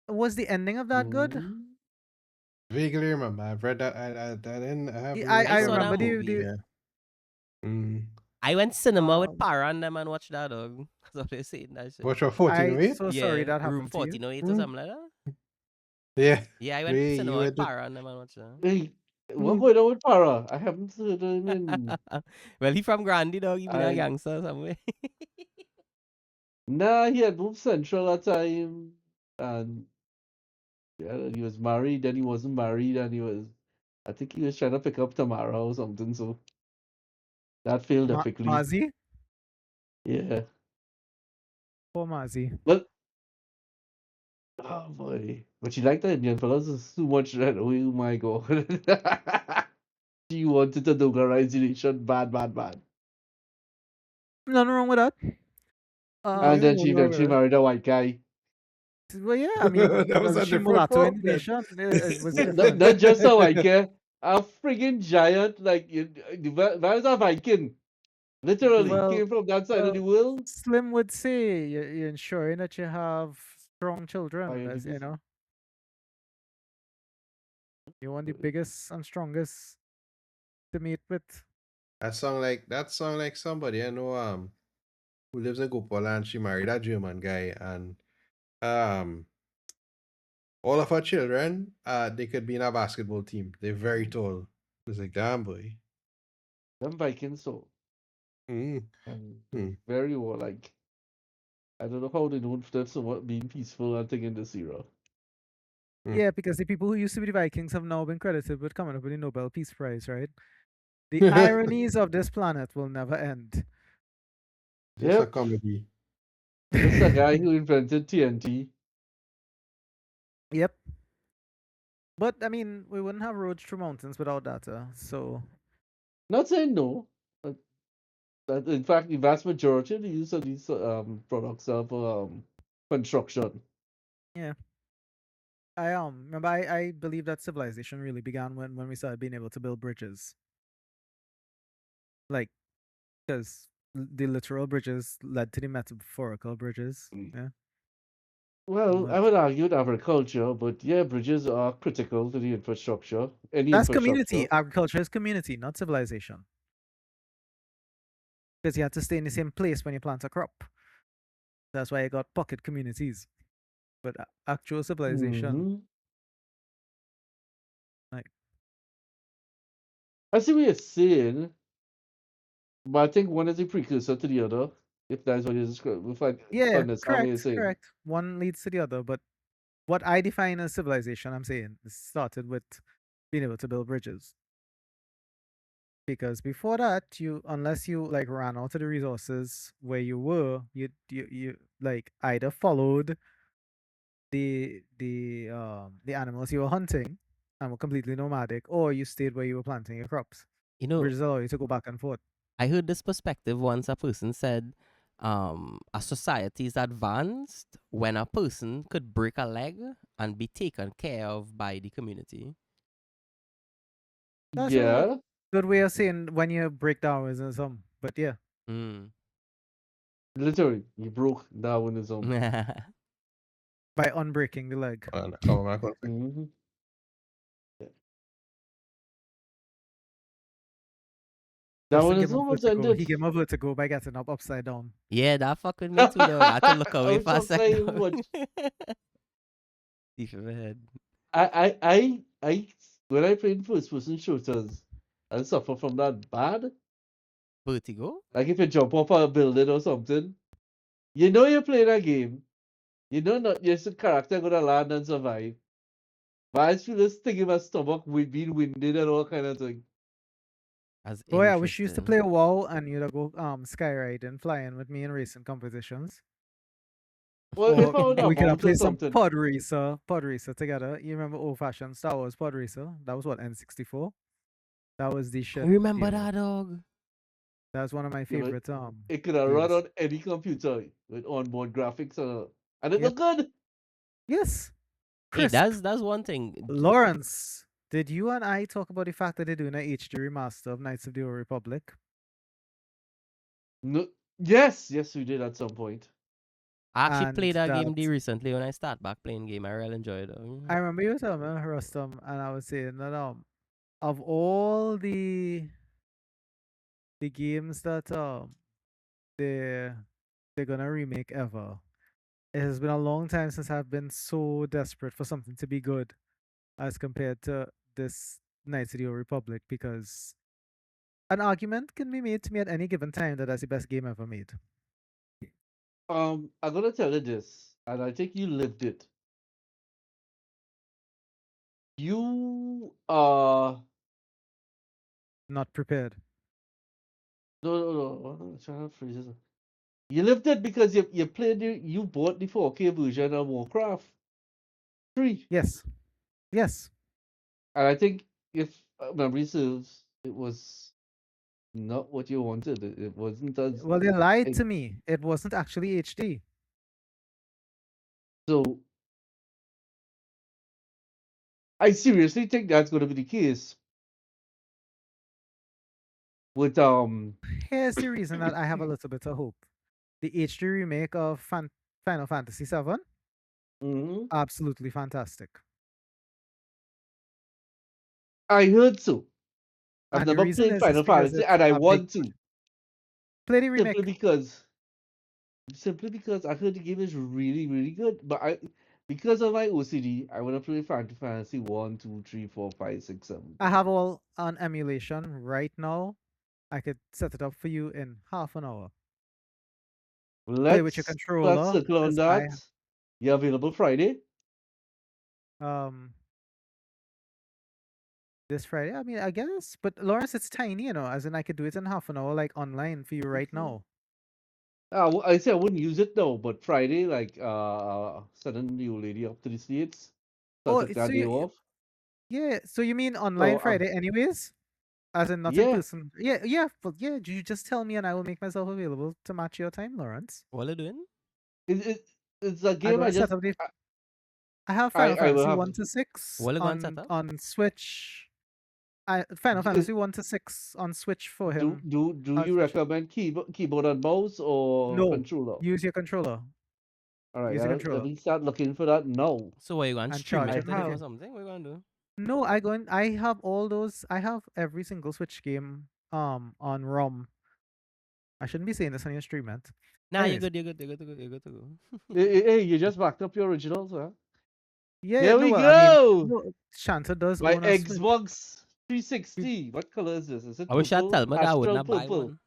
Speaker 2: Was the ending of that good?
Speaker 3: Mm.
Speaker 4: Vaguely remember. I've read that. I didn't have
Speaker 2: Yeah,
Speaker 4: really
Speaker 2: I
Speaker 1: saw that
Speaker 2: remember
Speaker 1: movie.
Speaker 2: the
Speaker 4: Yeah. Mm.
Speaker 1: I went cinema with
Speaker 2: Um,
Speaker 1: Para and them and watched that, dog. That's what they saying that shit.
Speaker 4: Watch your
Speaker 2: I
Speaker 4: 1408?
Speaker 2: so
Speaker 1: Yeah,
Speaker 2: sorry that
Speaker 1: room
Speaker 2: happened to you.
Speaker 1: 1408 or
Speaker 4: Mm.
Speaker 1: something like that.
Speaker 4: Yeah.
Speaker 1: Yeah, I went
Speaker 4: Yeah,
Speaker 1: cinema
Speaker 4: you
Speaker 1: with
Speaker 4: went to
Speaker 1: Para and them and watched that.
Speaker 3: Hey, what going on with Para? I haven't heard him in.
Speaker 1: Well, he from Grandy, dog. He been a
Speaker 3: I
Speaker 1: gangster somewhere.
Speaker 3: Nah, he had moved central at time, and yeah, he was married. Then he wasn't married, and he was. I think he was trying to pick up Tamara or something. So that failed epically.
Speaker 2: Mazi?
Speaker 3: Yeah,
Speaker 2: Poor Mazi.
Speaker 3: but oh boy, but she liked the Indian fellas is too much right away. Oh my god, she wanted to nuclearize the nation. Bad, bad, bad.
Speaker 2: Nothing wrong with that.
Speaker 3: And then
Speaker 4: no,
Speaker 3: she
Speaker 4: no,
Speaker 3: eventually
Speaker 4: no.
Speaker 3: married a white guy.
Speaker 2: Well, yeah, I mean,
Speaker 4: That was
Speaker 2: was
Speaker 4: a
Speaker 2: she
Speaker 4: different
Speaker 2: mulatto in the
Speaker 4: problem.
Speaker 2: nation? It was
Speaker 3: Not,
Speaker 2: different.
Speaker 3: not just a white guy, a friggin' giant. Like, where's a Viking? Literally
Speaker 2: Well,
Speaker 3: came from that side of the world.
Speaker 2: Slim would say you're ensuring that you have strong children, as you
Speaker 3: Biological.
Speaker 2: know. You want the biggest and strongest to meet with.
Speaker 4: That sound like somebody I know who lives in Gopala, and she married a German guy, and um all of her children they could be in a basketball team. They're very tall. It's like, damn boy.
Speaker 3: Them Vikings, so
Speaker 4: Mm.
Speaker 3: very warlike. I don't know how they don't flip somewhat being peaceful and taking this era.
Speaker 2: Yeah, because the people who used to be the Vikings have now been credited with coming up with the Nobel Peace Prize, right? The ironies of this planet will never end.
Speaker 4: Just a
Speaker 3: Yep.
Speaker 4: comedy.
Speaker 3: This is a guy who invented TNT.
Speaker 2: Yep. But I mean, we wouldn't have roads through mountains without data. So
Speaker 3: Not saying no. But in fact, the vast majority of the use of these products are for construction.
Speaker 2: yeah, I remember I believe that civilization really began when we started being able to build bridges. Like Because the literal bridges led to the metaphorical bridges. Yeah.
Speaker 3: Well, I
Speaker 2: But
Speaker 3: would argue with agriculture, but yeah, bridges are critical to the infrastructure. Any
Speaker 2: that's
Speaker 3: infrastructure.
Speaker 2: community. Agriculture is community, not civilization. Because you have to stay in the same place when you plant a crop. That's why you got pocket communities. But actual civilization,
Speaker 3: Mhm.
Speaker 2: like,
Speaker 3: I see what you're saying, but I think one is a precursor to the other. If that's what you're describing, if I
Speaker 2: yeah,
Speaker 3: understand what you're
Speaker 2: correct,
Speaker 3: saying.
Speaker 2: correct. One leads to the other. But what I define as civilization, I'm saying, it started with being able to build bridges. Because before that, unless you like ran out of the resources where you were, you like either followed the animals you were hunting and were completely nomadic, or you stayed where you were planting your crops.
Speaker 1: You know,
Speaker 2: Bridges allow you to go back and forth.
Speaker 1: I heard this perspective once. A person said, a society is advanced when a person could break a leg and be taken care of by the community.
Speaker 2: That's a
Speaker 3: Yeah,
Speaker 2: good way of saying when you break Darwinism. But yeah,
Speaker 1: Mm.
Speaker 3: literally, you broke Darwinism.
Speaker 2: by unbreaking the leg.
Speaker 4: Come back one second.
Speaker 3: Mm-hmm.
Speaker 2: Justin gave him
Speaker 3: Darwinism was
Speaker 2: vertigo. He
Speaker 3: ended.
Speaker 2: gave him a vertigo by getting up upside down.
Speaker 1: Yeah, that fucked with me too, though. I had to look
Speaker 3: I
Speaker 1: away
Speaker 3: was
Speaker 1: for a
Speaker 3: shocked I
Speaker 1: second.
Speaker 3: watched.
Speaker 1: Thief of a head.
Speaker 3: I, when I played first-person shooters, I suffer from that bad.
Speaker 1: Vertigo?
Speaker 3: Like if you jump off a building or something, you know you're playing a game. You know not your character gonna land and survive. But I feel this thing in my stomach with being winded and all kind of thing.
Speaker 1: That's
Speaker 2: Boy, I wish you used to play
Speaker 1: interesting.
Speaker 2: WoW and you'd go skyriding, flying with me in racing competitions.
Speaker 3: Well, if
Speaker 2: Or
Speaker 3: I would
Speaker 2: we could have
Speaker 3: amount to
Speaker 2: played some
Speaker 3: something,
Speaker 2: pod racer together. You remember old-fashioned Star Wars pod racer? That was what, N64? That was the
Speaker 1: I
Speaker 2: shit.
Speaker 1: remember that, dog.
Speaker 2: That was one of my
Speaker 3: you know,
Speaker 2: favorite
Speaker 3: it could have run
Speaker 2: games.
Speaker 3: on any computer with onboard graphics and it
Speaker 2: Yep.
Speaker 3: looked good.
Speaker 2: Yes.
Speaker 1: Hey,
Speaker 2: Crisp.
Speaker 1: that's one thing.
Speaker 2: Lawrence, did you and I talk about the fact that they're doing a HD remaster of Knights of the Old Republic?
Speaker 3: No, yes, we did at some point.
Speaker 1: I actually
Speaker 2: And
Speaker 1: played that
Speaker 2: that
Speaker 1: game recently when I start back playing game. I really enjoyed it.
Speaker 2: I remember you were telling me, Rustam, and I was saying that of all the games that they're gonna remake ever, it has been a long time since I've been so desperate for something to be good as compared to this Knights of the Old Republic, because an argument can be made to me at any given time that that's the best game ever made.
Speaker 3: I'm gonna tell you this, and I think you lived it. You
Speaker 2: Not prepared.
Speaker 3: no. I'm trying to phrase this. You lived it because you bought the 4K version of Warcraft 3.
Speaker 2: Yes. Yes.
Speaker 3: And I think if memory serves, it was not what you wanted. It wasn't as
Speaker 2: Well, they lied
Speaker 3: it,
Speaker 2: to me. It wasn't actually HD.
Speaker 3: so. I seriously think that's going to be the case with
Speaker 2: Here's the reason that I have a little bit of hope. The HD remake of Final Fantasy VII,
Speaker 3: mhm.
Speaker 2: absolutely fantastic.
Speaker 3: I heard so. I've
Speaker 2: And the
Speaker 3: never
Speaker 2: reason
Speaker 3: played
Speaker 2: is
Speaker 3: Final
Speaker 2: because
Speaker 3: Fantasy,
Speaker 2: it's
Speaker 3: and I
Speaker 2: a big
Speaker 3: want to
Speaker 2: play the
Speaker 3: simply
Speaker 2: remake.
Speaker 3: because I heard the game is really really good. But because of my OCD, I want to play Final Fantasy 1, 2, 3, 4, 5, 6, 7.
Speaker 2: I have all on emulation right now. I could set it up for you in half an hour. Play with your
Speaker 3: Let's
Speaker 2: controller,
Speaker 3: circle on
Speaker 2: because I
Speaker 3: that. You're available Friday.
Speaker 2: um this Friday. I mean, I guess, but Lawrence, it's tiny, as in I could do it in half an hour, like online for you right now.
Speaker 3: I say I wouldn't use it though, but Friday, like sending the old lady up to the States, so I
Speaker 2: Oh,
Speaker 3: took that day off.
Speaker 2: yeah. So you mean online
Speaker 3: So
Speaker 2: Friday, anyways? As in not in
Speaker 3: yeah,
Speaker 2: person? Yeah, yeah. But yeah, you just tell me and I will make myself available to match your time, Lawrence.
Speaker 1: What are you doing?
Speaker 3: it it's a
Speaker 2: I'm
Speaker 3: game
Speaker 2: gonna set up the. I have Final
Speaker 3: I will
Speaker 2: Fantasy
Speaker 3: have
Speaker 2: 1 to 6
Speaker 1: What are you going to set up?
Speaker 2: on Switch. Final
Speaker 3: D-
Speaker 2: Fantasy 1 to 6 on Switch for him.
Speaker 3: Do
Speaker 2: on
Speaker 3: you
Speaker 2: Switch.
Speaker 3: recommend keyboard and mouse or
Speaker 2: No,
Speaker 3: controller?
Speaker 2: use your controller.
Speaker 3: All right,
Speaker 2: Use your
Speaker 3: let
Speaker 2: controller
Speaker 3: me start looking for that now.
Speaker 1: So what, you going to
Speaker 2: and
Speaker 1: stream
Speaker 2: charge
Speaker 1: it
Speaker 2: it.
Speaker 1: to
Speaker 2: If
Speaker 1: him or
Speaker 2: you,
Speaker 1: something? What you going to do?
Speaker 2: no, I have all those. I have every single Switch game on ROM. I shouldn't be saying this on your stream, man.
Speaker 1: Nah, you're
Speaker 2: Anyways,
Speaker 1: good, you're good, you're good, you're good, you're good to go.
Speaker 3: Hey, you just backed up your originals, huh?
Speaker 2: yeah,
Speaker 3: There
Speaker 2: no,
Speaker 3: we
Speaker 2: well, I mean,
Speaker 3: go.
Speaker 2: no, Shanta does
Speaker 3: My
Speaker 2: own a Switch.
Speaker 3: Xbox
Speaker 2: You-
Speaker 3: 360. What color is this? Is it
Speaker 1: I wish I'd tell
Speaker 3: purple?
Speaker 1: me that I would
Speaker 3: Astral
Speaker 1: not buy
Speaker 3: purple.
Speaker 1: one.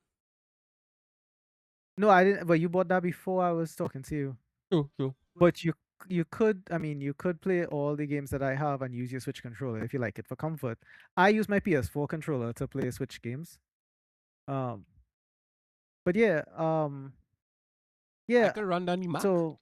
Speaker 2: No, I didn't. But you bought that before I was talking to you.
Speaker 1: True.
Speaker 2: But you could, I mean, you could play all the games that I have and use your Switch controller if you like it for comfort. I use my PS4 controller to play Switch games. But yeah,
Speaker 1: I
Speaker 2: yeah.
Speaker 1: could run down the Mac.
Speaker 2: So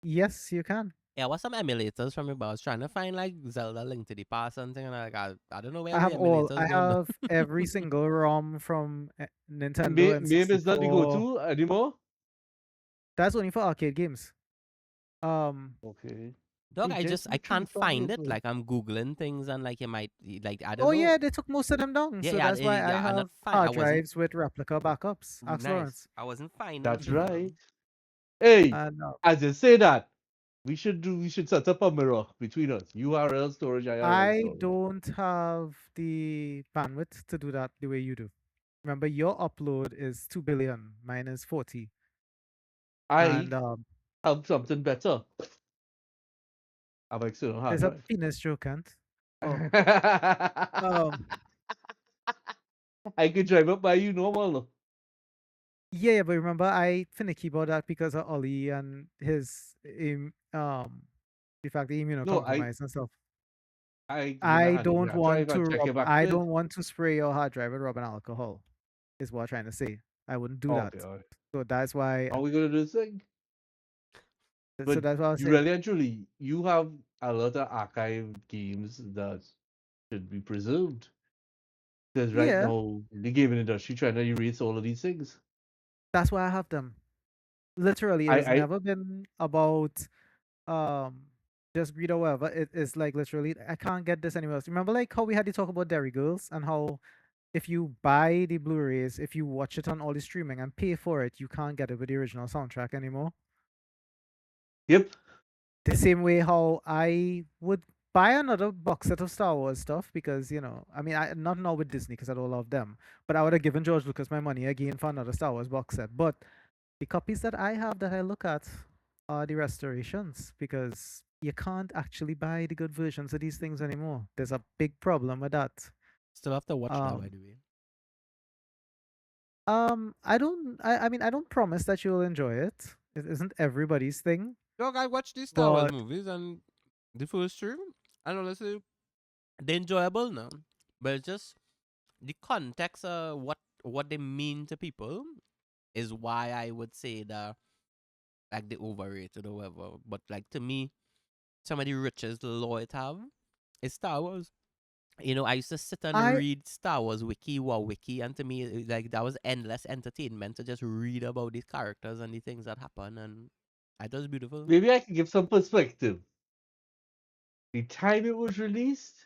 Speaker 2: yes, you can.
Speaker 1: Yeah, what's some emulators from your but I was trying to find like Zelda Link to the Past and something, and I don't know where
Speaker 2: I have
Speaker 1: the
Speaker 2: all.
Speaker 1: emulators
Speaker 2: I
Speaker 1: going.
Speaker 2: have every single ROM from Nintendo
Speaker 3: MAME is not the
Speaker 2: N64.
Speaker 3: go-to anymore.
Speaker 2: That's only for arcade games.
Speaker 3: Okay.
Speaker 1: Dog,
Speaker 3: You
Speaker 1: I
Speaker 3: just
Speaker 1: I can't
Speaker 3: literally
Speaker 1: find
Speaker 3: found
Speaker 1: it.
Speaker 3: it.
Speaker 1: Like I'm googling things and like it might like I don't
Speaker 2: Oh
Speaker 1: know.
Speaker 2: yeah, they took most of them down.
Speaker 1: Yeah,
Speaker 2: So that's why I
Speaker 1: I'm
Speaker 2: have
Speaker 1: not fine.
Speaker 2: hard drives with replica backups. Ask
Speaker 1: Nice.
Speaker 2: Lawrence.
Speaker 1: I wasn't finding
Speaker 3: That's
Speaker 1: things.
Speaker 3: right. Hey,
Speaker 2: And
Speaker 3: as you say that, we should set up a mirror between us. URL storage, IRL
Speaker 2: I
Speaker 3: storage.
Speaker 2: don't have the bandwidth to do that the way you do. Remember, your upload is 2 billion. Mine is 40.
Speaker 3: I
Speaker 2: And
Speaker 3: have something better. I've external hard
Speaker 2: there's a
Speaker 3: drive.
Speaker 2: penis joke, Kant. Oh,
Speaker 3: I could drive up by you normal.
Speaker 2: yeah, but remember, I finicky about that because of Ollie and his the fact that
Speaker 3: No,
Speaker 2: immunocompromised and stuff.
Speaker 3: I give
Speaker 2: I
Speaker 3: a
Speaker 2: don't
Speaker 3: hard
Speaker 2: want
Speaker 3: drive and
Speaker 2: to
Speaker 3: check
Speaker 2: rub.
Speaker 3: it back
Speaker 2: I
Speaker 3: with.
Speaker 2: don't want to spray your hard drive with rub and alcohol. Is what I'm trying to say. I wouldn't do
Speaker 3: Oh
Speaker 2: that.
Speaker 3: God.
Speaker 2: So that's why.
Speaker 3: How are we gonna do this thing?
Speaker 2: So
Speaker 3: But
Speaker 2: that's what I was
Speaker 3: you
Speaker 2: saying.
Speaker 3: really and truly, you have a lot of archive games that should be preserved. Because right
Speaker 2: Yeah,
Speaker 3: now, the gaming industry trying to erase all of these things.
Speaker 2: that's why I have them. Literally, it has
Speaker 3: I
Speaker 2: never been about just greed or whatever. It is like literally, I can't get this anywhere else. Remember, like how we had to talk about Dairy Girls and how if you buy the Blu-rays, if you watch it on all the streaming and pay for it, you can't get it with the original soundtrack anymore.
Speaker 3: Yep.
Speaker 2: The same way how I would buy another box set of Star Wars stuff because I mean, I not now with Disney because I don't love them, but I would have given George Lucas my money again for another Star Wars box set. But the copies that I have that I look at are the restorations because you can't actually buy the good versions of these things anymore. There's a big problem with that.
Speaker 1: Still have to watch that, by the way.
Speaker 2: I mean, I don't promise that you'll enjoy it. It isn't everybody's thing.
Speaker 1: Dog, I watched these Star Wars
Speaker 2: But
Speaker 1: movies and the first stream, and honestly, they're enjoyable now. But it's just the context of what they mean to people is why I would say that like they overrated or whatever. But like to me, some of the richest lore it have is Star Wars. I used to sit and
Speaker 2: I
Speaker 1: read Star Wars wiki, and to me, like that was endless entertainment to just read about these characters and the things that happen, and I thought it was beautiful.
Speaker 3: Maybe I can give some perspective. The time it was released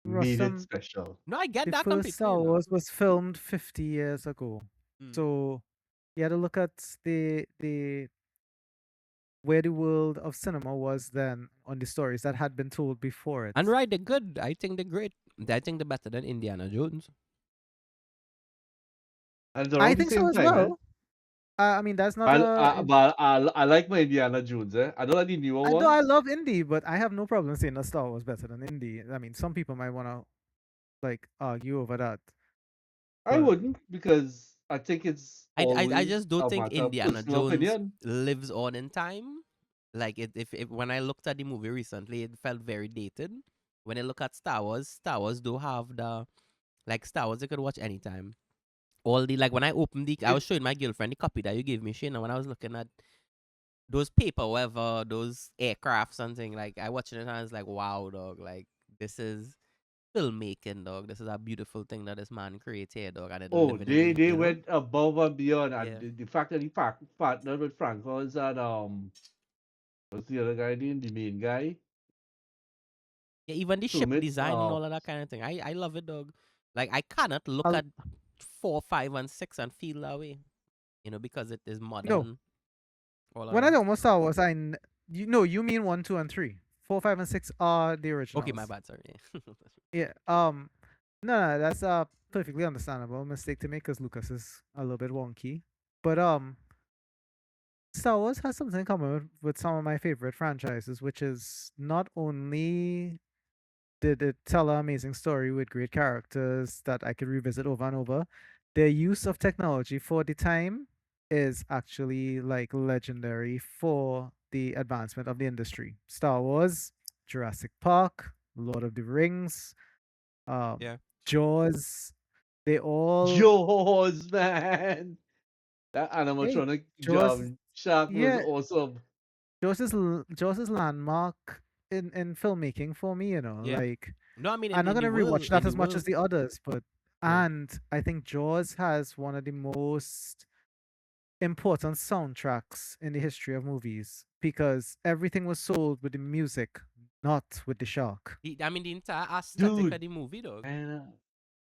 Speaker 3: made it
Speaker 2: Rustam,
Speaker 3: special.
Speaker 1: No, I get
Speaker 2: the
Speaker 1: that
Speaker 2: first
Speaker 1: completely.
Speaker 2: Star Wars was filmed 50 years ago.
Speaker 1: Mm.
Speaker 2: So you had to look at the where the world of cinema was then on the stories that had been told before it.
Speaker 1: And right, they're good. I think they're great. I think they're better than Indiana Jones.
Speaker 3: And it's around
Speaker 2: I
Speaker 3: the
Speaker 2: think so
Speaker 3: same
Speaker 2: as
Speaker 3: time, eh?
Speaker 2: well. I mean, that's not a.
Speaker 3: But I like my Indiana Jones, eh? I don't like the newer
Speaker 2: I know I
Speaker 3: ones.
Speaker 2: love indie, but I have no problem saying that Star Wars better than indie. I mean, some people might want to like argue over that.
Speaker 3: I
Speaker 2: But
Speaker 3: wouldn't because I think it's
Speaker 1: I
Speaker 3: always
Speaker 1: just don't
Speaker 3: a
Speaker 1: think
Speaker 3: matter of
Speaker 1: Indiana
Speaker 3: personal
Speaker 1: Jones
Speaker 3: opinion.
Speaker 1: lives on in time. Like if when I looked at the movie recently, it felt very dated. When I look at Star Wars do have the like Star Wars you could watch anytime. All the like when I opened I was showing my girlfriend the copy that you gave me, Shane, and when I was looking at those paper, whatever, those aircraft, something like I watching it and I was like, wow, dog, like this is filmmaking, dog. This is a beautiful thing that this man created here, dog, and it
Speaker 3: Oh,
Speaker 1: living in
Speaker 3: they
Speaker 1: the.
Speaker 3: went above and beyond,
Speaker 1: Yeah.
Speaker 3: and the fact that he partnered with Franco is that what's the other guy name? The main guy.
Speaker 1: Yeah, even the ship
Speaker 3: permits.
Speaker 1: design and all of that kind of thing. I love it, dog. Like I cannot look
Speaker 2: I'll,
Speaker 1: at 4, 5, and 6 and feel that way. Because it is
Speaker 2: no,
Speaker 1: modern. All of
Speaker 2: when I
Speaker 1: that.
Speaker 2: know most Star Wars, you mean 1, 2, and 3. 4, 5, and 6 are the
Speaker 1: Okay, my
Speaker 2: originals.
Speaker 1: bad. Sorry.
Speaker 2: Yeah. No, that's perfectly understandable mistake to make because Lucas is a little bit wonky. But Star Wars has something in common with some of my favorite franchises, which is not only did it tell an amazing story with great characters that I could revisit over and over, their use of technology for the time is actually like legendary for the advancement of the industry. Star Wars, Jurassic Park, Lord of the Rings,
Speaker 1: Yeah.
Speaker 2: Jaws, they all
Speaker 3: Jaws, man. That
Speaker 2: hey
Speaker 3: animatronic
Speaker 2: Jaws,
Speaker 3: shark was
Speaker 2: yeah,
Speaker 3: awesome.
Speaker 2: Jaws is landmark in filmmaking for me.
Speaker 1: Yeah.
Speaker 2: Like
Speaker 1: No, I mean
Speaker 2: I'm not
Speaker 1: in the
Speaker 2: gonna
Speaker 1: world.
Speaker 2: rewatch
Speaker 1: In
Speaker 2: that
Speaker 1: the
Speaker 2: as much
Speaker 1: world.
Speaker 2: as the others, but
Speaker 1: Yeah.
Speaker 2: and I think Jaws has one of the most important soundtracks in the history of movies because everything was sold with the music, not with the shark.
Speaker 1: I mean the entire aesthetic of
Speaker 3: Dude,
Speaker 1: the movie, dog.
Speaker 3: and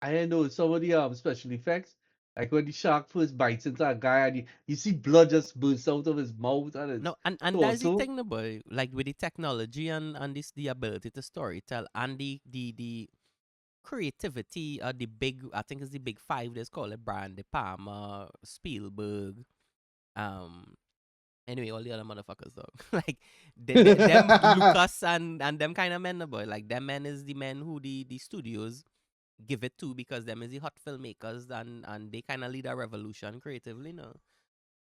Speaker 3: I know some of the special effects, like when the shark first bites into a guy and you see blood just burst out of his mouth and it's
Speaker 1: No, and that's the
Speaker 3: torso.
Speaker 1: thing, no boy. Like with the technology and this the ability to storytell and the creativity, the big, I think it's the big five. Let's call it Brian De Palma, Spielberg, um. Anyway, all the other motherfuckers, dog. Like them Lucas and them kind of men, no boy. Like them men is the men who the studios give it to because them is the hot filmmakers and they kind of lead a revolution creatively, no.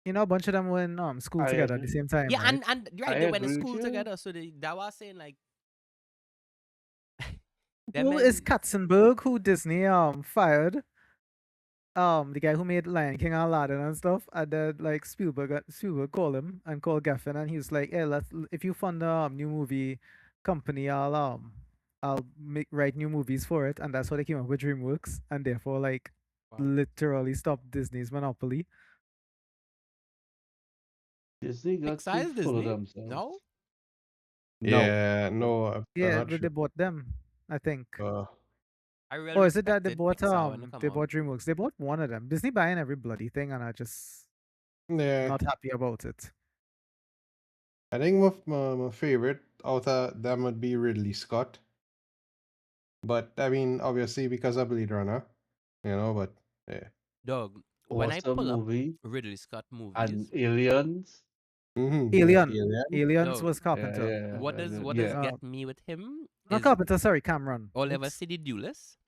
Speaker 2: A bunch of them were in school
Speaker 3: I
Speaker 2: together at the
Speaker 3: agree.
Speaker 2: same time,
Speaker 1: Yeah,
Speaker 2: right?
Speaker 1: and
Speaker 3: I
Speaker 1: right, they went to
Speaker 3: agree with
Speaker 1: school
Speaker 3: you.
Speaker 1: together, so that was saying like them
Speaker 2: Who is
Speaker 1: men.
Speaker 2: Katzenberg, who Disney fired? The guy who made Lion King and Aladdin and stuff, and then like Spielberg called him and called Geffen, and he was like, "Hey, if you fund a new movie company, I'll write new movies for it," and that's how they came up with DreamWorks, and therefore like
Speaker 1: Wow.
Speaker 2: literally stopped Disney's monopoly.
Speaker 3: Disney got
Speaker 1: Pixar
Speaker 3: too
Speaker 1: is
Speaker 3: full of
Speaker 1: Disney?
Speaker 3: themselves.
Speaker 1: No?
Speaker 3: No.
Speaker 4: Yeah, no, I'm
Speaker 2: Yeah,
Speaker 4: not
Speaker 2: but they
Speaker 4: sure.
Speaker 2: bought them, I think.
Speaker 1: I really
Speaker 2: Or is it that
Speaker 1: respected Pixar when they come
Speaker 2: they
Speaker 1: out.
Speaker 2: bought DreamWorks? They bought one of them. Disney buying every bloody thing, and I just
Speaker 4: Yeah,
Speaker 2: not happy about it.
Speaker 4: I think my favorite out of them would be Ridley Scott. But I mean, obviously because of Blade Runner, but yeah.
Speaker 1: Dog, when I
Speaker 3: Awesome
Speaker 1: pull up
Speaker 3: movie.
Speaker 1: Ridley Scott
Speaker 3: And
Speaker 1: movies,
Speaker 3: Aliens.
Speaker 4: Yeah,
Speaker 2: Alien,
Speaker 4: Alien.
Speaker 2: Aliens
Speaker 1: dog,
Speaker 2: was
Speaker 3: Yeah,
Speaker 2: Carpenter.
Speaker 3: yeah,
Speaker 1: what does
Speaker 3: yeah.
Speaker 1: get me with him
Speaker 2: Not
Speaker 1: is
Speaker 2: Carpenter, sorry, Cameron.
Speaker 1: all ever
Speaker 2: Oops.
Speaker 1: see the Duelist.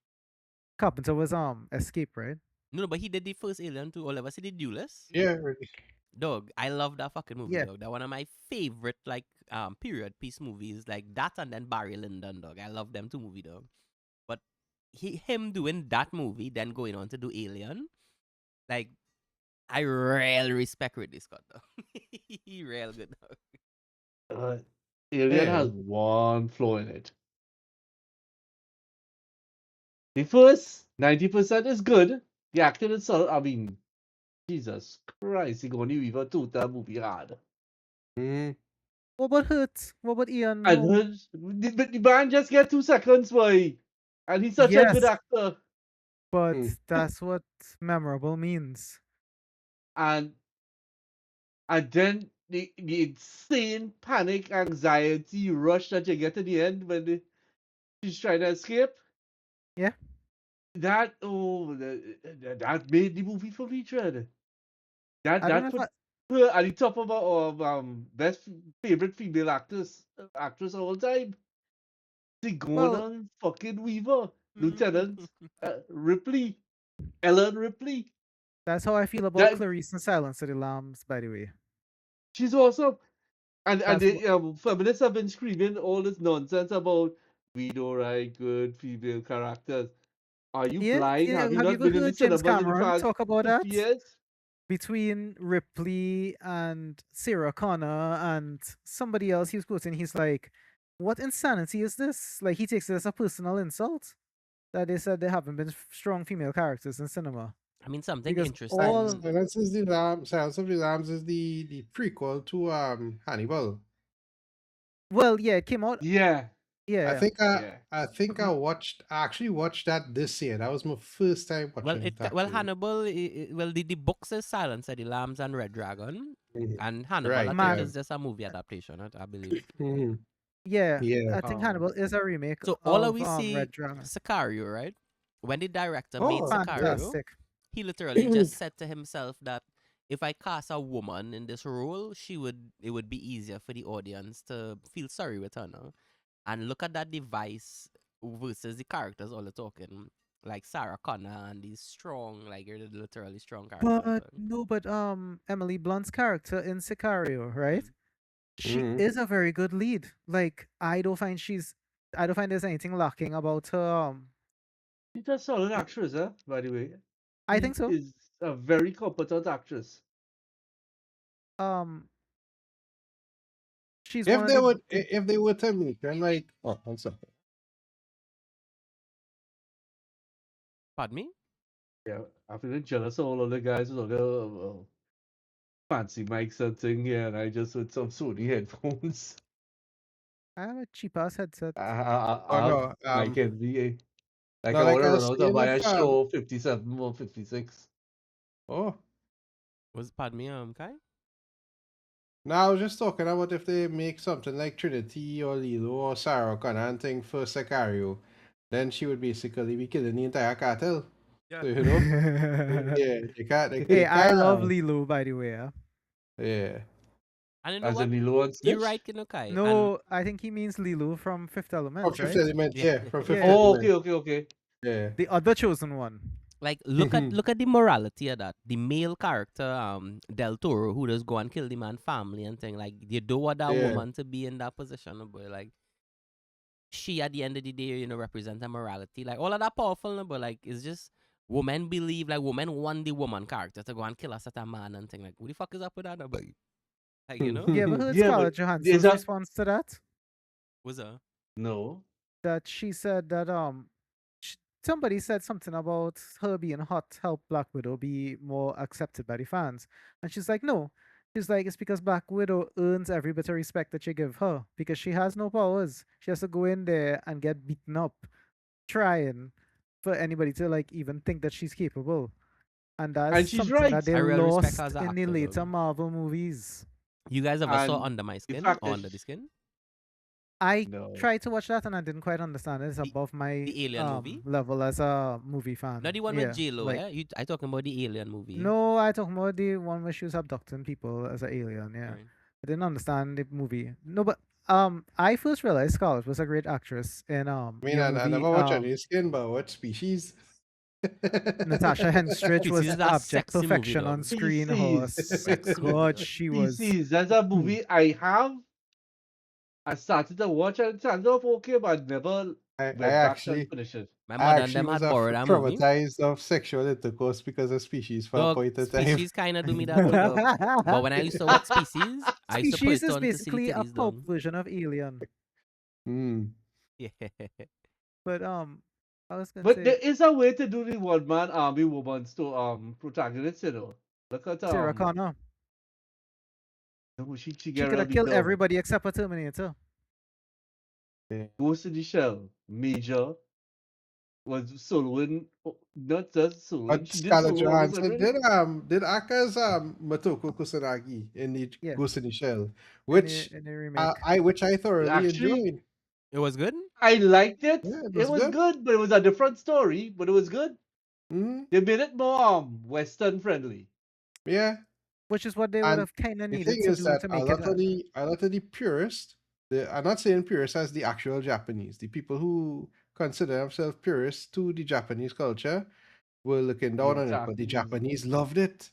Speaker 2: Carpenter was Escape, right?
Speaker 1: No, but he did the first Alien too. All ever see the Duelist.
Speaker 4: Yeah, Ridley.
Speaker 1: Dog, I love that fucking movie,
Speaker 2: Yeah.
Speaker 1: dog. That one of my favorite like period piece movies, like that and then Barry Lyndon, dog. I love them two movie, dog. But him doing that movie, then going on to do Alien, like I really respect Ridley Scott, though. He real good, dog.
Speaker 3: Uh, Alien
Speaker 4: Yeah.
Speaker 3: has one flaw in it. The first 90% is good. The acting itself, I mean, Jesus Christ, Sigourney Weaver took that movie hard.
Speaker 4: Mm,
Speaker 2: What about Hurt? What about Ian
Speaker 3: And
Speaker 2: Holm?
Speaker 3: the man just get 2 seconds, boy. And he's such a good
Speaker 2: Yes,
Speaker 3: actor.
Speaker 2: but
Speaker 4: mm.
Speaker 2: that's what memorable means.
Speaker 3: And then the insane panic, anxiety, rush that you get at the end when she's trying to escape.
Speaker 2: Yeah.
Speaker 3: That that made the movie for me, Tread.
Speaker 2: I don't know
Speaker 3: That
Speaker 2: if I,
Speaker 3: put her at the top of our best favorite female actress of all time.
Speaker 2: well,
Speaker 3: Sigourney fucking Weaver, Lieutenant Ripley, Ellen Ripley.
Speaker 2: that's how I feel about
Speaker 3: That
Speaker 2: Clarice and Silence of the Lambs, by the way.
Speaker 3: she's awesome. And
Speaker 2: That's what
Speaker 3: the feminists have been screaming all this nonsense about we don't write good female characters. Are you
Speaker 2: yeah,
Speaker 3: blind?
Speaker 2: yeah.
Speaker 3: Have you
Speaker 2: Have you
Speaker 3: not
Speaker 2: ever
Speaker 3: been in the
Speaker 2: heard James
Speaker 3: cinema in the
Speaker 2: Cameron
Speaker 3: past
Speaker 2: talk about
Speaker 3: 50
Speaker 2: that?
Speaker 3: years?
Speaker 2: Between Ripley and Sarah Connor and somebody else he was quoting, he's like, what insanity is this? Like he takes it as a personal insult that they said there haven't been strong female characters in cinema.
Speaker 1: I mean, something
Speaker 2: Because
Speaker 1: interesting.
Speaker 4: Silence of the Lambs is the prequel to Hannibal.
Speaker 2: well, yeah, it came out
Speaker 3: Yeah.
Speaker 2: Yeah,
Speaker 3: Yeah.
Speaker 4: I think I actually watched that this year. That was my first time
Speaker 1: Well,
Speaker 4: watching it
Speaker 1: well
Speaker 4: actually.
Speaker 1: Hannibal. Well, the books is Silence of the Lambs and Red Dragon,
Speaker 4: Mhm.
Speaker 1: and Hannibal. I
Speaker 4: Right,
Speaker 1: think
Speaker 4: yeah.
Speaker 2: man.
Speaker 1: is just a movie adaptation. I believe.
Speaker 4: Mhm.
Speaker 2: Yeah,
Speaker 4: Yeah.
Speaker 2: I think
Speaker 1: Um.
Speaker 2: Hannibal is a remake
Speaker 1: So all of
Speaker 2: of
Speaker 1: we see
Speaker 2: Red Dragon.
Speaker 1: Sicario, right? When the director made
Speaker 4: Oh, yeah.
Speaker 1: Sicario,
Speaker 2: Fantastic.
Speaker 1: he literally just said to himself that if I cast a woman in this role, it would be easier for the audience to feel sorry with her now. And look at that device versus the characters all the talking. Like Sarah Connor and these strong, like you're literally strong characters.
Speaker 2: But no, but Emily Blunt's character in Sicario, right?
Speaker 1: Mm.
Speaker 2: She
Speaker 4: Mhm.
Speaker 2: is a very good lead. Like I don't find there's anything lacking about her.
Speaker 3: She's a solid actress, huh? By the way.
Speaker 2: I
Speaker 3: She
Speaker 2: think so.
Speaker 3: is a very competent actress.
Speaker 2: Um, she's one of the
Speaker 4: If they were to make her like, oh, I'm sorry.
Speaker 1: Pardon me?
Speaker 3: Yeah, I'm feeling jealous of all of the guys with all the fancy mics and thing here, and I just with some Sony headphones.
Speaker 2: I have a cheap ass headset.
Speaker 3: I
Speaker 4: Oh
Speaker 3: have
Speaker 4: no,
Speaker 3: mic envy. Like
Speaker 4: no,
Speaker 3: I
Speaker 4: like
Speaker 3: want
Speaker 4: I
Speaker 3: to run
Speaker 4: was
Speaker 3: out and
Speaker 4: saying
Speaker 3: buy a
Speaker 4: if
Speaker 3: show 57 or 56.
Speaker 4: oh
Speaker 1: Pardon me, Kai?
Speaker 4: no, I was just talking about if they make something like Trinity or Lilo or Sarah Connor and thing for Sicario, then she would basically be killing the entire cartel.
Speaker 1: Yeah.
Speaker 4: So you know, yeah,
Speaker 2: Hey,
Speaker 4: they
Speaker 2: I
Speaker 4: can't,
Speaker 2: love Lilo, by the way.
Speaker 4: yeah.
Speaker 1: And you know
Speaker 3: As
Speaker 1: what?
Speaker 3: in Nilo and
Speaker 1: You're
Speaker 3: Stitch?
Speaker 1: right, Kai. And
Speaker 2: No, I think he means Lilo from Fifth
Speaker 4: From
Speaker 2: Element,
Speaker 4: Fifth
Speaker 2: right?
Speaker 4: Element,
Speaker 1: yeah.
Speaker 4: yeah, from Fifth
Speaker 2: Yeah,
Speaker 3: Oh,
Speaker 4: Element,
Speaker 3: okay.
Speaker 4: yeah.
Speaker 2: the other chosen one.
Speaker 1: Like look at the morality of that. The male character, Del Toro, who does go and kill the man family and thing. Like you don't want that
Speaker 4: Yeah.
Speaker 1: woman to be in that position, but like she at the end of the day, represent a morality. Like all of that powerful, no, but like it's just women believe like women want the woman character to go and kill a certain man and thing. Like what the fuck is up with that? No, but like
Speaker 2: You ever heard
Speaker 3: Yeah, but
Speaker 2: Scarlett
Speaker 3: there's
Speaker 2: Johansson's
Speaker 3: a
Speaker 2: response to that?
Speaker 1: what's that?
Speaker 3: no.
Speaker 2: That she said that somebody said something about her being hot help Black Widow be more accepted by the fans, and she's like, no. She's like, it's because Black Widow earns every bit of respect that you give her because she has no powers. She has to go in there and get beaten up, trying for anybody to like even think that she's capable. And that's
Speaker 3: And she's
Speaker 2: something
Speaker 3: right.
Speaker 2: that they
Speaker 1: I really respect her
Speaker 2: lost
Speaker 1: as an
Speaker 2: in the
Speaker 1: actor
Speaker 2: later
Speaker 1: though.
Speaker 2: Marvel movies.
Speaker 1: You guys ever saw
Speaker 3: And
Speaker 1: Under My
Speaker 3: the
Speaker 1: Skin
Speaker 3: fact
Speaker 1: or
Speaker 3: that
Speaker 1: Under the Skin?
Speaker 2: I
Speaker 3: no.
Speaker 2: tried to watch that and I didn't quite understand it. It's
Speaker 1: The,
Speaker 2: above my
Speaker 1: the Alien movie?
Speaker 2: level as a movie fan.
Speaker 1: Not the one with
Speaker 2: Yeah,
Speaker 1: J Lo,
Speaker 2: like
Speaker 1: eh? I talking about the Alien movie.
Speaker 2: no, I talking about the one where she was abducting people as an alien. Yeah,
Speaker 1: Right.
Speaker 2: I didn't understand the movie. No, but I first realized Scarlett was a great actress in
Speaker 4: I mean,
Speaker 2: the
Speaker 4: I
Speaker 2: movie
Speaker 4: never watched any skin, but what species?
Speaker 2: Natasha Henstridge
Speaker 1: Species
Speaker 2: was
Speaker 1: is that
Speaker 2: abject
Speaker 1: sexy movie
Speaker 2: perfection
Speaker 1: though.
Speaker 2: on screen.
Speaker 3: PCs.
Speaker 1: Sexy movie
Speaker 2: God,
Speaker 1: though.
Speaker 2: she was.
Speaker 3: PCs. That's a movie I have. I started to watch and it started off okay, but I never
Speaker 4: I
Speaker 3: went back and finished it.
Speaker 1: My
Speaker 4: I
Speaker 1: mother and
Speaker 4: actually
Speaker 1: them
Speaker 4: was
Speaker 1: had borrowed that movie.
Speaker 4: traumatized of sexual intercourse because of species for a
Speaker 1: Dog,
Speaker 4: point of time.
Speaker 1: Species kind of do me that too, dog. But when I used to watch Species, I used to put
Speaker 2: Species
Speaker 1: it
Speaker 2: is
Speaker 1: on to see the
Speaker 2: basically a
Speaker 1: titties
Speaker 2: pulp
Speaker 1: done.
Speaker 2: version of Alien.
Speaker 4: Mm.
Speaker 1: Yeah.
Speaker 2: But I was gonna
Speaker 3: But
Speaker 2: say
Speaker 3: there is a way to do the one man army woman protagonist, you know. Look at
Speaker 2: Sarah Connor.
Speaker 3: she
Speaker 2: She
Speaker 3: get
Speaker 2: could have
Speaker 3: really
Speaker 2: killed
Speaker 3: dumb.
Speaker 2: everybody except for Terminator.
Speaker 3: Ghost in the Shell, Major was soloing, not just soloing,
Speaker 4: But
Speaker 3: she did
Speaker 4: Scarlett
Speaker 3: solo almost
Speaker 4: Johansson
Speaker 3: everything.
Speaker 4: did act as Motoko Kusanagi in the
Speaker 2: Yeah,
Speaker 4: Ghost in the Shell,
Speaker 2: in
Speaker 4: which
Speaker 2: the remake.
Speaker 4: I thoroughly
Speaker 3: Actually,
Speaker 4: enjoyed.
Speaker 1: It was good?
Speaker 3: I liked it.
Speaker 4: Yeah, it
Speaker 3: It
Speaker 4: was
Speaker 3: was
Speaker 4: good.
Speaker 3: good, but it was a different story, but it was good.
Speaker 4: Mm,
Speaker 3: They made it more Western friendly.
Speaker 4: yeah,
Speaker 2: Which is what they would
Speaker 4: and
Speaker 2: have kind of
Speaker 4: the
Speaker 2: needed
Speaker 4: thing
Speaker 2: to
Speaker 4: is
Speaker 2: do
Speaker 4: that
Speaker 2: to make it.
Speaker 4: a lot of the purists, I'm not saying purists as the actual Japanese, the people who consider themselves purists to the Japanese culture were looking down on it, but the
Speaker 3: Japanese.
Speaker 4: Japanese loved it.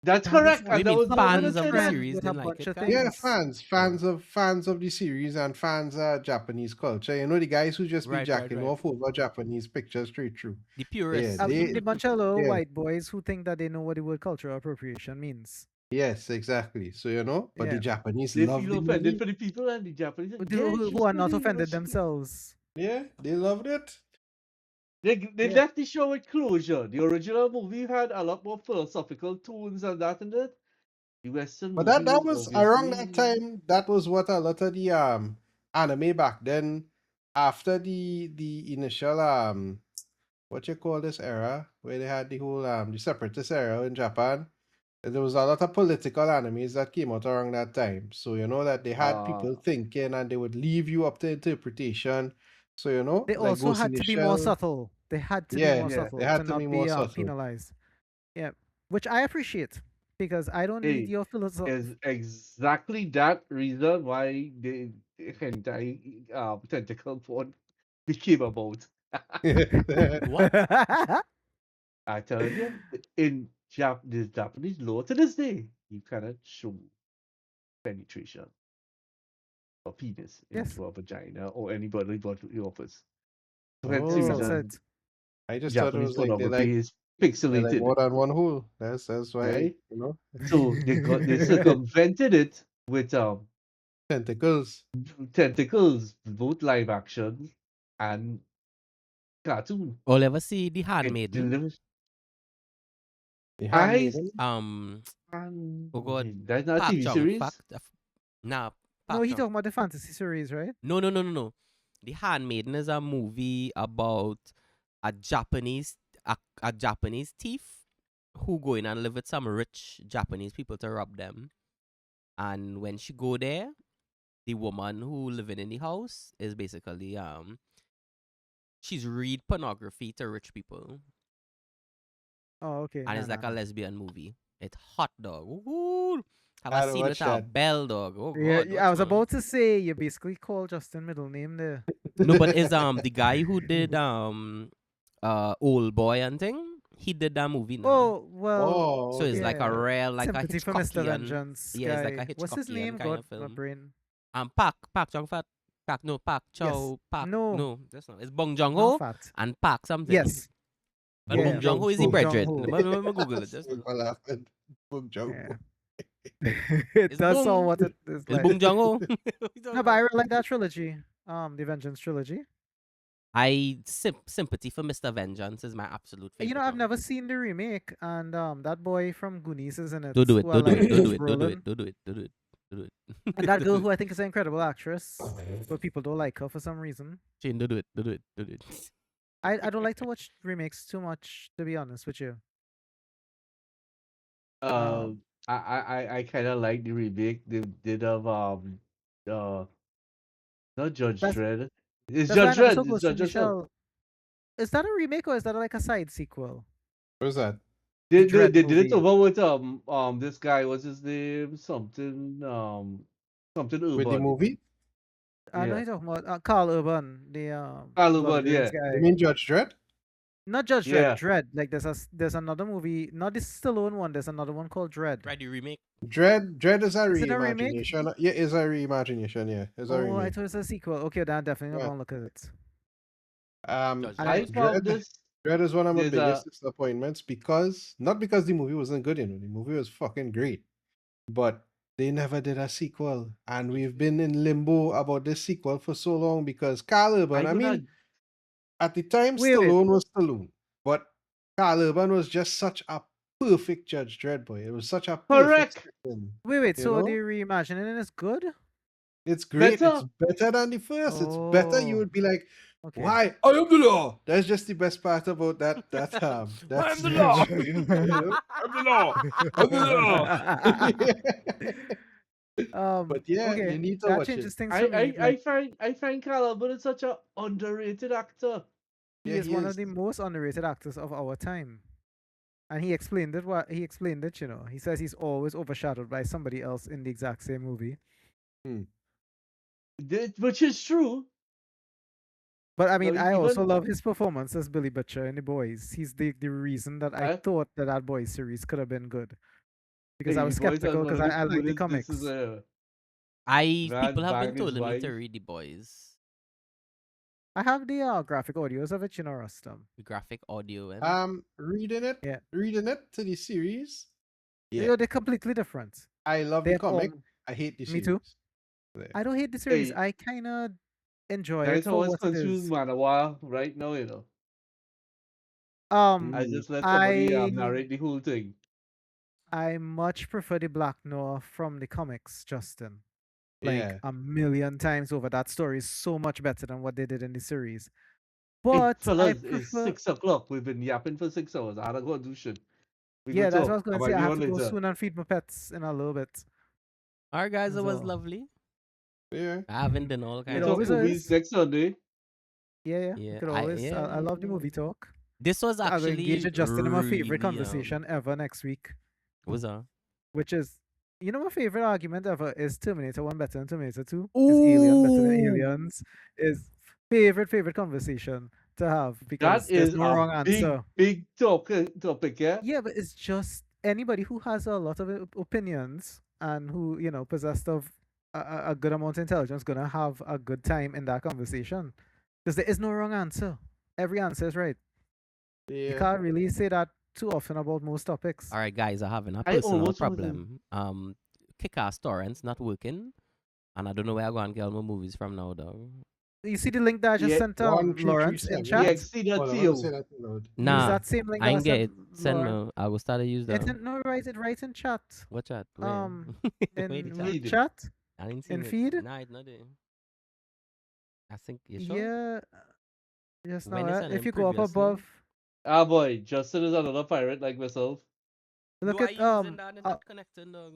Speaker 3: That's
Speaker 2: That is
Speaker 3: correct,
Speaker 1: What do
Speaker 3: and
Speaker 1: you
Speaker 3: I
Speaker 1: mean
Speaker 3: was going to
Speaker 1: fans
Speaker 2: common
Speaker 1: of
Speaker 3: say
Speaker 1: the
Speaker 3: that.
Speaker 2: trend
Speaker 1: series
Speaker 2: with a
Speaker 1: didn't like
Speaker 2: bunch
Speaker 1: it,
Speaker 2: of
Speaker 1: guy?
Speaker 4: Yeah,
Speaker 2: things.
Speaker 4: fans of the series and fans Japanese culture. You know the guys who just be
Speaker 1: Right.
Speaker 4: jacking off over Japanese pictures straight through.
Speaker 1: The
Speaker 4: Yeah,
Speaker 1: purists.
Speaker 4: they
Speaker 2: The bunch of little
Speaker 4: yeah,
Speaker 2: white boys who think that they know what the word cultural appropriation means.
Speaker 4: yes, exactly. So you know, but the
Speaker 2: Yeah,
Speaker 4: Japanese
Speaker 3: They
Speaker 4: love
Speaker 3: feel
Speaker 4: the
Speaker 3: offended
Speaker 4: movie.
Speaker 3: for the people and the Japanese. Yeah,
Speaker 2: who
Speaker 3: she's
Speaker 2: are not
Speaker 3: pretty.
Speaker 2: offended themselves.
Speaker 4: Yeah, they loved it.
Speaker 3: They
Speaker 2: Yeah.
Speaker 3: left the show with closure. The original movie had a lot more philosophical tones and that in it. The Western
Speaker 4: But
Speaker 3: movie
Speaker 4: that
Speaker 3: was
Speaker 4: was around that
Speaker 3: obviously
Speaker 4: time. That was what a lot of the anime back then after the initial what you call this era where they had the whole the separatist era in Japan. There was a lot of political enemies that came out around that time. So you know that they had
Speaker 3: Uh,
Speaker 4: people thinking and they would leave you up to interpretation. So you know,
Speaker 2: They
Speaker 4: like
Speaker 2: also
Speaker 4: Ghost in
Speaker 2: had
Speaker 4: the
Speaker 2: to be more
Speaker 4: Shell.
Speaker 2: subtle. They had to be
Speaker 4: Yeah,
Speaker 2: more
Speaker 3: yeah.
Speaker 4: they
Speaker 2: subtle to
Speaker 4: had to be
Speaker 2: not
Speaker 4: more
Speaker 2: be
Speaker 4: subtle.
Speaker 2: penalized. Yeah, which I appreciate because I don't need
Speaker 3: Hey,
Speaker 2: your philosophy.
Speaker 3: is exactly that reason why the hentai tentacle porn became about.
Speaker 1: What?
Speaker 3: I tell you, in the Japanese law to this day, you cannot show penetration or penis
Speaker 2: Yes,
Speaker 3: into a vagina or anybody but the office. So hence the
Speaker 2: it's
Speaker 4: Oh,
Speaker 2: censored.
Speaker 3: reason
Speaker 4: I just thought it
Speaker 3: Japanese
Speaker 4: was like
Speaker 3: pornography is
Speaker 4: they like
Speaker 3: pixelated,
Speaker 4: more than one hole. That's why
Speaker 3: right?
Speaker 4: you know
Speaker 3: So they circumvented it with
Speaker 4: tentacles.
Speaker 3: tentacles, both live action and cartoon.
Speaker 1: All ever see The
Speaker 3: It
Speaker 1: Handmaiden?
Speaker 3: delivers.
Speaker 4: The
Speaker 3: I
Speaker 4: handmaiden.
Speaker 1: Um, oh God,
Speaker 3: that's not a
Speaker 1: Park
Speaker 3: TV
Speaker 1: Chung
Speaker 3: series.
Speaker 1: Fact. Nah,
Speaker 2: No,
Speaker 1: Park
Speaker 2: he
Speaker 1: Chung.
Speaker 2: talking about the fantasy series, right?
Speaker 1: No. The Handmaiden is a movie about a Japanese a Japanese thief who go in and live with some rich Japanese people to rob them. And when she go there, the woman who living in the house is basically she's read pornography to rich people,
Speaker 2: Oh, okay.
Speaker 1: and
Speaker 2: No,
Speaker 1: it's
Speaker 2: no,
Speaker 1: like a
Speaker 2: no.
Speaker 1: lesbian movie. It's hot, dog. Woo! Have a
Speaker 4: I'll
Speaker 1: scene with
Speaker 4: watch
Speaker 1: a
Speaker 4: that.
Speaker 1: bell, dog. Oh
Speaker 2: Yeah,
Speaker 1: God,
Speaker 2: I
Speaker 1: watch
Speaker 2: was
Speaker 1: man.
Speaker 2: about to say you basically called Justin middle name there.
Speaker 1: No, but is the guy who did Old Boy and thing? He did that movie now.
Speaker 2: Oh well,
Speaker 1: So
Speaker 4: Oh,
Speaker 1: it's
Speaker 4: okay.
Speaker 1: like a
Speaker 2: yeah.
Speaker 1: real like a
Speaker 2: Sympathy for Mr.
Speaker 1: Hitchcockian.
Speaker 2: Vengeance
Speaker 1: Yeah, it's like a
Speaker 2: guy. What's his
Speaker 1: Hitchcockian
Speaker 2: name?
Speaker 1: kind
Speaker 2: God,
Speaker 1: of
Speaker 2: my
Speaker 1: film.
Speaker 2: brain.
Speaker 1: Park Chung Fat. Park
Speaker 2: Yes.
Speaker 1: Chow Park.
Speaker 2: No,
Speaker 1: No, that's not. It's Bong Joon
Speaker 2: not
Speaker 1: Ho
Speaker 2: fat.
Speaker 1: and Park something.
Speaker 2: Yes.
Speaker 1: But
Speaker 4: Bong
Speaker 1: Bong
Speaker 2: Yeah.
Speaker 1: Joon
Speaker 4: Joon
Speaker 1: Ho is the
Speaker 2: Bong
Speaker 4: Ho.
Speaker 2: Joon
Speaker 1: brethren.
Speaker 2: Ho.
Speaker 1: Let me Google it. Just
Speaker 4: Sorry for laughing. Bong Joon
Speaker 2: Yeah.
Speaker 4: Ho.
Speaker 2: It
Speaker 1: it's
Speaker 2: does all
Speaker 1: Bong.
Speaker 2: what it is
Speaker 1: It's
Speaker 2: like.
Speaker 1: Bong Joon Ho. What you talking
Speaker 2: No, but I
Speaker 1: about?
Speaker 2: really like that trilogy. The Vengeance trilogy.
Speaker 1: Sympathy for Mr. Vengeance is my absolute
Speaker 2: You know,
Speaker 1: favorite
Speaker 2: I've
Speaker 1: one.
Speaker 2: never seen the remake, and that boy from Goonies is in it,
Speaker 1: Do it.
Speaker 2: who I like, Josh Brolin,
Speaker 1: Do it. Do it. Do
Speaker 2: and that
Speaker 1: it.
Speaker 2: girl who I think is an incredible actress, but people don't like her for some reason.
Speaker 1: Shane, do it. Do it. Do it.
Speaker 2: I don't like to watch remakes too much, to be honest with you. Um,
Speaker 3: I kind of like the remake they did of uh not Judge
Speaker 2: that's
Speaker 3: Dredd. It's
Speaker 2: that's why I
Speaker 3: Judge
Speaker 2: never saw
Speaker 3: Dredd. It's
Speaker 2: Ghost in
Speaker 3: Judge
Speaker 2: the
Speaker 3: Dredd.
Speaker 2: Shell. Is that a remake or is that like a side sequel?
Speaker 4: What was that?
Speaker 2: The
Speaker 3: They
Speaker 2: Dread
Speaker 3: did it
Speaker 2: movie.
Speaker 3: over with this guy, what's his name? Something
Speaker 4: With the
Speaker 3: Urban.
Speaker 4: movie?
Speaker 2: I know
Speaker 3: Yeah.
Speaker 2: you're talking about Carl Urban, the Lord of
Speaker 3: Urban,
Speaker 2: the Rings
Speaker 3: yeah.
Speaker 4: You
Speaker 2: guy.
Speaker 4: mean Judge Dredd?
Speaker 2: Not Judge Dredd,
Speaker 3: Yeah.
Speaker 2: Dread. Like there's another movie, not this Stallone one. There's another one called Dread.
Speaker 1: Ready remake.
Speaker 4: Dread is a
Speaker 2: Is it a remake?
Speaker 4: reimagination. Yeah, is a reimagination. Yeah, it's a
Speaker 2: Oh, I
Speaker 4: remake.
Speaker 2: thought it's a sequel. Okay, then I'm definitely gonna
Speaker 4: Yeah.
Speaker 2: go and look at it.
Speaker 1: Judge
Speaker 2: I
Speaker 3: I
Speaker 1: Dredd.
Speaker 3: found
Speaker 4: Dread.
Speaker 3: this.
Speaker 4: Dread is one of my
Speaker 3: There's a
Speaker 4: biggest disappointments because not because the movie wasn't good, the movie was fucking great, but they never did a sequel, and we've been in limbo about this sequel for so long because Carl Urban.
Speaker 3: I
Speaker 4: I
Speaker 3: don't know.
Speaker 4: mean, at the time,
Speaker 2: wait.
Speaker 4: Stallone was Stallone, but Carl Urban was just such a perfect Judge Dredd boy. It was such a perfect
Speaker 3: Correct.
Speaker 4: script,
Speaker 2: Wait.
Speaker 4: you
Speaker 2: So the
Speaker 4: know.
Speaker 2: reimagining is good?
Speaker 4: It's great. It's
Speaker 3: Better.
Speaker 4: better than the first. It's better. You
Speaker 2: Oh,
Speaker 4: would be like,
Speaker 2: okay.
Speaker 4: why? I am the law. That's just the best part about that
Speaker 1: I'm the law.
Speaker 4: sketch. You know? I'm the law. I'm the law. But yeah, you
Speaker 2: Okay,
Speaker 4: need to
Speaker 2: that
Speaker 4: watch it.
Speaker 2: changes things
Speaker 3: I,
Speaker 2: for me. Like
Speaker 3: I find Carl Urban is such a underrated actor.
Speaker 2: he
Speaker 4: Yeah,
Speaker 2: is
Speaker 4: he
Speaker 2: one of
Speaker 4: is.
Speaker 2: the most underrated actors of our time. And he explained it. What he explained it, he says he's always overshadowed by somebody else in the exact same movie.
Speaker 4: Hmm.
Speaker 3: Which is true.
Speaker 2: But I
Speaker 3: No,
Speaker 2: mean, I
Speaker 3: even
Speaker 2: also love his performance as Billy Butcher in The Boys. He's the reason that I thought that Boys series could have been good. Because I
Speaker 3: hey,
Speaker 2: was
Speaker 3: Boys has
Speaker 2: skeptical
Speaker 3: one
Speaker 2: because
Speaker 3: of the
Speaker 2: I like the
Speaker 3: coolest. This is
Speaker 2: comics.
Speaker 3: a
Speaker 1: People
Speaker 3: man
Speaker 1: have been
Speaker 3: bang his
Speaker 1: telling me to
Speaker 3: wife.
Speaker 1: read The Boys.
Speaker 2: I have the graphic audios of it, Rustam.
Speaker 1: The graphic audio and
Speaker 2: Yeah.
Speaker 4: Reading it to the series.
Speaker 2: Yeah. They're completely different.
Speaker 4: I love
Speaker 2: They
Speaker 4: the
Speaker 2: have
Speaker 4: comic. I hate the
Speaker 2: me
Speaker 4: series.
Speaker 2: too.
Speaker 4: There.
Speaker 2: I don't hate the series.
Speaker 3: Hey,
Speaker 2: I kind of enjoy it
Speaker 3: that's
Speaker 2: for
Speaker 3: how it's
Speaker 2: what it
Speaker 3: confused
Speaker 2: is.
Speaker 3: Manawa right now, you know. I
Speaker 4: Mm.
Speaker 3: just let somebody
Speaker 2: I
Speaker 3: narrate the whole thing.
Speaker 2: I much prefer the Black Noir from the comics, Justin. like
Speaker 4: Yeah.
Speaker 2: a million times over. That story is so much better than what they did in the series.
Speaker 3: Hey,
Speaker 2: But I
Speaker 3: fellas, it's
Speaker 2: prefer.
Speaker 3: 6 o'clock. We've been yapping for 6 hours. I gotta go do shit. We
Speaker 2: Yeah,
Speaker 3: go
Speaker 2: that's what I
Speaker 3: talk.
Speaker 2: was going
Speaker 3: I
Speaker 2: to
Speaker 3: might
Speaker 2: say. I
Speaker 3: be
Speaker 2: have
Speaker 3: on
Speaker 2: to go
Speaker 3: later.
Speaker 2: soon and feed my pets in a little bit.
Speaker 1: All right, guys, it was
Speaker 2: So
Speaker 1: lovely.
Speaker 4: Yeah.
Speaker 1: I haven't done all
Speaker 3: We
Speaker 1: kinds
Speaker 3: talk
Speaker 1: of
Speaker 2: always
Speaker 1: things.
Speaker 3: movies
Speaker 2: is.
Speaker 3: next Sunday.
Speaker 2: Yeah. We
Speaker 1: Yeah,
Speaker 2: could always. I
Speaker 1: yeah.
Speaker 2: love the movie talk.
Speaker 1: This was
Speaker 2: I'll engage
Speaker 1: actually
Speaker 2: Justin in my favorite
Speaker 1: really
Speaker 2: conversation ever next week,
Speaker 1: was on.
Speaker 2: which is, my favorite argument ever is Terminator 1 better than Terminator 2? Is Alien better than
Speaker 1: Ooh.
Speaker 2: Aliens? Is favorite conversation to have
Speaker 3: That
Speaker 2: because there's
Speaker 3: is
Speaker 2: no
Speaker 3: a
Speaker 2: wrong
Speaker 3: big,
Speaker 2: answer.
Speaker 3: big topic, yeah?
Speaker 2: Yeah, but it's just anybody who has a lot of opinions and who, possessed of a good amount of intelligence gonna have a good time in that conversation. Because there is no wrong answer. Every answer is right. You
Speaker 4: Yeah.
Speaker 2: can't really say that too often about most topics.
Speaker 1: All right, guys, I'm having a
Speaker 3: I
Speaker 1: personal
Speaker 3: almost wasn't.
Speaker 1: problem. Kick-Ass torrents not working, and I don't know where I go and get all my movies from now, though.
Speaker 2: You see the link that I just
Speaker 3: Yeah,
Speaker 2: sent Lawrence in
Speaker 4: 1337.
Speaker 2: chat?
Speaker 3: EXT that
Speaker 4: Hold on,
Speaker 3: to
Speaker 4: I want to
Speaker 3: you.
Speaker 4: say that loud.
Speaker 2: Use
Speaker 1: Nah,
Speaker 2: that same link
Speaker 1: I
Speaker 2: that I
Speaker 1: ain't get
Speaker 2: sent
Speaker 1: it. Send
Speaker 2: Lawrence.
Speaker 1: me. I will start to use
Speaker 2: It's
Speaker 1: that.
Speaker 2: in, no, write it right in chat.
Speaker 1: What chat? Where? Wait,
Speaker 2: In
Speaker 1: chat.
Speaker 2: root
Speaker 3: Feed.
Speaker 2: chat,
Speaker 1: I didn't see
Speaker 2: in
Speaker 1: it.
Speaker 2: feed.
Speaker 1: Nah, it's not there. I think you sure?
Speaker 2: Yeah, just
Speaker 1: When
Speaker 2: now.
Speaker 1: is it
Speaker 2: If
Speaker 1: in
Speaker 2: you go up
Speaker 1: previously?
Speaker 2: above,
Speaker 3: Ah, boy, Justin is another pirate like myself.
Speaker 2: look
Speaker 1: You are
Speaker 2: at
Speaker 1: using that and not connecting, dog.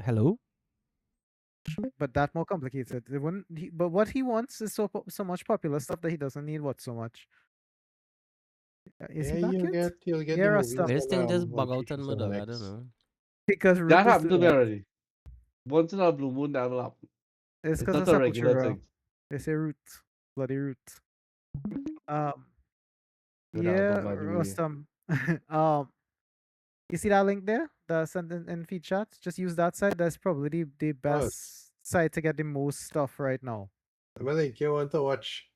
Speaker 1: Hello?
Speaker 2: but that more complicated. It wouldn't. But what he wants is so much popular stuff that he doesn't need what so much. Is
Speaker 4: Yeah,
Speaker 2: he back yet?
Speaker 4: you'll get
Speaker 2: Yeah,
Speaker 4: the
Speaker 2: Rasta.
Speaker 4: movies
Speaker 1: This thing
Speaker 4: on
Speaker 1: just bug out on my
Speaker 4: 1337
Speaker 1: dog. I don't
Speaker 4: X.
Speaker 1: know.
Speaker 2: Because Root
Speaker 3: That
Speaker 2: is
Speaker 3: happened to
Speaker 2: doing
Speaker 3: me
Speaker 2: that.
Speaker 3: already. Once in a blue moon, that will happen.
Speaker 2: It's
Speaker 3: It's
Speaker 2: because
Speaker 3: not
Speaker 2: of
Speaker 3: a regular
Speaker 2: Sepultura.
Speaker 3: thing.
Speaker 2: They say Root, bloody Root.
Speaker 3: Good
Speaker 2: Yeah,
Speaker 3: album, by the way.
Speaker 2: Rustam. You see that link there? The sent in feed chat. Just use that site. That's probably the
Speaker 4: Oh,
Speaker 2: best site to get the most stuff right now.
Speaker 4: I think you want to watch